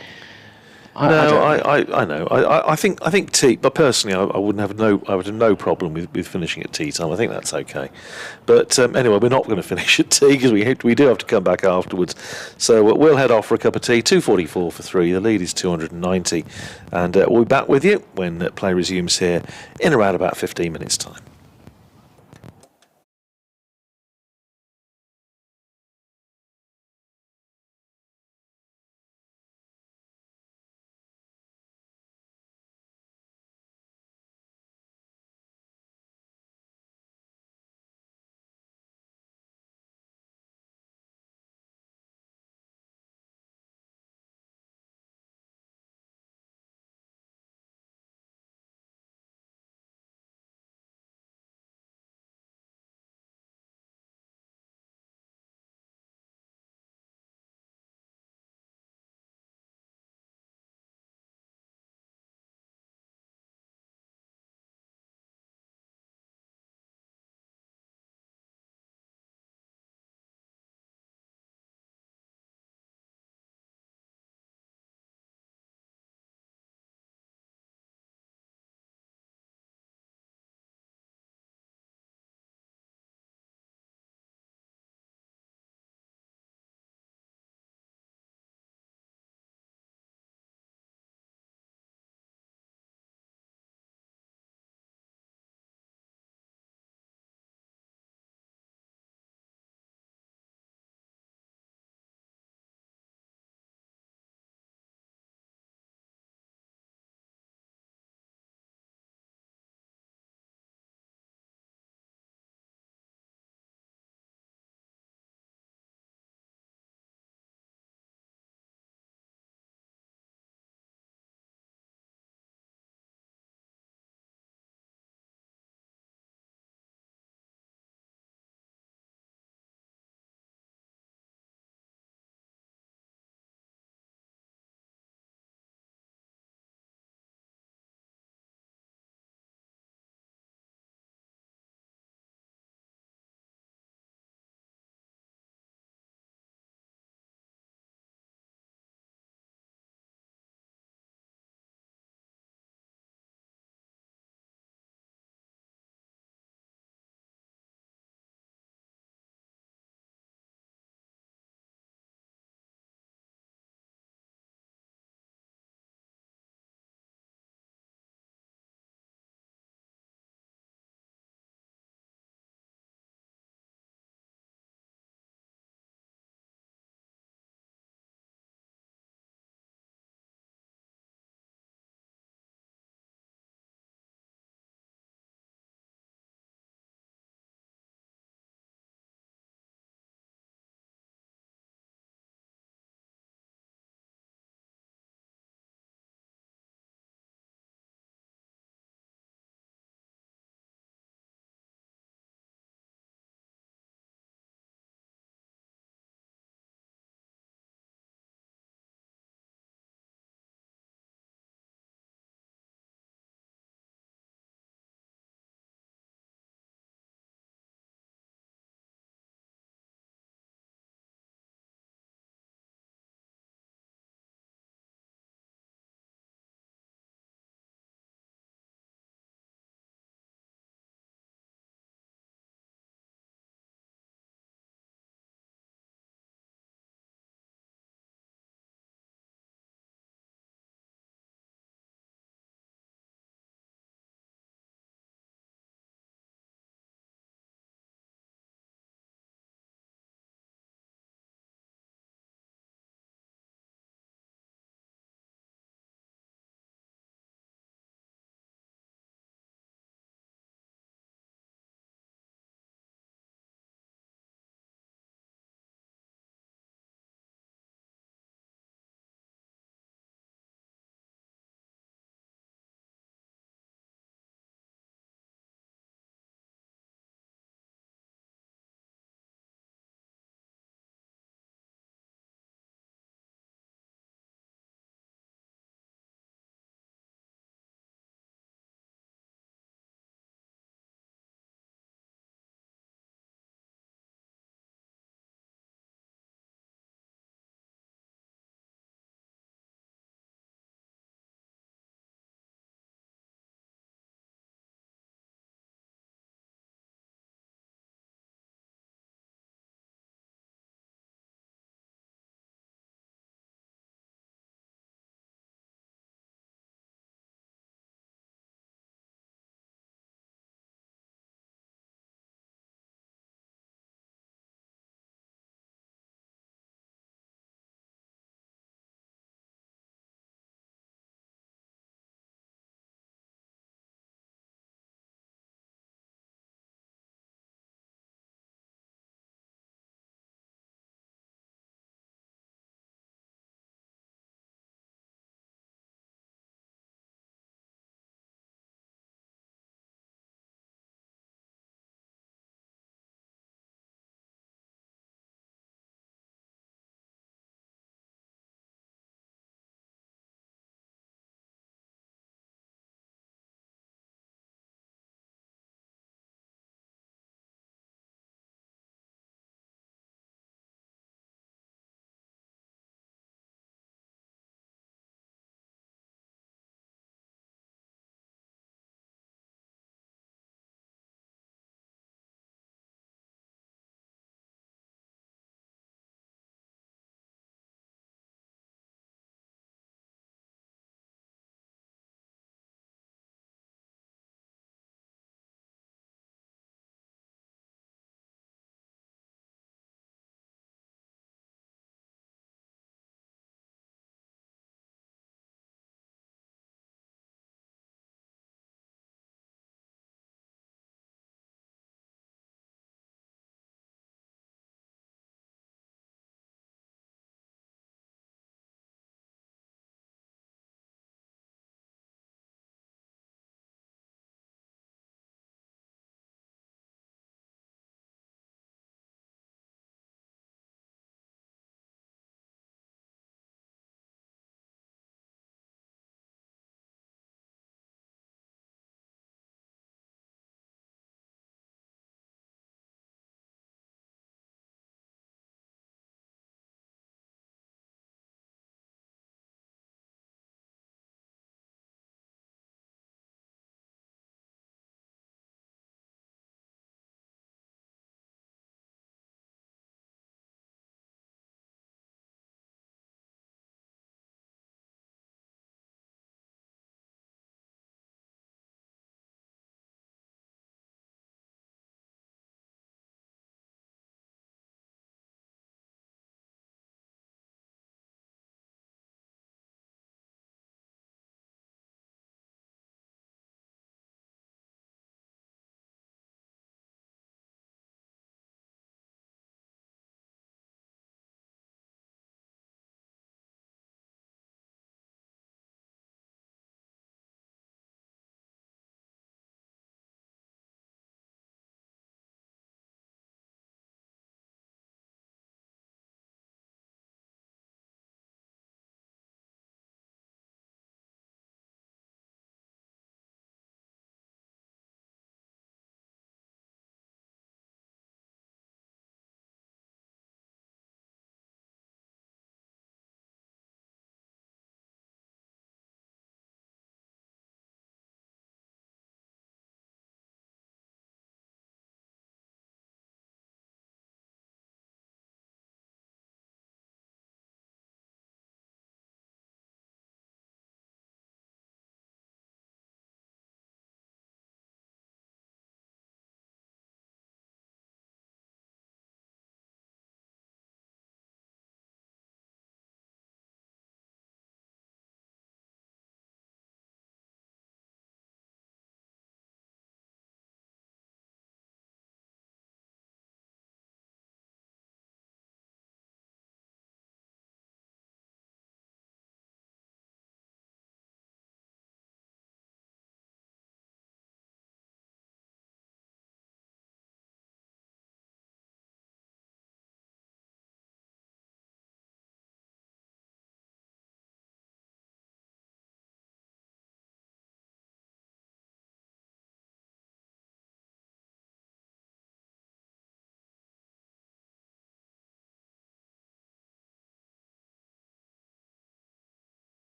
I know. I think tea. But personally, I would have no problem with finishing at tea time. I think that's okay. But anyway, we're not going to finish at tea because we do have to come back afterwards. So we'll head off for a cup of tea. 244 for 3. The lead is 290, and we'll be back with you when play resumes here in around about 15 minutes' time.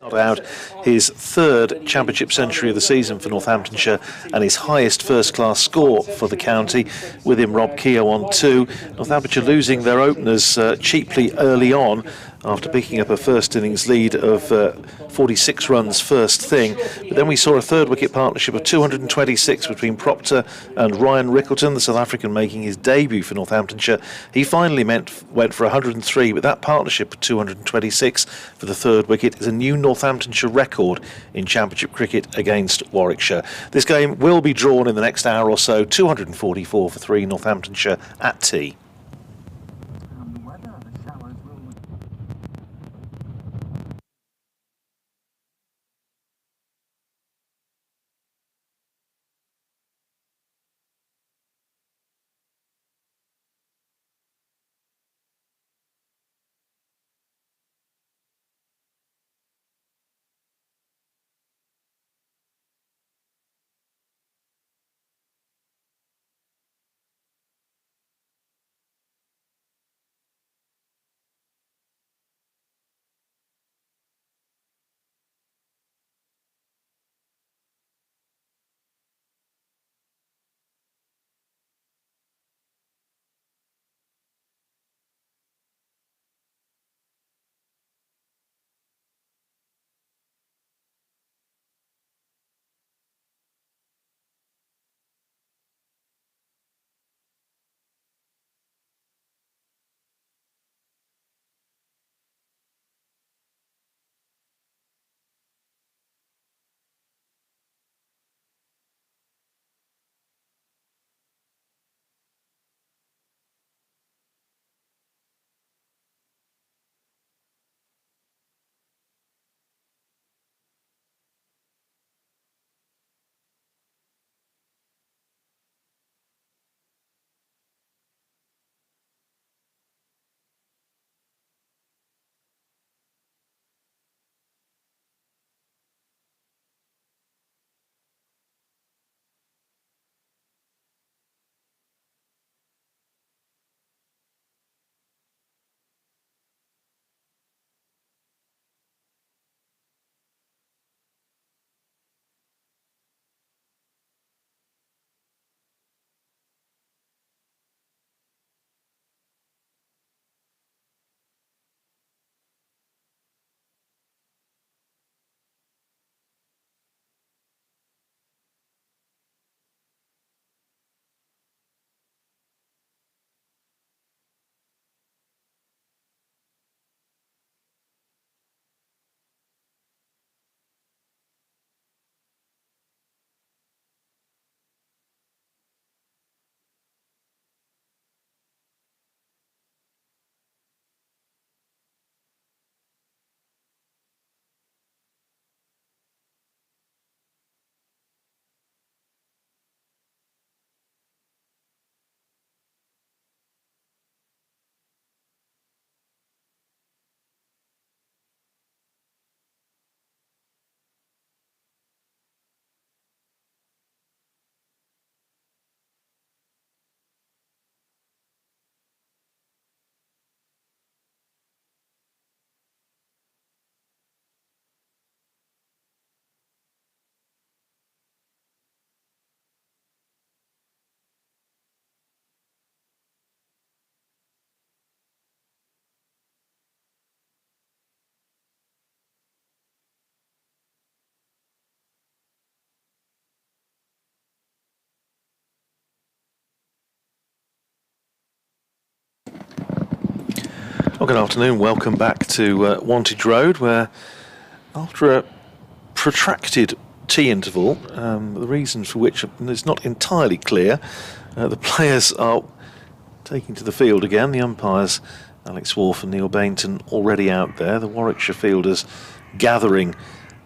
Not out his third championship century of the season for Northamptonshire and his highest first-class score for the county, with him Rob Keogh on 2. Northamptonshire losing their openers cheaply early on after picking up a first innings lead of 46 runs first thing. But then we saw a third wicket partnership of 226 between Proctor and Ryan Rickleton, the South African making his debut for Northamptonshire. He finally went for 103, but that partnership of 226 for the third wicket is a new Northamptonshire record in Championship cricket against Warwickshire. This game will be drawn in the next hour or so, 244 for 3 Northamptonshire at tea. Well, good afternoon. Welcome back to Wantage Road, where after a protracted tea interval, the reason for which is not entirely clear, the players are taking to the field again. The umpires, Alex Wharf and Neil Bainton, already out there. The Warwickshire fielders gathering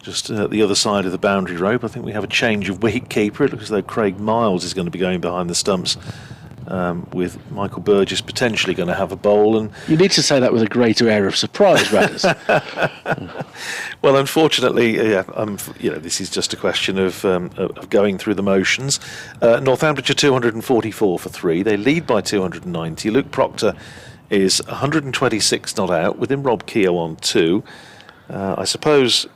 just the other side of the boundary rope. I think we have a change of wicket-keeper. It looks as though Craig Miles is going to be going behind the stumps, with Michael Burgess potentially going to have a bowl. And you need to say that with a greater air of surprise, Radders. Well, unfortunately, this is just a question of going through the motions. Northamptonshire 244 for 3. They lead by 290. Luke Proctor is 126 not out, with him Rob Keogh on 2. I suppose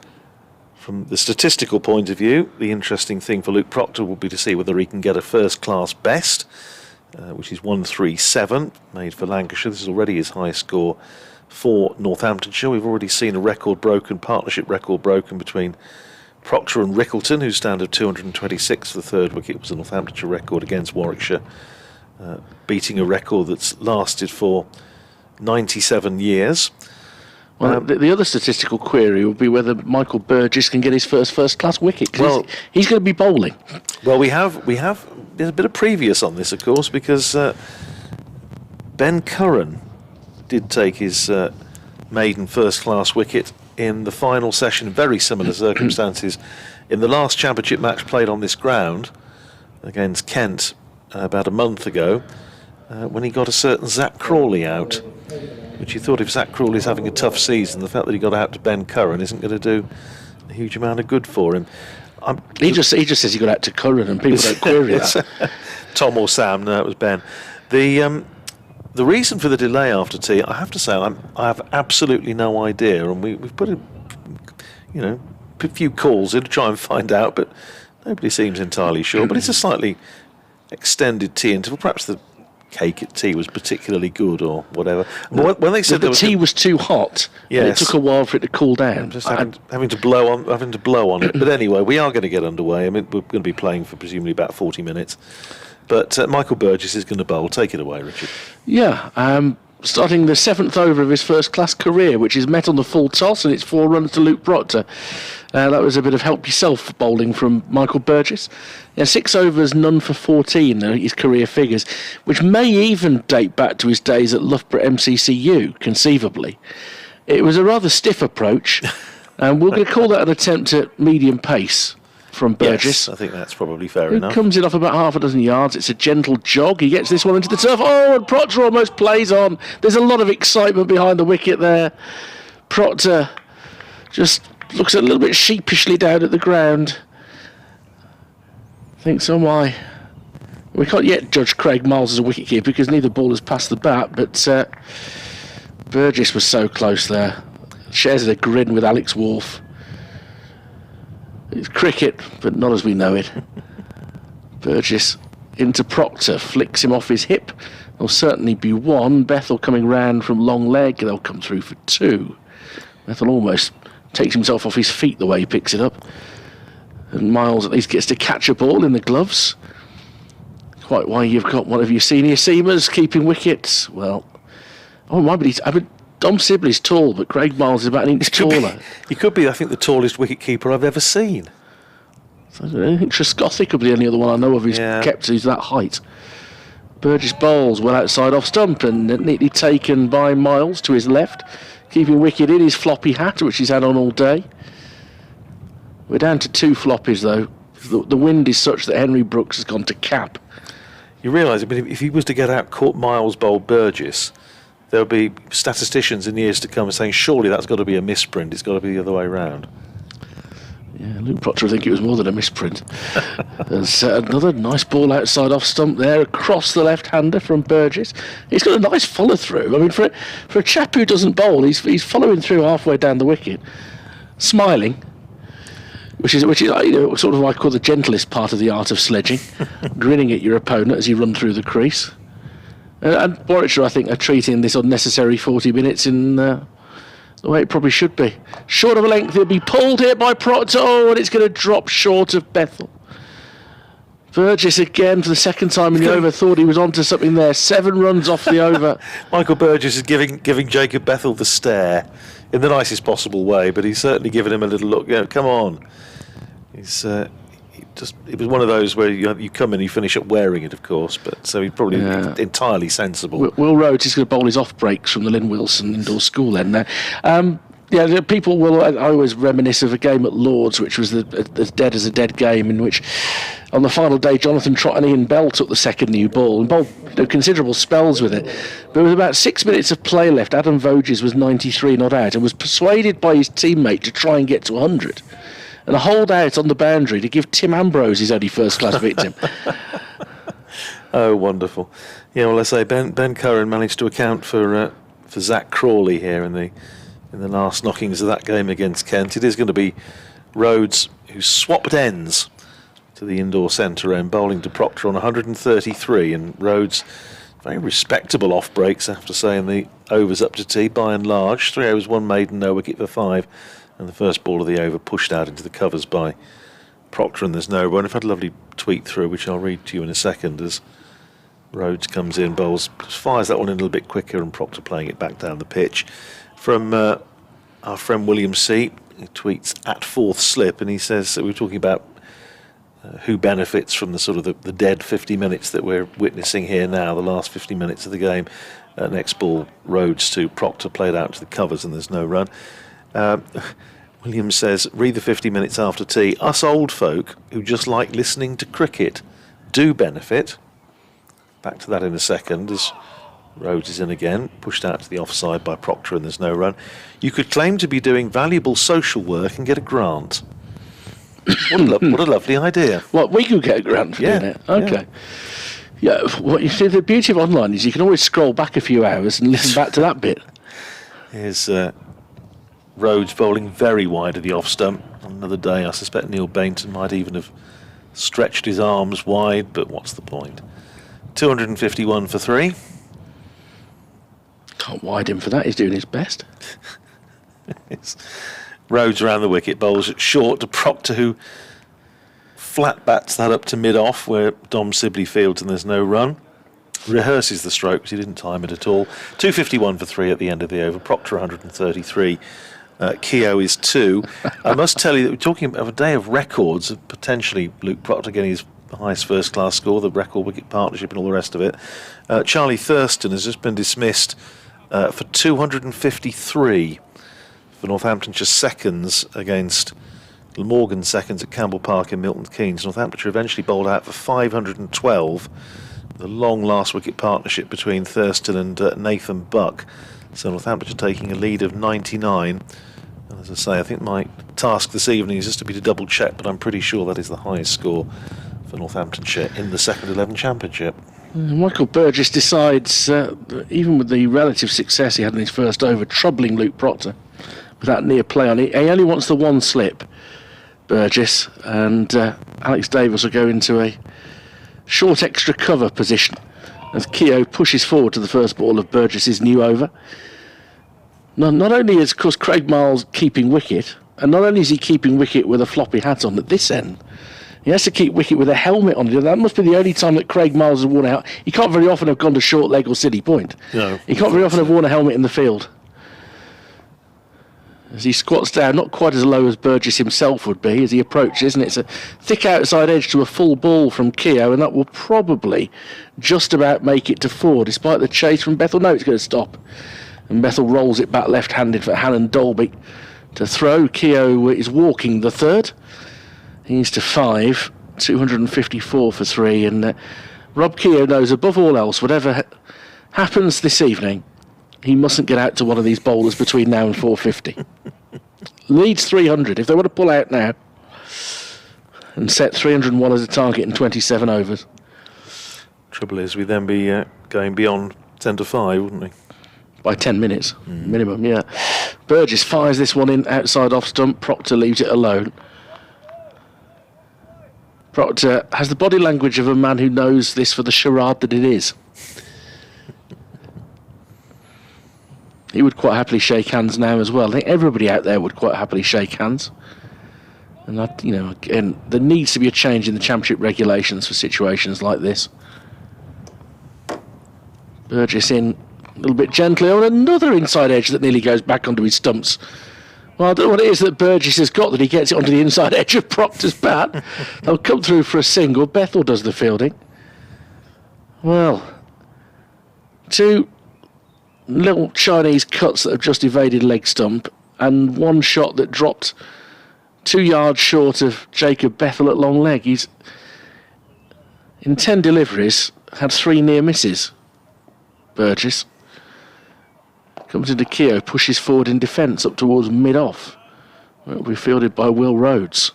From the statistical point of view, the interesting thing for Luke Proctor will be to see whether he can get a first-class best, which is 137, made for Lancashire. This is already his highest score for Northamptonshire. We've already seen a partnership record broken between Proctor and Rickleton, whose standard 226 for the third wicket was a Northamptonshire record against Warwickshire, beating a record that's lasted for 97 years. Well, the other statistical query will be whether Michael Burgess can get his first-class wicket, because he's going to be bowling. Well, there's a bit of previous on this, of course, because Ben Curran did take his maiden first-class wicket in the final session in very similar circumstances in the last championship match played on this ground against Kent about a month ago, when he got a certain Zach Crawley out, which you thought if Zach Crawley's having a tough season, the fact that he got out to Ben Curran isn't going to do a huge amount of good for him. He just says he got out to Curran, and people don't query that. Tom or Sam? No, it was Ben. The reason for the delay after tea, I have to say, I have absolutely no idea, and we've put a few calls in to try and find out, but nobody seems entirely sure. But it's a slightly extended tea interval. Perhaps the cake at tea was particularly good or whatever. When they said the tea was too hot, yes, and it took a while for it to cool down. Just having to blow on it. But anyway, we are going to get underway. I mean, we're going to be playing for presumably about 40 minutes. But Michael Burgess is going to bowl. Take it away, Richard. Yeah, starting the 7th over of his first-class career, which is met on the full toss, and it's 4 runs to Luke Proctor. That was a bit of help yourself bowling from Michael Burgess. 6 overs, none for 14, his career figures, which may even date back to his days at Loughborough MCCU, conceivably. It was a rather stiff approach, and we're going to call that an attempt at medium pace from Burgess. Yes, I think that's probably fair enough. Comes in off about half a dozen yards. It's a gentle jog. He gets this one into the turf. Oh, and Proctor almost plays on. There's a lot of excitement behind the wicket there. Proctor just looks a little bit sheepishly down at the ground. Thinks, oh my. We can't yet judge Craig Miles as a wicketkeeper because neither ball has passed the bat, but Burgess was so close there. Shares a grin with Alex Wolfe. It's cricket, but not as we know it. Burgess into Proctor, flicks him off his hip. There'll certainly be 1. Bethel coming round from long leg. They'll come through for 2. Bethel almost takes himself off his feet the way he picks it up. And Miles at least gets to catch a ball in the gloves. Quite why you've got one of your senior seamers keeping wickets. Well, Dom Sibley's tall, but Craig Miles is about an inch taller. He could be, I think, the tallest wicket-keeper I've ever seen. I think Trescothick could be the only other one I know of who's kept who's that height. Burgess bowls well outside off stump and neatly taken by Miles to his left, keeping wicket in his floppy hat, which he's had on all day. We're down to 2 floppies, though. The wind is such that Henry Brooks has gone to cap. You realise, I mean, if he was to get out caught Miles bowled Burgess, there'll be statisticians in the years to come saying, surely that's got to be a misprint, it's got to be the other way round. Yeah, Luke Proctor, I think it was more than a misprint. There's another nice ball outside off stump there, across the left-hander from Burgess. He's got a nice follow-through. I mean, for a chap who doesn't bowl, he's following through halfway down the wicket, smiling, which is sort of what I call the gentlest part of the art of sledging, grinning at your opponent as you run through the crease. And Warwickshire, I think, are treating this unnecessary 40 minutes in the way it probably should be. Short of a length, it'll be pulled here by Proctor. Oh, and it's going to drop short of Bethel. Burgess again for the second time in the over thought he was onto something there. 7 runs off the over. Michael Burgess is giving Jacob Bethel the stare in the nicest possible way, but he's certainly given him a little look. Come on. It was one of those where you come in and you finish up wearing it, of course, but so he's probably entirely sensible. Will Rhodes is going to bowl his off breaks from the Lynn Wilson indoor school end now. People will. I always reminisce of a game at Lords, which was as dead as a dead game, in which on the final day Jonathan Trott and Ian Bell took the second new ball and bowled considerable spells with it. But with about 6 minutes of play left, Adam Voges was 93 not out and was persuaded by his teammate to try and get to 100. And a hold out on the boundary to give Tim Ambrose his only first-class victim. Oh, wonderful. Yeah, well, I say Ben Curran managed to account for Zach Crawley here in the last knockings of that game against Kent. It is going to be Rhodes, who swapped ends to the indoor centre end, bowling to Proctor on 133, and Rhodes, very respectable off breaks, I have to say, in the overs up to tee by and large. 3 overs, 1 maiden, no wicket for 5, and the first ball of the over pushed out into the covers by Proctor, and there's no run. I've had a lovely tweet through, which I'll read to you in a second, as Rhodes comes in, bowls, fires that one in a little bit quicker, and Proctor playing it back down the pitch. From our friend William C, he tweets at 4th slip, and he says that we're talking about who benefits from the sort of the dead 50 minutes that we're witnessing here now, the last 50 minutes of the game. Next ball, Rhodes to Proctor, played out to the covers, and there's no run. Williams says, read the 50 minutes after tea. Us old folk who just like listening to cricket do benefit. Back to that in a second, as Rhodes is in again, pushed out to the offside by Proctor, and there's no run. You could claim to be doing valuable social work and get a grant. What a lovely idea. What, we could get a grant for doing it? Okay. Yeah, what you see, the beauty of online is you can always scroll back a few hours and listen back to that bit. Here's Rhodes bowling very wide of the off stump. On another day, I suspect Neil Bainton might even have stretched his arms wide, but what's the point? 251 for 3. Can't wide him for that, he's doing his best. Rhodes around the wicket, bowls it short to Proctor, who flat bats that up to mid-off, where Dom Sibley fields, and there's no run. Rehearses the stroke, because he didn't time it at all. 251 for 3 at the end of the over. Proctor 133. Keogh is 2. I must tell you that we're talking of a day of records, potentially Luke Proctor getting his highest first-class score, the record wicket partnership and all the rest of it. Charlie Thurston has just been dismissed for 253 for Northamptonshire seconds against Glamorgan seconds at Campbell Park in Milton Keynes. Northamptonshire eventually bowled out for 512. The long last wicket partnership between Thurston and Nathan Buck. So Northamptonshire taking a lead of 99. And as I say, I think my task this evening is just to be to double check, but I'm pretty sure that is the highest score for Northamptonshire in the second 11 championship. Michael Burgess decides, even with the relative success he had in his first over, troubling Luke Proctor with that near play on it, he only wants the 1 slip, Burgess, and Alex Davis will go into a short extra cover position as Keogh pushes forward to the first ball of Burgess's new over. Not only is, of course, Craig Miles keeping wicket, and not only is he keeping wicket with a floppy hat on at this end, he has to keep wicket with a helmet on. That must be the only time that Craig Miles has worn out. He can't very often have gone to short leg or city point. No, he can't very often have worn a helmet in the field. As he squats down, not quite as low as Burgess himself would be as he approaches, and it's a thick outside edge to a full ball from Keogh, and that will probably just about make it to 4, despite the chase from Bethel. No, it's going to stop. And Bethel rolls it back left-handed for Hannon Dolby to throw. Keogh is walking the third. He's to 5, 254 for 3, and Rob Keogh knows above all else, whatever happens this evening, he mustn't get out to one of these bowlers between now and 450. Leads 300. If they want to pull out now and set 301 as a target in 27 overs. Trouble is, we'd then be going beyond 10 to 5, wouldn't we? By 10 minutes, minimum, yeah. Burgess fires this one in outside off stump. Proctor leaves it alone. Proctor has the body language of a man who knows this for the charade that it is. He would quite happily shake hands now as well. I think everybody out there would quite happily shake hands. And that, you know, again, there needs to be a change in the championship regulations for situations like this. Burgess in a little bit gently on another inside edge that nearly goes back onto his stumps. Well, I don't know what it is that Burgess has got that he gets it onto the inside edge of Proctor's bat. They'll come through for a single. Bethel does the fielding. Well, 2 little Chinese cuts that have just evaded leg stump, and 1 shot that dropped 2 yards short of Jacob Bethel at long leg. He's in 10 deliveries had 3 near misses. Burgess comes into Keogh, pushes forward in defence up towards mid-off. It will be fielded by Will Rhodes.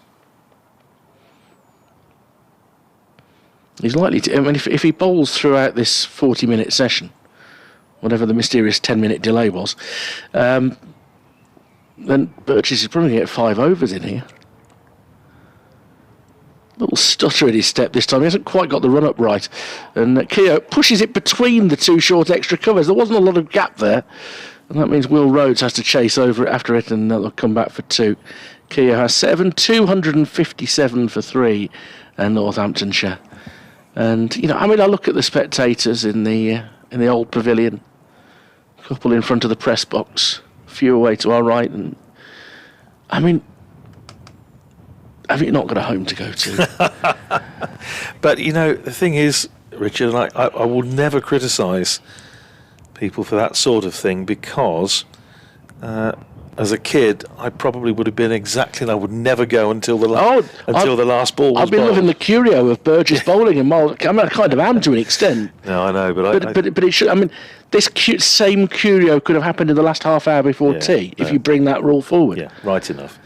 He's likely to, I mean, if he bowls throughout this 40-minute session, whatever the mysterious 10-minute delay was, then Burgess is probably going to get 5 overs in here. Little stutter in his step this time. He hasn't quite got the run up right. And Keogh pushes it between the two short extra covers. There wasn't a lot of gap there. And that means Will Rhodes has to chase over it after it, and they'll come back for 2. Keogh has 7, 257 for 3, and Northamptonshire. And, I look at the spectators in the old pavilion. A couple in front of the press box, a few away to our right. And, have you not got a home to go to? But, the thing is, Richard, I will never criticise people for that sort of thing, because as a kid I probably would have been exactly, and I would never go until the last ball was I've been bowled. loving the curio of Burgess bowling and I kind of am to an extent. No, I know, but it should. This same curio could have happened in the last half hour before tea if you bring that rule forward. Yeah, right enough.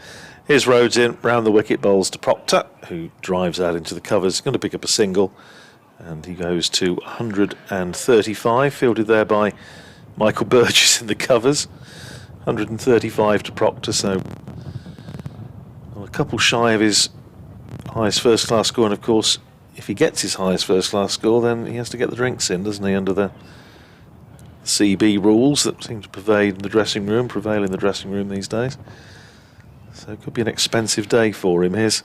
Here's Rhodes in, round the wicket, bowls to Proctor, who drives out into the covers, going to pick up a single, and he goes to 135, fielded there by Michael Burgess in the covers. 135 to Proctor, so a couple shy of his highest first-class score. And of course, if he gets his highest first-class score, then he has to get the drinks in, doesn't he, under the CB rules that seem to prevail in the dressing room these days. So it could be an expensive day for him. Here's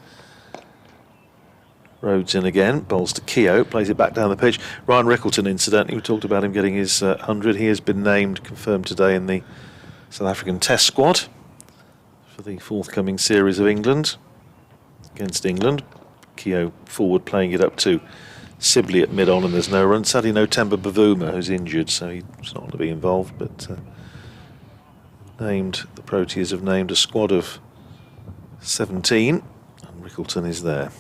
Rhodes in again, bowls to Keogh, plays it back down the pitch. Ryan Rickleton, incidentally, we talked about him getting his 100. He has been confirmed today in the South African Test squad for the forthcoming series of England against England. Keogh forward, playing it up to Sibley at mid-on, and there's no run. Sadly, no Temba Bavuma, who's injured, so he's not going to be involved. But the Proteas have named a squad of 17, and Rickleton is there.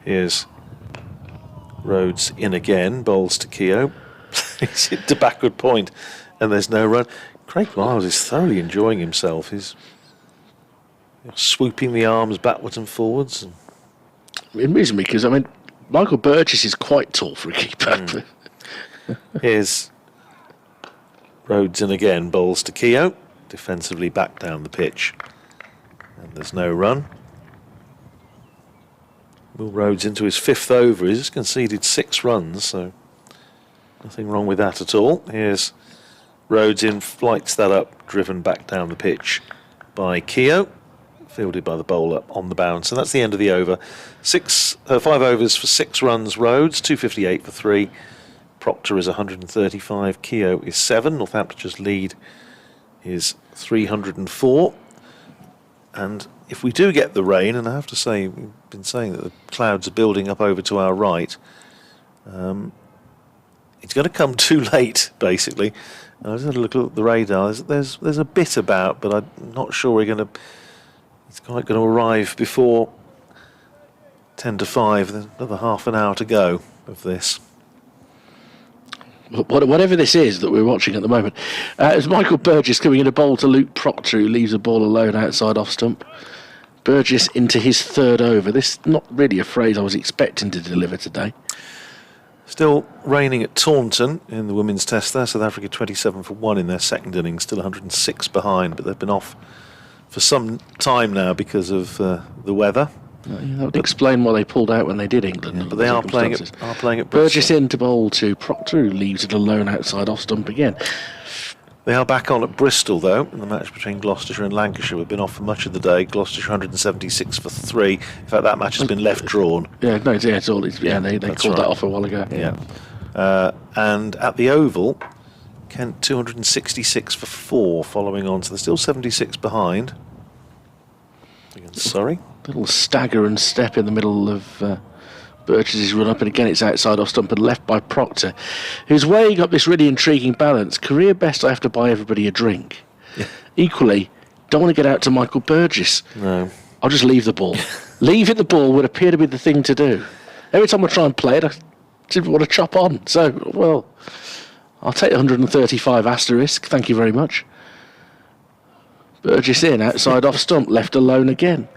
Here's Rhodes in again, bowls to Keogh. He's hit to backward point, and there's no run. Craig Miles is thoroughly enjoying himself. He's swooping the arms backwards and forwards. It amuses me because, Michael Burgess is quite tall for a keeper. Here's Rhodes in again, bowls to Keogh, defensively back down the pitch, and there's no run. Will Rhodes into his 5th over. He's just conceded 6 runs, so nothing wrong with that at all. Here's Rhodes in, flights that up, driven back down the pitch by Keogh, fielded by the bowler on the bounce. So that's the end of the over. 5 overs for 6 runs, Rhodes, 258 for 3. Proctor is 135, Keogh is 7. Northamptonshire's lead is 304. And if we do get the rain, and I have to say, we've been saying that the clouds are building up over to our right, it's going to come too late, basically. I just had a look at the radar. There's a bit about, but I'm not sure it's quite going to arrive before 10 to 5. There's another half an hour to go of this. Whatever this is that we're watching at the moment, it's Michael Burgess coming in a bowl to Luke Proctor, who leaves the ball alone outside off stump. Burgess into his 3rd over. This is not really a phrase I was expecting to deliver today. Still raining at Taunton in the women's test there. South Africa 27 for 1 in their 2nd innings, still 106 behind, but they've been off for some time now because of the weather. That would explain why they pulled out when they did England. Yeah, but they are playing at Bristol. Burgess in to bowl to Proctor, who leaves it alone outside off stump again. They are back on at Bristol, though, in the match between Gloucestershire and Lancashire. We've been off for much of the day. Gloucestershire 176 for 3. In fact, that match has been left drawn. They called that off a while ago. Yeah. And at the Oval, Kent 266 for 4 following on. So they're still 76 behind. Sorry. Little stagger and step in the middle of Burgess's run up, and again it's outside off stump and left by Proctor, who's weighing up this really intriguing balance. Career best, I have to buy everybody a drink. Yeah. Equally, don't want to get out to Michael Burgess. No. I'll just leave the ball. Leaving the ball would appear to be the thing to do. Every time I try and play it, I didn't want to chop on. So, well, I'll take 135 asterisk. Thank you very much. Burgess in, outside off stump, left alone again.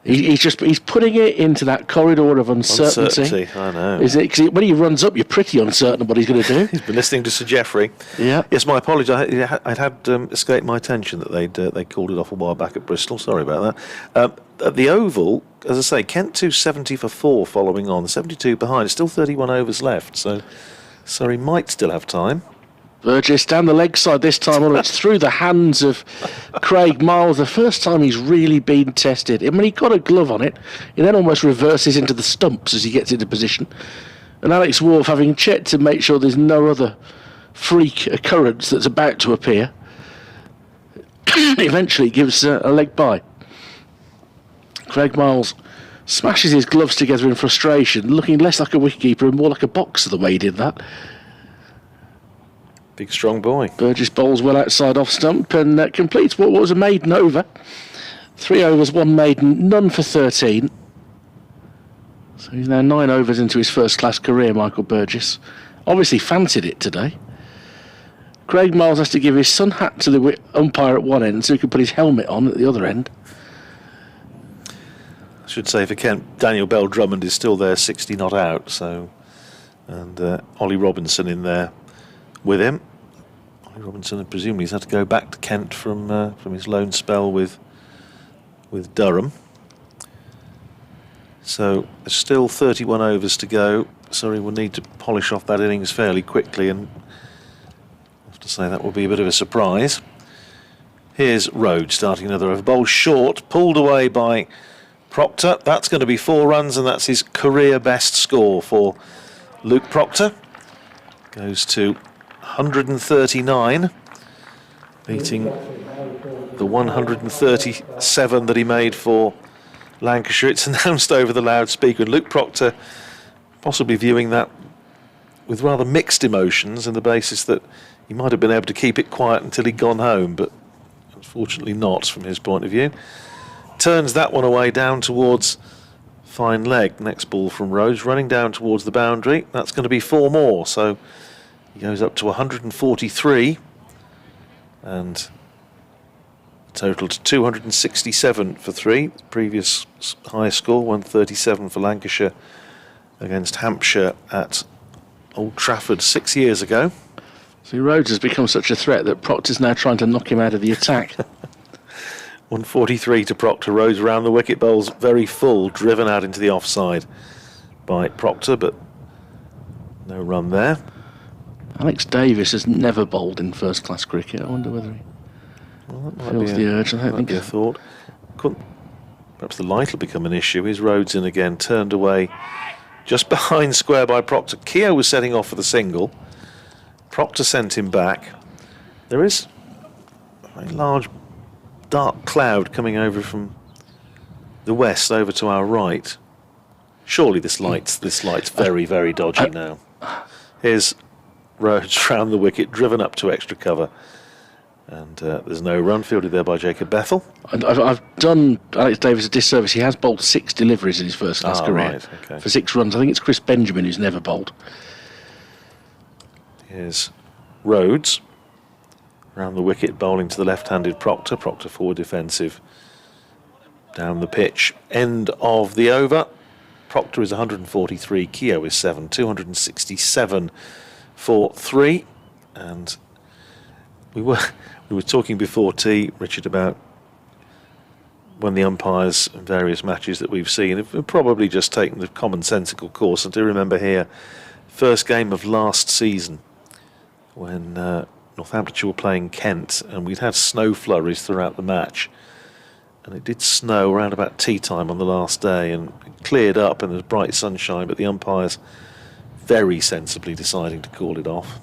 He's putting it into that corridor of uncertainty. I know. Is it? 'Cause when he runs up, you're pretty uncertain of what he's going to do. He's been listening to Sir Geoffrey. Yeah. Yes, my apologies. I'd had escaped my attention that they called it off a while back at Bristol. Sorry about that. At the Oval, as I say, Kent 270 for 4 following on, 72 behind. Still 31 overs left, so Surrey might still have time. Burgess down the leg side this time on. It's through the hands of Craig Miles. The first time he's really been tested. I mean, he got a glove on it. He then almost reverses into the stumps as he gets into position. And Alex Wharf, having checked to make sure there's no other freak occurrence that's about to appear, eventually gives a leg by. Craig Miles smashes his gloves together in frustration, looking less like a wicketkeeper and more like a boxer the way he did that. Big strong boy. Burgess bowls well outside off stump and completes what was a maiden over. 3 overs, 1 maiden, none for 13. So he's now 9 overs into his first-class career, Michael Burgess. Obviously fancied it today. Craig Miles has to give his sun hat to the umpire at one end so he can put his helmet on at the other end. I should say for Kent, Daniel Bell Drummond is still there, 60 not out. So, and Ollie Robinson in there with him. Ollie Robinson, presumably, has had to go back to Kent from his loan spell with Durham. So there's still 31 overs to go. Surrey will need to polish off that innings fairly quickly, and I have to say that will be a bit of a surprise. Here's Rhodes starting another over. Bowl short, pulled away by Proctor. That's going to be 4 runs, and that's his career best score for Luke Proctor. Goes to 139, beating the 137 that he made for Lancashire. It's announced over the loudspeaker, and Luke Proctor possibly viewing that with rather mixed emotions, on the basis that he might have been able to keep it quiet until he'd gone home, but unfortunately not from his point of view. Turns that one away down towards fine leg. Next ball from Rhodes, running down towards the boundary. That's going to be 4 more, so he goes up to 143, and total to 267 for 3. Previous high score, 137 for Lancashire against Hampshire at Old Trafford 6 years ago. See, Rhodes has become such a threat that Proctor's now trying to knock him out of the attack. 143 to Proctor. Rhodes around the wicket, bowls very full, driven out into the offside by Proctor, but no run there. Alex Davis has never bowled in first-class cricket. I wonder whether he feels the urge. I don't think. Be a thought. Perhaps the light will become an issue. Is Rhodes in again, turned away just behind square by Proctor. Keogh was setting off for the single. Proctor sent him back. There is a large dark cloud coming over from the west over to our right. Surely this light's very, very dodgy now. Here's Rhodes round the wicket, driven up to extra cover, and there's no run, fielded there by Jacob Bethel. I've done Alex Davis a disservice. He has bowled 6 deliveries in his first-class career, right, okay, for 6 runs. I think it's Chris Benjamin who's never bowled. Here's Rhodes round the wicket, bowling to the left-handed Proctor. Proctor forward defensive down the pitch. End of the over. Proctor is 143, Keogh is 7, 267 for 3. And we were talking before tea, Richard, about when the umpires in various matches that we've seen have probably just taken the commonsensical course. And do remember here, first game of last season, when Northamptonshire were playing Kent, and we'd had snow flurries throughout the match, and it did snow around about tea time on the last day, and it cleared up and there was bright sunshine, but the umpires very sensibly deciding to call it off.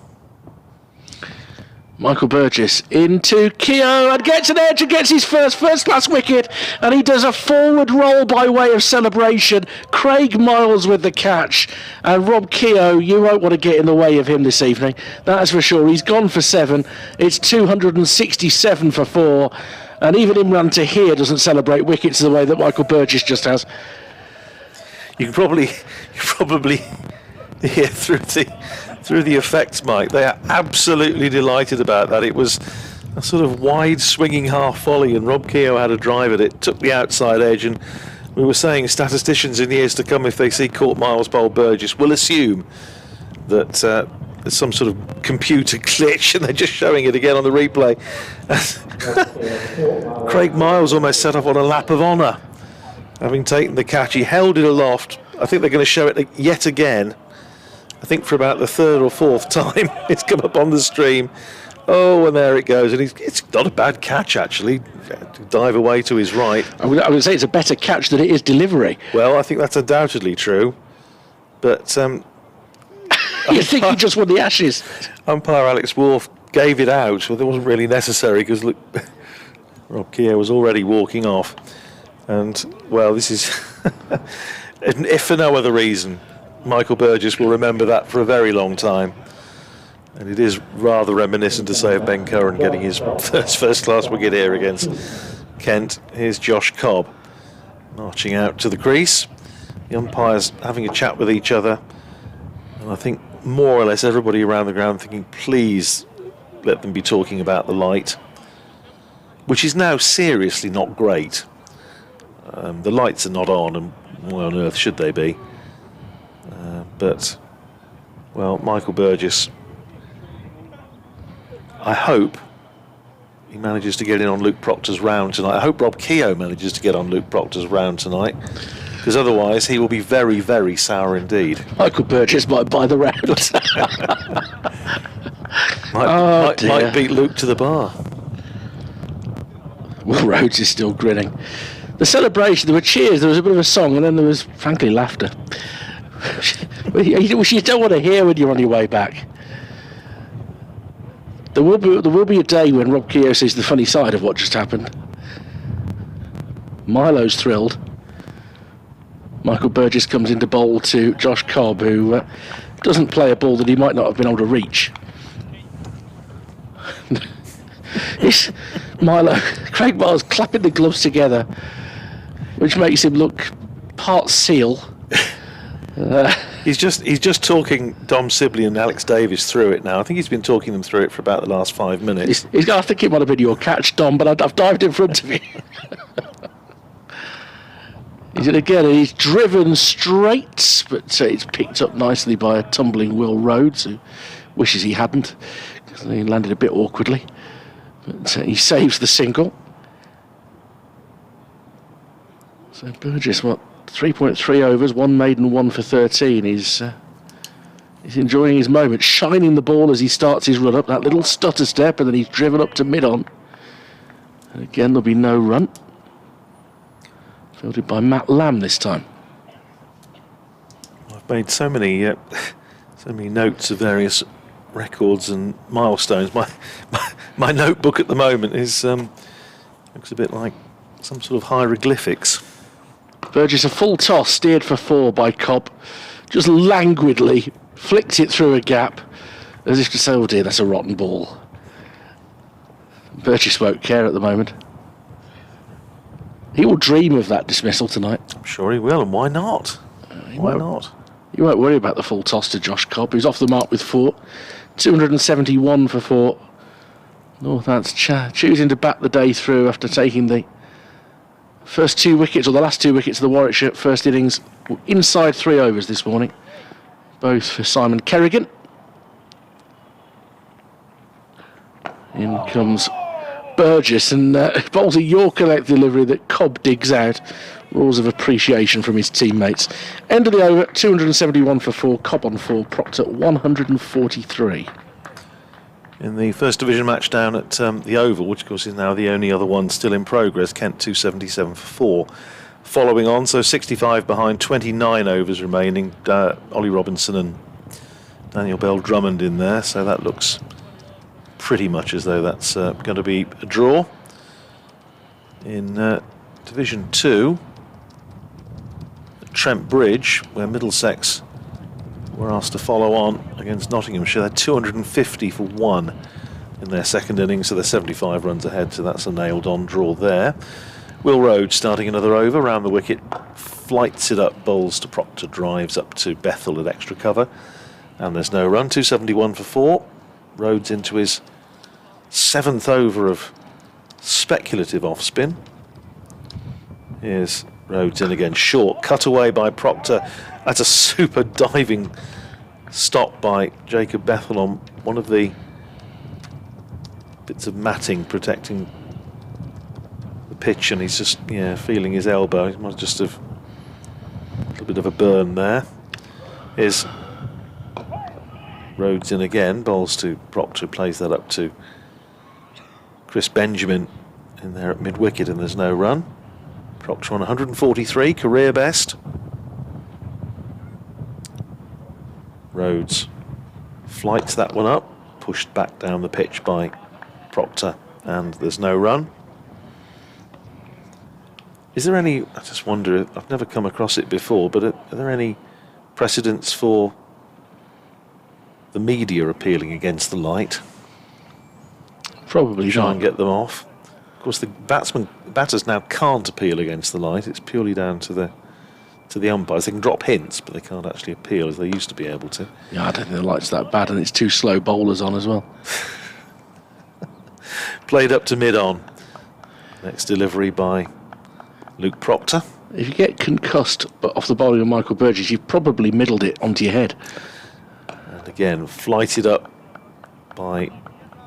Michael Burgess into Keogh and gets an edge and gets his first-class wicket, and he does a forward roll by way of celebration. Craig Miles with the catch, and Rob Keogh, you won't want to get in the way of him this evening, that's for sure. He's gone for 7, it's 267 for 4, and even Imran Tahir doesn't celebrate wickets the way that Michael Burgess just has. You can probably hear through the effects, Mike. They are absolutely delighted about that. It was a sort of wide swinging half volley, and Rob Keogh had a drive at it, took the outside edge, and We were saying statisticians in years to come, if they see Court Miles bowl Burgess, will assume that there's some sort of computer glitch and they're just showing it again on the replay. Craig Miles almost set off on a lap of honour, having taken the catch. He held it aloft. I think they're going to show it yet again. I think for about the third or fourth time it's come up on the stream. Oh, and there it goes. And it's not a bad catch, actually. Dive away to his right. I would say it's a better catch than it is delivery. Well, I think that's undoubtedly true. But you think he just won the Ashes? Umpire Alex Wharf gave it out. Well, it wasn't really necessary because, look, Rob Keogh was already walking off. And, well, this is... if for no other reason, Michael Burgess will remember that for a very long time. And it is rather reminiscent to say of Ben Curran getting his first-class wicket here against Kent. Here's Josh Cobb marching out to the crease. The umpires having a chat with each other. And I think more or less everybody around the ground thinking, please let them be talking about the light, which is now seriously not great. The lights are not on, and why on earth should they be? But, well, Michael Burgess... I hope he manages to get in on Luke Proctor's round tonight. I hope Rob Keogh manages to get on Luke Proctor's round tonight, because otherwise he will be very, very sour indeed. Michael Burgess might buy the round. might beat Luke to the bar. Will Rhodes is still grinning. The celebration, there were cheers, there was a bit of a song, and then there was, frankly, laughter. Which you don't want to hear when you're on your way back. There will be a day when Rob Keogh sees the funny side of what just happened. Milo's thrilled. Michael Burgess comes into bowl to Josh Cobb, who doesn't play a ball that he might not have been able to reach. Craig Miles clapping the gloves together, which makes him look part seal. He's just talking Dom Sibley and Alex Davis through it now. I think he's been talking them through it for about the last 5 minutes. I think it might have been your catch, Dom, but I've dived in front of you. He's driven straight, but it's picked up nicely by a tumbling Will Rhodes, who wishes he hadn't, because he landed a bit awkwardly. But he saves the single. So Burgess, 3.3 overs, one maiden, one for 13. He's enjoying his moment, shining the ball as he starts his run up, that little stutter step, and then he's driven up to mid-on. And again, there'll be no run. Fielded by Matt Lamb this time. I've made so many notes of various records and milestones. My notebook at the moment is looks a bit like some sort of hieroglyphics. Burgess, a full toss, steered for 4 by Cobb. Just languidly flicked it through a gap, as if to say, oh dear, that's a rotten ball. Burgess won't care at the moment. He will dream of that dismissal tonight. I'm sure he will, and why not? Why not? You won't worry about the full toss to Josh Cobb, who's off the mark with 4. 271 for 4. Northamptonshire choosing to bat the day through after taking the first 2 wickets, or the last 2 wickets of the Warwickshire first innings, inside 3 overs this morning. Both for Simon Kerrigan. In comes Burgess and bowls a Yorker-length delivery that Cobb digs out. Roars of appreciation from his teammates. End of the over, 271 for 4, Cobb on 4, Proctor 143. In the first division match down at the Oval, which of course is now the only other one still in progress, Kent 277 for 4. Following on, so 65 behind, 29 overs remaining. Ollie Robinson and Daniel Bell Drummond in there, so that looks pretty much as though that's going to be a draw. In Division 2, at Trent Bridge, where Middlesex were asked to follow on against Nottinghamshire. They're 250 for 1 in their second innings, so they're 75 runs ahead, so that's a nailed-on draw there. Will Rhodes starting another over round the wicket, flights it up, bowls to Proctor, drives up to Bethel at extra cover, and there's no run. 271 for 4. Rhodes into his 7th over of speculative off-spin. Here's Rhodes in again, short, cut away by Proctor. That's a super diving stop by Jacob Bethel on one of the bits of matting protecting the pitch, and he's just feeling his elbow. He might just have a little bit of a burn there. Here's Rhodes in again, bowls to Proctor, plays that up to Chris Benjamin in there at mid-wicket, and there's no run. Proctor on 143, career best. Rhodes flights that one up, pushed back down the pitch by Proctor, and there's no run. Is there any, I just wonder, I've never come across it before, but are there any precedents for the media appealing against the light? Probably try not. And get them off. Of course, the batters now can't appeal against the light. It's purely down to the umpires. They can drop hints, but they can't actually appeal as they used to be able to. Yeah, I don't think the light's that bad, and it's two slow bowlers on as well. Played up to mid-on. Next delivery by Luke Proctor. If you get concussed off the bowling of Michael Burgess, you've probably middled it onto your head. And again, flighted up by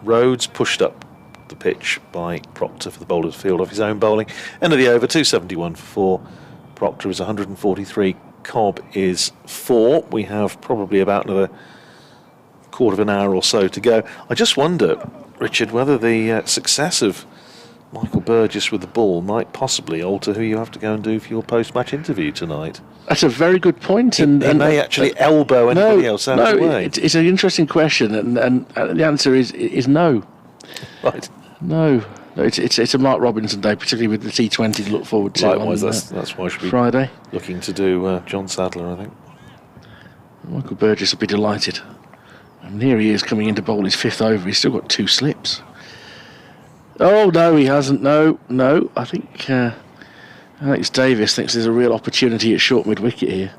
Rhodes, pushed up the pitch by Proctor for the bowler's field off his own bowling. End of the over, 271 for 4. Proctor is 143. Cobb is 4. We have probably about another quarter of an hour or so to go. I just wonder, Richard, whether the success of Michael Burgess with the ball might possibly alter who you have to go and do for your post-match interview tonight. That's a very good point. And may actually elbow anybody else out of the way. It's an interesting question, and the answer is no. Right. No, it's a Mark Robinson day, particularly with the T20 to look forward to. Likewise, that's why I should be Friday. Looking to do John Sadler, I think. Michael Burgess will be delighted. And here he is coming in to bowl his 5th over. He's still got 2 slips. Oh no, he hasn't. No. I think Alex Davis thinks there's a real opportunity at short mid-wicket here.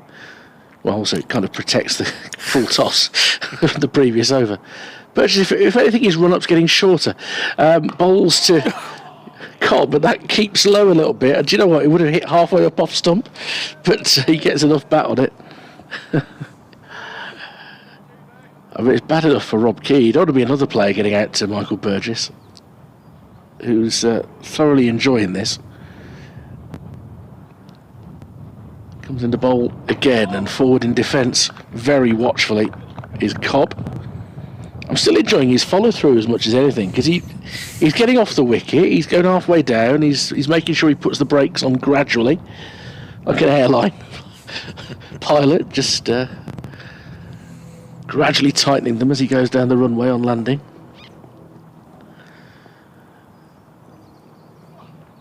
Well, also it kind of protects the full toss of the previous over. But if anything, his run-up's getting shorter. Bowls to Cobb, but that keeps low a little bit. And do you know what? It would have hit halfway up off stump, but he gets enough bat on it. I mean, it's bad enough for Rob Key. There ought to be another player getting out to Michael Burgess, who's thoroughly enjoying this. Comes into bowl again, and forward in defence very watchfully is Cobb. I'm still enjoying his follow-through as much as anything, because he's getting off the wicket, he's going halfway down, he's making sure he puts the brakes on gradually, like an airline pilot, just gradually tightening them as he goes down the runway on landing.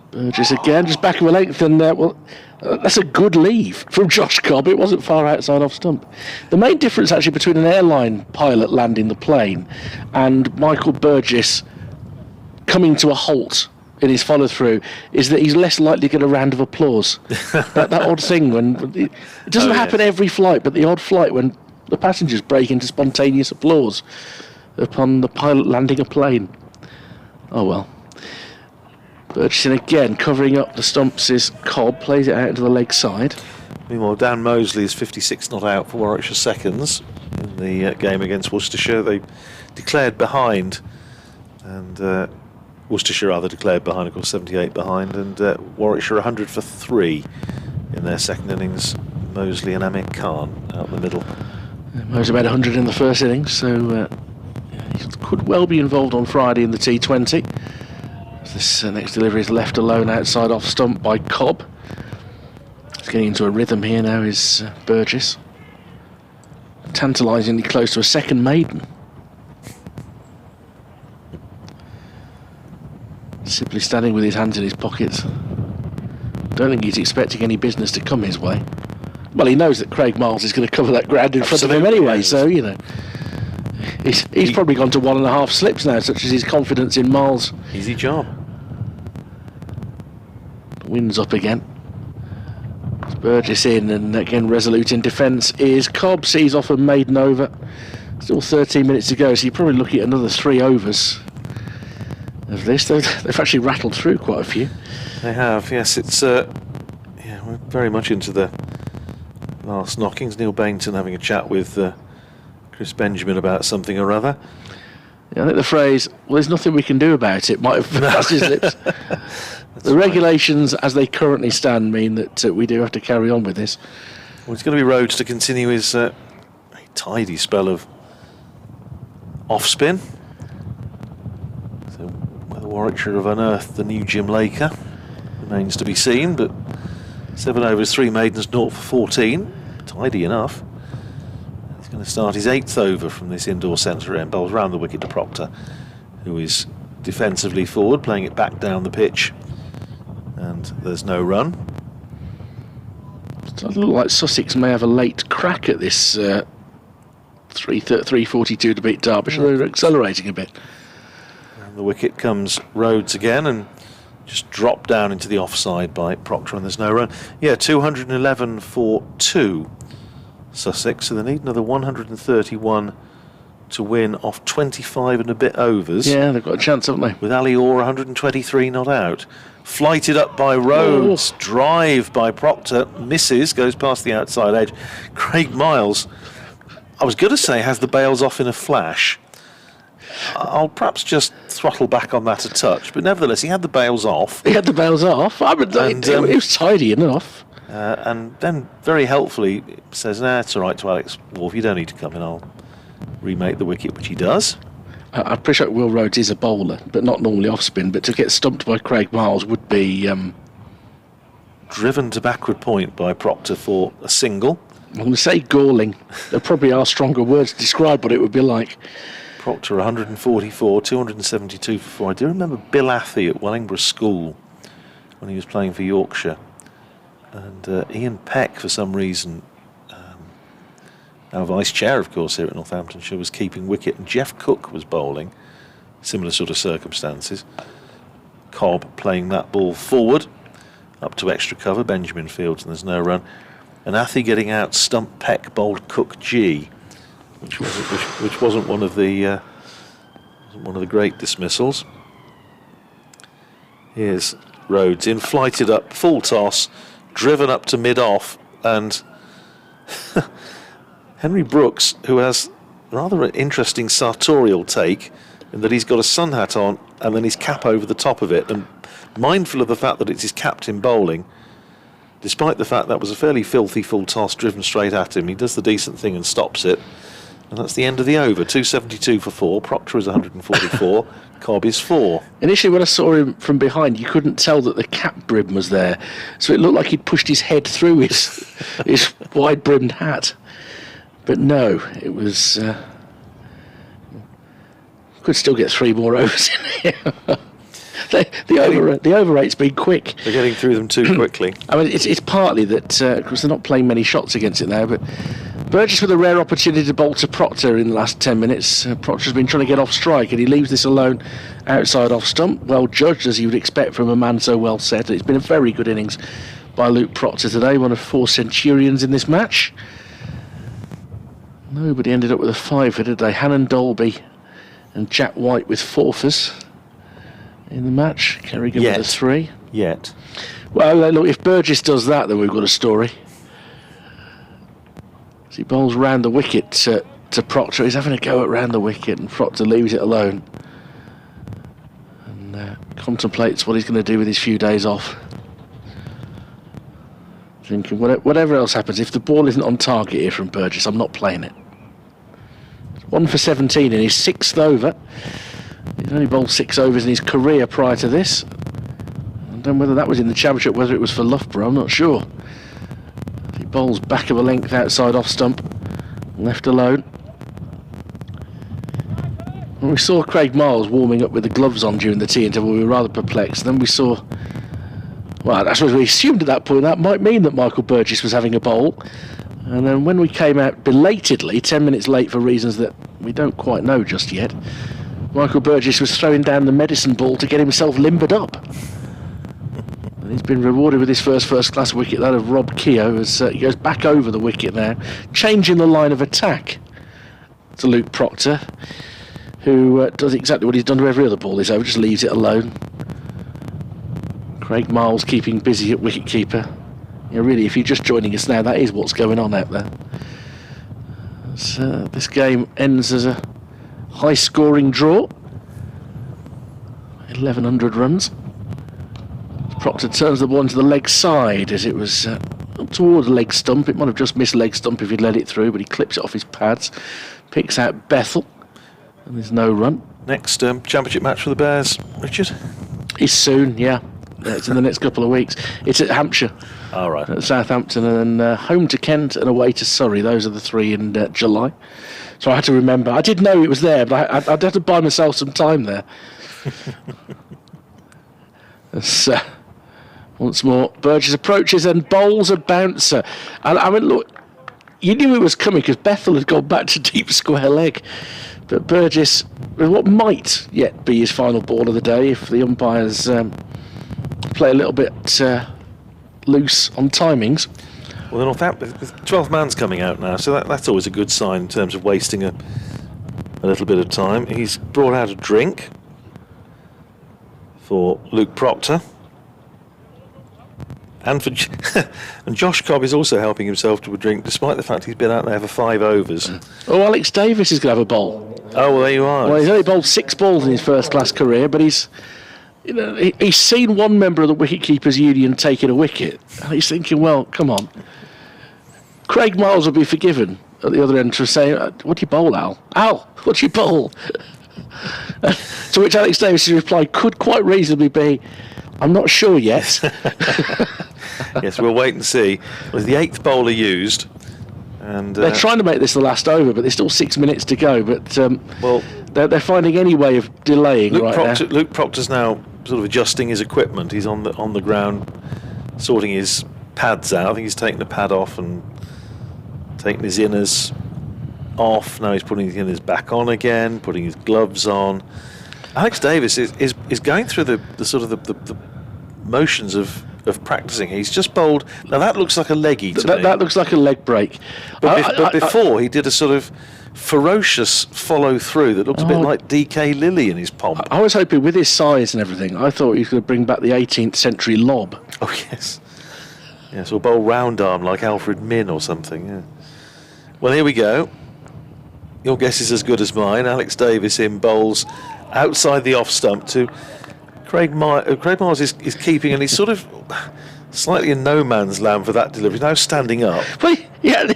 Burgess again, just back of a length, and that's a good leave from Josh Cobb. It wasn't far outside off stump. The main difference actually between an airline pilot landing the plane and Michael Burgess coming to a halt in his follow-through is that he's less likely to get a round of applause. that odd thing when it doesn't happen every flight, but the odd flight when the passengers break into spontaneous applause upon the pilot landing a plane. Oh well. Burgess again, covering up the stumps is Cobb, plays it out into the leg side. Meanwhile, Dan Mosley is 56 not out for Warwickshire seconds in the game against Worcestershire. They declared behind, and Worcestershire rather declared behind, of course, 78 behind, and Warwickshire 100 for 3 in their second innings. Mosley and Amir Khan out in the middle. Mosley made 100 in the first innings, so he could well be involved on Friday in the T20. This next delivery is left alone outside off stump by Cobb. He's getting into a rhythm here now, is Burgess. Tantalisingly close to a second maiden. Simply standing with his hands in his pockets. Don't think he's expecting any business to come his way. Well, he knows that Craig Miles is going to cover that ground in front of him anyway, yes. So, you know. He's probably gone to 1.5 slips now, such as his confidence in Miles. Easy job. Wind's up again. Burgess in, and again resolute in defence is Cobb. Sees off a maiden over. Still 13 minutes to go, so you're probably looking at another 3 overs of this. They've actually rattled through quite a few. They have, yes. It's we're very much into the last knockings. Neil Bainton having a chat with Chris Benjamin about something or other. Yeah, I think the phrase, well, there's nothing we can do about it, might have passed his lips. The regulations as they currently stand mean that we do have to carry on with this. Well, it's going to be Rhodes to continue his a tidy spell of off-spin. So whether Warwickshire have unearthed the new Jim Laker remains to be seen, but 7 overs, 3 maidens, 0 for 14. Tidy enough. He's going to start his 8th over from this indoor centre end. Bowls round the wicket to Proctor, who is defensively forward, playing it back down the pitch. And there's no run. It does look like Sussex may have a late crack at this 3:42 to beat Derbyshire. They're accelerating a bit. And the wicket comes Rhodes again and just dropped down into the offside by Proctor, and there's no run. Yeah, 211 for 2 Sussex, so they need another 131 to win off 25 and a bit overs. Yeah, they've got a chance, haven't they? With Ali Orr 123 not out. Flighted up by Rhodes, drive by Proctor, misses, goes past the outside edge. Craig Miles, I was going to say, has the bails off in a flash. I'll perhaps just throttle back on that a touch, but nevertheless, he had the bails off. He had the bails off. I mean, it was tidy enough. And then very helpfully says, nah, it's all right to Alex Wolf, you don't need to come in, I'll remake the wicket, which he does. I appreciate Will Rhodes is a bowler, but not normally off spin, but to get stumped by Craig Miles would be... driven to backward point by Proctor for a single. I'm going to say galling. There probably are stronger words to describe what it would be like. Proctor 144, 272 for 4. I do remember Bill Athy at Wellingborough School when he was playing for Yorkshire. And Ian Peck, for some reason, now vice chair, of course, here at Northamptonshire, was keeping wicket, and Jeff Cook was bowling. Similar sort of circumstances. Cobb playing that ball forward, up to extra cover. Benjamin fields, and there's no run. And Athy getting out, stump Peck, bowled Cook G, which wasn't one of the great dismissals. Here's Rhodes in, flighted up, full toss, driven up to mid-off, and Henry Brooks, who has rather an interesting sartorial take in that he's got a sun hat on and then his cap over the top of it, and mindful of the fact that it's his captain bowling, despite the fact that was a fairly filthy full toss driven straight at him, he does the decent thing and stops it, and that's the end of the over. 272 for 4. Proctor is 144. Cobb is 4. Initially, when I saw him from behind, you couldn't tell that the cap brim was there, so it looked like he'd pushed his head through his wide brimmed hat. But no, it was... could still get 3 more overs in here. The over rate's been quick. They're getting through them too quickly. I mean, it's partly that, because they're not playing many shots against it now, but Burgess with a rare opportunity to bowl to Proctor in the last 10 minutes. Proctor's been trying to get off strike, and he leaves this alone outside off stump. Well judged, as you would expect from a man so well set. It's been a very good innings by Luke Proctor today, one of 4 centurions in this match. Nobody ended up with a 5-er, did they? Hannon Dolby and Jack White with 4-fers in the match. Kerrigan with a 3. Yet. Well, look, if Burgess does that, then we've got a story. As he bowls round the wicket to Proctor, he's having a go at round the wicket, and Proctor leaves it alone and contemplates what he's going to do with his few days off. Thinking, whatever else happens, if the ball isn't on target here from Burgess, I'm not playing it. 1 for 17 in his 6th over. He's only bowled 6 overs in his career prior to this. I don't know whether that was in the championship, whether it was for Loughborough, I'm not sure. He bowls back of a length outside off stump, left alone. When we saw Craig Miles warming up with the gloves on during the tea interval, we were rather perplexed. Then we saw... Well, that's what we assumed at that point. That might mean that Michael Burgess was having a bowl. And then when we came out belatedly, 10 minutes late for reasons that we don't quite know just yet, Michael Burgess was throwing down the medicine ball to get himself limbered up. And he's been rewarded with his first-class wicket, that of Rob Keogh, as he goes back over the wicket now, changing the line of attack to Luke Proctor, who does exactly what he's done to every other ball this over, just leaves it alone. Craig Miles keeping busy at wicketkeeper. Really, if you're just joining us now, that is what's going on out there. So, this game ends as a high-scoring draw. 1,100 runs. Proctor turns the ball into the leg side as it was up towards leg stump. It might have just missed leg stump if he'd let it through, but he clips it off his pads. Picks out Bethel, and there's no run. Next championship match for the Bears, Richard? It's soon, yeah. It's in the next couple of weeks. It's at Hampshire. All right. At Southampton, and then home to Kent and away to Surrey. Those are the three in July. So I had to remember. I did know it was there, but I'd have to buy myself some time there. Once more, Burgess approaches and bowls a bouncer. And I mean, look, you knew it was coming because Bethel had gone back to deep square leg. But Burgess, with what might yet be his final ball of the day, if the umpires play a little bit loose on timings. Well, the Northampton 12th man's coming out now, so that's always a good sign in terms of wasting a little bit of time. He's brought out a drink for Luke Proctor. And for and Josh Cobb is also helping himself to a drink, despite the fact he's been out there for 5 overs. Oh, Alex Davis is going to have a bowl. Oh, well, there you are. Well, he's only bowled 6 balls in his first-class career, but he's seen one member of the Wicketkeepers Union taking a wicket, and he's thinking, well, come on. Craig Miles will be forgiven at the other end for saying, what do you bowl, Al? Al, what do you bowl? To which Alex Davis' reply could quite reasonably be, I'm not sure yet. Yes, we'll wait and see. It was the 8th bowler used. And they're trying to make this the last over, but there's still 6 minutes to go. But they're finding any way of delaying Luke Proctor's now sort of adjusting his equipment. He's on the ground, sorting his pads out. I think he's taking the pad off and taking his inners off. Now he's putting his inners back on again, putting his gloves on. Alex Davis is going through the sort of the motions of practicing. He's just bowled. Now that looks like a leggy to me. That looks like a leg break. But before he did a sort of ferocious follow through that looked a bit like DK Lilly in his pomp. I was hoping with his size and everything, I thought he was going to bring back the 18th century lob. Oh yes, or bowl round arm like Alfred Min or something. Yeah. Well, here we go. Your guess is as good as mine. Alex Davis in bowls outside the off stump to Craig Miles is keeping, and he's sort of slightly in no man's land for that delivery. Now standing up. Well, he had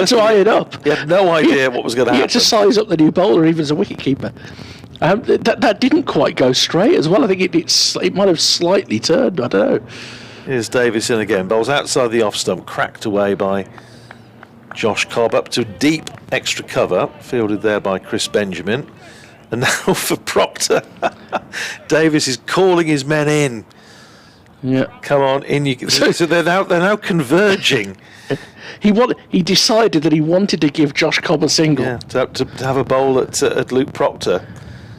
to eye it up. He had no idea what was going to happen. He had to size up the new bowler, even as a wicketkeeper. That didn't quite go straight as well. I think it might have slightly turned. I don't know. Here's Davis in again. Bowls outside the off stump, cracked away by Josh Cobb up to deep extra cover, fielded there by Chris Benjamin. And now for Proctor, Davis is calling his men in. Yeah, come on in. So they're now converging. He decided that he wanted to give Josh Cobb a single. Yeah, to have a bowl at Luke Proctor.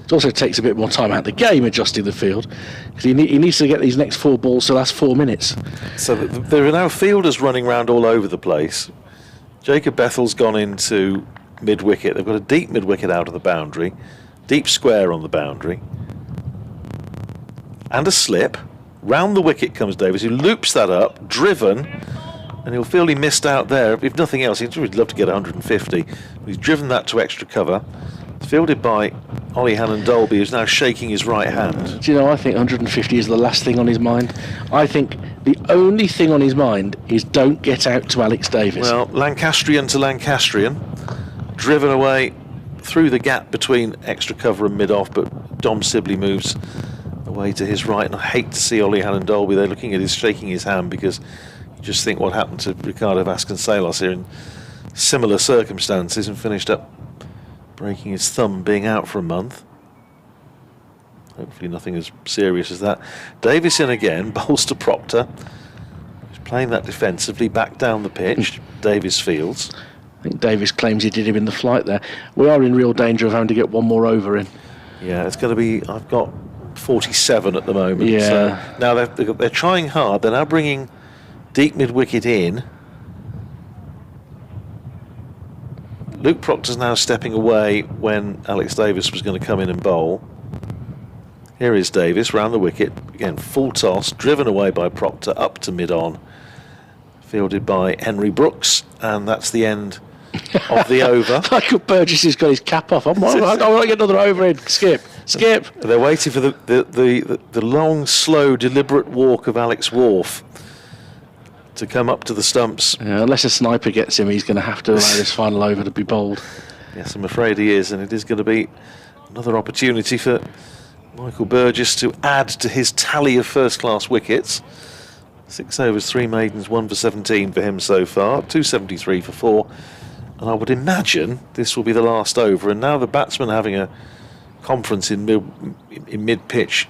It also takes a bit more time out of the game adjusting the field because he needs to get these next 4 balls to last 4 minutes. So there are now fielders running around all over the place. Jacob Bethel's gone into mid-wicket. They've got a deep mid-wicket out of the boundary. Deep square on the boundary. And a slip. Round the wicket comes Davis, who loops that up, driven, and he'll feel he missed out there. If nothing else, he'd really love to get 150. He's driven that to extra cover. It's fielded by Ollie Hannon-Dolby, who's now shaking his right hand. Do you know, I think 150 is the last thing on his mind. I think the only thing on his mind is don't get out to Alex Davis. Well, Lancastrian to Lancastrian, driven away through the gap between extra cover and mid-off, but Dom Sibley moves away to his right, and I hate to see Ollie Hannon-Dolby there looking at his, shaking his hand, because you just think what happened to Ricardo Vasconcelos here in similar circumstances and finished up breaking his thumb, being out for a month. Hopefully nothing as serious as that. Davis in again, bowls to Proctor. He's playing that defensively, back down the pitch. Davis fields. I think Davis claims he did him in the flight there. We are in real danger of having to get one more over in. Yeah, it's going to be, I've got 47 at the moment. Yeah. So now they're trying hard. They're now bringing deep mid-wicket in. Luke Proctor's now stepping away when Alex Davis was going to come in and bowl. Here is Davis round the wicket. Again, full toss, driven away by Proctor up to mid-on. fielded by Henry Brooks, and that's the end of the over. Michael Burgess has got his cap off. I want to get another over in. Skip. They're waiting for the long, slow, deliberate walk of Alex Wharf to come up to the stumps. Yeah, unless a sniper gets him, he's going to have to allow this final over to be bowled. Yes, I'm afraid he is, and it is going to be another opportunity for Michael Burgess to add to his tally of first-class wickets. 6 overs, 3 maidens, 1 for 17 for him so far, 273 for 4. And I would imagine this will be the last over. And now the batsmen are having a conference in mid-pitch.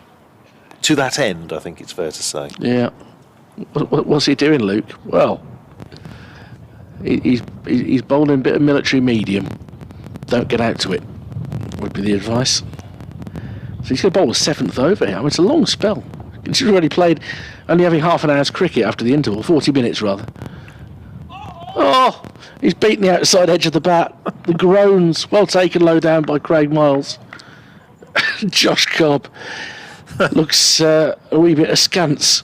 To that end, I think it's fair to say. Yeah. What's he doing, Luke? Well, he's bowling a bit of military medium. Don't get out to it, would be the advice. So he's going to bowl a 7th over here. I mean, it's a long spell. He's already played, only having half an hour's cricket after the interval, 40 minutes rather. Oh, he's beaten the outside edge of the bat. The groans, well taken low down by Craig Miles. Josh Cobb looks a wee bit askance.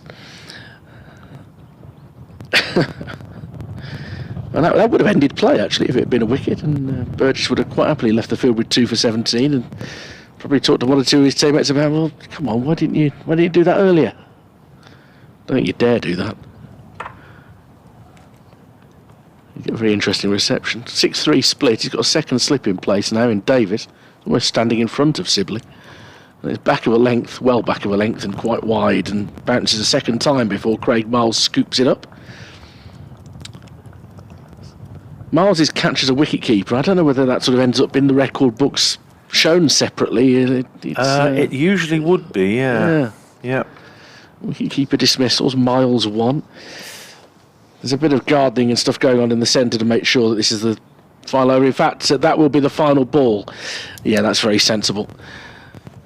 And that would have ended play actually if it had been a wicket, and Burgess would have quite happily left the field with 2 for 17 and probably talked to one or two of his teammates about, well, come on, why didn't you do that earlier? Don't think you dare do that. You get a very interesting reception. 6-3 split. He's got a second slip in place now in Davis, almost standing in front of Sibley. And it's back of a length, well back of a length and quite wide, and bounces a second time before Craig Miles scoops it up. Miles' catch as a wicket-keeper, I don't know whether that sort of ends up in the record books shown separately. It usually would be, yeah. Wicket-keeper dismissals, Miles 1. There's a bit of gardening and stuff going on in the centre to make sure that this is the final over. In fact, that will be the final ball. Yeah, that's very sensible.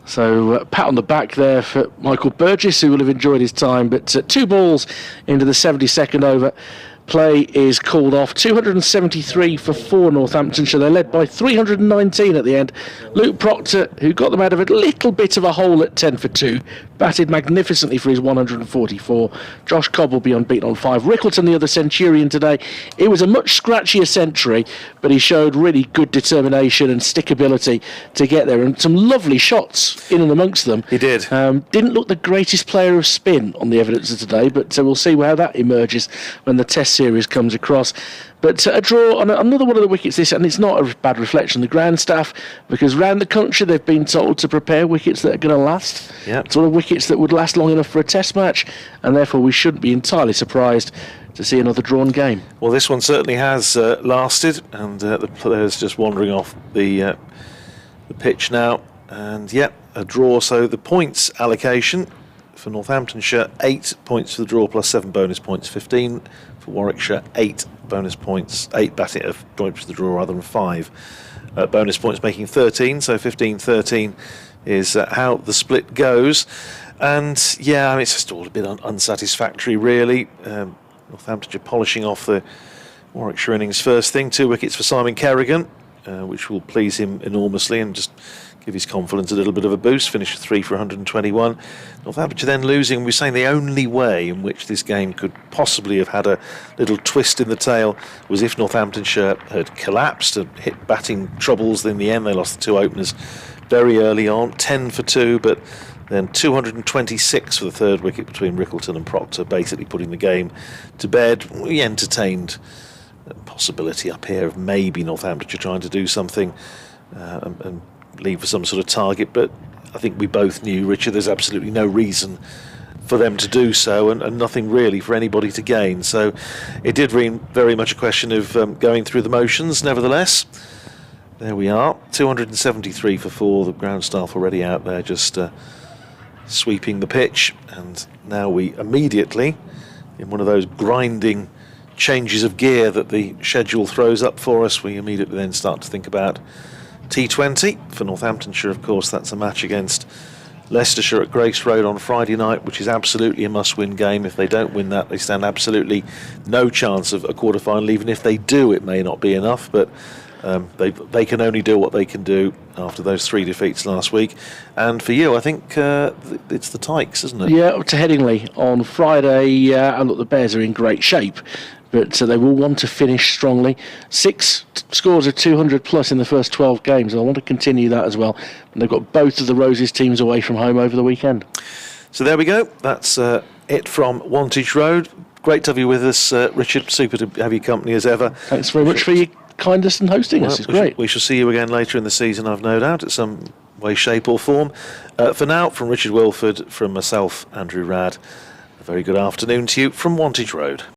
So, pat on the back there for Michael Burgess, who will have enjoyed his time. But 2 balls into the 72nd over. Play is called off. 273 for 4 Northamptonshire. They're led by 319 at the end. Luke Proctor, who got them out of a little bit of a hole at 10 for 2, batted magnificently for his 144. Josh Cobb will be unbeaten on 5. Rickleton, the other Centurion today. It was a much scratchier century, but he showed really good determination and stickability to get there, and some lovely shots in and amongst them. He did. Didn't look the greatest player of spin on the evidence of today, but we'll see how that emerges when the Test series comes across. But a draw on another one of the wickets this, and it's not a bad reflection on the ground staff, because round the country they've been told to prepare wickets that are going to last. Yep. Sort of wickets that would last long enough for a Test match, and therefore we shouldn't be entirely surprised to see another drawn game. Well, this one certainly has lasted, and the players just wandering off the pitch now, and a draw. So the points allocation for Northamptonshire, 8 points for the draw plus 7 bonus points, 15 for Warwickshire, 8 bonus points, 8 points for the draw rather than 5 bonus points, making 13. So 15-13 is how the split goes. And it's just all a bit unsatisfactory really. Northamptonshire polishing off the Warwickshire innings first thing. 2 wickets for Simon Kerrigan, which will please him enormously and just give his confidence a little bit of a boost. Finished 3 for 121. Northamptonshire then losing. We're saying the only way in which this game could possibly have had a little twist in the tail was if Northamptonshire had collapsed and hit batting troubles. In the end, they lost the 2 openers very early on, 10 for 2, but then 226 for the 3rd wicket between Rickleton and Proctor, basically putting the game to bed. We entertained a possibility up here of maybe Northamptonshire trying to do something and leave for some sort of target, but I think we both knew, Richard, there's absolutely no reason for them to do so, and nothing really for anybody to gain. So it did very much a question of going through the motions. Nevertheless, there we are, 273 for 4. The ground staff already out there just sweeping the pitch, and now we immediately, in one of those grinding changes of gear that the schedule throws up for us, we immediately then start to think about T20. For Northamptonshire, of course, that's a match against Leicestershire at Grace Road on Friday night, which is absolutely a must-win game. If they don't win that, they stand absolutely no chance of a quarter-final. Even if they do, it may not be enough, but they can only do what they can do after those 3 defeats last week. And for you, I think it's the Tykes, isn't it? Yeah, up to Headingley on Friday, and look, the Bears are in great shape, but they will want to finish strongly. 6 scores of 200 plus in the first 12 games, and I want to continue that as well. And they've got both of the Roses teams away from home over the weekend. So there we go. That's it from Wantage Road. Great to have you with us, Richard. Super to have your company as ever. Thanks very much for your kindness in hosting us. It's great. We shall see you again later in the season, I've no doubt, in some way, shape or form. For now, from Richard Wilford, from myself, Andrew Radd, a very good afternoon to you from Wantage Road.